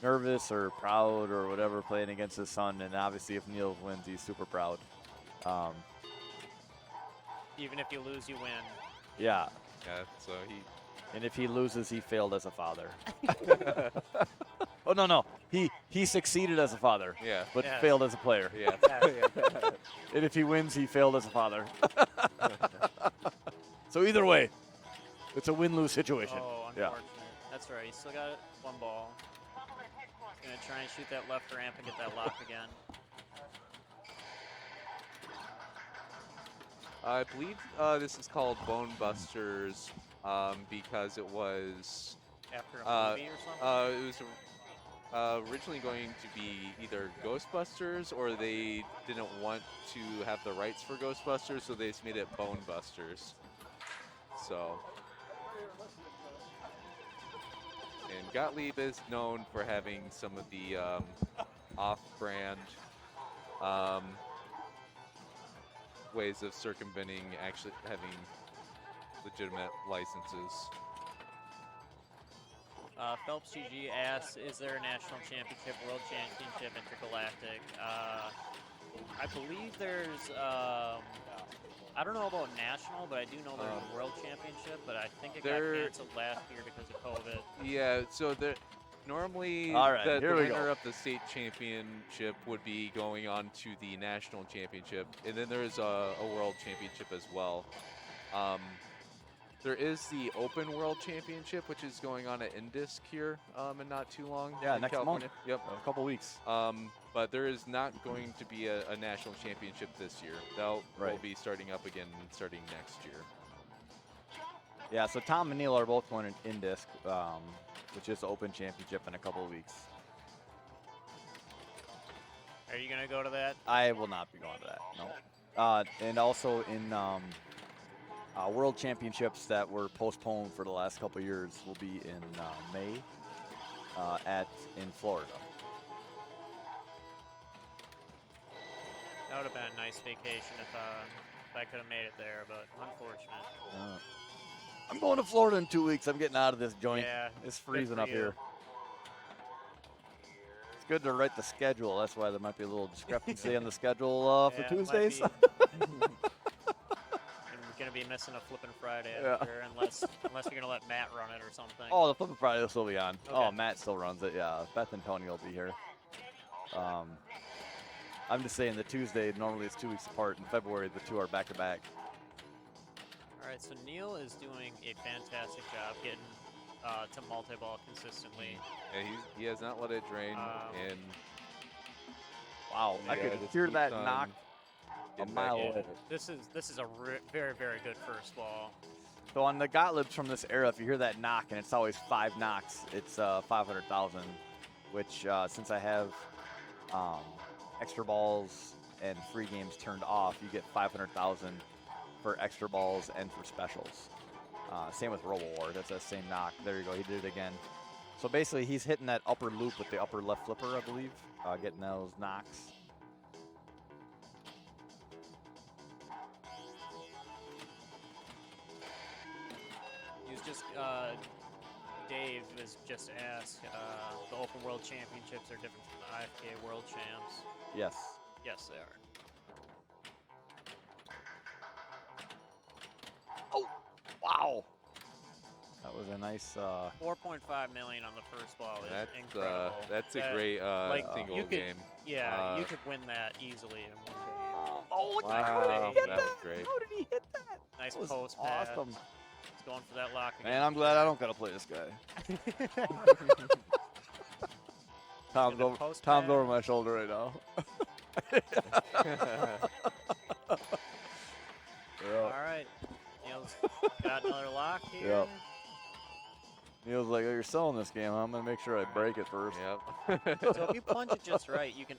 nervous or proud or whatever playing against his son, and obviously if Neil wins, he's super proud. Even if you lose, you win. Yeah. Yeah. So he. And if he loses, he failed as a father. Oh no, he succeeded as a father. Yeah. But Yes. failed as a player. Yeah. And if he wins, he failed as a father. So either way, it's a win-lose situation. Oh, Yeah. unfortunate. That's right. He's still got one ball. He's gonna try and shoot that left ramp and get that lock again. I believe this is called Bone Busters because it was After a movie or something? it was originally going to be either Ghostbusters, or they didn't want to have the rights for Ghostbusters, so they just made it Bone Busters. So, and Gottlieb is known for having some of the off-brand ways of circumventing actually having legitimate licenses. Phelps GG asks, is there a national championship, world championship, intergalactic? I believe there's, I don't know about national, but I do know there's a world championship, but I think it got canceled last year because of COVID. Yeah, so normally All right, the here we go. winner of the state championship would be going on to the national championship, and then there's a world championship as well. There is the Open World Championship, which is going on at Indisc here in not too long. Yeah, in next California. month. Yep. A couple weeks. But there is not going to be a national championship this year. That will be starting up again starting next year. Yeah, so Tom and Neil are both going in Disc, which is the Open Championship in a couple of weeks. Are you going to go to that? I will not be going to that, no. And also in World Championships that were postponed for the last couple of years will be in May in Florida. That would have been a nice vacation if I could have made it there, but unfortunate. I'm going to Florida in 2 weeks. I'm getting out of this joint. Yeah, It's good freezing for up you. here. It's good to write the schedule. That's why there might be a little discrepancy on the schedule for Yeah, it might Tuesdays. be. I'm going to be missing a flipping Friday, I'm Yeah. sure, unless you're going to let Matt run it or something. Oh, the Flippin' Friday will still be on. Okay. Oh, Matt still runs it. Yeah, Beth and Tony will be here. I'm just saying the Tuesday, normally it's 2 weeks apart. In February, the two are back-to-back. All right, so Neil is doing a fantastic job getting to multi-ball consistently. Yeah, he has not let it drain, and wow, I yeah, could just hear keeps that on knock a getting back mile in. away. This is a very, very good first ball. So on the Gottliebs from this era, if you hear that knock, and it's always 5 knocks, it's 500,000, which since I have extra balls and free games turned off, you get 500,000 for extra balls and for specials. Same with Robo War. That's that same knock. There you go. He did it again. So basically, he's hitting that upper loop with the upper left flipper, I believe, getting those knocks. He was just Dave was just asked. The Open World Championships are different from the IFK World Champs. Yes. Yes, they are. Oh, wow. That was a nice. 4.5 million on the first ball is incredible. That's a great single you could, game. Yeah, you could win that easily in one game. Oh, look Wow, how did he hit that that? was great. How did he hit that? Nice That was post pass. awesome. He's going for that lock again. Man, I'm glad I don't gotta play this guy. Tom's the over, post Tom's pass. over my shoulder right now. All right, Neil's got another lock here. Yep. Neil's like, oh, you're selling this game. I'm gonna make sure I break it first. Yep. So if you punch it just right, you can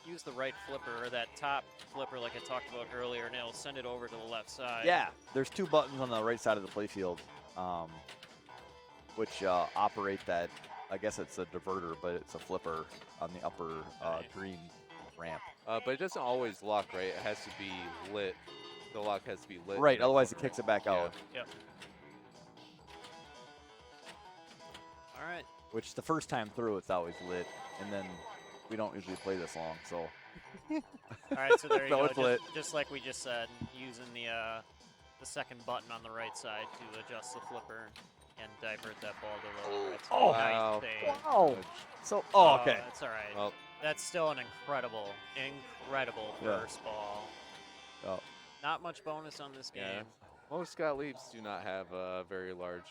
use the right flipper or that top flipper like I talked about earlier, and it'll send it over to the left side. Yeah, there's 2 buttons on the right side of the playfield, which operate that. I guess it's a diverter, but it's a flipper on the upper green ramp. But it doesn't always lock, right? It has to be lit the lock has to be lit. Right, in that otherwise it corner. kicks it back out. Yep. All right. Which the first time through, it's always lit, and then we don't usually play this long, so. All right, so there you So go. it's lit. Just like we just said, using the second button on the right side to adjust the flipper and divert that ball to the right side. Oh, Nice save. Wow. So, oh, okay. That's all right. Well, That's still an incredible Yeah. first ball. Oh. Not much bonus on this game. yeah. Most Gottliebs do not have a very large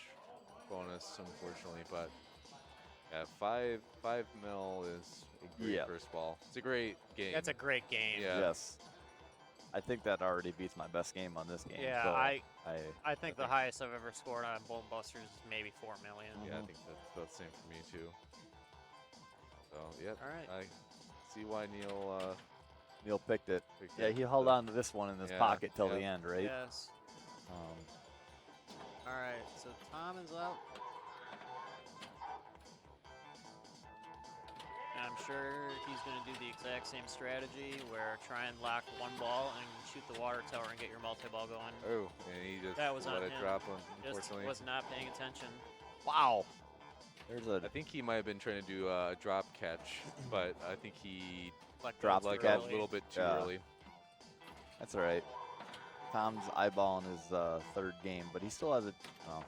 bonus, unfortunately, but yeah, 5 mil is a great Yeah. first ball. It's a great game. That's a great game. Yeah. Yes. I think that already beats my best game on this game. Yeah, so I think the highest I've ever scored on Bolt Busters is maybe 4 million. Yeah, I think that's about the same for me too. So, yep. All right. I see why Neil Neil picked it. picked Yeah, it, he held so- on to this one in his Yeah, pocket till the yeah. end, right? Yes. All right, so Tom is up. And I'm sure he's going to do the exact same strategy where try and lock one ball and shoot the water tower and get your multi-ball going. Oh, and he just That was let on it him. drop, Just unfortunately. was not paying attention. Wow. There's a I think he might have been trying to do a drop catch, but I think he Dropped the like catch. a little bit too Yeah. early. That's all right. Tom's eyeballing his third game, but he still has a. Oh.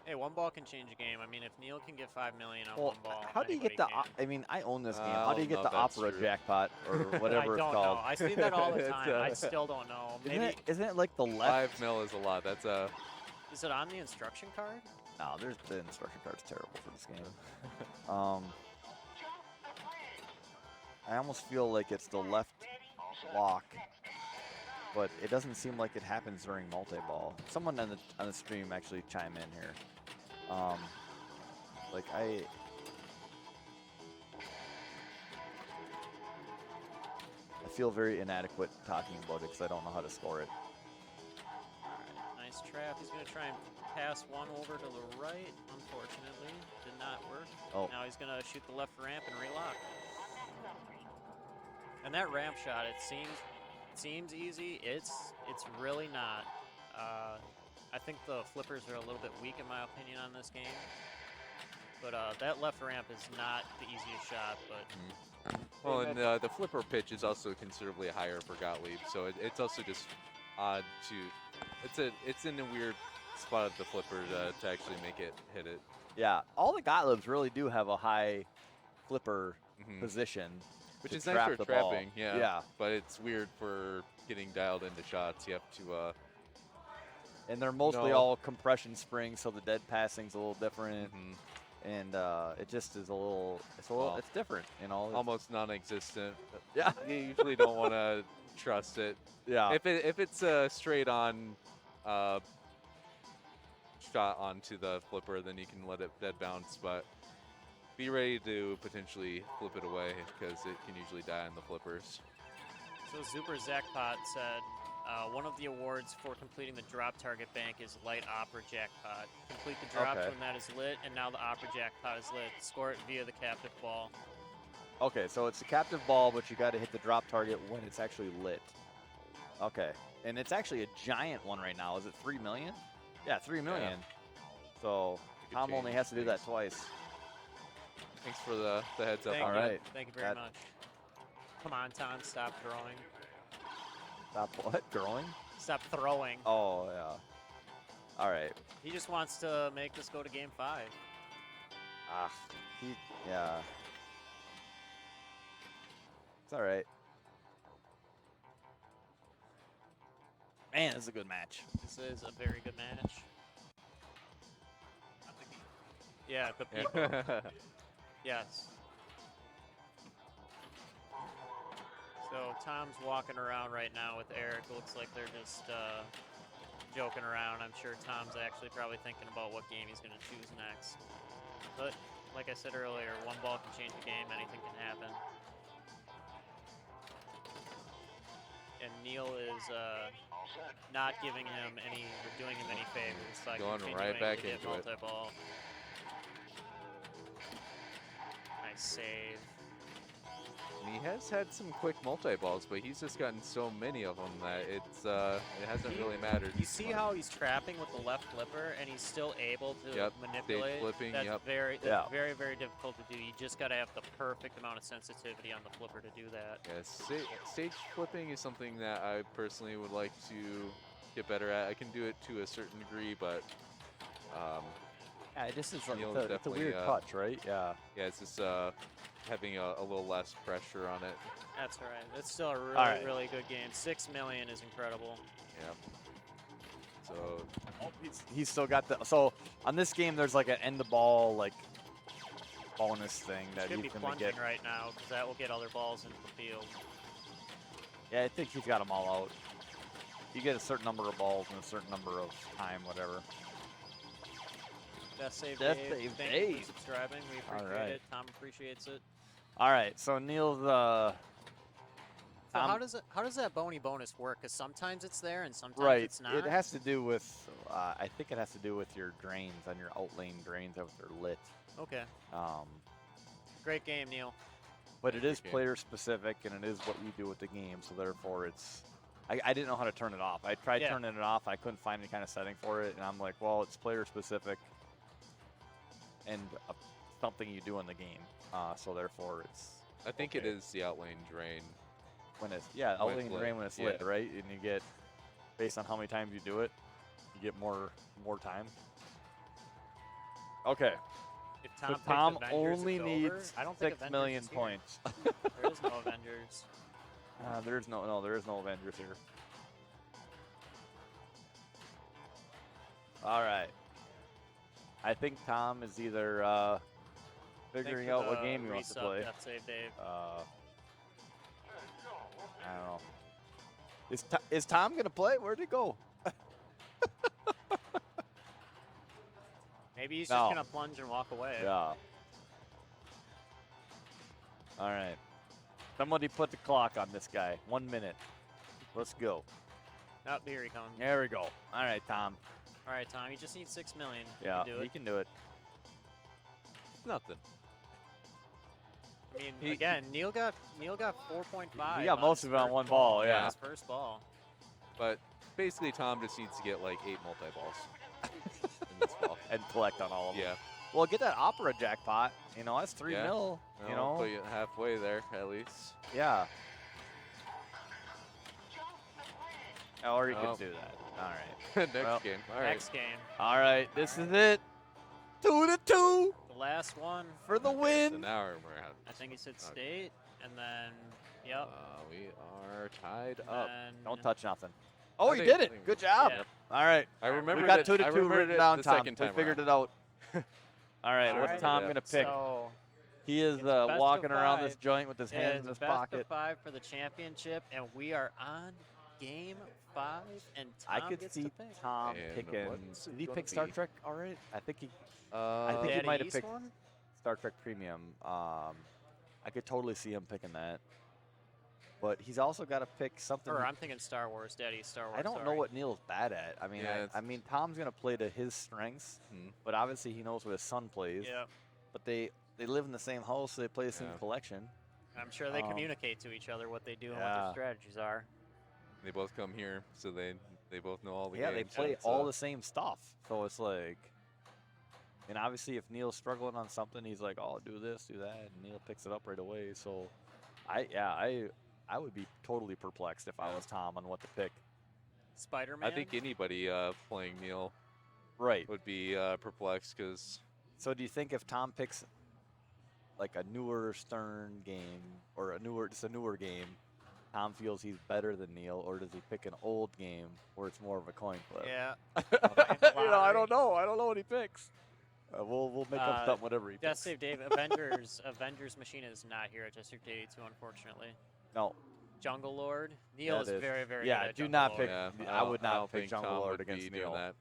Hey, one ball can change a game. I mean, if Neil can get 5 million on Well, one ball, how do you get anybody the? can. I mean, I own this game. I How do you don't get know the if that's opera true. jackpot or I whatever don't it's called? know. I see that all the It's, time. I still don't know. Maybe Isn't it like the left? 5 mil is a lot. That's a is it on the instruction card? No, the instruction card's terrible for this game. I almost feel like it's the left lock, but it doesn't seem like it happens during multi-ball. Someone on the stream actually chime in here. Like I feel very inadequate talking about it because I don't know how to score it. All right, nice trap. He's going to try and pass one over to the right. Unfortunately, did not work. Oh. Now he's going to shoot the left ramp and relock. And that ramp shot, it seems easy. It's really not. I think the flippers are a little bit weak in my opinion on this game. But that left ramp is not the easiest shot, but well, and the flipper pitch is also considerably higher for Gottlieb, so it's also just odd to. It's in a weird spot of the flipper to actually make it hit it. Yeah, all the Gottliebs really do have a high flipper position, Which to is nice trap for the ball. trapping, yeah. Yeah, But it's weird for getting dialed into shots. You have to. and they're mostly No. all compression springs, so the dead passing's a little different, and it just is a little. Well, it's different, you know. almost non-existent. Yeah. You usually don't want to trust it. Yeah. If it's a straight on shot onto the flipper, then you can let it dead bounce. But be ready to potentially flip it away because it can usually die on the flippers. So Super Jackpot said one of the awards for completing the drop target bank is Light Opera Jackpot. Complete the drops Okay. when that is lit, and now the Opera Jackpot is lit. Score it via the captive ball. Okay, so it's a captive ball, but you got to hit the drop target when it's actually lit. Okay, and it's actually a giant one right now. Is it 3 million? Yeah, 3 million. So could Tom only change has to do that things. twice. Thanks for the heads up. Thank on you. that. right. Thank you very That- much. Come on, Tom, stop throwing. Stop what? Growing? Stop throwing. Oh, yeah. All right. He just wants to make this go to game 5. Ah, yeah. It's all right. Man, this is a good match. This is a very good match. Yeah, the people. Yes. So Tom's walking around right now with Eric. It looks like they're just joking around. I'm sure Tom's actually probably thinking about what game he's going to choose next. But like I said earlier, one ball can change the game. Anything can happen. And Neil is not giving him any, or doing him any favors by Going continuing right back to get into it. multi-ball. Nice save. And he has had some quick multi-balls, but he's just gotten so many of them that it hasn't really mattered. You see how he's trapping with the left flipper, and he's still able to Yep, manipulate. stage flipping, That's yep. very, Yeah. very, very difficult to do. You just got to have the perfect amount of sensitivity on the flipper to do that. Yeah, stage flipping is something that I personally would like to get better at. I can do it to a certain degree, but Yeah, this is like, Neil's it's a definitely, weird touch, right? Yeah. yeah, it's just having a little less pressure on it. That's all right. It's still a really, right. really good game. 6 million is incredible. Yeah. So He's still got the. So on this game, there's like an end the ball like bonus thing that Should be he's gonna plunging get. right now because that will get other balls into the field. Yeah, I think he's got them all out. You get a certain number of balls in a certain number of time, whatever. Best save, Best Dave. save, Thank you Dave. for subscribing. We appreciate right. it. Tom appreciates it. All right, so Neil's. So Tom- how does that bony bonus work? Because sometimes it's there and sometimes Right. it's not. It has to do with. I think it has to do with your drains on your outlane drains if they're lit. Okay. Um, Great game, Neil. but it is game. player specific, and it is what you do with the game. So therefore, it's. I didn't know how to turn it off. I tried Yeah. turning it off. I couldn't find any kind of setting for it, and I'm like, well, it's player specific, and something you do in the game. So therefore, it's. I think it is the outlane drain. When it's When it's outlane lit, drain when it's yeah. lit, right? And you get based on how many times you do it, you get more time. Okay. If So Tom, picks Tom Avengers, only it's needs over. I don't think 6 Avengers million is here. points. There is no Avengers. There is there is no Avengers here. All right. I think Tom is either figuring Thanks for out what the game he wants to resub, play. Death save, Dave. I don't know. Is Tom gonna play? Where'd he go? Maybe he's No. just gonna plunge and walk away. Yeah. All right. Somebody put the clock on this guy. 1 minute. Let's go. Oh, here he comes. There we go. All right, Tom. All right, Tom. You just need 6 million. Yeah, You can do he it. can do it. Nothing. I mean, He- again, Neil got 4.5. He got on most his of it on first one ball, yeah. His first ball. But basically, Tom just needs to get like 8 multi-balls in this ball. And collect on all of them. Yeah. Well, get that opera jackpot. You know, that's 3 Yeah. mil. You I'll know. put you halfway there at least. Yeah. Or you Oh. could do that. All right. Next Well, game. All right. Next game. All right. This is it. 2-2 The last one. for the So win. now we're at. I think he said Okay. state, and then, yep. We are tied up. And Don't touch nothing. Oh, I you think- did it. Good job. Yeah. All right. I remember We got that, 2-2 I remembered written it down, the Tom. second We time figured around. it out. All right. All What's right. Tom Yeah. going to pick? So, He is it's best of walking around this 5. joint with his hands it's in his best pocket. of 5 for the championship, and we are on game 5, and Tom I could gets see to pick. Tom And picking. what's it Did he gonna pick Star be? Trek already? I think he Daddy might have East picked one? Star Trek Premium. I could totally see him picking that. But he's also got to pick something. Or I'm thinking Star Wars. Daddy Star Wars. I don't know sorry. what Neil's bad at. I mean, Yeah, I mean, Tom's gonna play to his strengths, Hmm. but obviously he knows what his son plays. Yeah, But they live in the same house, so they play the same Yeah. collection. I'm sure they Um, communicate to each other what they do and what yeah. their strategies are. They both come here, so they both know all the Yeah, games. they play It's, all the same stuff. So it's like, and obviously if Neil's struggling on something, he's like, "Oh, do this, do that," and Neil picks it up right away. So, I would be totally perplexed if I was Tom on what to pick. Spider-Man. I think anybody playing Neil Right. would be perplexed because So do you think if Tom picks like a newer Stern game or a newer game, Tom feels he's better than Neil, or does he pick an old game where it's more of a coin flip? Yeah. I don't know. I don't know what he picks. We'll make up something whatever he Death picks. Save Dave. Avengers Machine is not here at District 82, unfortunately. No. Jungle Lord. Neil That is is- very, very yeah, good at do Jungle not Lord. pick- yeah, I would not don't pick think Jungle Tom Lord would be against doing Neil. that.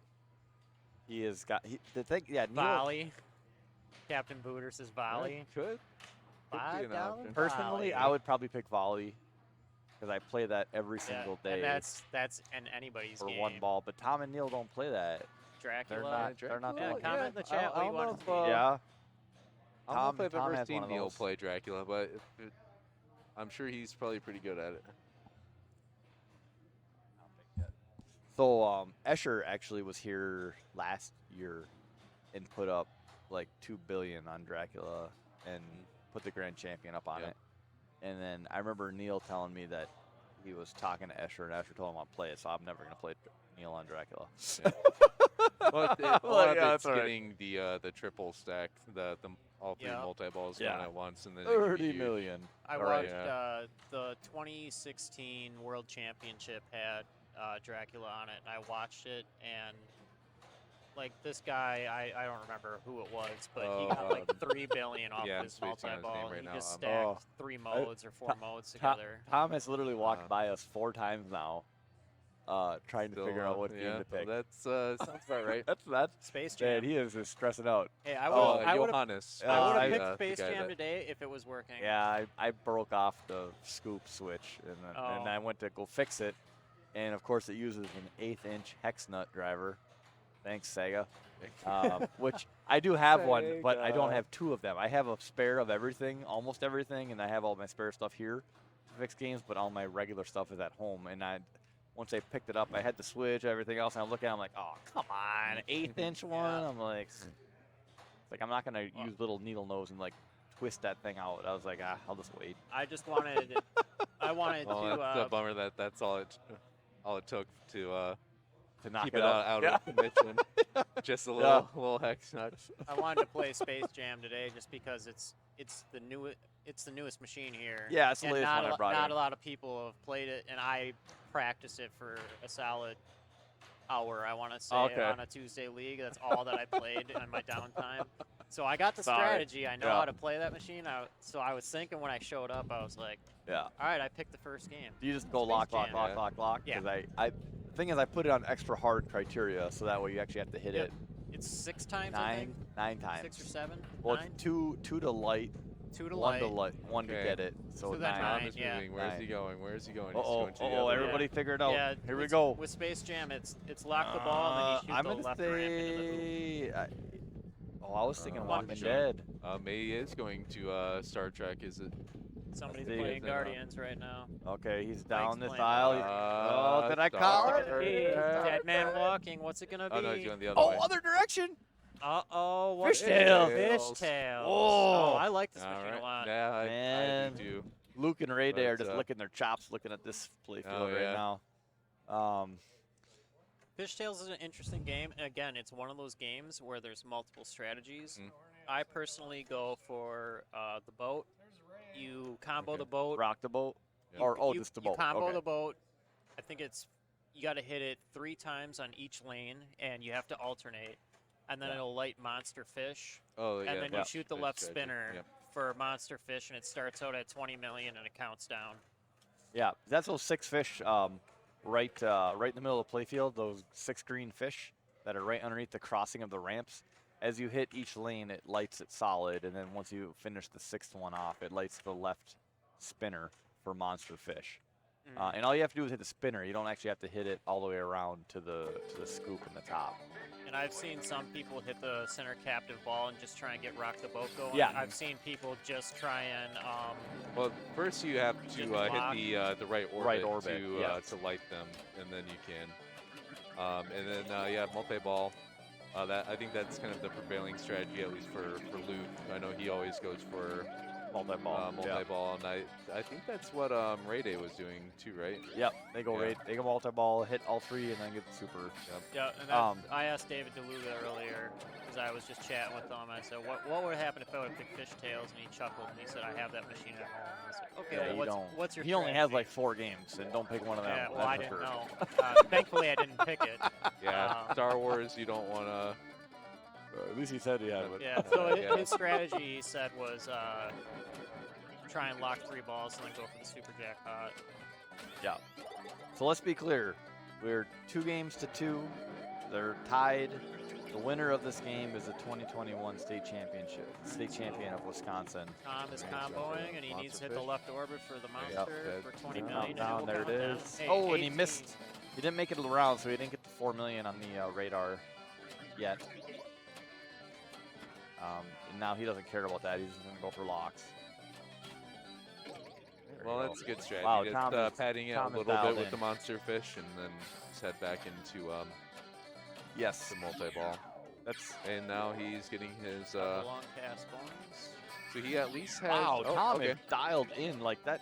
He has got the thing. Yeah, Neil. Volley. Captain Booter says volley. Could be an $5 option. Personally, volley. I would probably pick volley because I play that every Yeah, single day and that's in anybody's for game. one ball. But Tom and Neil don't play that. Dracula. They're not Yeah, doing comment in the chat what you want to see. Yeah. I don't know if I've Tom ever has one seen of Neil those. play Dracula, but I'm sure he's probably pretty good at it. So Escher actually was here last year and put up like $2 billion on Dracula and put the grand champion up on Yep. it. And then I remember Neil telling me that he was talking to Escher, and Escher told him I'd play it, so I'm never gonna play Neil on Dracula. Yeah. Well, a Well, lot yeah, of that's it's all right. getting the triple stack, all three Yeah. multi-balls Yeah. going at once, and then it can be 30 huge. million. I All right. watched the 2016 World Championship had Dracula on it, and I watched it, and like this guy, I don't remember who it was, but he got like 3 billion off yeah, I'm his spacing on his name multi-ball. right He now. just I'm- stacked 3 modes or 4 modes together. Tom has literally walked by us 4 times now, trying to Still, figure out what game yeah, to pick. That's sounds about right. that's Space Jam. man, he is just stressing out. Hey, I Oh, would have Johannes. I I would've would I- have the picked Space guy Jam that- today if it was working. Yeah, I broke off the scoop switch, and then Oh. and I went to go fix it, and of course it uses an 1/8" hex nut driver. Thanks, Sega. Which I do have one, but I don't Sega. have 2 of them. I have a spare of everything, almost everything, and I have all my spare stuff here to fix games, but all my regular stuff is at home. And once I picked it up, I had the switch, everything else, and I'm looking at it, I'm like, oh, come on, 1/8" one? I'm like, it's like, I'm not going to use little needle nose and, like, twist that thing out. I was like, I'll just wait. I just wanted, I wanted Well, to. that's a bummer that that's all it took to knock keep it it out. out Yeah. of commission. Just a little hex nut. I wanted to play Space Jam today just because it's the newest machine here. Yeah, it's the and latest not one I a, brought Not in. a lot of people have played it, and I practiced it for a solid hour. I want to say Okay. on a Tuesday league. That's all that I played on my downtime. So I got the Sorry. strategy. I know Yeah. how to play that machine. So I was thinking when I showed up, I was like, Yeah. all right, I picked the first game. Do you just go Space lock, Jam. lock? Yeah. Because the thing is, I put it on extra hard criteria, so that way you actually have to hit Yep. it It's 6 times, I think. 9 times. 6 or 7. Well, 9? it's two to light, 2 to one light. one to Okay. get it. So, So then 9. Tom is yeah. moving. Where's 9. he going? Where's he going? He's Uh-oh, going to the other way. everybody figure it out. Yeah, Here we with- go. With Space Jam, it's lock the ball and then you shoot I'm the gonna left ramp into the hoop. say. I was thinking One Walking machine. Dead. May is going to Star Trek. Is it? Somebody's see. playing Is it, Guardians right now. Okay, he's down this playing aisle. Oh, did I call Star it? Trek. Dead man walking. What's it gonna be? Oh no, he's going the other Oh, way. other direction. Uh-oh. What's Fishtails. Fishtails. Oh. I like this All machine right. a lot. Yeah, I Man. do too. Luke and Ray Day are But, just licking their chops, looking at this playfield Oh, right yeah. now. Fishtails is an interesting game. And again, it's one of those games where there's multiple strategies. Mm. I personally go for the boat. You combo Okay. the boat. Rock the boat, Yeah. or you, just the you boat. combo Okay. the boat. I think you got to hit it 3 times on each lane, and you have to alternate. And then it'll light monster fish, Oh yeah. and then yeah. you shoot the Good left strategy. spinner Yep. for monster fish, and it starts out at 20 million and it counts down. Yeah, that's those 6 fish right in the middle of the playfield. Those 6 green fish that are right underneath the crossing of the ramps. As you hit each lane, it lights it solid, and then once you finish the 6th one off, it lights the left spinner for monster fish. And all you have to do is hit the spinner. You don't actually have to hit it all the way around to the scoop in the top. And I've seen some people hit the center captive ball and just try and get rock the boat going. Yeah. I've seen people just try and Well, first you have to Just block. hit the right orbit, Right orbit, to yes. to light them, and then you can. And then you have multi-ball. I think that's kind of the prevailing strategy, at least for Luke. I know he always goes for Multi-ball. multi-ball, and I think that's what Ray Day was doing too, right? Yep. They go Yeah. they go multi-ball, hit all 3, and then get the super. yeah. And I asked David DeLuga earlier because I was just chatting with him. I said, "What would happen if I would pick Fishtails?" And he chuckled and he said, "I have that machine at home." I was like, "Okay, Yeah, well, you what's, don't. what's your?" He only has strategy?" like 4 games, and don't pick one of them. Yeah, well, that's I for didn't sure. know. Thankfully, I didn't pick it. Yeah, Star Wars. You don't want to. At least he said he had it. Yeah. So Yeah. his strategy, he said, was try and lock 3 balls and then go for the super jackpot. Yeah. So let's be clear. We're 2 games to 2. They're tied. The winner of this game is the 2021 state champion of Wisconsin. Tom is comboing, and he Monster needs to hit the fish. left orbit for the monster Yep. for 20 Count million. down, and there we'll it count is. down. Hey, Oh, and he 18. missed. He didn't make it around, so he didn't get the 4 million on the radar yet. And now he doesn't care about that. He's just going to go for locks. you Well, go. that's a good strategy. Wow, Just Tom is- padding it a Tom is little bit dialed with in. the monster fish, and then just head back into Yes. the multi-ball. That's And now he's getting his. Long cast bonus. So he at least has. wow. oh, Tom okay. is dialed in like that.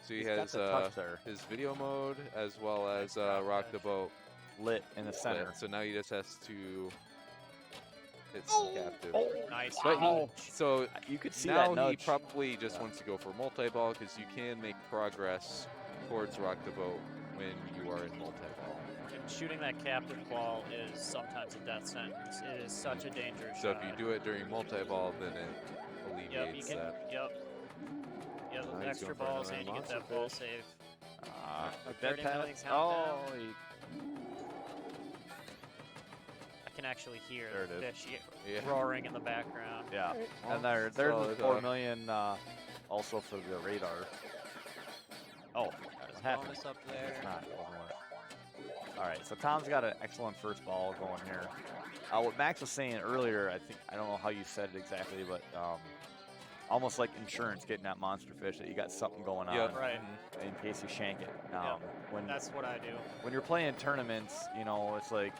So he he's got has the touch there. his video mode as well as Nice drop rock the edge. boat. Lit in the center. lit. So now he just has to hit some captive. Nice. But he, Ouch. so You could see now that nudge. he probably just wants to go for multi-ball because you can make progress towards rock the boat when you are in multi-ball. And shooting that captive ball is sometimes a death sentence. It is such a dangerous So shot. if you do it during multi-ball, then it Yep, you alleviates can. that. Yep. Yeah, Now with he's extra going for balls another and you get that monster ball fish. save. A 30 dead million pass. countdown. Oh, he, I can actually hear There the it is. fish Yeah. roaring in the background. yeah. Well, And there's solid, the 4 million also for the radar. Oh, Got his what happened? bonus up there. It's not. It wasn't work. All right, so Tom's got an excellent first ball going here. What Max was saying earlier, I don't know how you said it exactly, but almost like insurance, getting that monster fish that you got something going on, Yep. Right. in case you shank it. When That's what I do. when you're playing tournaments, it's like,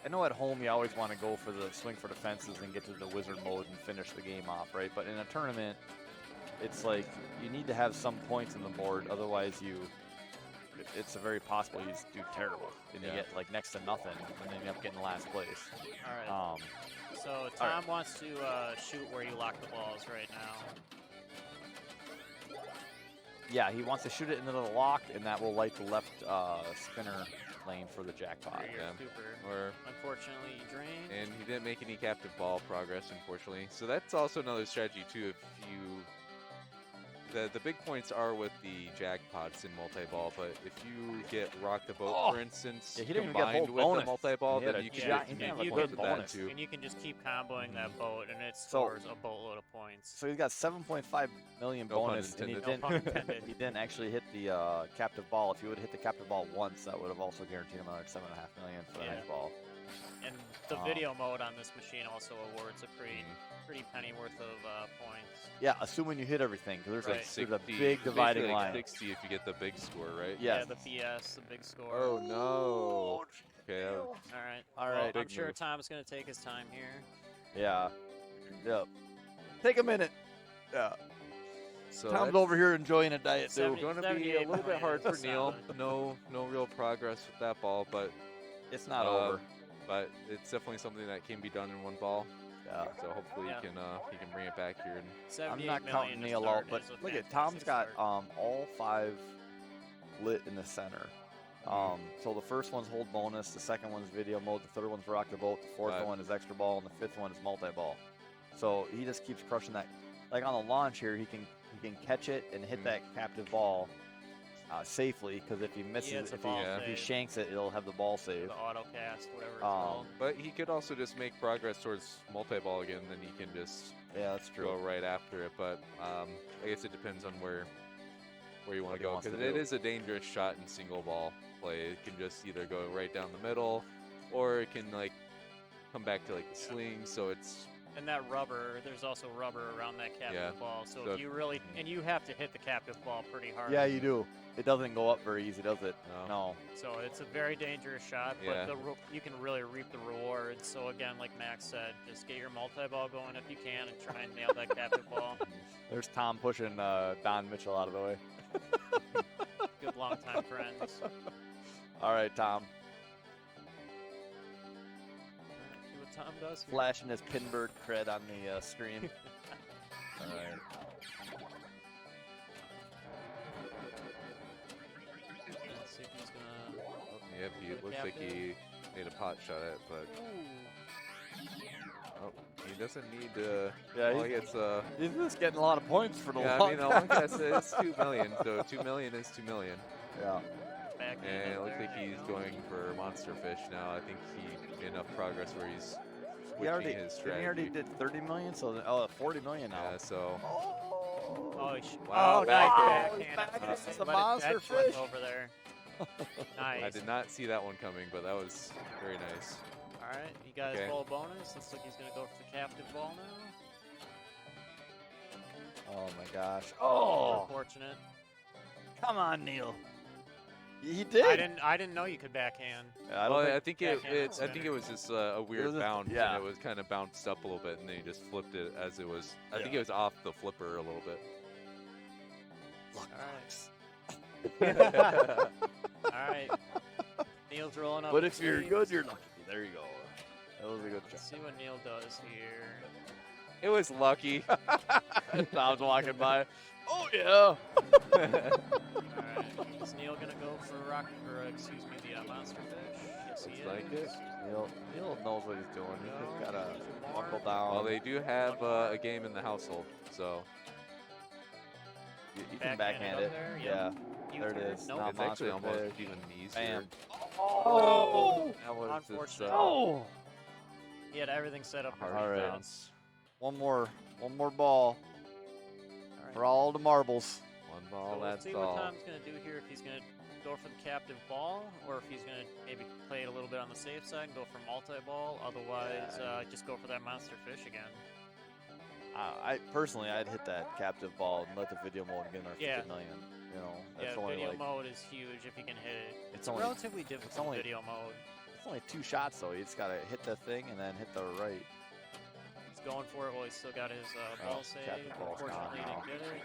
I know at home you always want to go for the swing for the fences and get to the wizard mode and finish the game off, right? But in a tournament, it's like you need to have some points on the board, otherwise it's a very possible you just do terrible and you Yeah. get like next to nothing and then you end up getting last place. All right. So Tom wants to shoot where you lock the balls right now. Yeah, he wants to shoot it into the lock, and that will light the left spinner lane for the jackpot. You're Yeah. super. Or Unfortunately, you drain. and he didn't make any captive ball progress, unfortunately. So that's also another strategy too. If you the big points are with the jackpots in multi-ball, but if you get rock the boat, for instance, Yeah, he didn't even get combined both with bonus. the multi-ball, He had then a you can jack- get he had a maybe good points with that bonus. too. And you can just keep comboing that boat, and it So- scores a boatload of points. So he's got 7.5 million No pun bonus, and he intended. No pun intended. he didn't actually hit the captive ball. If he would have hit the captive ball once, that would have also guaranteed him another 7.5 million for the Yeah. next ball. And the video mode on this machine also awards a pretty penny worth of points. Yeah, assuming you hit everything, because Right. there's a 60, big dividing basically like line. 60 if you get the big score, right? Yes. Yeah, the BS, the big score. Oh no. Okay. All right. All Well, right. I'm Big sure move. Tom's going to take his time here. Yeah. Yep. Take a minute. Yeah. So Tom's that's over here enjoying a diet too. 70 going to be a 78 little bit hard for million. Neil. No real progress with that ball, but It's not over. But it's definitely something that can be done in one ball. Yeah. So hopefully Yeah. he can bring it back here. And I'm 78 not million counting to Neil start out, but is a look at fantastic Tom's got start. all 5 lit in the center. So the first one's hold bonus, the second one's video mode, the third one's rock the boat, the fourth Right. one is extra ball, and the fifth one is multi-ball. So he just keeps crushing that. Like on the launch here, he can catch it and hit that captive ball safely, because if he misses, it's a if ball he save. shanks it, it'll have the ball save. The auto cast, whatever it's called. but he could also just make progress towards multi-ball again. Then he can just Yeah, that's true. go right after it. But I guess it depends on where you want What to he go, wants to because it do. is a dangerous shot in single ball play. It can just either go right down the middle, or it can like come back to like the sling. So it's And that rubber, there's also rubber around that captive Yeah. ball. So So if you really, and you have to hit the captive ball pretty hard. Yeah, you do. It doesn't go up very easy, does it? No. So it's a very dangerous shot, Yeah. but you can really reap the rewards. So again, like Max said, just get your multi-ball going if you can and try and nail that captive ball. There's Tom pushing Don Mitchell out of the way. Good longtime friends. All right, Tom. See what Tom does here. Flashing his Pinbird cred on the screen. All right. Let's see if he's gonna. yep. He looks like he made a pot shot at it, but he doesn't need to. Yeah, well, he gets He's just getting a lot of points for the Yeah, long I mean, the long cast is 2 million, so 2 million is 2 million. Yeah. Back And it looks like he's going for monster fish now. I think he made enough progress where he's switching his strategy. He already did 30 million, so 40 million now. Yeah, so Oh, Wow, nice backhand. backhand. It's a Let it monster dead flip fish. over there. I Nice. did not see that one coming, but that was very nice. All right, you guys Okay. roll a bonus. Looks like he's gonna go for the captive ball now. Oh my gosh. Oh. Unfortunate. Come on, Neil. He did. I didn't know you could backhand. I Well, don't I think backhand it and I think spinner. it was just a weird was a- bounce, yeah. and it was kind of bounced up a little bit, and then he just flipped it as it was. I think Yeah. it was off the flipper a little bit. All right. Neil's rolling up. But the if you're sleeves. good, you're lucky. There you go. That was a good Let's shot. see what Neil does here. It was lucky. Tom's walking by. Oh yeah. All right. Is Neil gonna go for excuse me, the monster fish? Yes, he is. Like it. Neil knows what he's doing. He's just gotta buckle Well, down. they do have a game in the household, so You can Backhand backhand it it. up there, Yeah. yep. There it U-turn. is. Nope. Now it's actually monster almost fish. even easier. Bam. Oh! That was just, Unfortunate. Oh. He had everything set up. hard All right. bounce. One more ball All right. for all the marbles. One So ball, we'll that's see what all. Tom's going to do here, if he's going to go for the captive ball, or if he's going to maybe play it a little bit on the safe side and go for multi-ball. Otherwise, just go for that monster fish again. I personally, I'd hit that captive ball and let the video mode get our 50 Yeah. million. You know, Yeah, that's only video like mode is huge if you can hit it. It's It's only- relatively difficult only- video mode. it's only 2 shots though. You just gotta hit the thing and then hit the right. He's going for it. Well, he's still got his ball save. captive ball's gone Unfortunately, he now. didn't get it.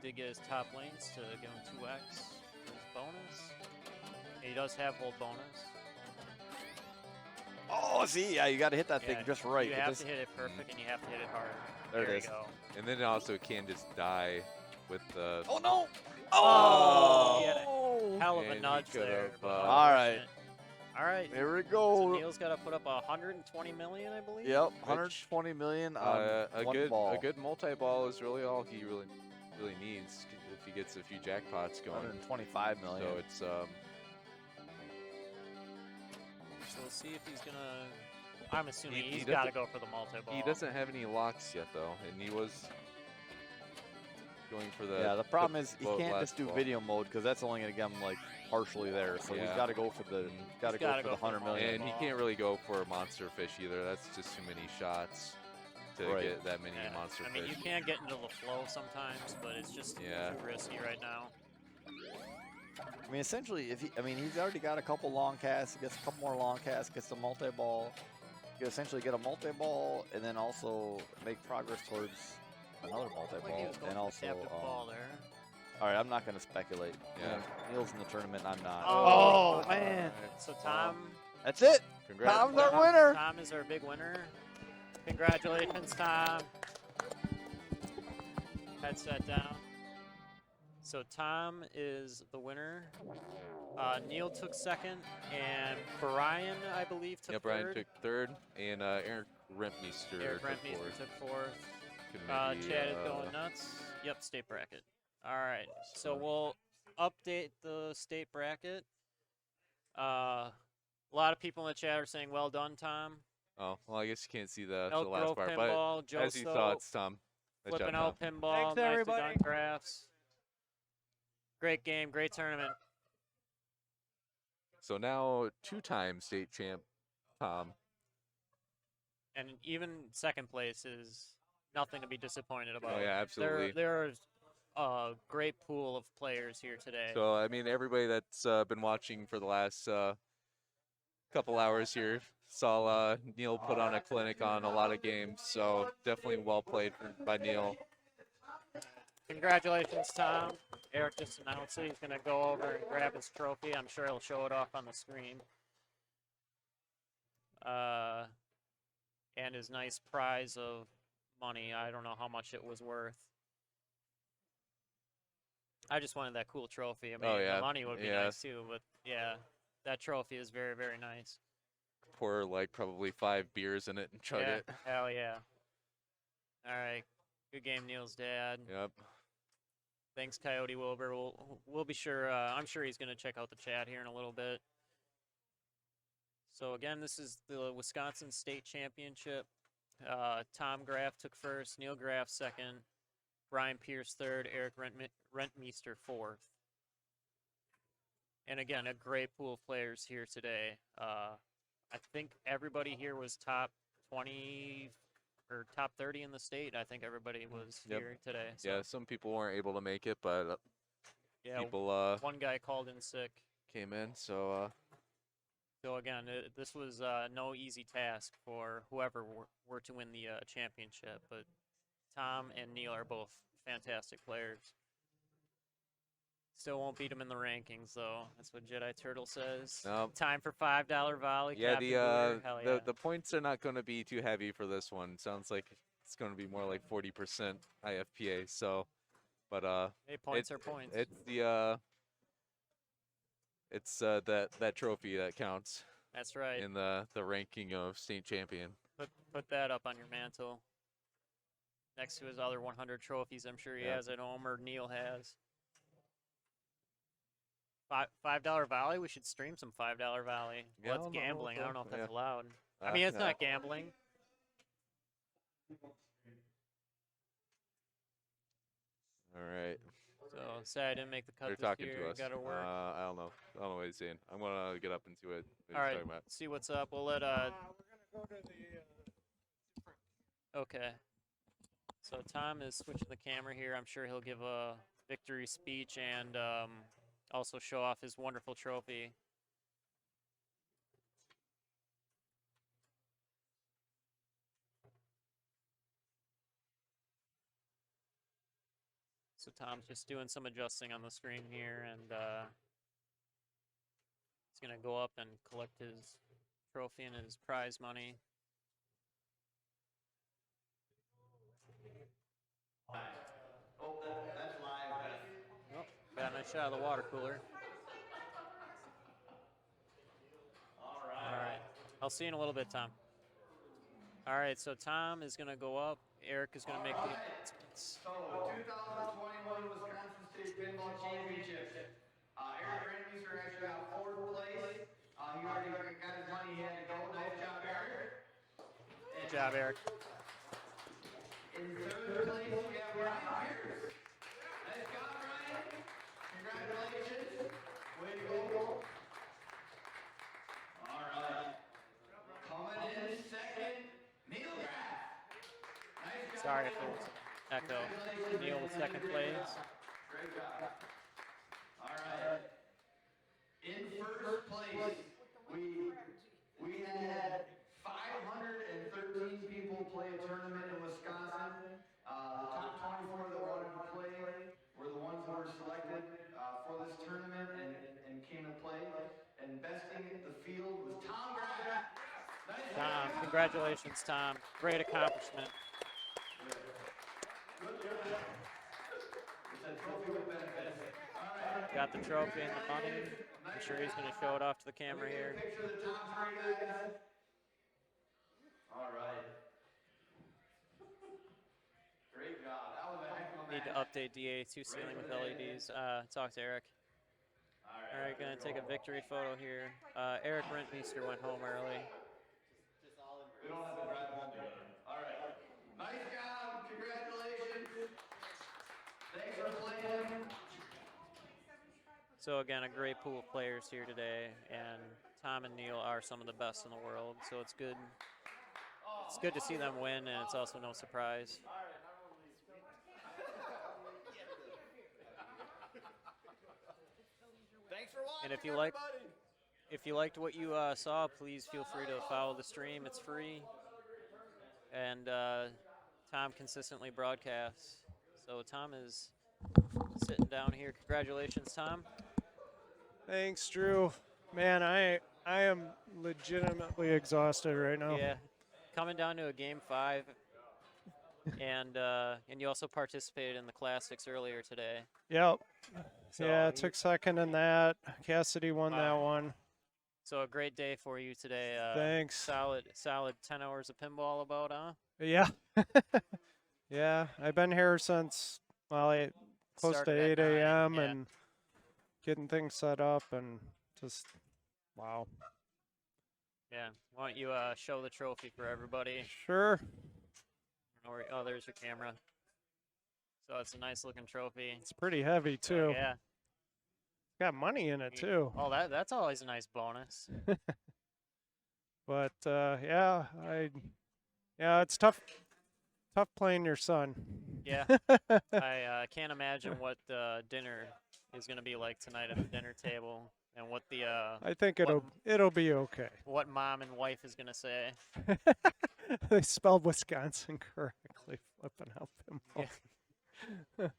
He did get his top lanes to give him 2x for his bonus. He does have hold bonus. Oh, see, yeah, you gotta hit that Yeah, thing just right. You It have just- to hit it perfect, and you have to hit it hard. There it you is. go. And then it also can just die with the. Oh no! Oh! He had Oh! a hell of a And he nudge could there. have, but All right. unfortunate. All right. Here we So go. Neil's got to put up 120 million, I believe. Yep, 120 million on a one good ball. a good multi-ball is really all he really needs if he gets a few jackpots going. 125 million. So it's So we'll see if he's gonna. I'm assuming He he's got to doesn't- go for the multi-ball. he doesn't have any locks yet though, and he was going for the. Yeah, the problem is he well, can't last just do ball. video mode because that's only gonna get him like partially there. So he's Yeah. got to go for the gotta go for go the for the 100 million. And he can't really go for a monster fish either. That's just too many shots to Right. get that many Yeah, monster I mean, fish. you can get into the flow sometimes, but it's just Yeah. too risky right now. I mean, essentially, if he's already got a couple long casts. He gets a couple more long casts. Gets the multi-ball. You can essentially get a multi-ball and then also make progress towards another Like he multi-ball was going and for also. the captive ball there. All right, I'm not gonna speculate. Yeah. Neil's in the tournament. I'm not. Oh, man. So Tom, That's it. Congrats. Tom's our winner. Tom is our big winner. Congratulations, Tom. Headset down. So Tom is the winner. Neil took second, and Brian, I believe, took Yeah, Brian third. took third, and Eric Rentmeester Eric took Rentmeester fourth. took fourth. Could Chad maybe, is going nuts. Yep, state bracket. All right, so we'll update the state bracket. A lot of people in the chat are saying, "Well done, Tom." Oh, well, I guess you can't see the Elk last Grove part, Pinball, but Joe as you Stowe, saw, it's Tom. Nice job, Flipping out Tom. pinball. Thanks, nicely everybody. done, graphs. Great game, great tournament. So now two-time state champ, Tom. And even second place is nothing to be disappointed about. Oh, yeah, absolutely. There's a great pool of players here today. So, I mean, everybody that's been watching for the last couple hours here saw Neil put on a clinic on a lot of games. So, definitely well played by Neil. Congratulations, Tom. Eric just announced it. He's going to go over and grab his trophy. I'm sure he'll show it off on the screen. And his nice prize of money. I don't know how much it was worth. I just wanted that cool trophy. I mean, Oh, yeah. the money would be Yeah. nice too, but yeah, that trophy is very, very nice. Pour like probably 5 beers in it and chug yeah, it. hell yeah. All right, good game, Neil's dad. Yep. Thanks, Coyote Wilbur. We'll be sure. I'm sure he's going to check out the chat here in a little bit. So again, this is the Wisconsin State Championship. Tom Graff took first, Neil Graff second, Brian Pierce third, Eric Rentmeester fourth. And again, a great pool of players here today. I think everybody here was top 20 or top 30 in the state. I think everybody was Yep. here today. So. Yeah, some people weren't able to make it, but Yeah, people one guy called in sick. came in. So So again, this was no easy task for whoever were to win the championship, but Tom and Neil are both fantastic players. Still won't beat him in the rankings, though. That's what Jedi Turtle says. Nope. Time for $5 volley. yeah, Captain Booter. Hell yeah. the points are not going to be too heavy for this one. Sounds like it's going to be more like 40% IFPA. So, but Hey, points are points. It's that trophy that counts That's right. in the ranking of state champion. Put that up on your mantle. Next to his other 100 trophies I'm sure he has at home, or Neil has. $5 volley? We should stream some $5 volley. Yeah, Well, it's gambling. I don't know if that's allowed. I Uh, mean, it's no. not gambling. All right. So, sorry I didn't make the cut They're this talking year. to us. Gotta work. I don't know. I don't know what he's saying. I'm gonna get up into it. What All he's right, talking about. see what's up. We'll let We're gonna go to the. Okay. So Tom is switching the camera here. I'm sure he'll give a victory speech and also show off his wonderful trophy. So Tom's just doing some adjusting on the screen here, and he's gonna go up and collect his trophy and his prize money. Oh, that's live. Oh, got a nice shot of the water cooler. All right. I'll see you in a little bit, Tom. All right, so Tom is going to go up. Eric is going to make the announcements. So, 2021 Wisconsin State Pinball Championship. Eric Rentmeester actually got 4th place. He already got his money. He had to go. Nice job, Eric. Good job, Eric. In 3rd place, we have Brian Pierce. Nice job, Brian. Congratulations. Way to go. All right. Coming in 2nd, Neil Graff. Nice job. Sorry if there's echo. Neil with 2nd place. Great job. All right. In 1st place, we had 513 people play a tournament in Wisconsin. The top 24 that wanted to play were the ones who were selected for this tournament and came to play. And besting the field was Tom Graff. Nice Tom, job. congratulations, Tom. Great accomplishment. Good job. It's a trophy with benefits. All right. Got the trophy and the money. I'm sure he's going to show it off to the camera here. Picture of the top 3 guys. All right. Great job. That was a heck of a Need to match. update DA2 ceiling with LEDs. Talk to Eric. All right, going to take a victory photo here. Eric Rentmeester went home early. We don't have to drive home together. All right. Nice job. Congratulations. Thanks for playing. So again, a great pool of players here today, and Tom and Neil are some of the best in the world. So it's good. It's good to see them win, and it's also no surprise. Thanks for watching, And if you liked what you saw, please feel free to follow the stream. It's free, and Tom consistently broadcasts. So Tom is sitting down here. Congratulations, Tom. Thanks, Drew. Man, I am legitimately exhausted right now. Yeah, coming down to a game 5, and you also participated in the classics earlier today. Yep. So Yeah, took 2nd in that. Cassidy won that one. So a great day for you today. Thanks. Solid 10 hours of pinball about, huh? Yeah. Yeah, I've been here since, well, close to Started 8 at 9, a.m. yeah. and getting things set up and just, wow. Yeah. Why don't you show the trophy for everybody? Sure. Oh, there's your camera. So it's a nice looking trophy. It's pretty heavy, too. Yeah. Got money in it, too. Oh, that's always a nice bonus. But, yeah, it's tough playing your son. Yeah. I can't imagine what dinner is going to be like tonight at the dinner table, and what the I think it'll be okay. what mom and wife is going to say. They spelled Wisconsin correctly. Flipping out pinball.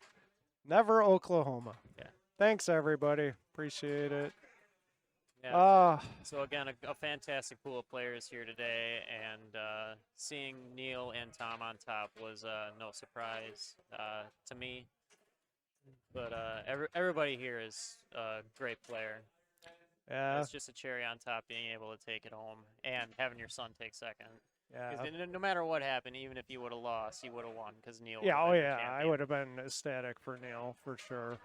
Never Oklahoma. Yeah. Thanks everybody. Appreciate it. Yeah. So again, a fantastic pool of players here today, and seeing Neil and Tom on top was no surprise to me. But everybody here is a great player. Yeah. It's just a cherry on top being able to take it home and having your son take second. Yeah. 'Cause no matter what happened, even if you would have lost, you would have won because Neil. Yeah. would've Oh been the yeah. I champion. would have been ecstatic for Neil for sure.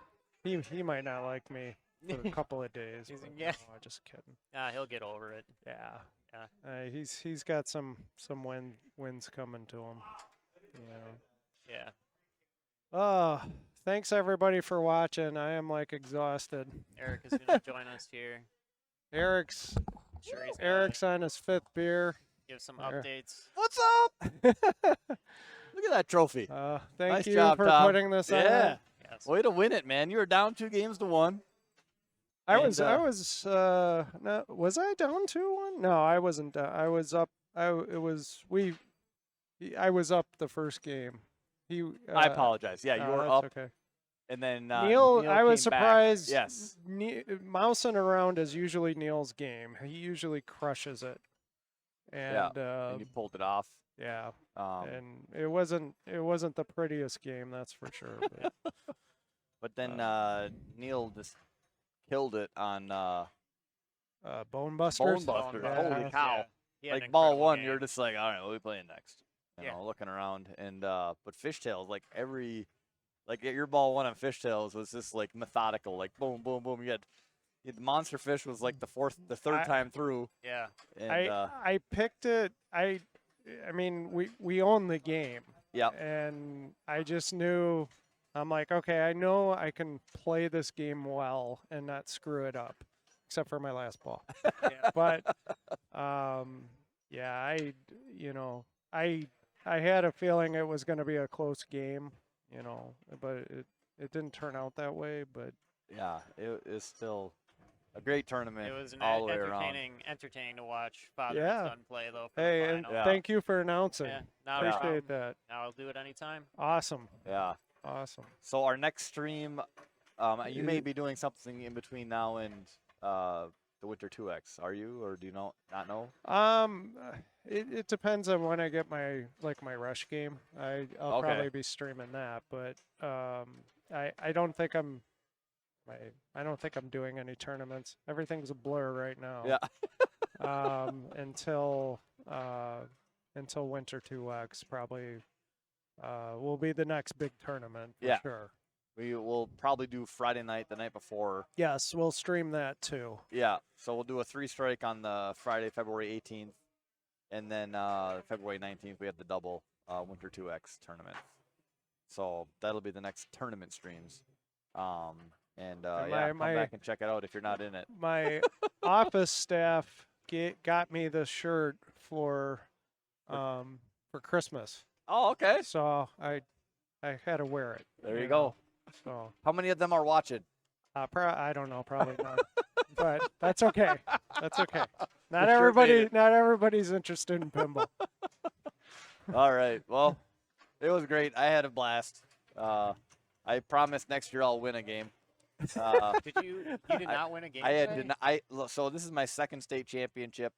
He might not like me for a couple of days. He's- But, yeah. no, just kidding. He'll get over it. Yeah. Yeah. He's got some wins coming to him. Yeah. Oh, thanks everybody for watching. I am like exhausted. Eric is going to join us here. Eric's Sure, he's gonna Eric's on his 5th beer. give some There. updates. What's up? Look at that trophy. Thank Nice you job, for Tom. putting this on. Yeah. Yes. Way to win it, man. You were down 2-1. I And, was no, was I down 2-1? No, I wasn't. I was up. I was up the first game. I apologize. Yeah, you were that's up, Okay. and then Neil, I was came back. surprised. Yes. Mousing around is usually Neil's game. He usually crushes it. And and you pulled it off. yeah, Um, and it wasn't the prettiest game, that's for sure. But, but then Neil just killed it on Bone Busters. Bone Busters. Yeah. Holy cow! Yeah. He had an Like ball incredible one, game. you're just like, all right, what are we playing next? You Yeah. know, looking around, and but Fishtails, like your ball one on Fishtails was just like methodical, like boom, boom, boom. You had the monster fish was like the third time through. Yeah. And I picked it. I mean, we own the game. Yep. And I just knew. I'm like, okay, I know I can play this game well and not screw it up, except for my last ball. But yeah, I had a feeling it was going to be a close game, but it didn't turn out that way. But yeah, it is still a great tournament. It was an all the way around. entertaining to watch father Yeah. and son play though. For hey, the and final. thank you for announcing. Yeah, not a Appreciate problem. that. Now I'll do it anytime. Awesome. Yeah. Awesome. So our next stream, you may be doing something in between now and the Winter 2X. Are you, or do you not know? It depends on when I get my rush game. I'll Okay. probably be streaming that, but I don't think I'm doing any tournaments. Everything's a blur right now. Yeah. Until Winter 2X probably will be the next big tournament for Yeah. sure. We will probably do Friday night, the night before. Yes, we'll stream that too. Yeah. So we'll do a 3-strike on the Friday, February 18th, and then February 19th we have the double Winter 2X tournament. So that'll be the next tournament streams. And come back and check it out if you're not in it. My office staff got me this shirt for Christmas. Oh, okay. So I had to wear it. There you go. So How many of them are watching? I don't know, probably not. But that's okay. That's okay. Not The shirt made it. Not everybody's interested in pinball. All right. Well, it was great. I had a blast. I promise next year I'll win a game. You did not win a game. I had today? so this is my second state championship.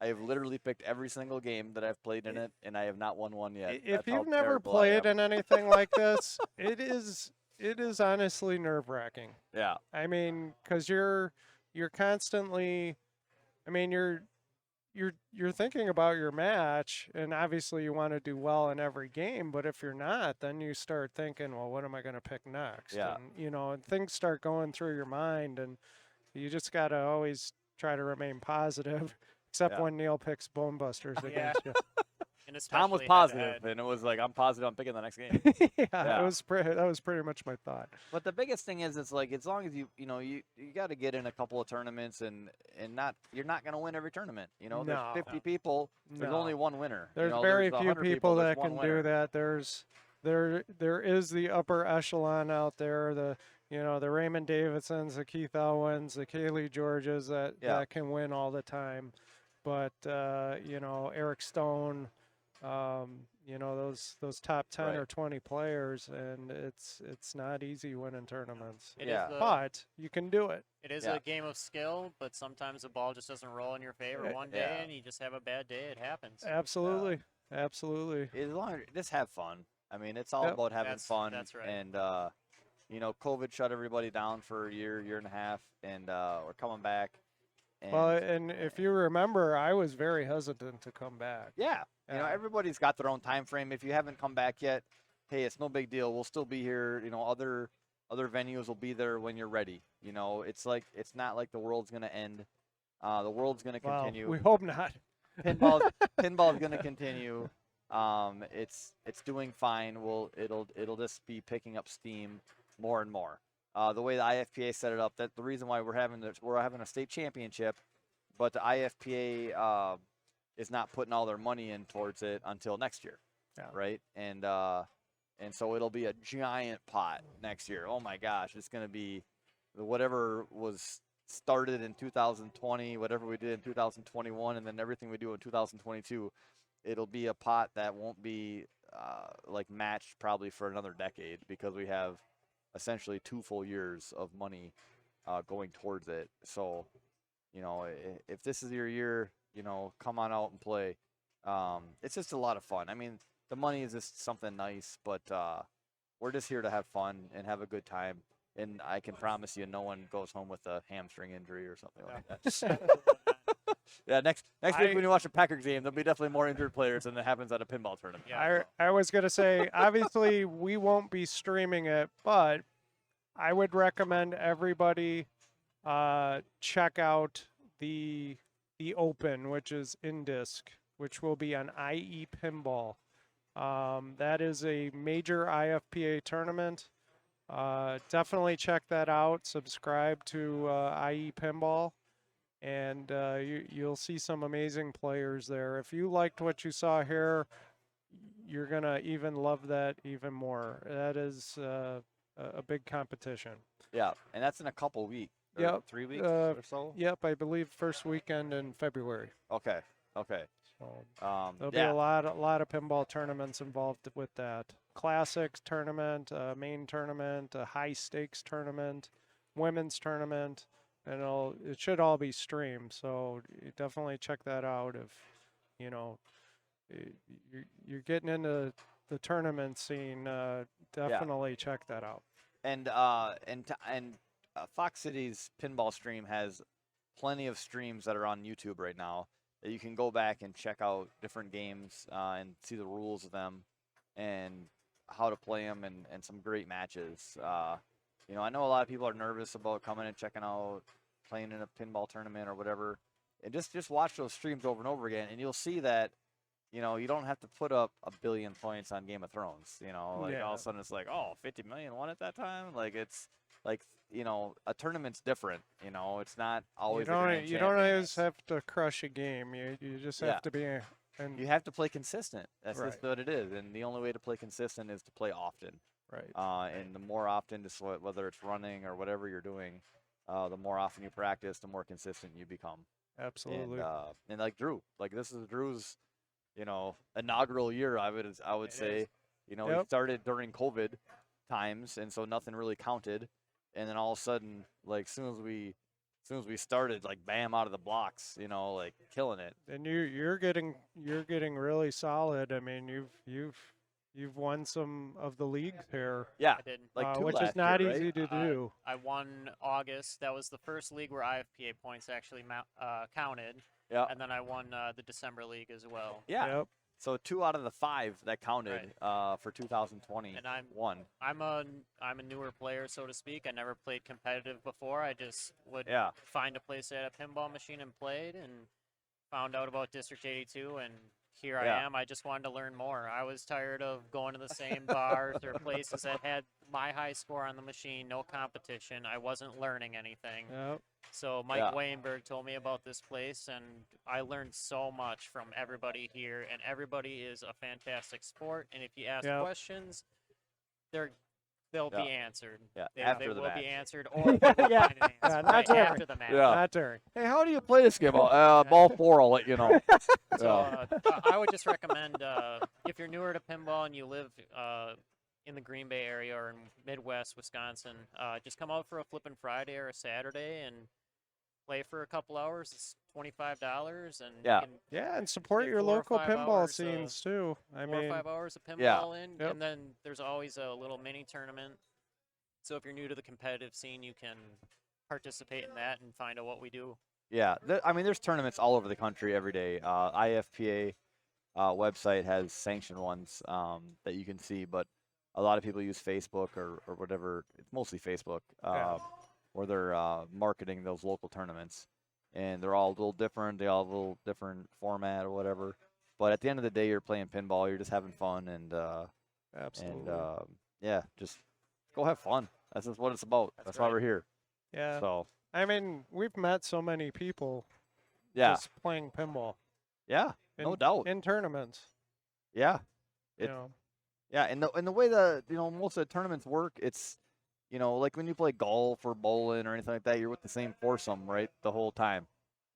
I have literally picked every single game that I've played in it, and I have not won one yet. If That's how you've never terrible I played am. in anything like this, it is honestly nerve-wracking. Yeah. I mean, because you're constantly, I mean, you're thinking about your match, and obviously you want to do well in every game. But if you're not, then you start thinking, well, what am I going to pick next? Yeah. And and things start going through your mind, and you just got to always try to remain positive. Except Yeah. when Neil picks Bone Busters against you. And Tom was especially positive, head-to-head. and it was like, I'm positive I'm picking the next game. Yeah, Yeah. that was pretty much my thought. But the biggest thing is, it's like, as long as you got to get in a couple of tournaments, and you're not going to win every tournament. No. There's 50 people. There's No. only one winner. There's there's very few 100 people there's that one can winner. do that. There is the upper echelon out there. the Raymond Davidsons, the Keith Elwins, the Kaylee Georges that can win all the time. But, Eric Stone, those top 10 or 20 players, and it's not easy winning tournaments. But you can do it. It is a game of skill, but sometimes the ball just doesn't roll in your favor one day, and you just have a bad day. It happens. Absolutely. Absolutely. As long as just have fun. I mean, it's all about having fun. That's right. And, COVID shut everybody down for a year and a half, and we're coming back. And if you remember, I was very hesitant to come back. Yeah. Everybody's got their own time frame. If you haven't come back yet, hey, it's no big deal. We'll still be here. Other venues will be there when you're ready. It's not like the world's going to end. The world's going to continue. We hope not. Pinball's going to continue. It's doing fine. It'll just be picking up steam more and more. The way the IFPA set it up, that the reason why we're having a state championship, but the IFPA is not putting all their money in towards it until next year, right? And so it'll be a giant pot next year. Oh my gosh, it's going to be whatever was started in 2020, whatever we did in 2021, and then everything we do in 2022. It'll be a pot that won't be matched probably for another decade, because we have essentially 2 full years of money going towards it. So, if this is your year, come on out and play. It's just a lot of fun. I mean, the money is just something nice, but we're just here to have fun and have a good time. And I can promise you, no one goes home with a hamstring injury or something like that. Yeah, next week when you watch a Packers game, there'll be definitely more injured players than that happens at a pinball tournament. I was going to say, obviously, we won't be streaming it, but I would recommend everybody check out the Open, which is in disc, which will be on IE Pinball. That is a major IFPA tournament. Definitely check that out. Subscribe to IE Pinball, and you'll see some amazing players there. If you liked what you saw here, you're going to even love that even more. That is a big competition. Yeah, and that's in a couple weeks. Yep. 3 weeks or so? Yep, I believe first weekend in February. Okay. So there'll be a lot of pinball tournaments involved with that. Classics tournament, main tournament, a high stakes tournament, women's tournament, and it should all be streamed. So you definitely check that out if you're getting into the tournament scene. Definitely check that out. And Fox City's pinball stream has plenty of streams that are on YouTube right now that you can go back and check out different games and see the rules of them and how to play them and some great matches. I know a lot of people are nervous about coming and checking out playing in a pinball tournament or whatever. And just watch those streams over and over again, and you'll see that you don't have to put up 1 billion points on Game of Thrones. All of a sudden it's like, 50 million won at that time. Like it's like a tournament's different. It's not always. You don't always have to crush a game. You just have to be. And you have to play consistent. That's right. just what it is. And the only way to play consistent is to play often. Right. And the more often, just whether it's running or whatever you're doing, the more often you practice, the more consistent you become. Absolutely. And like Drew, this is Drew's, inaugural year. I would say, he started during COVID times, and so nothing really counted. And then all of a sudden, as soon as we started, bam, out of the blocks, killing it. And you're getting really solid. I mean, you've won some of the leagues here. Yeah, I did. Which is not easy to do. I won August. That was the first league where IFPA points actually counted. Yeah. And then I won the December league as well. Yeah. Yep. So 2 out of the 5 that counted for 2020. And I'm a newer player, so to speak. I never played competitive before. I just would find a place at a pinball machine and played, and found out about District 82, and here I am. I just wanted to learn more. I was tired of going to the same bars or places that had my high score on the machine, no competition. I wasn't learning anything. Yep. So Mike Wainberg told me about this place, and I learned so much from everybody here, and everybody is a fantastic sport. And if you ask questions, they're They'll Yeah. be answered. Yeah, They after the will match. be answered, or they will Yeah. find an answer Not right during. after the match. Yeah. Not during. Hey, how do you play this game? Ball 4, I'll let you know. So I would just recommend if you're newer to pinball and you live in the Green Bay area or in Midwest Wisconsin, just come out for a Flippin' Friday or a Saturday and play for a couple hours. It's $25, and Yeah. you can Yeah, and support get your 4 or local 5 pinball hours, scenes too. I 4 or mean, 5 hours of Yeah. pinball in, Yep. and then there's always a little mini tournament. So if you're new to the competitive scene, you can participate in that and find out what we do. Yeah, I mean, there's tournaments all over the country every day. IFPA website has sanctioned ones that you can see, but a lot of people use Facebook or whatever. It's mostly Facebook, where they're marketing those local tournaments, and they're all a little different. They all have a little different format or whatever. But at the end of the day, you're playing pinball. You're just having fun, and absolutely. yeah, just go have fun. That's just what it's about. That's why right. we're here. Yeah. So I mean, we've met so many people yeah, just playing pinball. yeah, no doubt. In tournaments. Yeah, You it, know. yeah, and the way most of the tournaments work, it's like when you play golf or bowling or anything like that, you're with the same foursome, right, the whole time,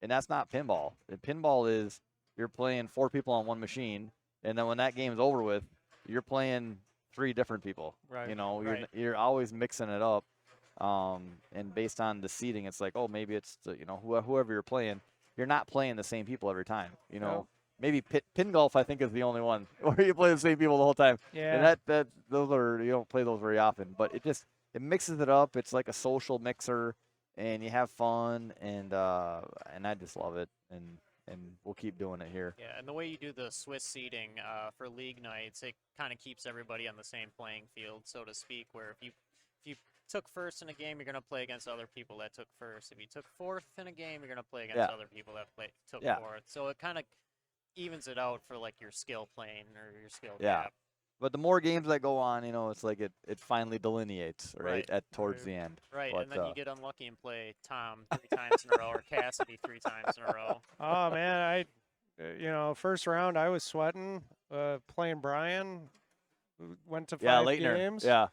and that's not pinball. And pinball is you're playing 4 people on one machine, and then when that game's over with, you're playing 3 different people. Right. Right. You're always mixing it up, and based on the seating, it's like, oh, maybe it's whoever you're playing. You're not playing the same people every time. No. Maybe pin golf, I think, is the only one where you play the same people the whole time. Yeah. And that those are, you don't play those very often, but it mixes it up. It's like a social mixer, and you have fun, and I just love it, and we'll keep doing it here. Yeah, and the way you do the Swiss seating for league nights, it kind of keeps everybody on the same playing field, so to speak. Where if you took first in a game, you're going to play against other people that took first. If you took fourth in a game, you're going to play against other people that took fourth. So it kind of evens it out for like your skill plane or your skill gap. But the more games that go on, it's like it finally delineates, right, towards the end. Right, But, and then you get unlucky and play Tom 3 times in a row or Cassidy 3 times in a row. Oh man, first round I was sweating playing Brian. Went to 5 Leitner. games. Yeah.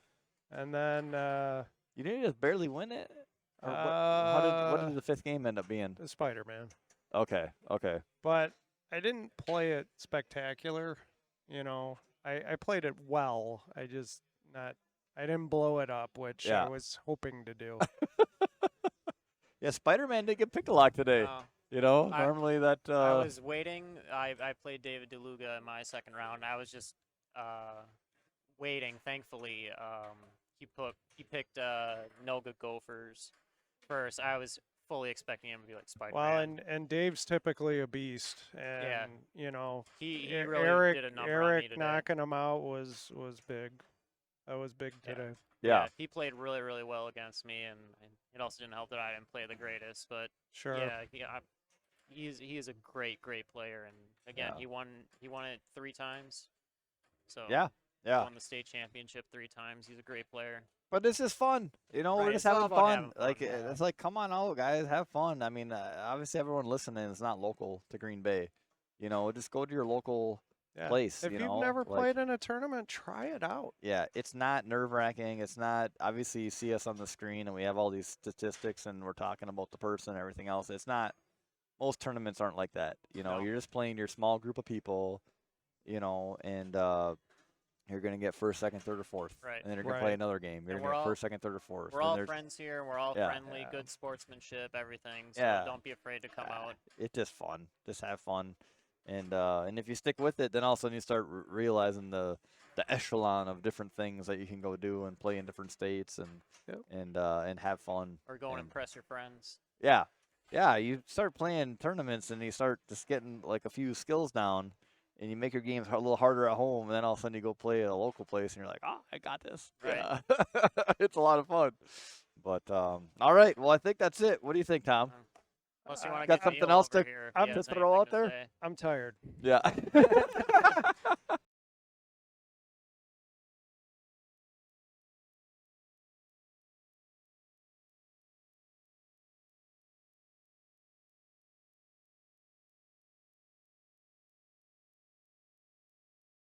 And then You didn't just barely win it? Or what did the 5th game end up being? the Spider-Man. Okay. But I didn't play it spectacular. I played it well. I didn't blow it up, which I was hoping to do. Yeah, Spider-Man didn't get picked a lot today. Normally that. I was waiting. I played David DeLuga in my second round. I was just waiting. Thankfully, he picked No Good Gophers first. I was fully expecting him to be like Spider-Man. Well, and Dave's typically a beast, and he really Eric did a number on me today. knocking him out was big. That was big today. Yeah. He played really, really well against me, and it also didn't help that I didn't play the greatest. But Sure. he is a great player, and again, he won it 3 times. So Yeah. won the state championship 3 times. He's a great player. But this is fun. We're Right, just it's all having about fun. having fun, Like yeah. it's like, come on out, guys, have fun. I mean, obviously everyone listening is not local to Green Bay. Just go to your local Yeah. place. If you've never played in a tournament, try it out. Yeah, it's not nerve-wracking. It's not, obviously you see us on the screen and we have all these statistics and we're talking about the person and everything else. It's not, most tournaments aren't like that. You're just playing your small group of people, and you're going to get first, second, third, or fourth. Right. And then you're going to play another game. You're And going to we're get all- first, second, third, or fourth. We're And all there's- friends here. We're all Yeah. friendly, good sportsmanship, everything. So Yeah. don't be afraid to come out. It's just fun. Just have fun. And if you stick with it, then all of a sudden you start realizing the echelon of different things that you can go do and play in different states and have fun. Or go and And- impress your friends. Yeah. You start playing tournaments and you start just getting like a few skills down, and you make your games a little harder at home. And then all of a sudden you go play at a local place, and you're like, I got this. Right. Yeah. It's a lot of fun. But all right. Well, I think that's it. What do you think, Tom? Unless you want to Got get something Neil else over to here if I'm he to has throw anything out to there? say. I'm tired. Yeah.